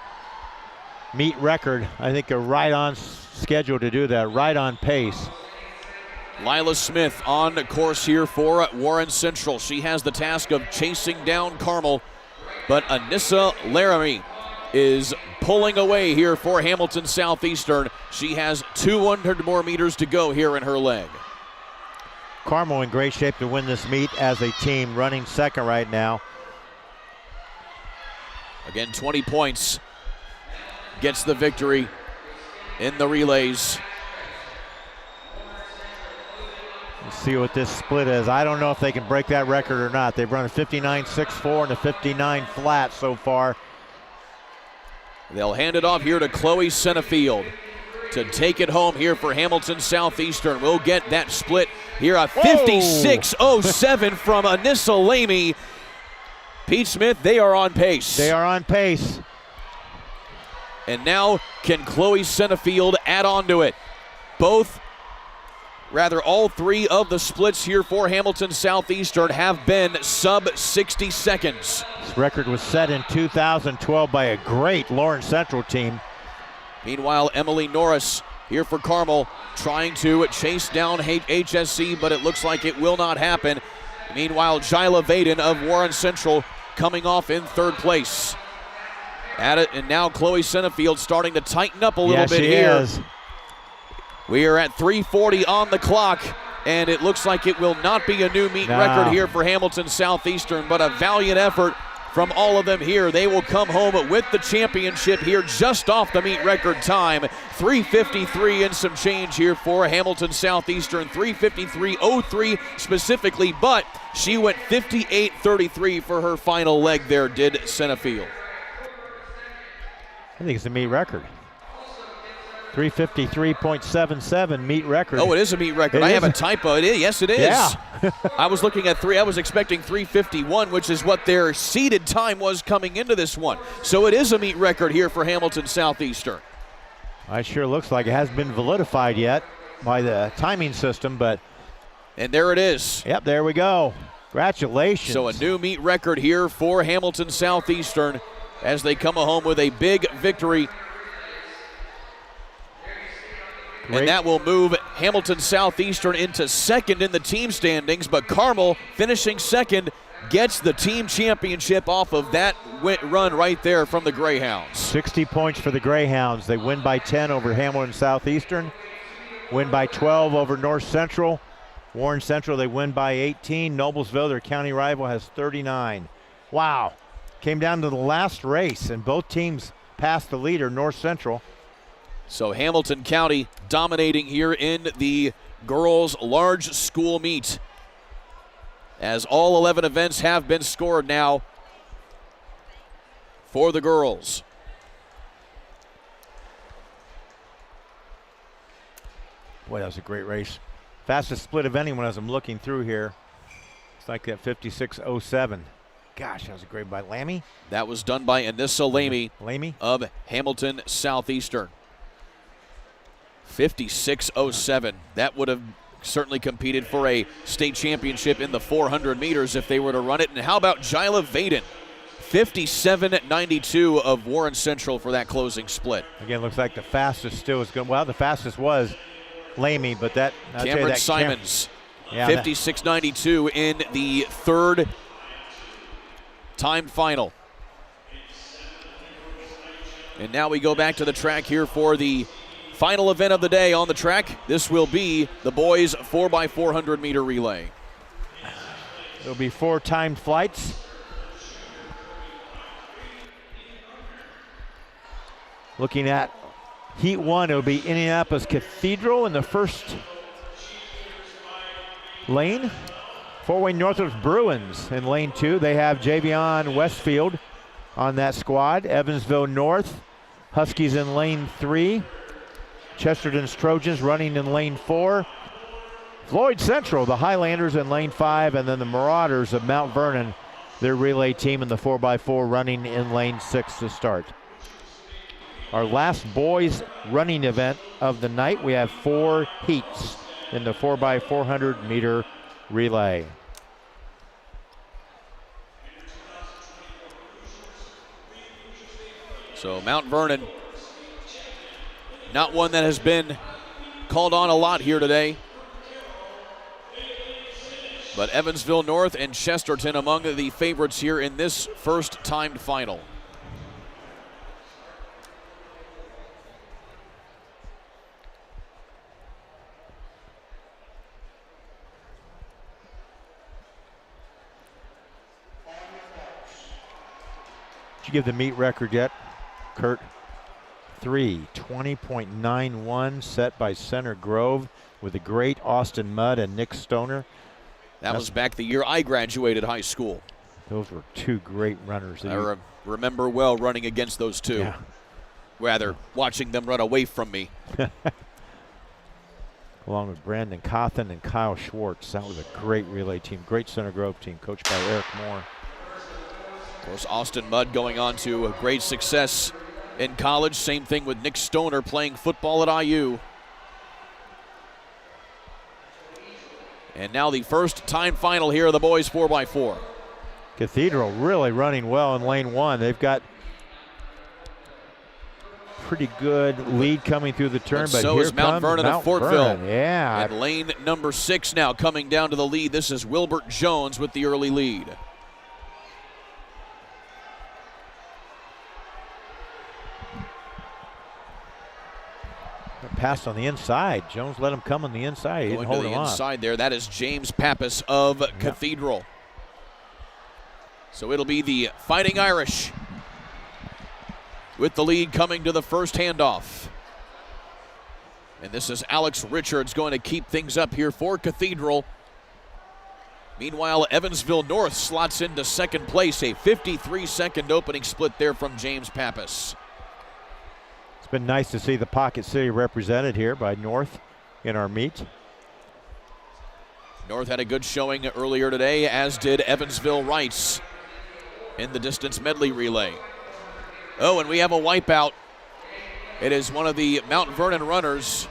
meet record. I think they're right on schedule to do that, right on pace. Lila Smith on course here for Warren Central. She has the task of chasing down Carmel, but Anissa Laramie is pulling away here for Hamilton Southeastern. She has 200 more meters to go here in her leg. Carmel in great shape to win this meet as a team, running second right now. Again, 20 points gets the victory in the relays. See what this split is. I don't know if they can break that record or not. They've run a 59.64 and a 59 flat so far. They'll hand it off here to Chloe Senefield to take it home here for Hamilton Southeastern. We'll get that split here, a 56.07 from Anissa Lamy. Pete Smith, they are on pace. They are on pace. And now can Chloe Senefield add on to it? All three of the splits here for Hamilton Southeastern have been sub 60 seconds. This record was set in 2012 by a great Lawrence Central team. Meanwhile, Emily Norris here for Carmel, trying to chase down HSC, but it looks like it will not happen. Meanwhile, Jyla Vaden of Warren Central coming off in third place. At it, and now Chloe Senefield starting to tighten up a little bit here. Is. We are at 3:40 on the clock, and it looks like it will not be a new meet record here for Hamilton Southeastern, but a valiant effort from all of them here. They will come home with the championship here just off the meet record time. 3:53 and some change here for Hamilton Southeastern. 3:53.03 specifically, but she went 58.33 for her final leg there, did Senefield. I think it's a meet record. 3:53.77 meet record. Oh, it is a meet record. I have a typo. It is. Yes, it is. Yeah. I was looking at I was expecting 3:51, which is what their seeded time was coming into this one. So it is a meet record here for Hamilton Southeastern. It sure looks like it hasn't been validified yet by the timing system, but. And there it is. Yep, there we go. Congratulations. So a new meet record here for Hamilton Southeastern as they come home with a big victory. Great. And that will move Hamilton Southeastern into second in the team standings, but Carmel, finishing second, gets the team championship off of that run right there from the Greyhounds. 60 points for the Greyhounds. They win by 10 over Hamilton Southeastern, win by 12 over North Central. Warren Central, they win by 18. Noblesville, their county rival, has 39. Wow. Came down to the last race, and both teams passed the leader, North Central. So Hamilton County dominating here in the girls' large school meet, as all 11 events have been scored now for the girls. Boy, that was a great race. Fastest split of anyone as I'm looking through here. It's like that 56.07. Gosh, that was a great by Lamy. That was done by Anissa Lamy of Hamilton Southeastern. 56.07. That would have certainly competed for a state championship in the 400 meters if they were to run it. And how about Jyla Vaden? 57.92 of Warren Central for that closing split. Again, looks like the fastest still is good. Well, the fastest was Lamy, but that Cameron Simons, 56.92 in the third time final. And now we go back to the track here for the final event of the day on the track. This will be the boys 4x400 meter relay. There'll be 4 timed flights. Looking at Heat 1, it'll be Indianapolis Cathedral in the first lane. 4-way Northrop Bruins in lane 2. They have Javion Westfield on that squad. Evansville North, Huskies in lane 3. Chesterton's Trojans running in lane 4. Floyd Central, the Highlanders in lane 5, and then the Marauders of Mount Vernon, their relay team in the 4x4 running in lane 6 to start. Our last boys running event of the night, we have 4 heats in the 4x400 meter relay. So Mount Vernon, not one that has been called on a lot here today. But Evansville North and Chesterton among the favorites here in this first timed final. Did you give the meet record yet, Kurt? 3, 20.91 set by Center Grove with the great Austin Mudd and Nick Stoner. That was back the year I graduated high school. Those were two great runners. I remember well running against those two. Yeah. Rather, watching them run away from me. Along with Brandon Cawthon and Kyle Schwartz. That was a great relay team. Great Center Grove team, coached by Eric Moore. Of course, Austin Mudd going on to a great success in college. Same thing with Nick Stoner playing football at IU. And now the first time final here of the boys 4x4. Cathedral really running well in lane 1. They've got pretty good lead coming through the turn, but so here is Mount comes Vernon of Fortville. Vernon. Yeah. And lane number 6 now coming down to the lead. This is Wilbert Jones with the early lead. Passed on the inside. Jones let him come on the inside. He didn't hold him Going to the off. inside there. That is James Pappas of Cathedral. So it'll be the Fighting Irish with the lead coming to the first handoff. And this is Alex Richards going to keep things up here for Cathedral. Meanwhile, Evansville North slots into second place. A 53-second opening split there from James Pappas. It's been nice to see the Pocket City represented here by North in our meet. North had a good showing earlier today, as did Evansville Rice in the distance medley relay. Oh, and we have a wipeout. It is one of the Mount Vernon runners.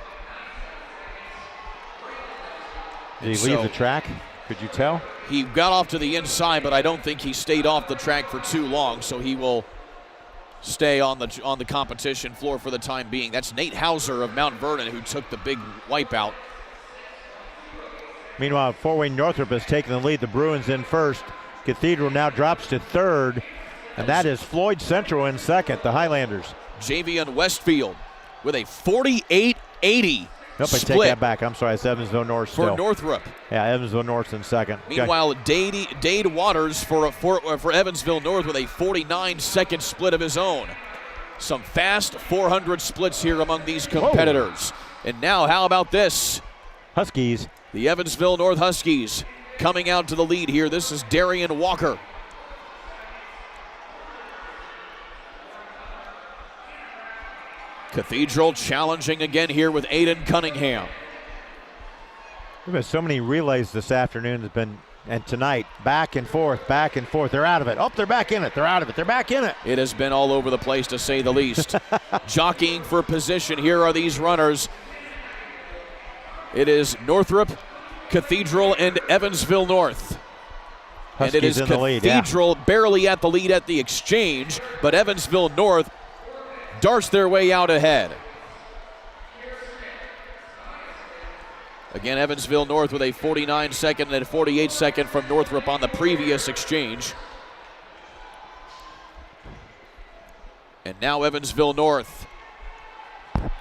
Did he leave the track? Could you tell? He got off to the inside, but I don't think he stayed off the track for too long, so he will stay on the competition floor for the time being. That's Nate Hauser of Mount Vernon who took the big wipeout. Meanwhile, Fort Wayne Northrop has taken the lead. The Bruins in first. Cathedral now drops to third, and that is Floyd Central in second, the Highlanders. Javian Westfield with a 48-80 Nope, I take that back. I'm sorry, it's Evansville North still. for Northrop. Yeah, Evansville North's in second. Meanwhile, Dade Waters for Evansville North with a 49-second split of his own. Some fast 400 splits here among these competitors. Whoa. And now, how about this? Huskies. The Evansville North Huskies coming out to the lead here. This is Darian Walker. Cathedral challenging again here with Aiden Cunningham. We've had so many relays this afternoon and tonight, back and forth, back and forth. They're out of it. Oh, they're back in it. They're out of it. They're back in it. It has been all over the place, to say the least. Jockeying for position. Here are these runners. It is Northrop, Cathedral, and Evansville North. Huskies and it is in the lead, Cathedral barely at the lead at the exchange, but Evansville North darts their way out ahead. Again, Evansville North with a 49-second and a 48-second from Northrop on the previous exchange. And now Evansville North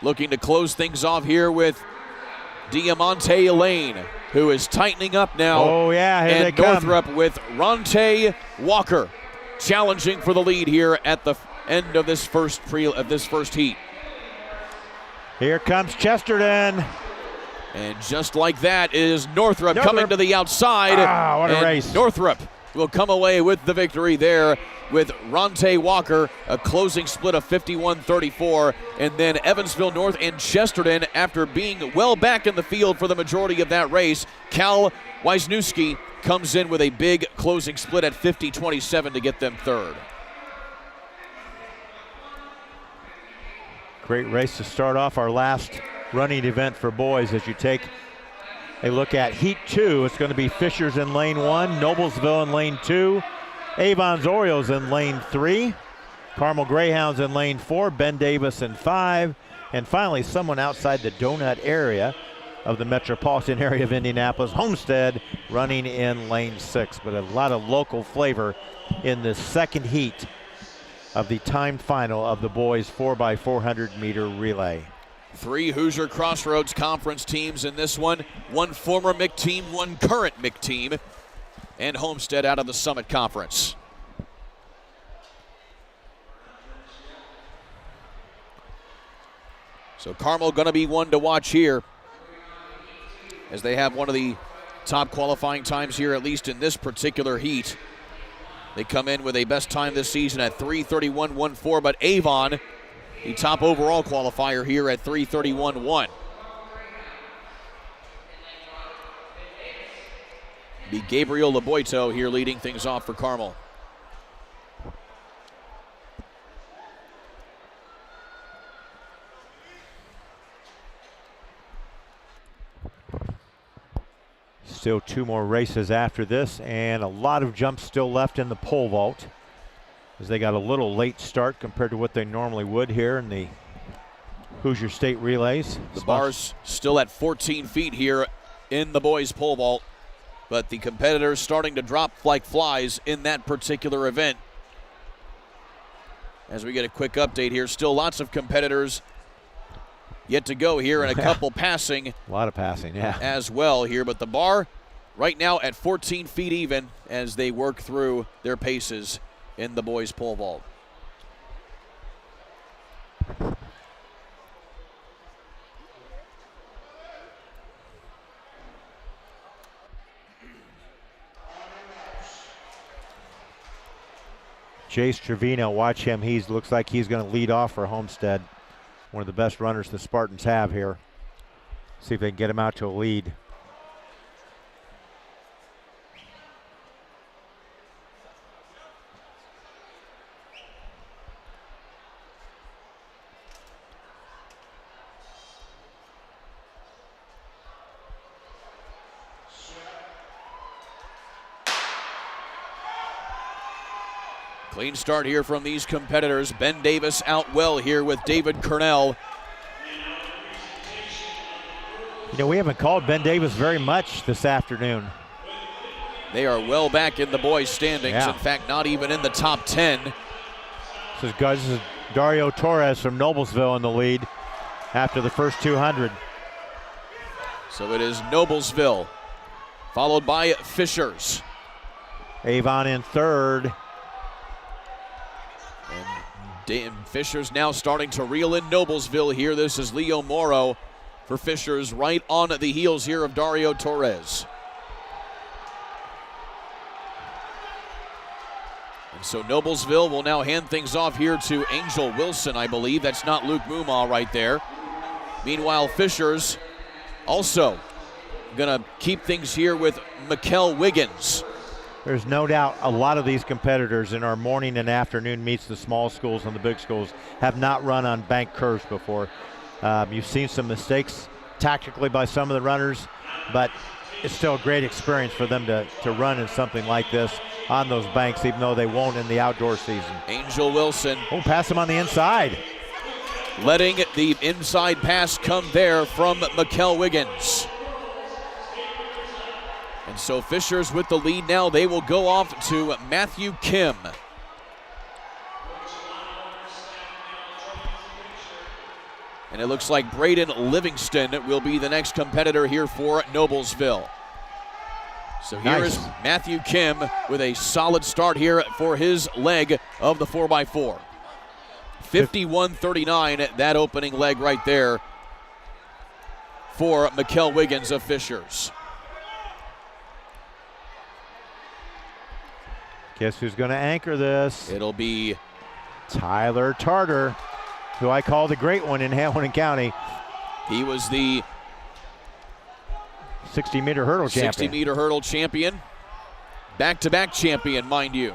looking to close things off here with Diamante Elaine, who is tightening up now. Oh, yeah, here and they Northrop come. with Ronte Walker challenging for the lead here at the end of this first heat. Here comes Chesterton. And just like that is Northrop coming to the outside. Ah, what a race. Northrop will come away with the victory there with Ronte Walker, a closing split of 51-34. And then Evansville North and Chesterton, after being well back in the field for the majority of that race, Cal Wisniewski comes in with a big closing split at 50-27 to get them third. Great race to start off our last running event for boys. As you take a look at Heat 2, it's going to be Fishers in lane 1, Noblesville in lane 2, Avon's Orioles in lane 3, Carmel Greyhounds in lane 4, Ben Davis in 5, and finally someone outside the donut area of the metropolitan area of Indianapolis, Homestead, running in lane 6. But a lot of local flavor in this second heat of the timed final of the boys 4x400 meter relay. 3 Hoosier Crossroads Conference teams in this one. 1 former MIC team, 1 current MIC team, and Homestead out of the Summit Conference. So Carmel going to be one to watch here, as they have one of the top qualifying times here, at least in this particular heat. They come in with a best time this season at 3:31.14, but Avon, the top overall qualifier here at 3:31.1. Be Gabriel Laboito here leading things off for Carmel. Still 2 more races after this, and a lot of jumps still left in the pole vault, as they got a little late start compared to what they normally would here in the Hoosier State relays. The bar's still at 14 feet here in the boys pole vault, but the competitors starting to drop like flies in that particular event. As we get a quick update here, still lots of competitors yet to go here, and a couple passing. A lot of passing, yeah. As well here, but the bar right now at 14 feet even as they work through their paces in the boys pole vault. Jace Trevino, watch him. He looks like he's going to lead off for Homestead. One of the best runners the Spartans have here. See if they can get him out to a lead. Clean start here from these competitors. Ben Davis out well here with David Cornell. You know, we haven't called Ben Davis very much this afternoon. They are well back in the boys' standings. Yeah. In fact, not even in the top 10. This is Dario Torres from Noblesville in the lead after the first 200. So it is Noblesville, followed by Fishers. Avon in third. And Fishers now starting to reel in Noblesville here. This is Leo Morrow for Fishers, right on the heels here of Dario Torres. And so Noblesville will now hand things off here to Angel Wilson, I believe. That's not Luke Mumaw right there. Meanwhile, Fishers also going to keep things here with Mikkel Wiggins. There's no doubt a lot of these competitors in our morning and afternoon meets, the small schools and the big schools, have not run on bank curves before. You've seen some mistakes tactically by some of the runners, but it's still a great experience for them to run in something like this on those banks, even though they won't in the outdoor season. Angel Wilson. Oh, pass him on the inside. Letting the inside pass come there from Mikkel Wiggins. And so Fishers with the lead now. They will go off to Matthew Kim. And it looks like Braden Livingston will be the next competitor here for Noblesville. So here is Matthew Kim with a solid start here for his leg of the 4x4. 51:39, that opening leg right there for Mikkel Wiggins of Fishers. Guess who's going to anchor this? It'll be Tyler Tarter, who I call the great one in Hamilton County. He was the 60-meter hurdle champion. 60-meter hurdle champion. Back-to-back champion, mind you.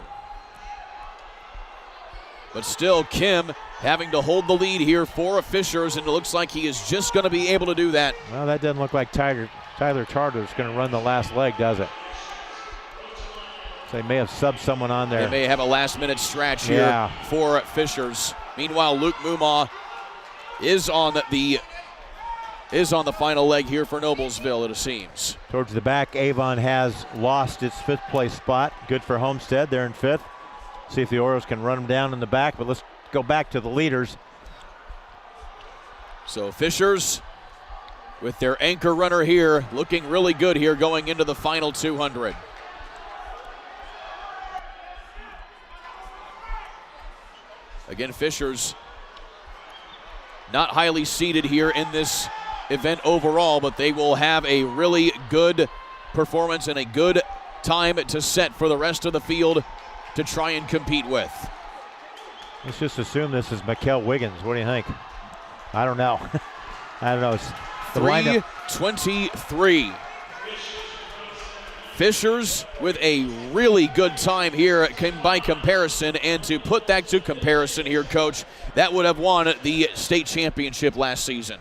But still, Kim having to hold the lead here for Fishers, and it looks like he is just going to be able to do that. Well, that doesn't look like Tyler Tarter is going to run the last leg, does it? So they may have subbed someone on there. They may have a last-minute stretch here for Fishers. Meanwhile, Luke Mumaw is on the final leg here for Noblesville, it seems. Towards the back, Avon has lost its fifth place spot. Good for Homestead. They're in fifth. See if the Orioles can run them down in the back, but let's go back to the leaders. So Fishers with their anchor runner here, looking really good here going into the final 200. Again, Fishers not highly seeded here in this event overall, but they will have a really good performance and a good time to set for the rest of the field to try and compete with. Let's just assume this is Mikkel Wiggins. What do you think? I don't know. I don't know. It's the 3:23. Fishers with a really good time here by comparison, and to put that to comparison here, Coach, that would have won the state championship last season.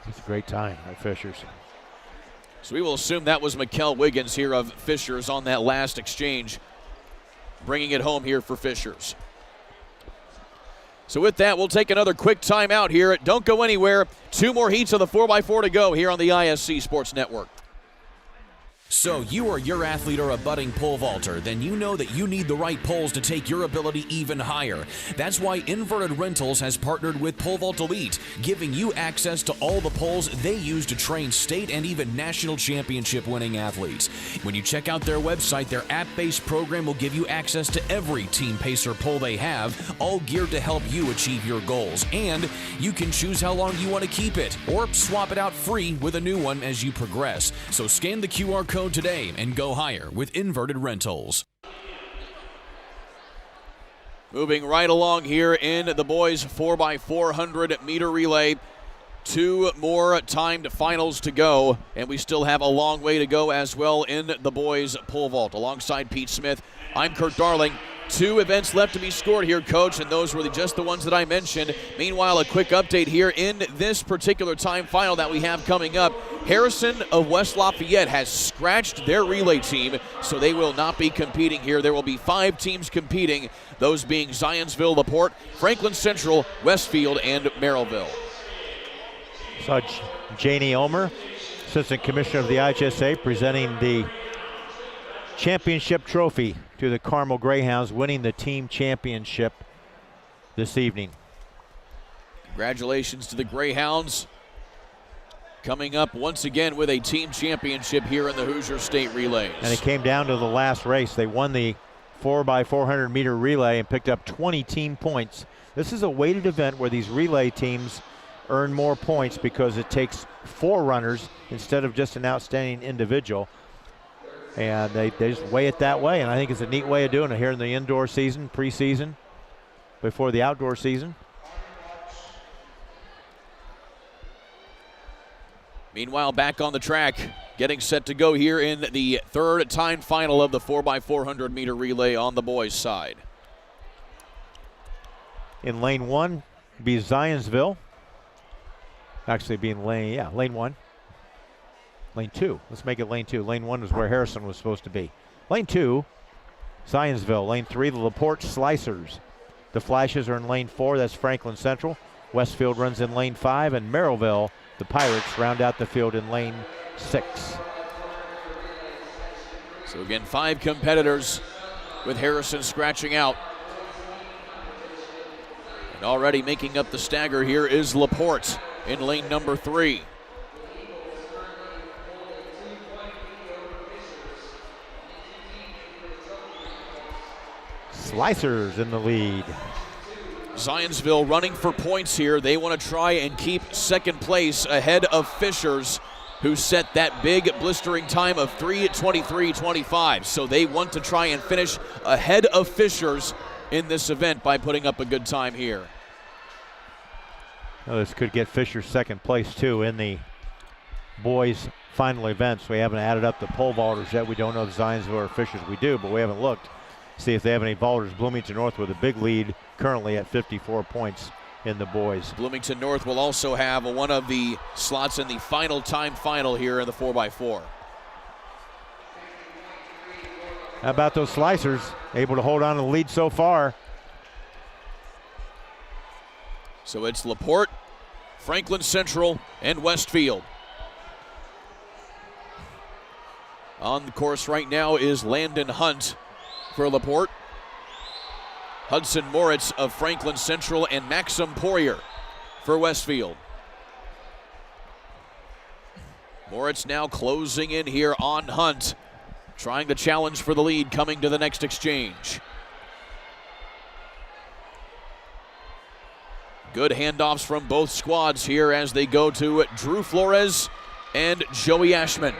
It's a great time at Fishers. So we will assume that was Mikkel Wiggins here of Fishers on that last exchange, bringing it home here for Fishers. So with that, we'll take another quick timeout here. Don't go anywhere. 2 more heats of the 4x4 to go here on the ISC Sports Network. So you or your athlete are a budding pole vaulter, then you know that you need the right poles to take your ability even higher. That's why Inverted Rentals has partnered with Pole Vault Elite, giving you access to all the poles they use to train state and even national championship winning athletes. When you check out their website, their app-based program will give you access to every Team Pacer pole they have, all geared to help you achieve your goals. And you can choose how long you want to keep it, or swap it out free with a new one as you progress. So scan the QR code today and go higher with Inverted Rentals. Moving right along here in the boys 4x400 meter relay. 2 more timed finals to go, and we still have a long way to go as well in the boys pole vault. Alongside Pete Smith, I'm Kurt Darling. 2 events left to be scored here, Coach, and those were just the ones that I mentioned. Meanwhile, a quick update here in this particular time final that we have coming up. Harrison of West Lafayette has scratched their relay team, so they will not be competing here. There will be 5 teams competing, those being Zionsville, LaPorte, Franklin Central, Westfield, and Merrillville. Saw Janie Omer, Assistant Commissioner of the IHSA, presenting the championship trophy to the Carmel Greyhounds, winning the team championship this evening. Congratulations to the Greyhounds, coming up once again with a team championship here in the Hoosier State Relays. And it came down to the last race. They won the 4x400 meter relay and picked up 20 team points. This is a weighted event where these relay teams earn more points because it takes 4 runners instead of just an outstanding individual. And they just weigh it that way, and I think it's a neat way of doing it here in the indoor season, preseason, before the outdoor season. Meanwhile, back on the track, getting set to go here in the 3rd time final of the 4x400 meter relay on the boys' side. In lane 1, be Zionsville. Actually being lane 1. Lane 2, let's make it lane 2. Lane 1 was where Harrison was supposed to be. Lane 2, Zionsville. Lane 3, the LaPorte Slicers. The Flashes are in lane 4, that's Franklin Central. Westfield runs in lane 5, and Merrillville, the Pirates, round out the field in lane 6. So again, 5 competitors with Harrison scratching out. And already making up the stagger here is LaPorte in lane number 3. Slicers in the lead. Zionsville running for points here. They want to try and keep 2nd place ahead of Fishers, who set that big blistering time of 3:23.25. So they want to try and finish ahead of Fishers in this event by putting up a good time here. Well, this could get Fisher 2nd place too in the boys final events. We haven't added up the pole vaulters yet. We don't know if Zionsville or Fishers. We do, but we haven't looked. See if they have any vaulters. Bloomington North with a big lead currently at 54 points in the boys. Bloomington North will also have one of the slots in the final time final here in the 4x4. How about those Slicers? Able to hold on to the lead so far. So it's LaPorte, Franklin Central, and Westfield. On the course right now is Landon Hunt for LaPorte, Hudson Moritz of Franklin Central, and Maxim Poirier for Westfield. Moritz now closing in here on Hunt, trying to challenge for the lead coming to the next exchange. Good handoffs from both squads here as they go to Drew Flores and Joey Ashman.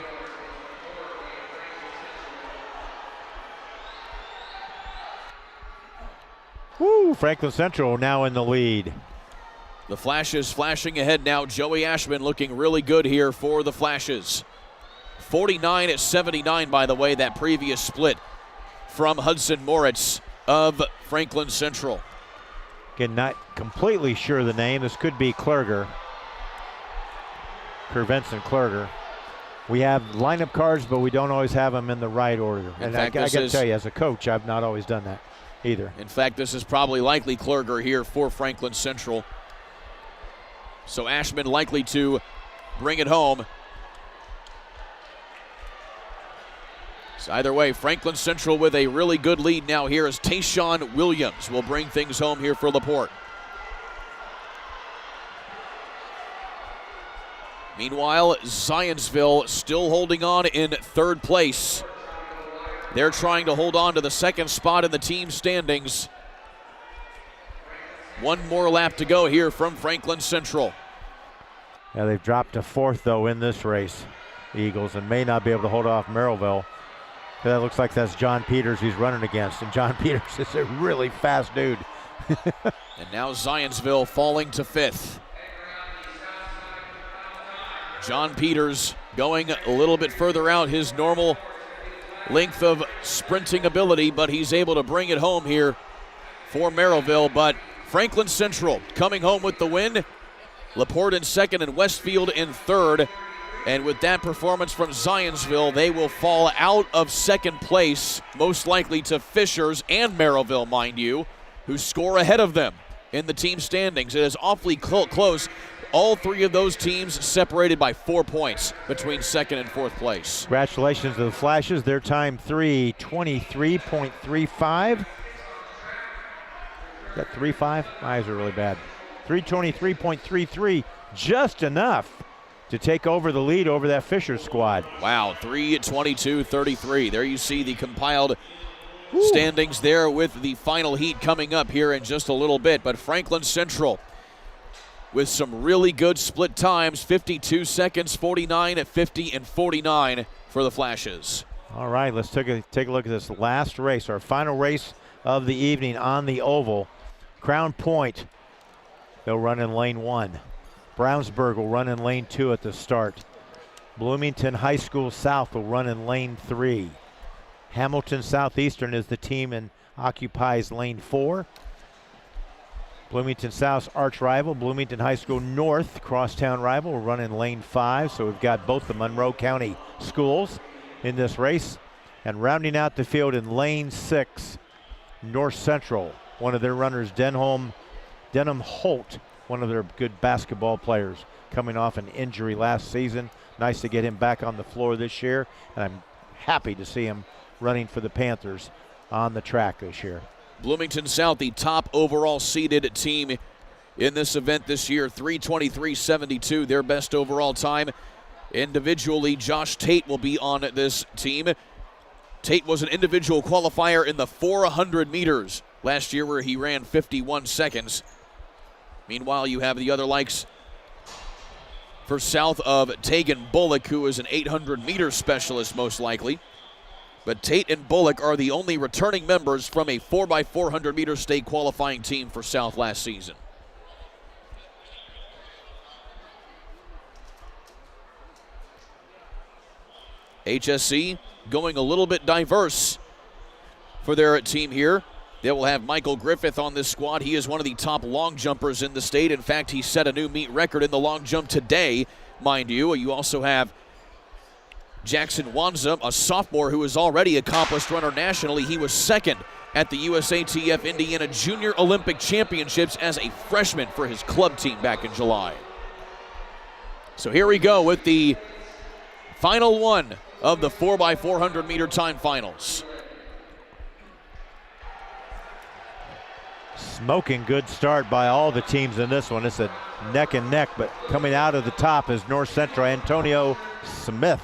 Woo, Franklin Central now in the lead. The Flashes flashing ahead now. Joey Ashman looking really good here for the Flashes. 49-79, by the way, that previous split from Hudson Moritz of Franklin Central. Again, not completely sure of the name. This could be Kluger. Vincent Kluger. We have lineup cards, but we don't always have them in the right order. And I got to tell you, as a coach, I've not always done that either. In fact, this is probably likely Kluger here for Franklin Central. So Ashman likely to bring it home. So either way, Franklin Central with a really good lead now here as Tayshawn Williams will bring things home here for LaPorte. Meanwhile, Zionsville still holding on in third place. They're trying to hold on to the second spot in the team standings. One more lap to go here from Franklin Central. Yeah, they've dropped to fourth, though, in this race, the Eagles, and may not be able to hold off Merrillville. That looks like that's John Peters he's running against, and John Peters is a really fast dude. And now Zionsville falling to fifth. John Peters going a little bit further out his normal length of sprinting ability, but he's able to bring it home here for Merrillville. But Franklin Central coming home with the win. LaPorte in second and Westfield in third. And with that performance from Zionsville, they will fall out of second place, most likely to Fishers and Merrillville, mind you, who score ahead of them in the team standings. It is awfully close. All three of those teams separated by 4 points between second and fourth place. Congratulations to the Flashes. Their time 3:23.35. Is that 3.5? My eyes are really bad. 3:23.33, just enough to take over the lead over that Fisher squad. Wow, 3:22.33. There you see the compiled standings there with the final heat coming up here in just a little bit. But Franklin Central with some really good split times, 52 seconds, 49, 50, and 49 for the Flashes. All right, let's take a look at this last race, our final race of the evening on the oval. Crown Point, they'll run in lane 1. Brownsburg will run in lane 2 at the start. Bloomington High School South will run in lane 3. Hamilton Southeastern is the team and occupies lane 4. Bloomington South's arch rival, Bloomington High School North, crosstown rival, will run in lane 5. So we've got both the Monroe County schools in this race. And rounding out the field in lane 6, North Central. One of their runners, Denham Holt, one of their good basketball players, coming off an injury last season. Nice to get him back on the floor this year, and I'm happy to see him running for the Panthers on the track this year. Bloomington South, the top overall seeded team in this event this year, 3:23.72, their best overall time. Individually, Josh Tate will be on this team. Tate was an individual qualifier in the 400 meters last year where he ran 51 seconds. Meanwhile, you have the other likes for south of Tegan Bullock, who is an 800-meter specialist most likely. But Tate and Bullock are the only returning members from a 4x400-meter state qualifying team for South last season. HSC going a little bit diverse for their team here. They will have Michael Griffith on this squad. He is one of the top long jumpers in the state. In fact, he set a new meet record in the long jump today, mind you. You also have Jackson Wanza, a sophomore who is already accomplished runner nationally. He was second at the USATF Indiana Junior Olympic Championships as a freshman for his club team back in July. So here we go with the final one of the 4x400 meter time finals. Smoking good start by all the teams in this one. It's a neck and neck, but coming out of the top is North Central Antonio Smith.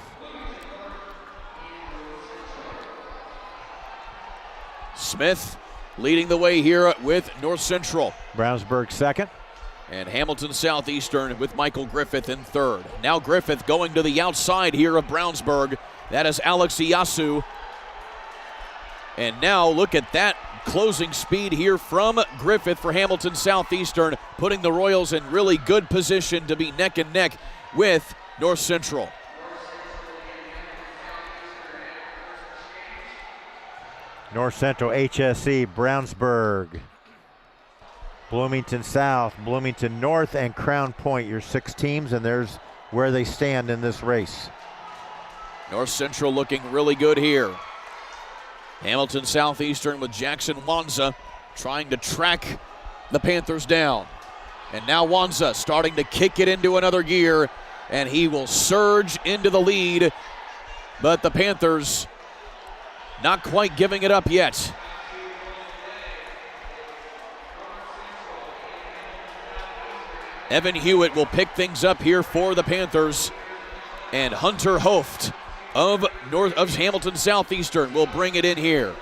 Smith leading the way here with North Central. Brownsburg second. And Hamilton Southeastern with Michael Griffith in third. Now Griffith going to the outside here of Brownsburg. That is Alex Iyasu. And now look at that closing speed here from Griffith for Hamilton Southeastern, putting the Royals in really good position to be neck and neck with North Central. North Central, HSE, Brownsburg, Bloomington South, Bloomington North, and Crown Point, your 6 teams, and there's where they stand in this race. North Central looking really good here. Hamilton Southeastern with Jackson Wanza trying to track the Panthers down. And now Wanza starting to kick it into another gear, and he will surge into the lead, but the Panthers not quite giving it up yet. Evan Hewitt will pick things up here for the Panthers, and Hunter Hoft of Hamilton Southeastern will bring it in here.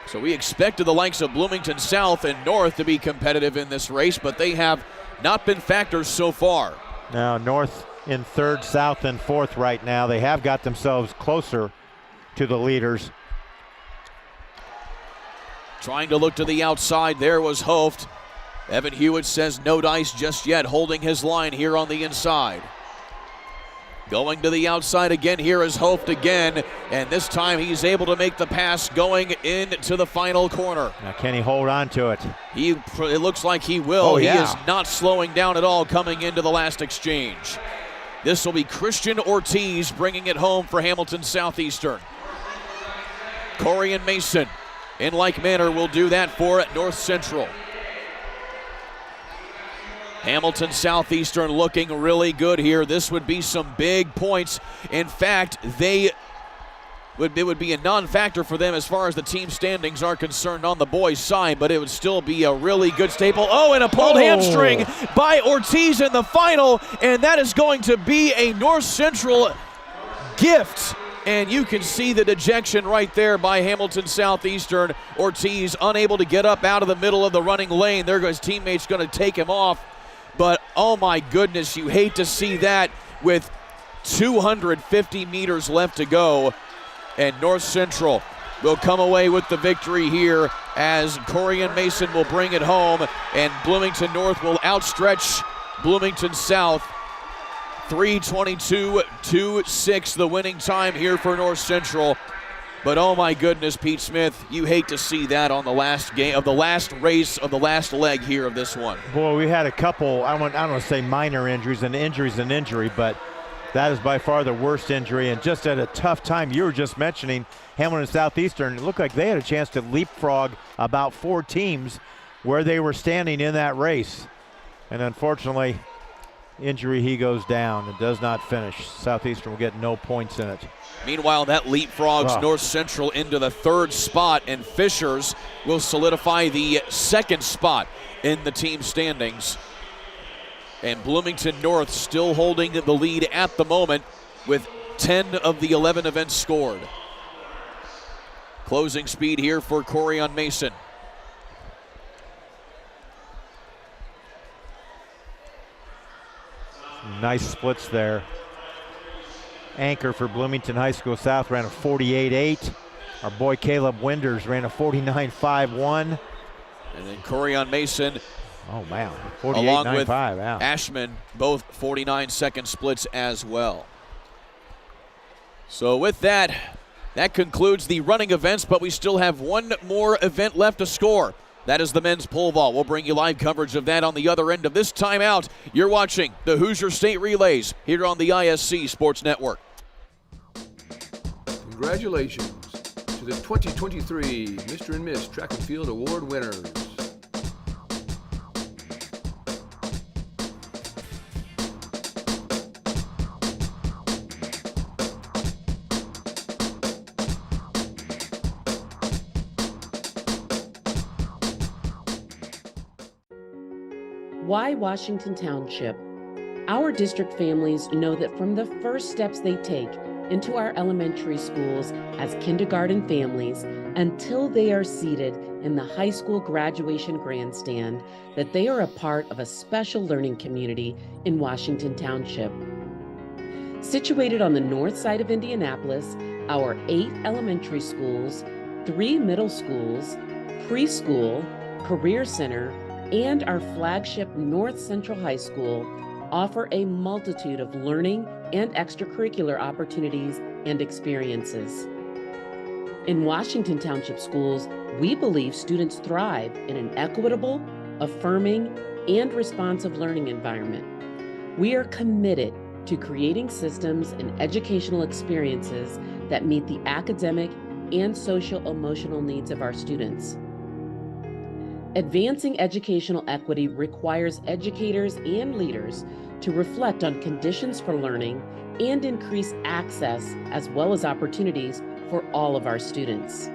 So we expected the likes of Bloomington South and North to be competitive in this race, but they have not been factors so far. Now North in third, South in fourth right now. They have got themselves closer to the leaders. Trying to look to the outside, there was Hoft. Evan Hewitt says no dice just yet, holding his line here on the inside. Going to the outside again, here is Hoft again, and this time he's able to make the pass going into the final corner. Now can he hold on to it? It looks like he will. Oh, yeah. He is not slowing down at all coming into the last exchange. This will be Christian Ortiz bringing it home for Hamilton Southeastern. Corian Mason, in like manner, will do that for North Central. Hamilton Southeastern looking really good here. This would be some big points. In fact, it would be a non-factor for them as far as the team standings are concerned on the boys' side, but it would still be a really good staple. Oh, and a pulled hamstring by Ortiz in the final, and that is going to be a North Central gift. And you can see the dejection right there by Hamilton Southeastern. Ortiz unable to get up out of the middle of the running lane. There goes teammates going to take him off. But oh my goodness, you hate to see that with 250 meters left to go. And North Central will come away with the victory here as Corian Mason will bring it home, and Bloomington North will outstretch Bloomington South. 3:22.26 the winning time here for North Central. But oh my goodness, Pete Smith, you hate to see that on the last game of the last race of the last leg here of this one. Boy, we had a couple, I don't want to say minor injuries, and injury's an injury, but that is by far the worst injury, and just at a tough time. You were just mentioning Hamilton Southeastern. It looked like they had a chance to leapfrog about 4 teams where they were standing in that race. And unfortunately, injury, he goes down and does not finish. Southeastern will get no points in it. Meanwhile, that leapfrogs North Central into the 3rd spot, and Fishers will solidify the 2nd spot in the team standings. And Bloomington North still holding the lead at the moment with 10 of the 11 events scored. Closing speed here for Corian Mason. Nice splits there. Anchor for Bloomington High School South ran a 48.8. Our boy Caleb Winders ran a 49.51. And then Corian Mason, oh man, along with wow. Ashman, both 49-second splits as well. So with that, that concludes the running events, but we still have one more event left to score. That is the men's pole vault. We'll bring you live coverage of that on the other end of this timeout. You're watching the Hoosier State Relays here on the ISC Sports Network. Congratulations to the 2023 Mr. and Miss Track and Field Award winners. Why Washington Township? Our district families know that from the first steps they take into our elementary schools as kindergarten families until they are seated in the high school graduation grandstand that they are a part of a special learning community in Washington Township. Situated on the north side of Indianapolis, our 8 elementary schools, 3 middle schools, preschool, career center, and our flagship North Central High School offer a multitude of learning and extracurricular opportunities and experiences. In Washington Township Schools, we believe students thrive in an equitable, affirming, and responsive learning environment. We are committed to creating systems and educational experiences that meet the academic and social-emotional needs of our students. Advancing educational equity requires educators and leaders to reflect on conditions for learning and increase access as well as opportunities for all of our students.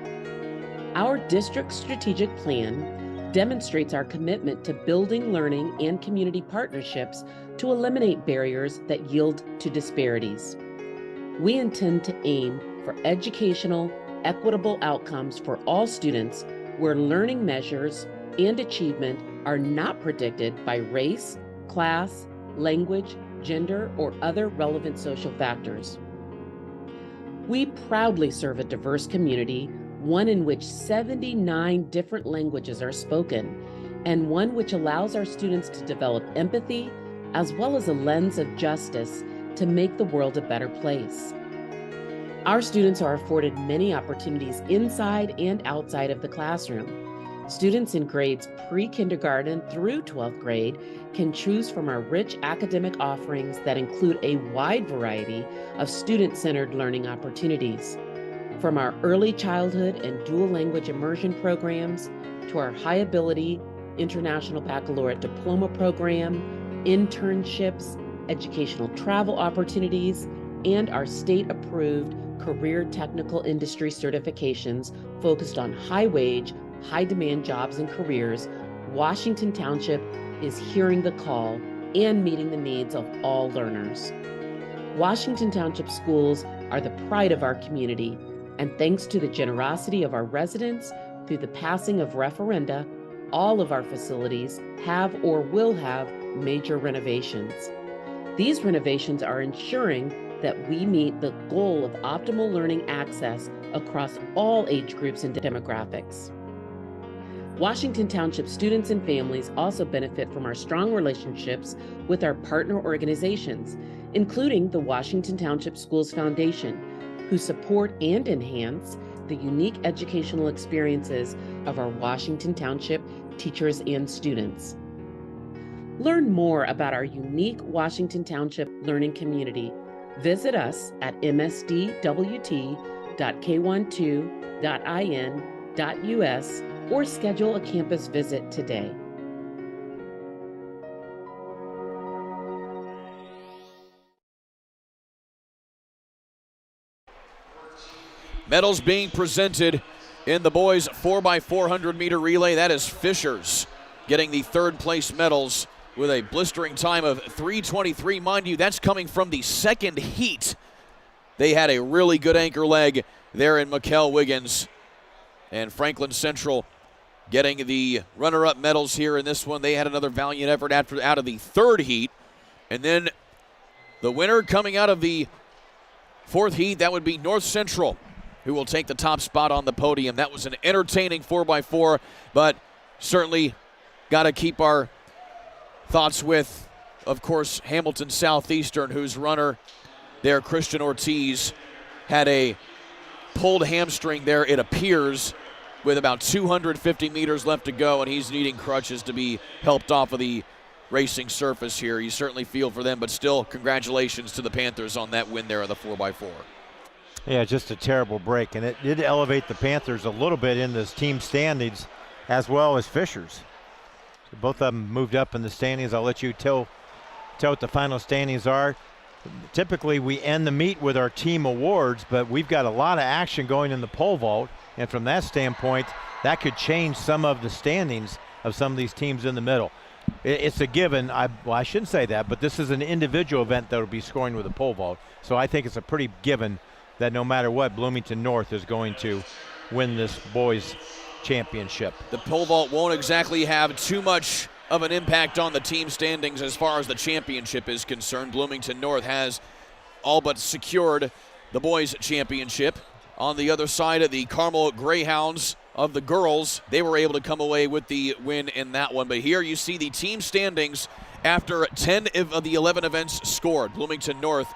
Our district strategic plan demonstrates our commitment to building learning and community partnerships to eliminate barriers that yield to disparities. We intend to aim for educational, equitable outcomes for all students where learning measures and achievement are not predicted by race, class, language, gender, or other relevant social factors. We proudly serve a diverse community, one in which 79 different languages are spoken, and one which allows our students to develop empathy as well as a lens of justice to make the world a better place. Our students are afforded many opportunities inside and outside of the classroom. Students in grades pre-kindergarten through 12th grade can choose from our rich academic offerings that include a wide variety of student-centered learning opportunities. From our early childhood and dual language immersion programs to our high-ability International Baccalaureate Diploma Program, internships, educational travel opportunities, and our state-approved career technical industry certifications focused on high-wage, high-demand jobs and careers, Washington Township is hearing the call and meeting the needs of all learners. Washington Township schools are the pride of our community, and thanks to the generosity of our residents through the passing of referenda, all of our facilities have or will have major renovations. These renovations are ensuring that we meet the goal of optimal learning access across all age groups and demographics. Washington Township students and families also benefit from our strong relationships with our partner organizations, including the Washington Township Schools Foundation, who support and enhance the unique educational experiences of our Washington Township teachers and students. Learn more about our unique Washington Township learning community. Visit us at msdwt.k12.in.us or schedule a campus visit today. Medals being presented in the boys 4x400 meter relay. That is Fishers getting the third place medals with a blistering time of 3:23. Mind you, that's coming from the second heat. They had a really good anchor leg there in Mikkel Wiggins. And Franklin Central getting the runner-up medals here in this one. They had another valiant effort out of the third heat. And then the winner coming out of the fourth heat, that would be North Central, who will take the top spot on the podium. That was an entertaining 4x4, but certainly got to keep our thoughts with, of course, Hamilton Southeastern, whose runner there, Christian Ortiz, had a pulled hamstring there, it appears, with about 250 meters left to go, and he's needing crutches to be helped off of the racing surface here. You certainly feel for them, but still, congratulations to the Panthers on that win there on the 4x4. Yeah, just a terrible break, and it did elevate the Panthers a little bit in this team standings as well as Fishers. So both of them moved up in the standings. I'll let you tell what the final standings are. Typically, we end the meet with our team awards, but we've got a lot of action going in the pole vault, and from that standpoint, that could change some of the standings of some of these teams in the middle. it's a given. I shouldn't say that, but this is an individual event that will be scoring with a pole vault. So I think it's a pretty given that no matter what, Bloomington North is going to win this boys championship. The pole vault won't exactly have too much of an impact on the team standings as far as the championship is concerned. Bloomington North has all but secured the boys championship. On the other side of the Carmel Greyhounds of the girls, they were able to come away with the win in that one. But here you see the team standings after 10 of the 11 events scored. Bloomington North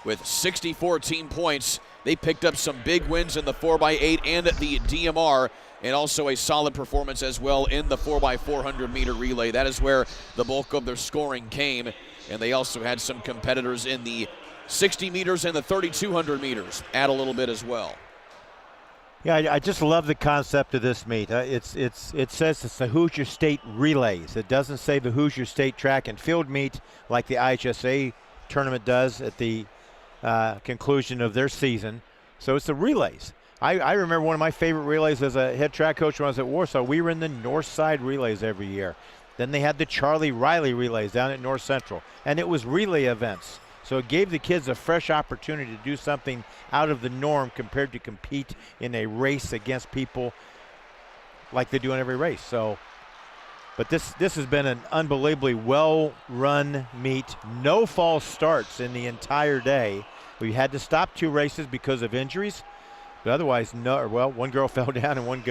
with 64 team points. They picked up some big wins in the 4x8 and the DMR, and also a solid performance as well in the 4x400 meter relay. That is where the bulk of their scoring came. And they also had some competitors in the 60 meters and the 3,200 meters add a little bit as well. Yeah, I just love the concept of this meet. It says it's the Hoosier State Relays. It doesn't say the Hoosier State Track and Field meet like the IHSA tournament does at the conclusion of their season. So it's the relays. I remember one of my favorite relays as a head track coach when I was at Warsaw. We were in the North Side Relays every year. Then they had the Charlie Riley Relays down at North Central, and it was relay events. So it gave the kids a fresh opportunity to do something out of the norm compared to compete in a race against people like they do in every race. So, but this has been an unbelievably well-run meet. No false starts in the entire day. We had to stop 2 races because of injuries, but otherwise, no. Well, one girl fell down and one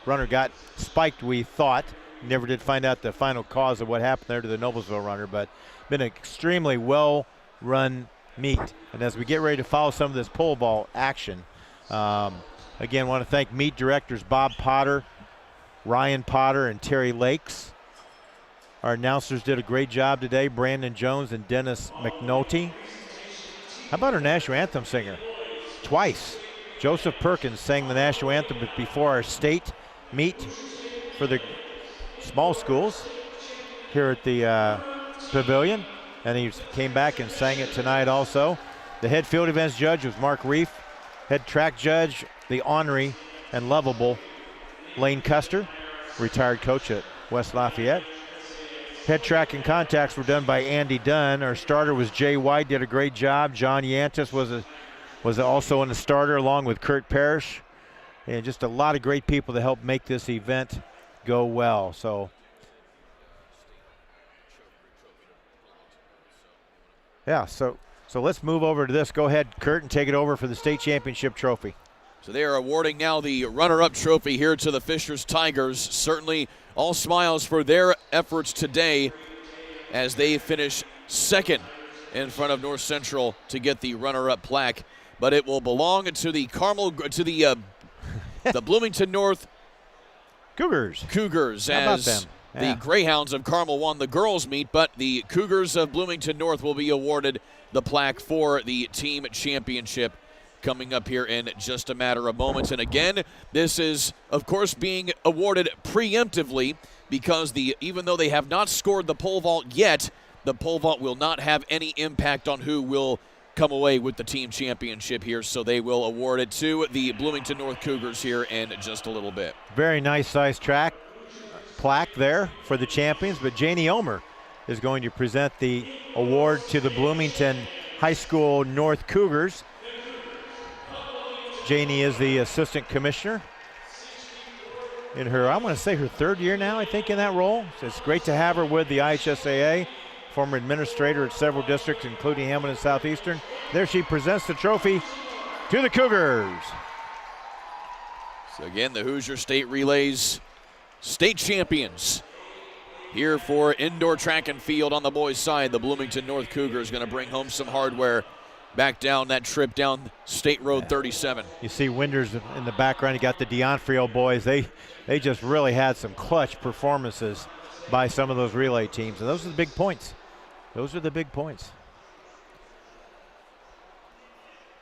runner got spiked, we thought. Never did find out the final cause of what happened there to the Noblesville runner, but been an extremely well-run meet. And as we get ready to follow some of this pole vault action, again, want to thank meet directors Bob Potter, Ryan Potter, and Terry Lakes. Our announcers did a great job today, Brandon Jones and Dennis McNulty. How about our national anthem singer? Twice. Joseph Perkins sang the national anthem before our state meet for the small schools here at the pavilion, and he came back and sang it tonight also. The head field events judge was Mark Reef. Head track judge, the ornery and lovable Lane Custer, retired coach at West Lafayette. Head track and contacts were done by Andy Dunn. Our starter was Jay White, did a great job. John Yantis was also in the starter along with Kurt Parrish. And just a lot of great people to help make this event go well. So yeah, so let's move over to this. Go ahead, Kurt, and take it over for the state championship trophy. So they are awarding now the runner-up trophy here to the Fishers Tigers. Certainly all smiles for their efforts today as they finish second in front of North Central to get the runner-up plaque. But it will belong to the the Bloomington North Cougars. How about them? Yeah. The Greyhounds of Carmel won the girls' meet, but the Cougars of Bloomington North will be awarded the plaque for the team championship coming up here in just a matter of moments. And again, this is, of course, being awarded preemptively because even though they have not scored the pole vault yet, the pole vault will not have any impact on who will come away with the team championship here, so they will award it to the Bloomington North Cougars here in just a little bit. Very nice size plaque there for the champions, but Janie Omer is going to present the award to the Bloomington High School North Cougars. Janie is the assistant commissioner in her, I want to say her 3rd year now, I think, in that role. So it's great to have her with the IHSAA. Former administrator at several districts, including Hamilton Southeastern. There she presents the trophy to the Cougars. So again, the Hoosier State Relays state champions. Here for indoor track and field on the boys' side, the Bloomington North Cougars going to bring home some hardware back down that trip down State Road 37. You see Winders in the background. You got the D'Onofrio boys. They just really had some clutch performances by some of those relay teams, and those are the big points. Those are the big points.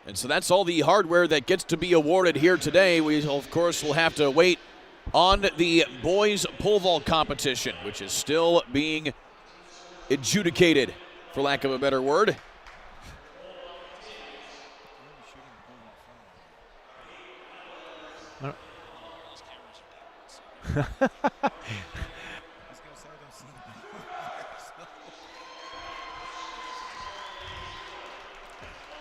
And so that's all the hardware that gets to be awarded here today. We, of course, will have to wait on the boys pole vault competition, which is still being adjudicated, for lack of a better word.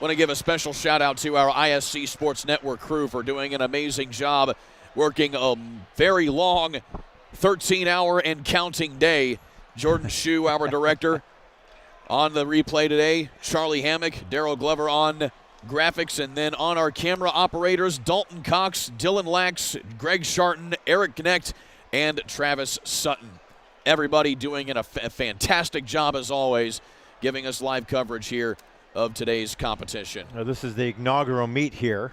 Want to give a special shout out to our ISC Sports Network crew for doing an amazing job working a very long 13-hour and counting day. Jordan Shue, our director, on the replay today. Charlie Hammock, Daryl Glover on graphics, and then on our camera operators, Dalton Cox, Dylan Lax, Greg Sharton, Eric Knecht, and Travis Sutton. Everybody doing a fantastic job as always, giving us live coverage here of today's competition. Now, this is the inaugural meet here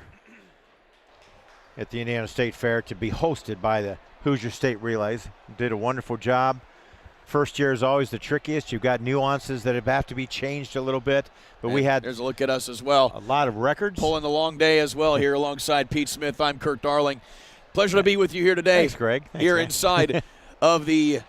at the Indiana State Fair to be hosted by the Hoosier State Relays. Did a wonderful job. First year is always the trickiest. You've got nuances that have to be changed a little bit, but and we had there's a look at us as well. A lot of records. Pulling the long day as well here alongside Pete Smith. I'm Kurt Darling. Pleasure to be with you here today. Thanks, Greg. Here inside of the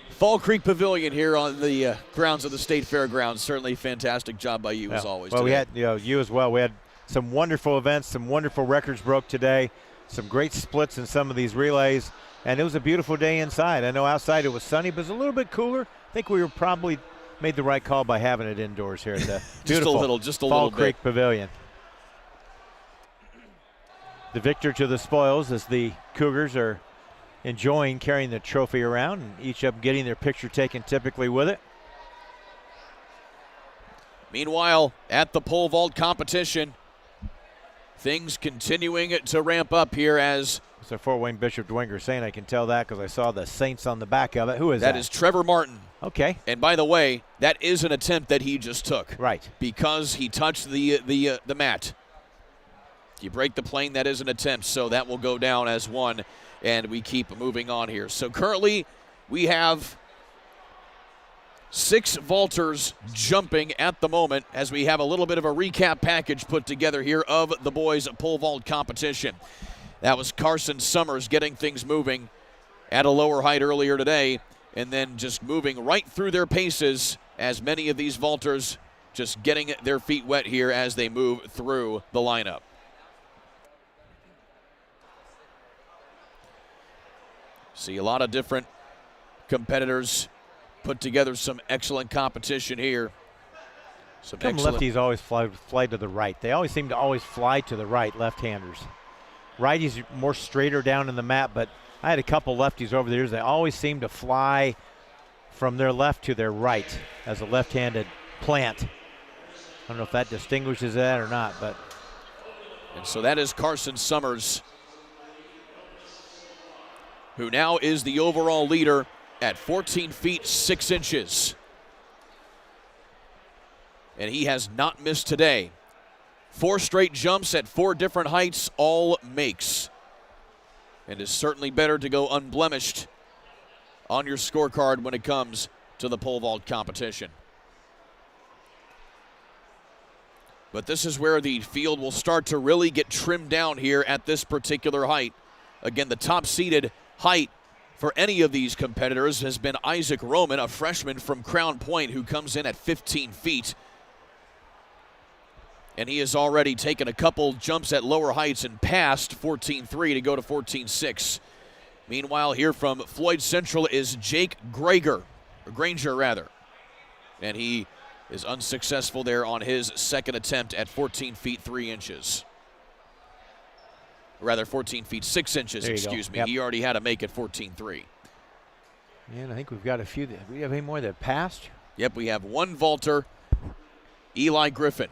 Fall Creek Pavilion here on the grounds of the State Fairgrounds. Certainly fantastic job by you as always. Well, today. we had you as well. We had some wonderful events, some wonderful records broke today, some great splits in some of these relays, and it was a beautiful day inside. I know outside it was sunny, but it was a little bit cooler. I think we were probably made the right call by having it indoors here at the beautiful Fall Creek Pavilion. The victor to the spoils as the Cougars are enjoying carrying the trophy around, and each of them getting their picture taken typically with it. Meanwhile, at the pole vault competition, things continuing to ramp up here as it's a Fort Wayne Bishop Dwenger Saint. I can tell that because I saw the Saints on the back of it. Who is that? That is Trevor Martin. Okay. And by the way, that is an attempt that he just took. Right. Because he touched the mat. You break the plane, that is an attempt, so that will go down as one, and we keep moving on here. So currently we have 6 vaulters jumping at the moment as we have a little bit of a recap package put together here of the boys' pole vault competition. That was Carson Summers getting things moving at a lower height earlier today, and then just moving right through their paces as many of these vaulters just getting their feet wet here as they move through the lineup. See a lot of different competitors put together some excellent competition here. Some excellent lefties always fly to the right. They always seem to always fly to the right, left-handers. Righties more straighter down in the mat, but I had a couple lefties over the years. They always seem to fly from their left to their right as a left-handed plant. I don't know if that distinguishes that or not, but. And so that is Carson Summers, who now is the overall leader at 14 feet 6 inches. And he has not missed today. 4 straight jumps at 4 different heights, all makes. And is certainly better to go unblemished on your scorecard when it comes to the pole vault competition. But this is where the field will start to really get trimmed down here at this particular height. Again, the top-seeded height for any of these competitors has been Isaac Roman, a freshman from Crown Point who comes in at 15 feet. And he has already taken a couple jumps at lower heights and passed 14.3 to go to 14.6. Meanwhile, here from Floyd Central is Jake Granger. And he is unsuccessful there on his second attempt at 14 feet 3 inches. Rather 14 feet 6 inches, excuse me. Yep. He already had to make it 14.3. And I think we've got a few. Do we have any more that passed? Yep, we have one vaulter, Eli Griffin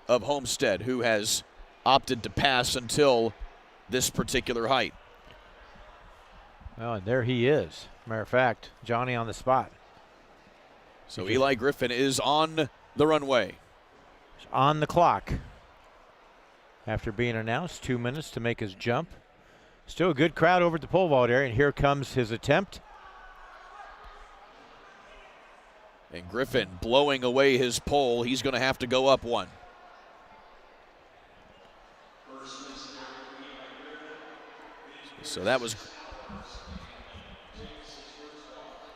of Homestead, who has opted to pass until this particular height. Well, and there he is. Matter of fact, Johnny on the spot. So Eli Griffin is on the runway. On the clock. After being announced, 2 minutes to make his jump. Still a good crowd over at the pole vault area, and here comes his attempt. And Griffin blowing away his pole. He's going to have to go up one. So that was.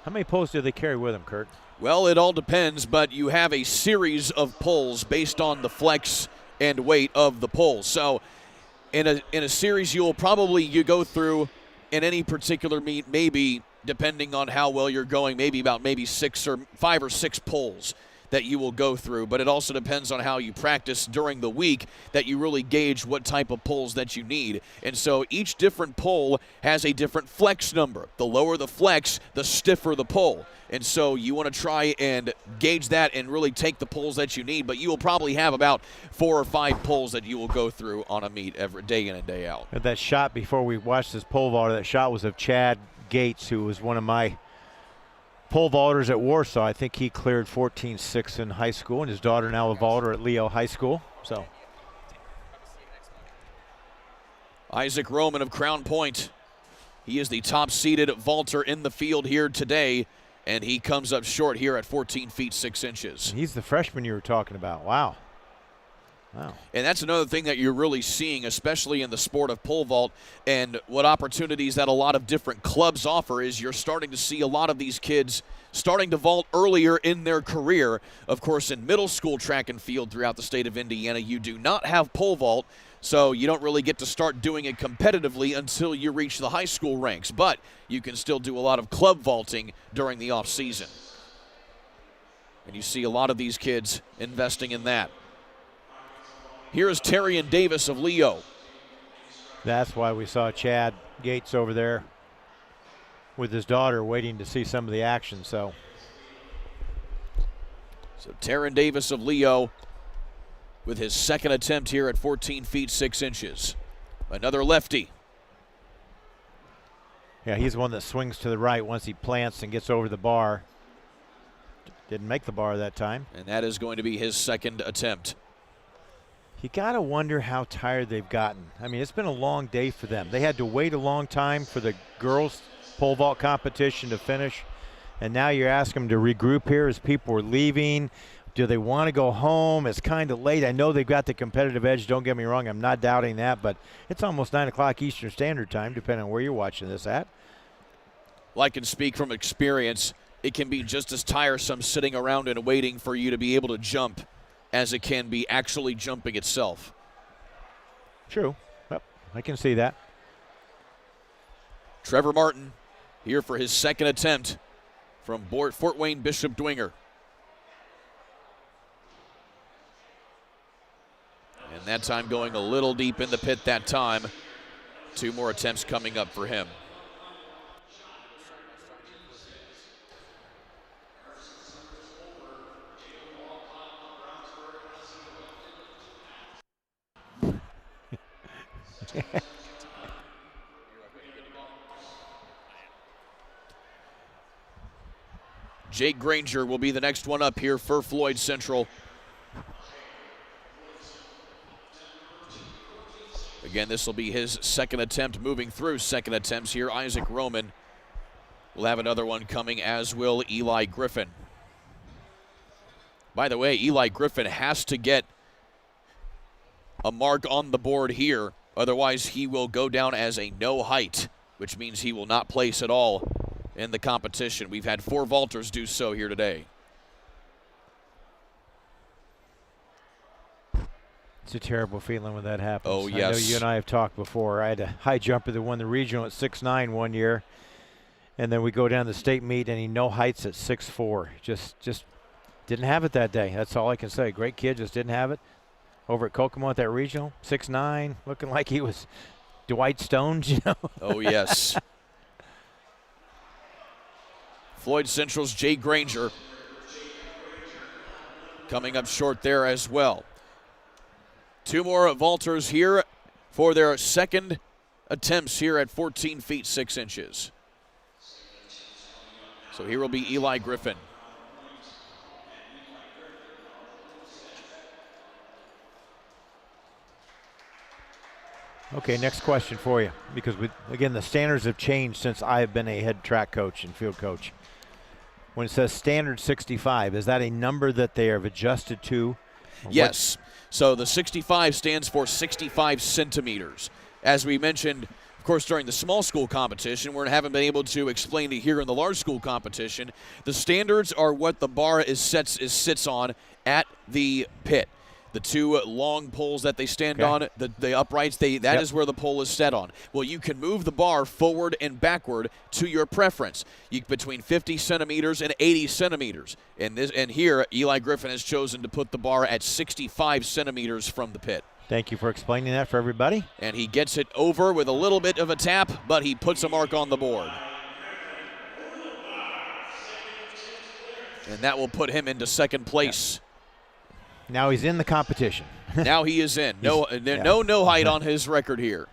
How many poles do they carry with them, Kurt? Well, it all depends, but you have a series of poles based on the flex and weight of the pole. So in a series you go through in any particular meet, maybe depending on how well you're going, maybe 5 or 6 poles. that you will go through, but it also depends on how you practice during the week that you really gauge what type of pulls that you need. And so each different pull has a different flex number. The lower the flex, the stiffer the pull. And so you want to try and gauge that and really take the pulls that you need, but you will probably have about 4 or 5 pulls that you will go through on a meet every day in and day out. That shot before we watched this pole vaulter, that shot was of Chad Gates, who was one of my pole vaulters at Warsaw. I think he cleared 14.6 in high school, and his daughter now a vaulter at Leo High School. So Isaac Roman of Crown Point. He is the top-seeded vaulter in the field here today, and he comes up short here at 14 feet 6 inches. He's the freshman you were talking about. Wow. Wow. And that's another thing that you're really seeing, especially in the sport of pole vault, and what opportunities that a lot of different clubs offer is you're starting to see a lot of these kids starting to vault earlier in their career. Of course, in middle school track and field throughout the state of Indiana, you do not have pole vault, so you don't really get to start doing it competitively until you reach the high school ranks, but you can still do a lot of club vaulting during the off season. And you see a lot of these kids investing in that. Here is Terrion Davis of Leo. That's why we saw Chad Gates over there with his daughter waiting to see some of the action. So Terrion Davis of Leo with his second attempt here at 14 feet 6 inches. Another lefty. Yeah, he's the one that swings to the right once he plants and gets over the bar. Didn't make the bar that time. And that is going to be his second attempt. You got to wonder how tired they've gotten. I mean, it's been a long day for them. They had to wait a long time for the girls' pole vault competition to finish, and now you're asking them to regroup here as people are leaving. Do they want to go home? It's kind of late. I know they've got the competitive edge. Don't get me wrong. I'm not doubting that, but it's almost 9 o'clock Eastern Standard Time, depending on where you're watching this at. Well, I can speak from experience. It can be just as tiresome sitting around and waiting for you to be able to jump as it can be actually jumping itself. True. Yep, I can see that. Trevor Martin here for his second attempt from Fort Wayne Bishop Dwenger. And that time going a little deep in the pit that time. 2 more attempts coming up for him. Jake Granger will be the next one up here for Floyd Central. Again, this will be his second attempt, moving through second attempts here. Isaac Roman will have another one coming, as will Eli Griffin. By the way, Eli Griffin has to get a mark on the board here. Otherwise, he will go down as a no height, which means he will not place at all in the competition. We've had 4 vaulters do so here today. It's a terrible feeling when that happens. Oh, yes. I know you and I have talked before. I had a high jumper that won the regional at 6'9" one year, and then we go down to the state meet, and he no heights at 6'4". Just didn't have it that day. That's all I can say. Great kid, just didn't have it. Over at Kokomo at that regional, 6'9", looking like he was Dwight Stones, you know. Oh, yes. Floyd Central's Jay Granger coming up short there as well. 2 more vaulters here for their second attempts here at 14 feet 6 inches. So here will be Eli Griffin. Okay, next question for you, because again, the standards have changed since I've been a head track coach and field coach. When it says standard 65, is that a number that they have adjusted to? Yes. So the 65 stands for 65 centimeters. As we mentioned, of course, during the small school competition, we haven't been able to explain it here in the large school competition. The standards are what the bar sits on at the pit. The two long poles that they stand on, the uprights, that is where the pole is set on. Well, you can move the bar forward and backward to your preference, between 50 centimeters and 80 centimeters. And here, Eli Griffin has chosen to put the bar at 65 centimeters from the pit. Thank you for explaining that for everybody. And he gets it over with a little bit of a tap, but he puts a mark on the board. And that will put him into second place. Now he's in the competition. Now he is in. No height on his record here.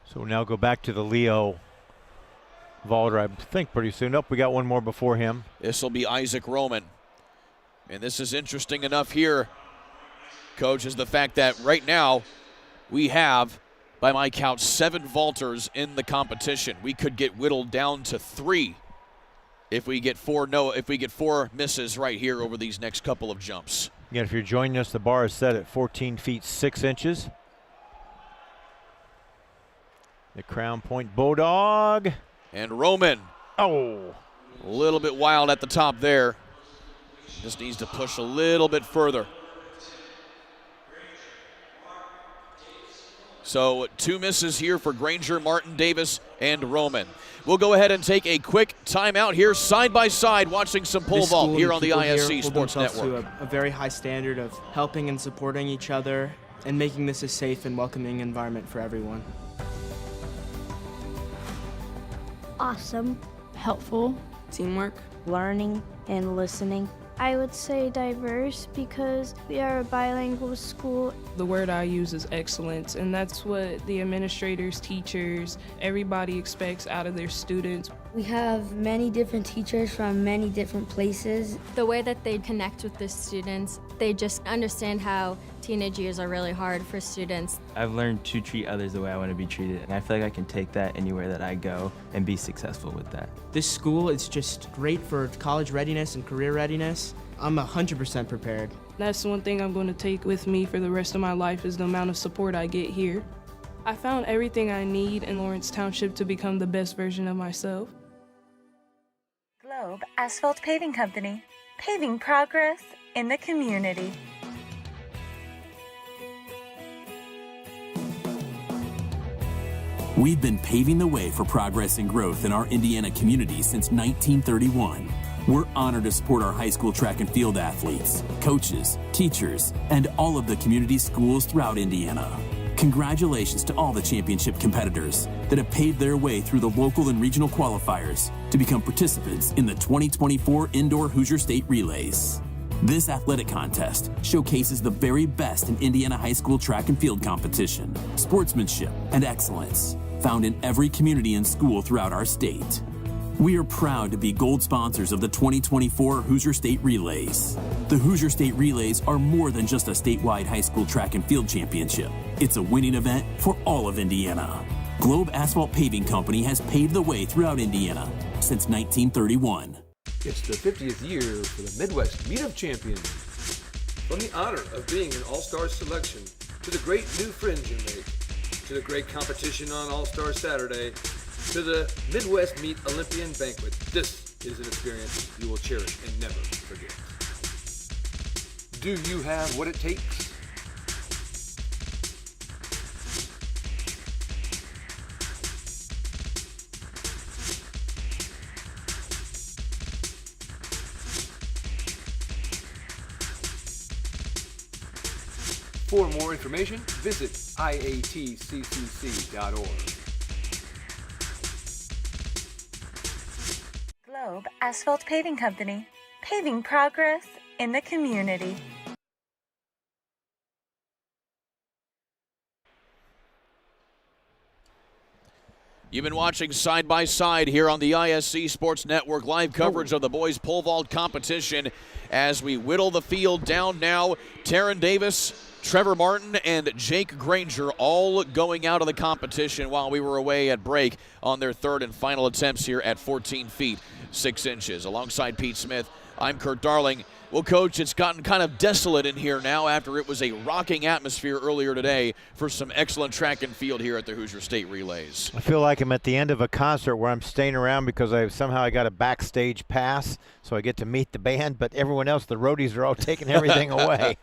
So we'll now go back to the Leo vaulter, I think, pretty soon. Nope, we got one more before him. This will be Isaac Roman. And this is interesting enough here, Coach, is the fact that right now we have, by my count, 7 vaulters in the competition. We could get whittled down to 3 if we get 4 misses right here over these next couple of jumps. Again, if you're joining us, the bar is set at 14 feet 6 inches. The Crown Point Bulldog. And Roman. Oh. A little bit wild at the top there. Just needs to push a little bit further. So 2 misses here for Granger, Martin, Davis, and Roman. We'll go ahead and take a quick timeout here, side by side, watching some pole vault here on the ISC Sports Network. To a very high standard of helping and supporting each other and making this a safe and welcoming environment for everyone. Awesome. Helpful. Teamwork. Learning and listening. I would say diverse because we are a bilingual school. The word I use is excellence, and that's what the administrators, teachers, everybody expects out of their students. We have many different teachers from many different places. The way that they connect with the students, they just understand how teenage years are really hard for students. I've learned to treat others the way I want to be treated, and I feel like I can take that anywhere that I go and be successful with that. This school is just great for college readiness and career readiness. I'm 100% prepared. That's one thing I'm going to take with me for the rest of my life is the amount of support I get here. I found everything I need in Lawrence Township to become the best version of myself. Globe Asphalt Paving Company, paving progress in the community. We've been paving the way for progress and growth in our Indiana community since 1931. We're honored to support our high school track and field athletes, coaches, teachers, and all of the community schools throughout Indiana. Congratulations to all the championship competitors that have paved their way through the local and regional qualifiers to become participants in the 2024 Indoor Hoosier State Relays. This athletic contest showcases the very best in Indiana high school track and field competition, sportsmanship, and excellence found in every community and school throughout our state. We are proud to be gold sponsors of the 2024 Hoosier State Relays. The Hoosier State Relays are more than just a statewide high school track and field championship. It's a winning event for all of Indiana. Globe Asphalt Paving Company has paved the way throughout Indiana since 1931. It's the 50th year for the Midwest Meet of Champions. From the honor of being an All-Star selection, to the great new friends you make, to the great competition on All-Star Saturday, to the Midwest Meet Olympian Banquet, this is an experience you will cherish and never forget. Do you have what it takes? For more information, visit iatccc.org. Globe Asphalt Paving Company, paving progress in the community. You've been watching Side by Side here on the ISC Sports Network, live coverage of the boys pole vault competition as we whittle the field down now. Taryn Davis, Trevor Martin, and Jake Granger all going out of the competition while we were away at break on their third and final attempts here at 14 feet 6 inches. Alongside Pete Smith, I'm Kurt Darling. Well, Coach, it's gotten kind of desolate in here now after it was a rocking atmosphere earlier today for some excellent track and field here at the Hoosier State Relays. I feel like I'm at the end of a concert where I'm staying around because I got a backstage pass, so I get to meet the band, but everyone else, the roadies, are all taking everything away.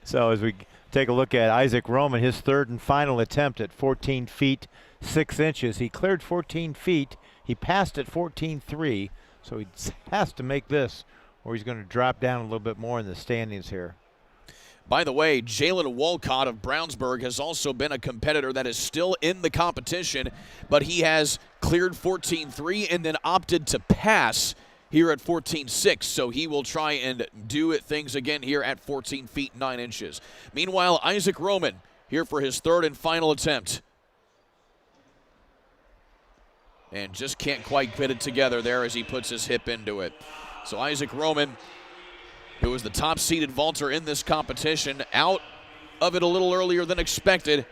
So as we take a look at Isaac Roman, his third and final attempt at 14 feet 6 inches. He cleared 14 feet. He passed at 14.3, so he has to make this, or he's going to drop down a little bit more in the standings here. By the way, Jalen Walcott of Brownsburg has also been a competitor that is still in the competition, but he has cleared 14.3 and then opted to pass here at 14.6, so he will try and do things again here at 14 feet 9 inches. Meanwhile, Isaac Roman here for his third and final attempt. And just can't quite fit it together there as he puts his hip into it. So Isaac Roman, who was the top-seeded vaulter in this competition, out of it a little earlier than expected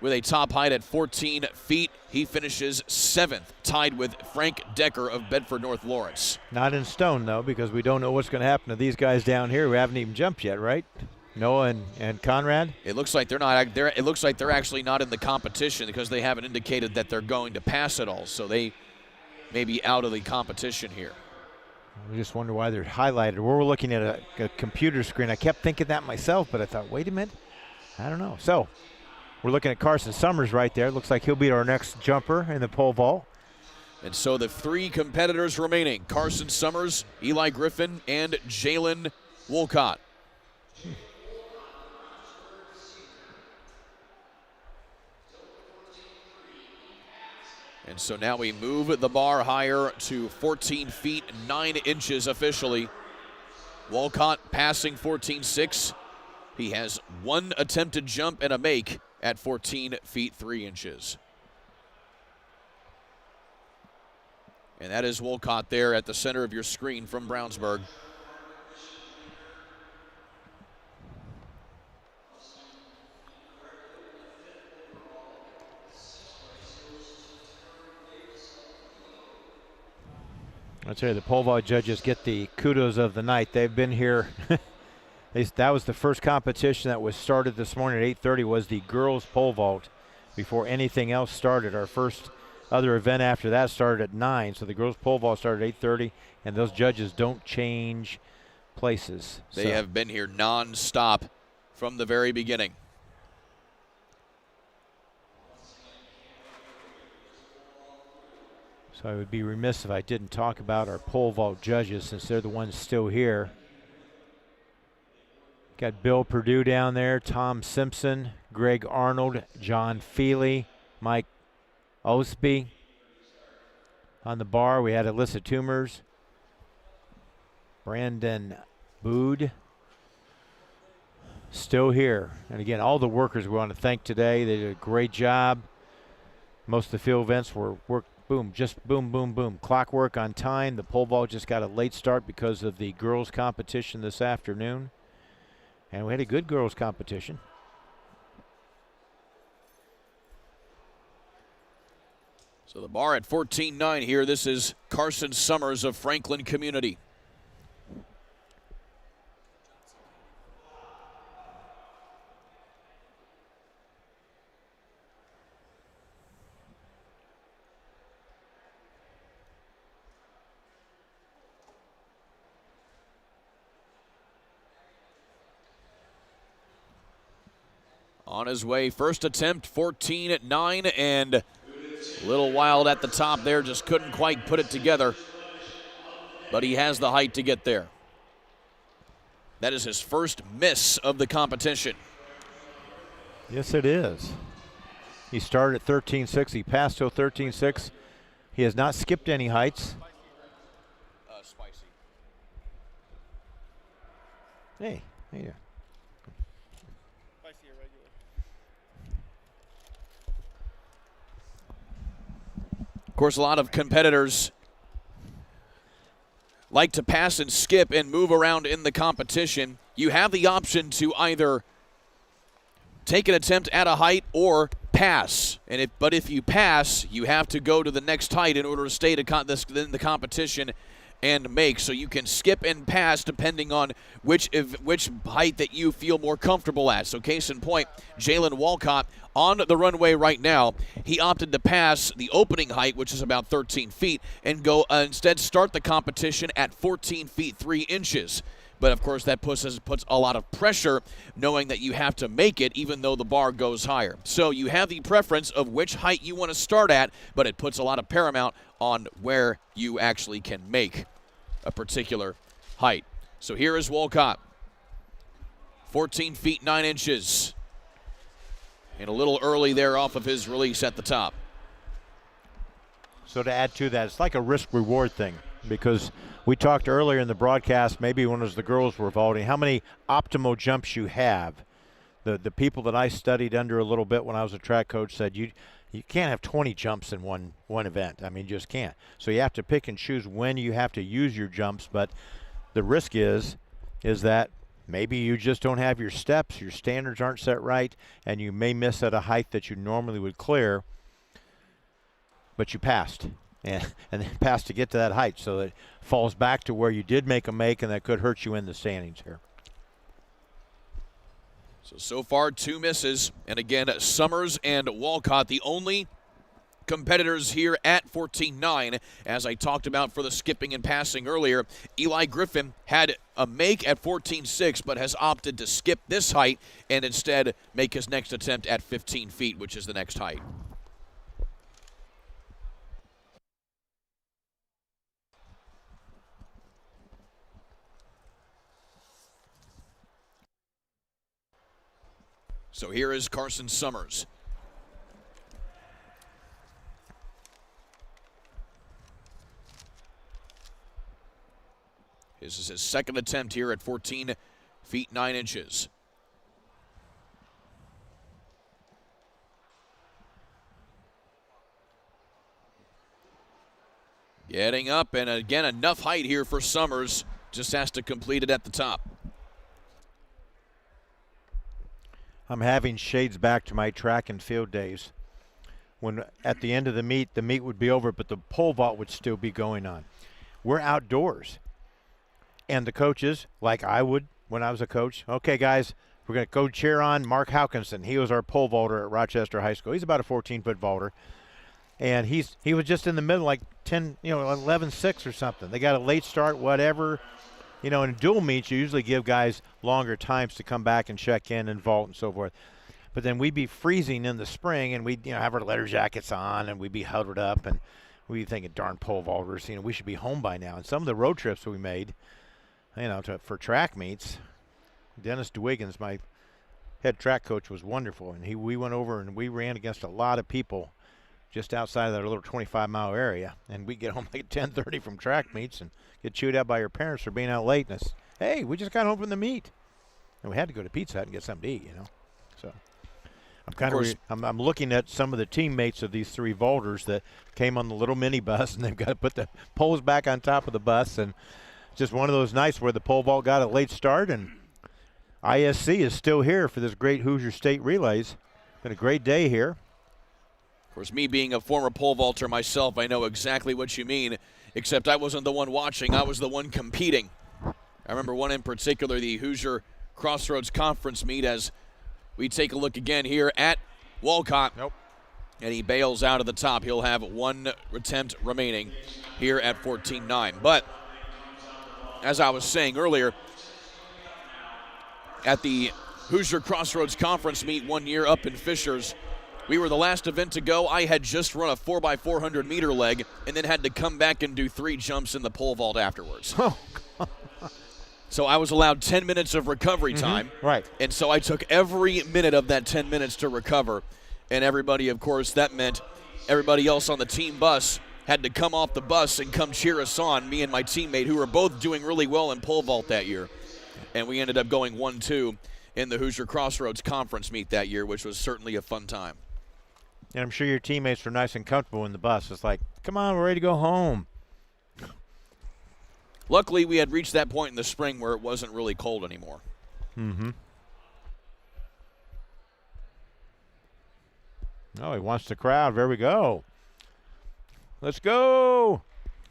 with a top height at 14 feet. He finishes 7th, tied with Frank Decker of Bedford North Lawrence. Not in stone, though, because we don't know what's going to happen to these guys down here who haven't even jumped yet, right? Noah and Conrad? It looks like they're not. It looks like they're actually not in the competition because they haven't indicated that they're going to pass it all. So they may be out of the competition here. I just wonder why they're highlighted. We're looking at a computer screen. I kept thinking that myself, but I thought, wait a minute. I don't know. So we're looking at Carson Summers right there. Looks like he'll be our next jumper in the pole vault. And so the three competitors remaining, Carson Summers, Eli Griffin, and Jalen Wolcott. And so now we move the bar higher to 14 feet 9 inches officially. Wolcott passing 14.6. He has one attempted jump and a make at 14 feet 3 inches. And that is Wolcott there at the center of your screen from Brownsburg. I'll tell you, the pole vault judges get the kudos of the night. They've been here. That was the first competition that was started this morning at 8:30 was the girls pole vault before anything else started. Our first other event after that started at 9, so the girls pole vault started at 8:30, and those judges don't change places. They have been here non-stop from the very beginning. So I would be remiss if I didn't talk about our pole vault judges since they're the ones still here. Got Bill Perdue down there, Tom Simpson, Greg Arnold, John Feely, Mike Osby. On the bar, we had Alyssa Toomers, Brandon Bood, still here. And again, all the workers we want to thank today. They did a great job. Most of the field events were worked. Boom, just boom, boom, boom. Clockwork on time. The pole vault just got a late start because of the girls' competition this afternoon. And we had a good girls' competition. So the bar at 14.9 here. This is Carson Summers of Franklin Community. On his way, first attempt, 14.9, and a little wild at the top there, just couldn't quite put it together. But he has the height to get there. That is his first miss of the competition. Yes, it is. He started at 13.6. He passed to 13.6. He has not skipped any heights. Spicy. Hey, hey. Of course, a lot of competitors like to pass and skip and move around in the competition. You have the option to either take an attempt at a height or pass. But if you pass, you have to go to the next height in order to stay in the competition and make, so you can skip and pass depending on which height that you feel more comfortable at. So case in point, Jalen Walcott on the runway right now, he opted to pass the opening height, which is about 13 feet, and go instead start the competition at 14 feet 3 inches. But of course that puts a lot of pressure knowing that you have to make it even though the bar goes higher. So you have the preference of which height you want to start at, but it puts a lot of paramount on where you actually can make a particular height. So here is Walcott. 14 feet 9 inches. And a little early there off of his release at the top. So to add to that, it's like a risk-reward thing, because we talked earlier in the broadcast, maybe when it was the girls were vaulting, how many optimal jumps you have. The people that I studied under a little bit when I was a track coach said you can't have 20 jumps in one event. I mean, you just can't. So you have to pick and choose when you have to use your jumps, but the risk is that maybe you just don't have your steps, your standards aren't set right, and you may miss at a height that you normally would clear, but you passed. And then passed to get to that height, so it falls back to where you did make a make, and that could hurt you in the standings here. So far 2 misses, and again, Summers and Walcott, the only competitors here at 14.9. As I talked about for the skipping and passing earlier, Eli Griffin had a make at 14.6, but has opted to skip this height and instead make his next attempt at 15 feet, which is the next height. So here is Carson Summers. This is his second attempt here at 14 feet 9 inches. Getting up, and again, enough height here for Summers. Just has to complete it at the top. I'm having shades back to my track and field days when at the end of the meet would be over, but the pole vault would still be going on. We're outdoors. And the coaches, like I would when I was a coach, okay, guys, we're going to go cheer on Mark Houkinson. He was our pole vaulter at Rochester High School. He's about a 14-foot vaulter. And he was just in the middle, like 11-6 or something. They got a late start, whatever. You know, in dual meets, you usually give guys longer times to come back and check in and vault and so forth. But then we'd be freezing in the spring, and we'd have our leather jackets on, and we'd be huddled up, and we'd be thinking, darn pole vaulters, we should be home by now. And some of the road trips we made, for track meets, Dennis DeWiggins, my head track coach, was wonderful, and we went over and we ran against a lot of people just outside of that little 25-mile area, and we get home like at 10:30 from track meets and get chewed out by your parents for being out late. And it's, hey, we just got home from the meet, and we had to go to Pizza Hut and get something to eat, So I'm looking at some of the teammates of these 3 vaulters that came on the little minibus, and they've got to put the poles back on top of the bus, and just one of those nights where the pole vault got a late start, and ISC is still here for this great Hoosier State Relays. Been a great day here. Of course, me being a former pole vaulter myself, I know exactly what you mean, except I wasn't the one watching. I was the one competing. I remember one in particular, the Hoosier Crossroads Conference meet, as we take a look again here at Walcott. Nope. And he bails out of the top. He'll have 1 attempt remaining here at 14.9. But as I was saying earlier, at the Hoosier Crossroads Conference meet one year up in Fishers, we were the last event to go. I had just run a 4x400 meter leg and then had to come back and do 3 jumps in the pole vault afterwards. So I was allowed 10 minutes of recovery time. Right. And so I took every minute of that 10 minutes to recover. And everybody, of course, that meant everybody else on the team bus had to come off the bus and come cheer us on, me and my teammate, who were both doing really well in pole vault that year. And we ended up going 1-2 in the Hoosier Crossroads Conference meet that year, which was certainly a fun time. And I'm sure your teammates were nice and comfortable in the bus. It's like, come on, we're ready to go home. Luckily, we had reached that point in the spring where it wasn't really cold anymore. Mm-hmm. Oh, he wants the crowd. There we go. Let's go.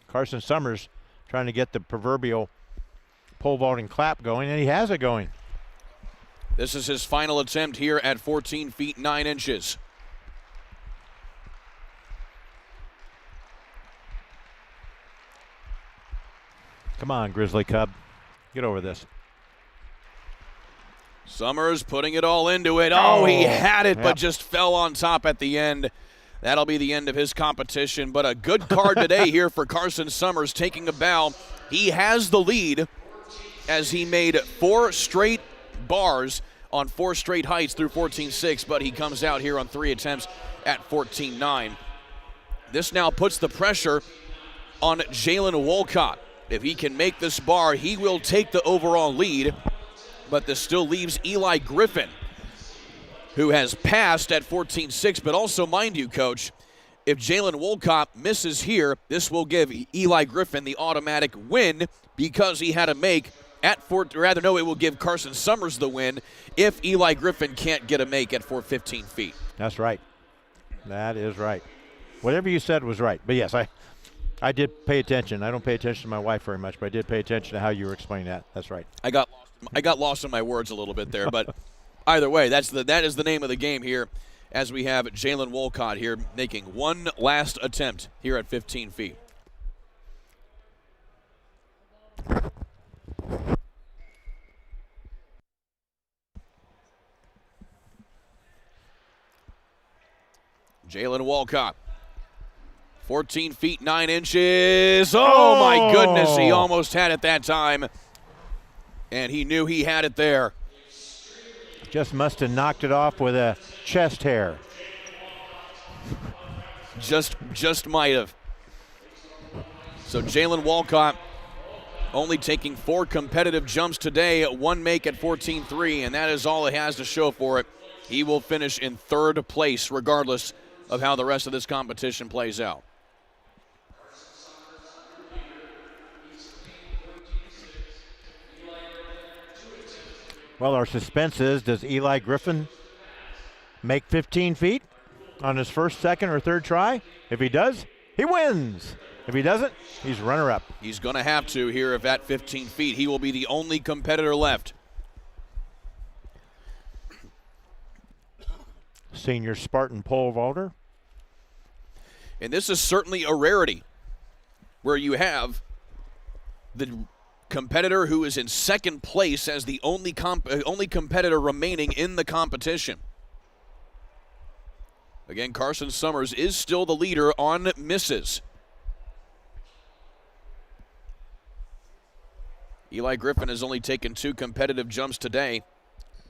Carson Summers trying to get the proverbial pole vaulting clap going, and he has it going. This is his final attempt here at 14 feet 9 inches. Come on, Grizzly Cub. Get over this. Summers putting it all into it. Oh, he had it, but just fell on top at the end. That'll be the end of his competition, but a good card today here for Carson Summers taking a bow. He has the lead as he made 4 straight bars on 4 straight heights through 14.6, but he comes out here on 3 attempts at 14.9. This now puts the pressure on Jalen Wolcott. If he can make this bar, he will take the overall lead, but this still leaves Eli Griffin, who has passed at 14.6, but also, mind you, Coach, if Jalen Wolcott misses here, this will give Eli Griffin the automatic win because he had a make at it will give Carson Summers the win if Eli Griffin can't get a make at 415 feet. That's right. That is right. Whatever you said was right. But yes, I did pay attention. I don't pay attention to my wife very much, but I did pay attention to how you were explaining that. That's right. I got lost in my words a little bit there, but either way, that is the name of the game here as we have Jalen Wolcott here making one last attempt here at 15 feet. Jalen Wolcott, 14 feet 9 inches. Oh, my goodness, he almost had it that time. And he knew he had it there. Just must have knocked it off with a chest hair. Just might have. So Jalen Wolcott only taking 4 competitive jumps today, 1 make at 14.3, and that is all it has to show for it. He will finish in 3rd place regardless of how the rest of this competition plays out. Well, our suspense is, does Eli Griffin make 15 feet on his first, second, or third try? If he does, he wins. If he doesn't, he's runner-up. He's going to have to here if at 15 feet. He will be the only competitor left. Senior Spartan pole vaulter. And this is certainly a rarity where you have the competitor who is in 2nd place as the only competitor remaining in the competition. Again, Carson Summers is still the leader on misses. Eli Griffin has only taken 2 competitive jumps today,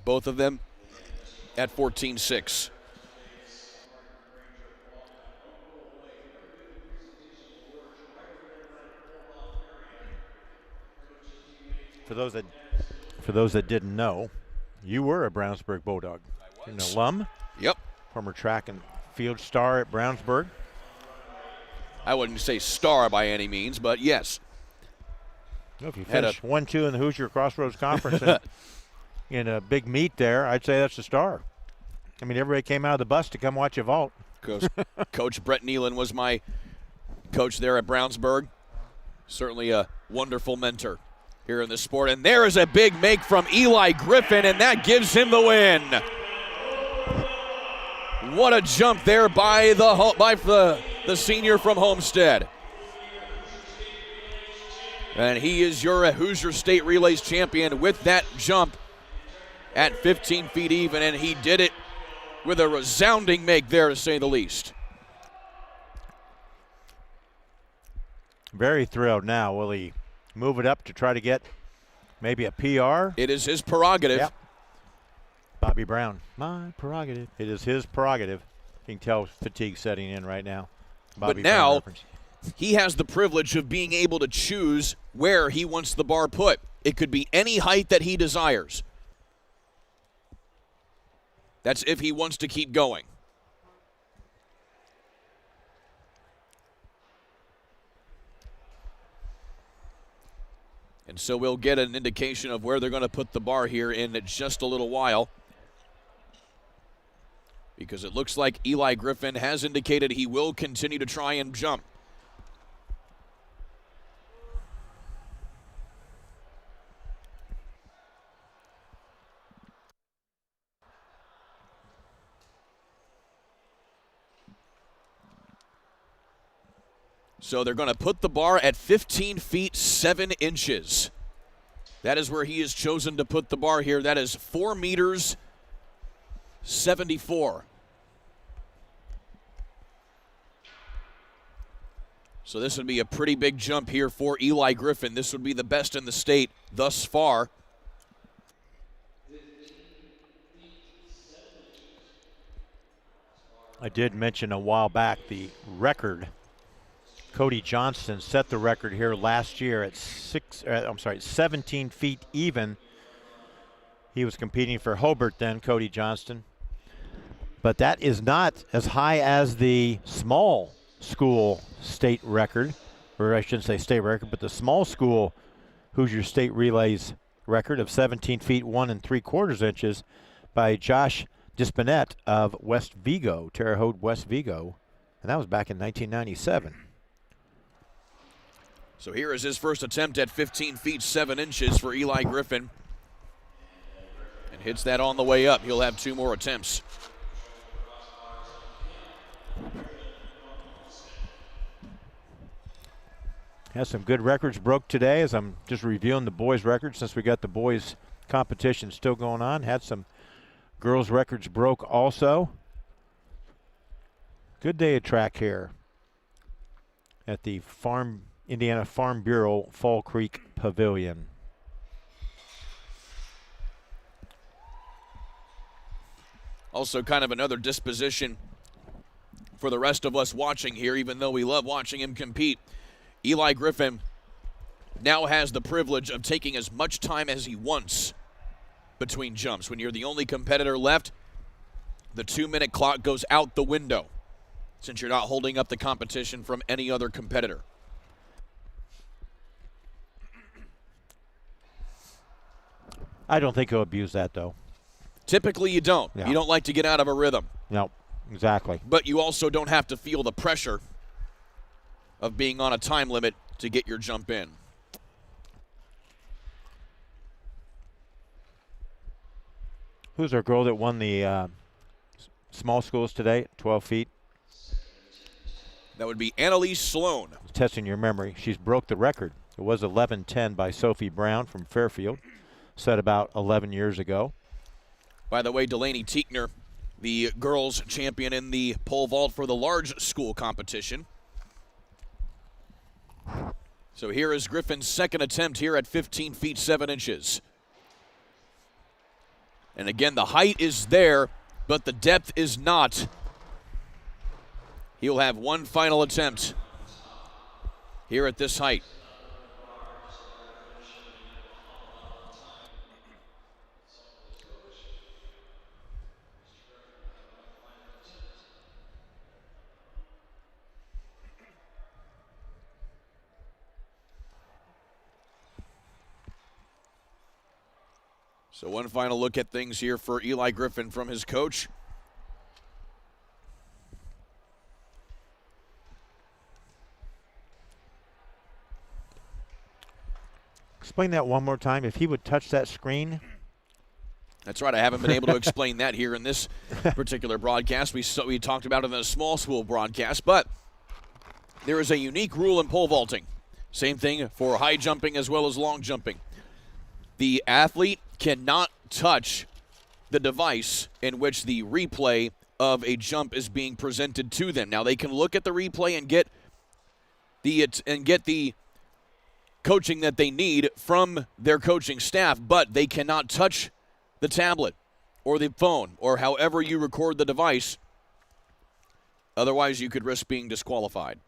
both of them at 14.6. For those that didn't know, you were a Brownsburg Bulldog. You're an alum. Yep. Former track and field star at Brownsburg. I wouldn't say star by any means, but yes. If you finished 1-2 in the Hoosier Crossroads Conference and in a big meet there, I'd say that's a star. I mean, everybody came out of the bus to come watch you vault. Coach Brett Nealon was my coach there at Brownsburg. Certainly a wonderful mentor here in the sport. And there is a big make from Eli Griffin, and that gives him the win. What a jump there by the senior from Homestead. And he is your Hoosier State Relays champion with that jump at 15 feet even, and he did it with a resounding make there, to say the least. Very thrilled now. Will he move it up to try to get maybe a PR? It is his prerogative. Yep. Bobby Brown, my prerogative. It is his prerogative. You can tell fatigue setting in right now. Bobby but now, Brown reference. He has the privilege of being able to choose where he wants the bar put. It could be any height that he desires. That's if he wants to keep going. And so we'll get an indication of where they're going to put the bar here in just a little while, because it looks like Eli Griffin has indicated he will continue to try and jump. So they're going to put the bar at 15 feet 7 inches. That is where he has chosen to put the bar here. That is 4 meters 74. So this would be a pretty big jump here for Eli Griffin. This would be the best in the state thus far. I did mention a while back the record. Cody Johnston set the record here last year at 17 feet even. He was competing for Hobart then, Cody Johnston. But that is not as high as the small school state record, or I shouldn't say state record, but the small school Hoosier State Relays record of 17 feet 1 3/4 inches by Josh Dispinette of West Vigo, Terre Haute, West Vigo, and that was back in 1997. So here is his first attempt at 15 feet 7 inches for Eli Griffin. And hits that on the way up. He'll have 2 more attempts. Has some good records broke today as I'm just reviewing the boys' records since we got the boys' competition still going on. Had some girls' records broke also. Good day of track here at the Indiana Farm Bureau Fall Creek Pavilion. Also kind of another disposition for the rest of us watching here, even though we love watching him compete. Eli Griffin now has the privilege of taking as much time as he wants between jumps. When you're the only competitor left, the 2-minute clock goes out the window since you're not holding up the competition from any other competitor. I don't think he'll abuse that, though. Typically you don't. Yeah. You don't like to get out of a rhythm. No, exactly. But you also don't have to feel the pressure of being on a time limit to get your jump in. Who's our girl that won the small schools today, 12 feet? That would be Annalise Sloan. Testing your memory. She's broke the record. It was 11:10 by Sophie Brown from Fairfield, set about 11 years ago. By the way, Delaney Tiekner, the girls champion in the pole vault for the large school competition. So here is Griffin's second attempt here at 15 feet 7 inches. And again, the height is there, but the depth is not. He'll have one final attempt here at this height. So one final look at things here for Eli Griffin from his coach. Explain that one more time. If he would touch that screen. That's right. I haven't been able to explain that here in this particular broadcast. We talked about it in a small school broadcast, but there is a unique rule in pole vaulting. Same thing for high jumping as well as long jumping. The athlete cannot touch the device in which the replay of a jump is being presented to them. Now they can look at the replay and get the coaching that they need from their coaching staff, but they cannot touch the tablet or the phone or however you record the device. Otherwise, you could risk being disqualified.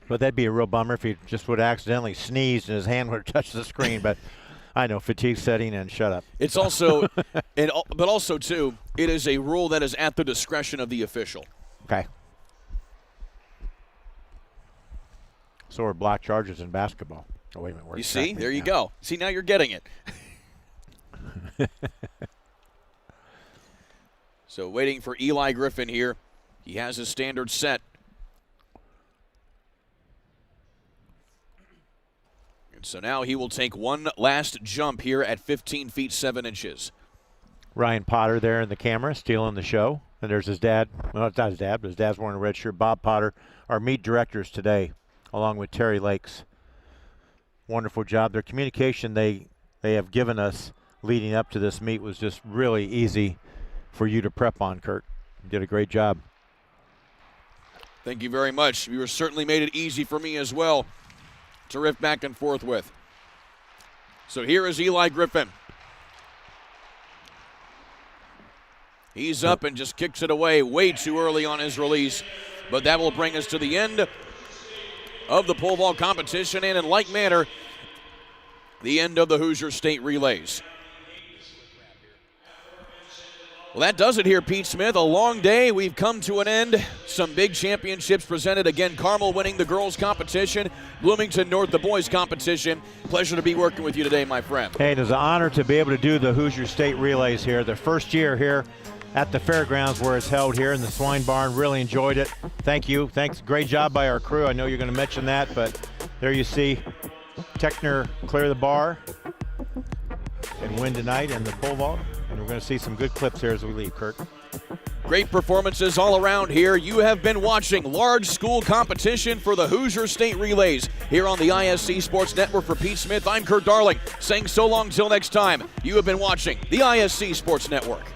But that'd be a real bummer if he just would have accidentally sneezed and his hand would have touched the screen. But I know, fatigue setting and shut up. It's also, but also, too, it is a rule that is at the discretion of the official. Okay. So are block charges in basketball. Oh, wait a minute. You see? There you go. See, now you're getting it. So waiting for Eli Griffin here. He has his standard set. And so now he will take one last jump here at 15 feet 7 inches. Ryan Potter there in the camera, stealing the show. And there's his dad. Well, it's not his dad, but his dad's wearing a red shirt. Bob Potter, our meet directors today, along with Terry Lakes. Wonderful job. Their communication they have given us leading up to this meet was just really easy for you to prep on, Kurt. You did a great job. Thank you very much. You certainly made it easy for me as well to riff back and forth with. So here is Eli Griffin. He's up and just kicks it away way too early on his release. But that will bring us to the end of the pole vault competition, and in like manner, the end of the Hoosier State Relays. Well, that does it here, Pete Smith. A long day. We've come to an end. Some big championships presented. Again, Carmel winning the girls' competition. Bloomington North, the boys' competition. Pleasure to be working with you today, my friend. Hey, it is an honor to be able to do the Hoosier State Relays here. The first year here at the fairgrounds where it's held here in the Swine Barn. Really enjoyed it. Thank you. Thanks. Great job by our crew. I know you're going to mention that, but there you see Techner clear the bar and win tonight in the pole vault. And we're going to see some good clips here as we leave, Kurt. Great performances all around here. You have been watching large school competition for the Hoosier State Relays here on the ISC Sports Network. For Pete Smith, I'm Kurt Darling, saying so long till next time. You have been watching the ISC Sports Network.